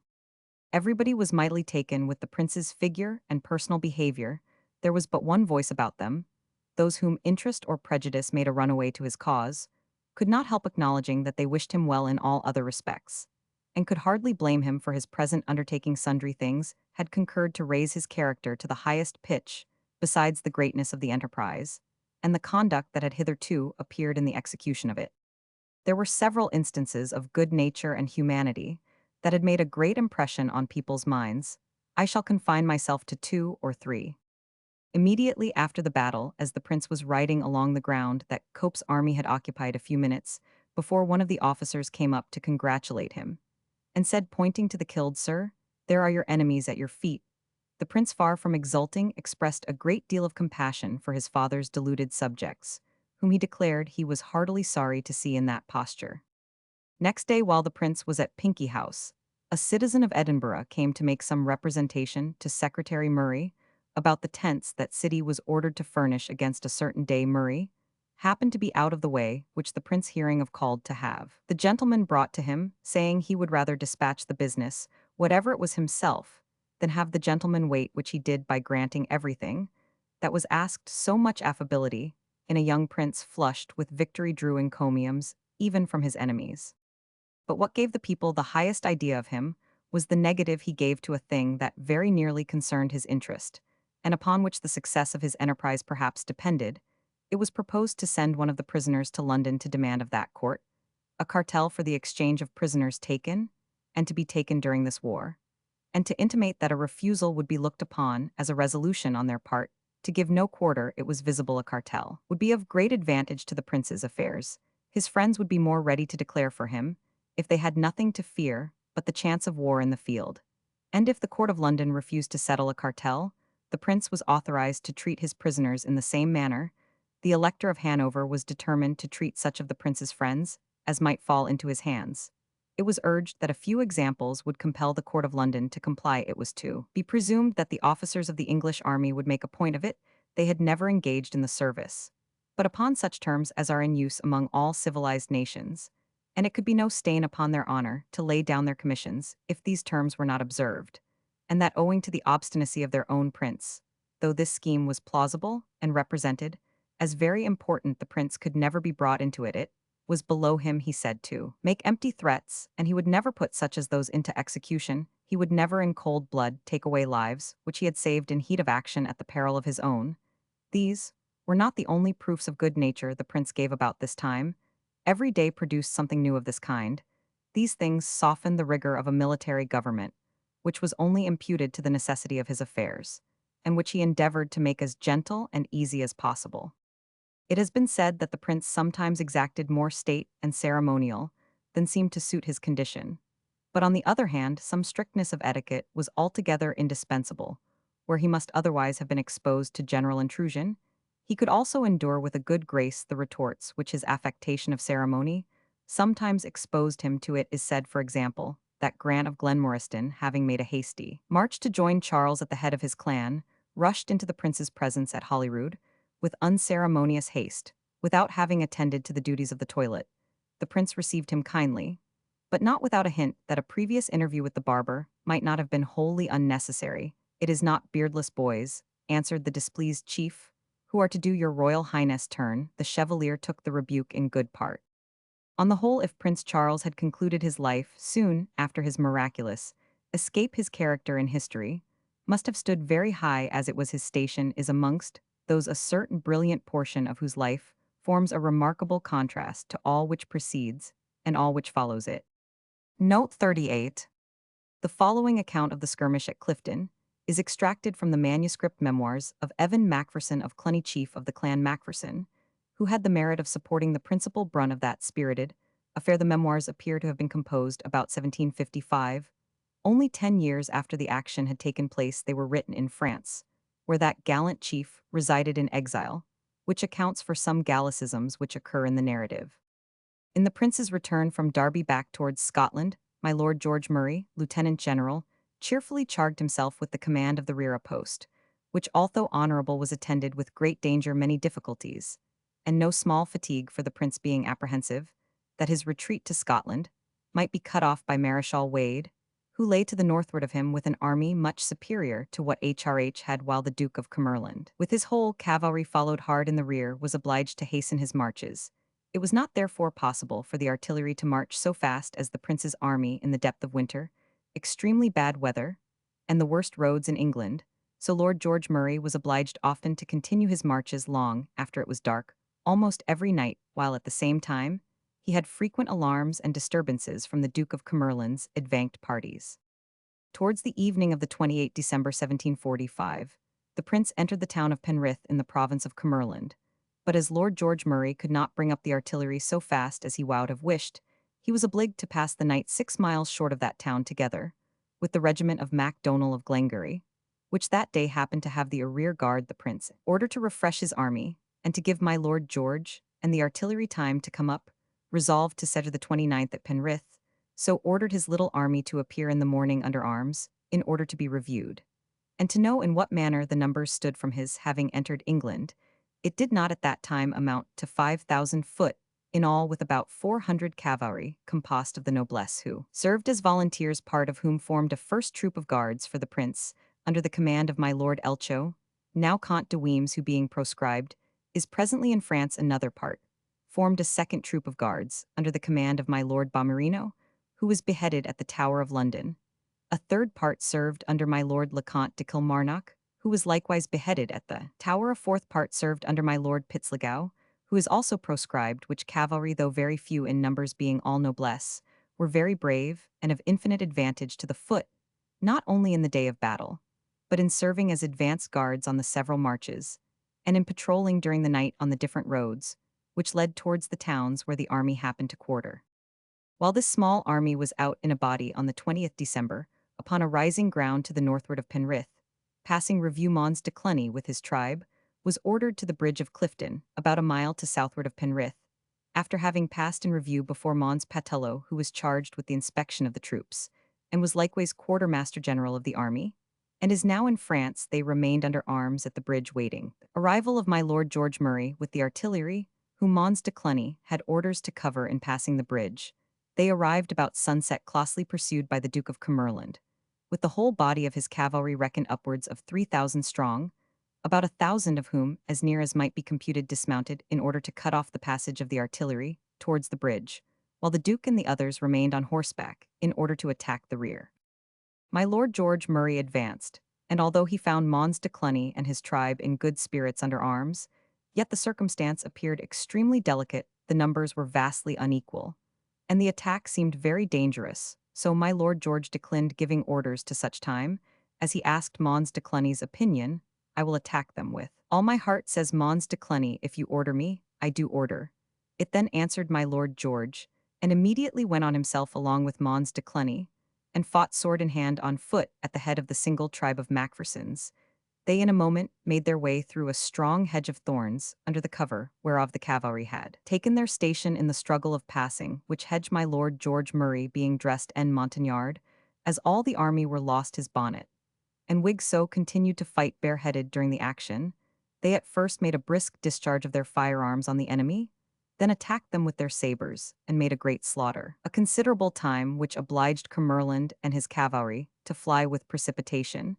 Everybody was mightily taken with the prince's figure and personal behavior. There was but one voice about them. Those whom interest or prejudice made a runaway to his cause could not help acknowledging that they wished him well in all other respects, and could hardly blame him for his present undertaking. Sundry things had concurred to raise his character to the highest pitch besides the greatness of the enterprise, and the conduct that had hitherto appeared in the execution of it. There were several instances of good nature and humanity that had made a great impression on people's minds. I shall confine myself to two or three. Immediately after the battle, as the prince was riding along the ground that Cope's army had occupied a few minutes before, one of the officers came up to congratulate him, and said, pointing to the killed, "Sir, there are your enemies at your feet." The prince, far from exulting, expressed a great deal of compassion for his father's deluded subjects, whom he declared he was heartily sorry to see in that posture. Next day, while the prince was at Pinkie House, a citizen of Edinburgh came to make some representation to Secretary Murray about the tents that city was ordered to furnish against a certain day. Murray happened to be out of the way, which the prince, hearing of, called to have the gentleman brought to him, saying he would rather dispatch the business, whatever it was himself, than have the gentleman wait, which he did by granting everything that was asked. So much affability in a young prince flushed with victory drew encomiums even from his enemies. But what gave the people the highest idea of him was the negative he gave to a thing that very nearly concerned his interest, and upon which the success of his enterprise perhaps depended. It was proposed to send one of the prisoners to London to demand of that court a cartel for the exchange of prisoners taken and to be taken during this war, and to intimate that a refusal would be looked upon as a resolution on their part to give no quarter. It was visible a cartel would be of great advantage to the prince's affairs. His friends would be more ready to declare for him if they had nothing to fear but the chance of war in the field. And if the court of London refused to settle a cartel, the prince was authorized to treat his prisoners in the same manner. The Elector of Hanover was determined to treat such of the prince's friends as might fall into his hands. It was urged that a few examples would compel the court of London to comply. It was to be presumed that the officers of the English army would make a point of it. They had never engaged in the service, but upon such terms as are in use among all civilized nations, and it could be no stain upon their honor to lay down their commissions if these terms were not observed, and that owing to the obstinacy of their own prince, though this scheme was plausible and represented as very important, the prince could never be brought into it. It was below him, he said, to make empty threats, and he would never put such as those into execution. He would never in cold blood take away lives which he had saved in heat of action at the peril of his own. These were not the only proofs of good nature the prince gave about this time. Every day produced something new of this kind. These things softened the rigor of a military government, which was only imputed to the necessity of his affairs, and which he endeavored to make as gentle and easy as possible. It has been said that the prince sometimes exacted more state and ceremonial than seemed to suit his condition, but on the other hand, some strictness of etiquette was altogether indispensable. Where he must otherwise have been exposed to general intrusion, he could also endure with a good grace the retorts which his affectation of ceremony sometimes exposed him to. It is said, for example, that Grant of Glenmoriston, having made a hasty march to join Charles at the head of his clan, rushed into the prince's presence at Holyrood with unceremonious haste, without having attended to the duties of the toilet. The prince received him kindly, but not without a hint that a previous interview with the barber might not have been wholly unnecessary. "It is not beardless boys," answered the displeased chief, "who are to do your royal highness turn." The chevalier took the rebuke in good part. On the whole, if Prince Charles had concluded his life soon after his miraculous escape, his character in history must have stood very high, as it was his station is amongst those a certain brilliant portion of whose life forms a remarkable contrast to all which precedes and all which follows it. Note 38. The following account of the skirmish at Clifton is extracted from the manuscript memoirs of Evan Macpherson of Cluny, chief of the clan Macpherson, who had the merit of supporting the principal brunt of that spirited affair. The memoirs appear to have been composed about 1755. Only 10 years after the action had taken place, they were written in France, where that gallant chief resided in exile, which accounts for some Gallicisms which occur in the narrative. In the prince's return from Derby back towards Scotland, my Lord George Murray, Lieutenant General, cheerfully charged himself with the command of the rear post, which, although honorable, was attended with great danger, many difficulties, and no small fatigue, for the prince being apprehensive that his retreat to Scotland might be cut off by Mareschal Wade, who lay to the northward of him with an army much superior to what HRH had, while the Duke of Cumberland, with his whole cavalry followed hard in the rear, was obliged to hasten his marches. It was not therefore possible for the artillery to march so fast as the prince's army in the depth of winter, extremely bad weather, and the worst roads in England, so Lord George Murray was obliged often to continue his marches long after it was dark, almost every night, while at the same time, he had frequent alarms and disturbances from the Duke of Cumberland's advanced parties. Towards the evening of the 28th December 1745, the prince entered the town of Penrith in the province of Cumberland, but as Lord George Murray could not bring up the artillery so fast as he would have wished, he was obliged to pass the night 6 miles short of that town together, with the regiment of Macdonald of Glengarry, which that day happened to have the rear guard the prince, ordered to refresh his army, and to give my Lord George and the artillery time to come up, resolved to set the 29th at Penrith, so ordered his little army to appear in the morning under arms, in order to be reviewed, and to know in what manner the numbers stood from his having entered England. It did not at that time amount to 5,000 foot, in all with about 400 cavalry, composed of the noblesse who served as volunteers, part of whom formed a first troop of guards for the prince, under the command of my Lord Elcho, now Comte de Weems, who being proscribed, is presently in France. Another part formed a second troop of guards, under the command of my Lord Bomarino, who was beheaded at the Tower of London. A third part served under my Lord Leconte de Kilmarnock, who was likewise beheaded at the Tower. A fourth part served under my Lord Pitsligow, who is also proscribed, which cavalry, though very few in numbers being all noblesse, were very brave and of infinite advantage to the foot, not only in the day of battle, but in serving as advance guards on the several marches, and in patrolling during the night on the different roads, which led towards the towns where the army happened to quarter. While this small army was out in a body on the 20th December, upon a rising ground to the northward of Penrith, passing review Mons de Cluny with his tribe, was ordered to the bridge of Clifton, about a mile to southward of Penrith, after having passed in review before Mons Patello, who was charged with the inspection of the troops, and was likewise quartermaster general of the army, and is now in France. They remained under arms at the bridge waiting arrival of my Lord George Murray with the artillery, whom Mons de Cluny had orders to cover in passing the bridge. They arrived about sunset, closely pursued by the Duke of Cumberland, with the whole body of his cavalry reckoned upwards of 3,000 strong, about 1,000 of whom, as near as might be computed, dismounted in order to cut off the passage of the artillery towards the bridge, while the Duke and the others remained on horseback in order to attack the rear. My Lord George Murray advanced, and although he found Mons de Cluny and his tribe in good spirits under arms, yet the circumstance appeared extremely delicate. The numbers were vastly unequal, and the attack seemed very dangerous, so my Lord George declined giving orders to such time, as he asked Mons de Cluny's opinion. I will attack them with all my heart, says Mons de Cluny. If you order me, I do order. It then answered my Lord George, and immediately went on himself along with Mons de Cluny, and fought sword in hand on foot at the head of the single tribe of Macphersons. They in a moment made their way through a strong hedge of thorns, under the cover whereof the cavalry had taken their station in the struggle of passing, which hedge my Lord George Murray being dressed en montagnard, as all the army were lost his bonnet, and Whigs so continued to fight bareheaded during the action. They at first made a brisk discharge of their firearms on the enemy, then attacked them with their sabres, and made a great slaughter. A considerable time which obliged Cumberland and his cavalry to fly with precipitation,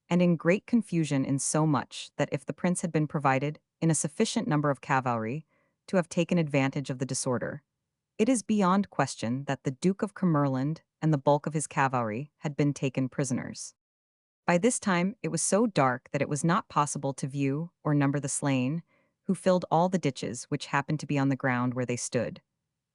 and in great confusion, in so much that if the prince had been provided in a sufficient number of cavalry to have taken advantage of the disorder, it is beyond question that the Duke of Cumberland and the bulk of his cavalry had been taken prisoners. By this time it was so dark that it was not possible to view or number the slain, who filled all the ditches which happened to be on the ground where they stood.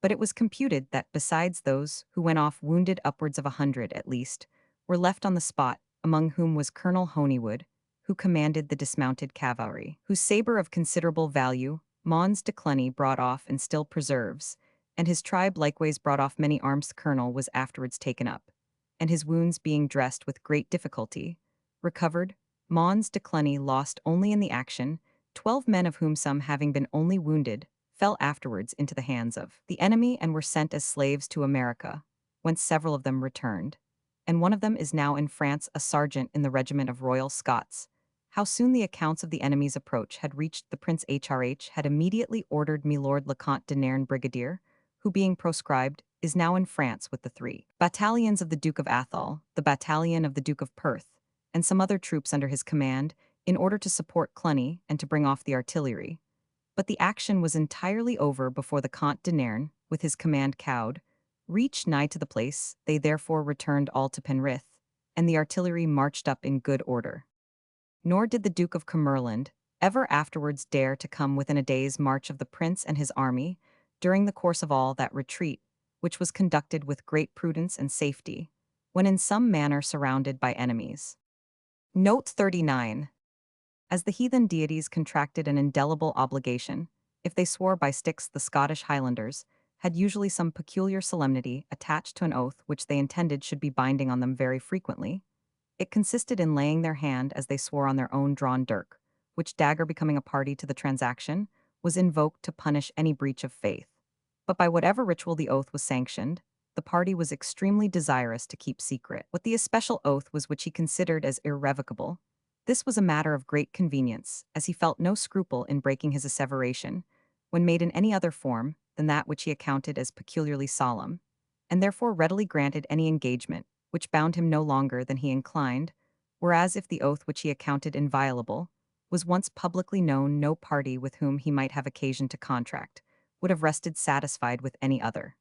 But it was computed that besides those who went off wounded, upwards of 100 at least were left on the spot, among whom was Colonel Honeywood, who commanded the dismounted cavalry, whose sabre of considerable value Mons de Cluny brought off and still preserves, and his tribe likewise brought off many arms. The colonel was afterwards taken up, and his wounds being dressed with great difficulty, recovered. Mons de Cluny lost only in the action 12 men, of whom some, having been only wounded, fell afterwards into the hands of the enemy and were sent as slaves to America, whence several of them returned, and one of them is now in France, a sergeant in the regiment of Royal Scots. How soon the accounts of the enemy's approach had reached the Prince HRH had immediately ordered Milord Leconte de Nairn brigadier, who being proscribed, is now in France with the 3 battalions of the Duke of Athol, the battalion of the Duke of Perth, and some other troops under his command, in order to support Cluny and to bring off the artillery. But the action was entirely over before the Comte de Nairn, with his command cowed, reached nigh to the place. They therefore returned all to Penrith, and the artillery marched up in good order. Nor did the Duke of Cumberland ever afterwards dare to come within a day's march of the prince and his army during the course of all that retreat, which was conducted with great prudence and safety, when in some manner surrounded by enemies. Note 39. As the heathen deities contracted an indelible obligation, if they swore by Styx, the Scottish Highlanders had usually some peculiar solemnity attached to an oath which they intended should be binding on them very frequently. It consisted in laying their hand as they swore on their own drawn dirk, which dagger, becoming a party to the transaction, was invoked to punish any breach of faith. But by whatever ritual the oath was sanctioned, the party was extremely desirous to keep secret what the especial oath was which he considered as irrevocable. This was a matter of great convenience, as he felt no scruple in breaking his asseveration, when made in any other form than that which he accounted as peculiarly solemn, and therefore readily granted any engagement which bound him no longer than he inclined, whereas if the oath which he accounted inviolable was once publicly known, no party with whom he might have occasion to contract would have rested satisfied with any other.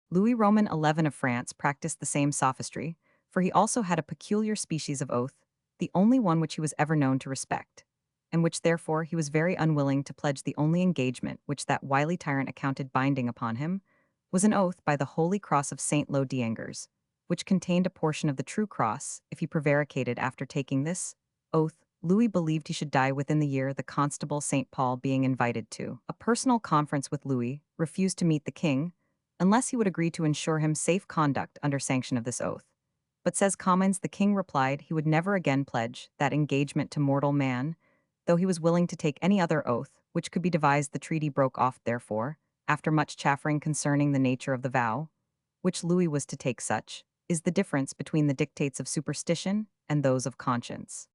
Louis Roman XI of France practiced the same sophistry, for he also had a peculiar species of oath, the only one which he was ever known to respect, and which therefore he was very unwilling to pledge. The only engagement which that wily tyrant accounted binding upon him was an oath by the Holy Cross of St. Lo d'Angers, which contained a portion of the true cross. If he prevaricated after taking this oath, Louis believed he should die within the year. The constable St. Paul, being invited to a personal conference with Louis, refused to meet the king unless he would agree to ensure him safe conduct under sanction of this oath. But, says Commons, the king replied he would never again pledge that engagement to mortal man, though he was willing to take any other oath which could be devised. The treaty broke off, therefore, after much chaffering concerning the nature of the vow, which Louis was to take. Such is the difference between the dictates of superstition and those of conscience.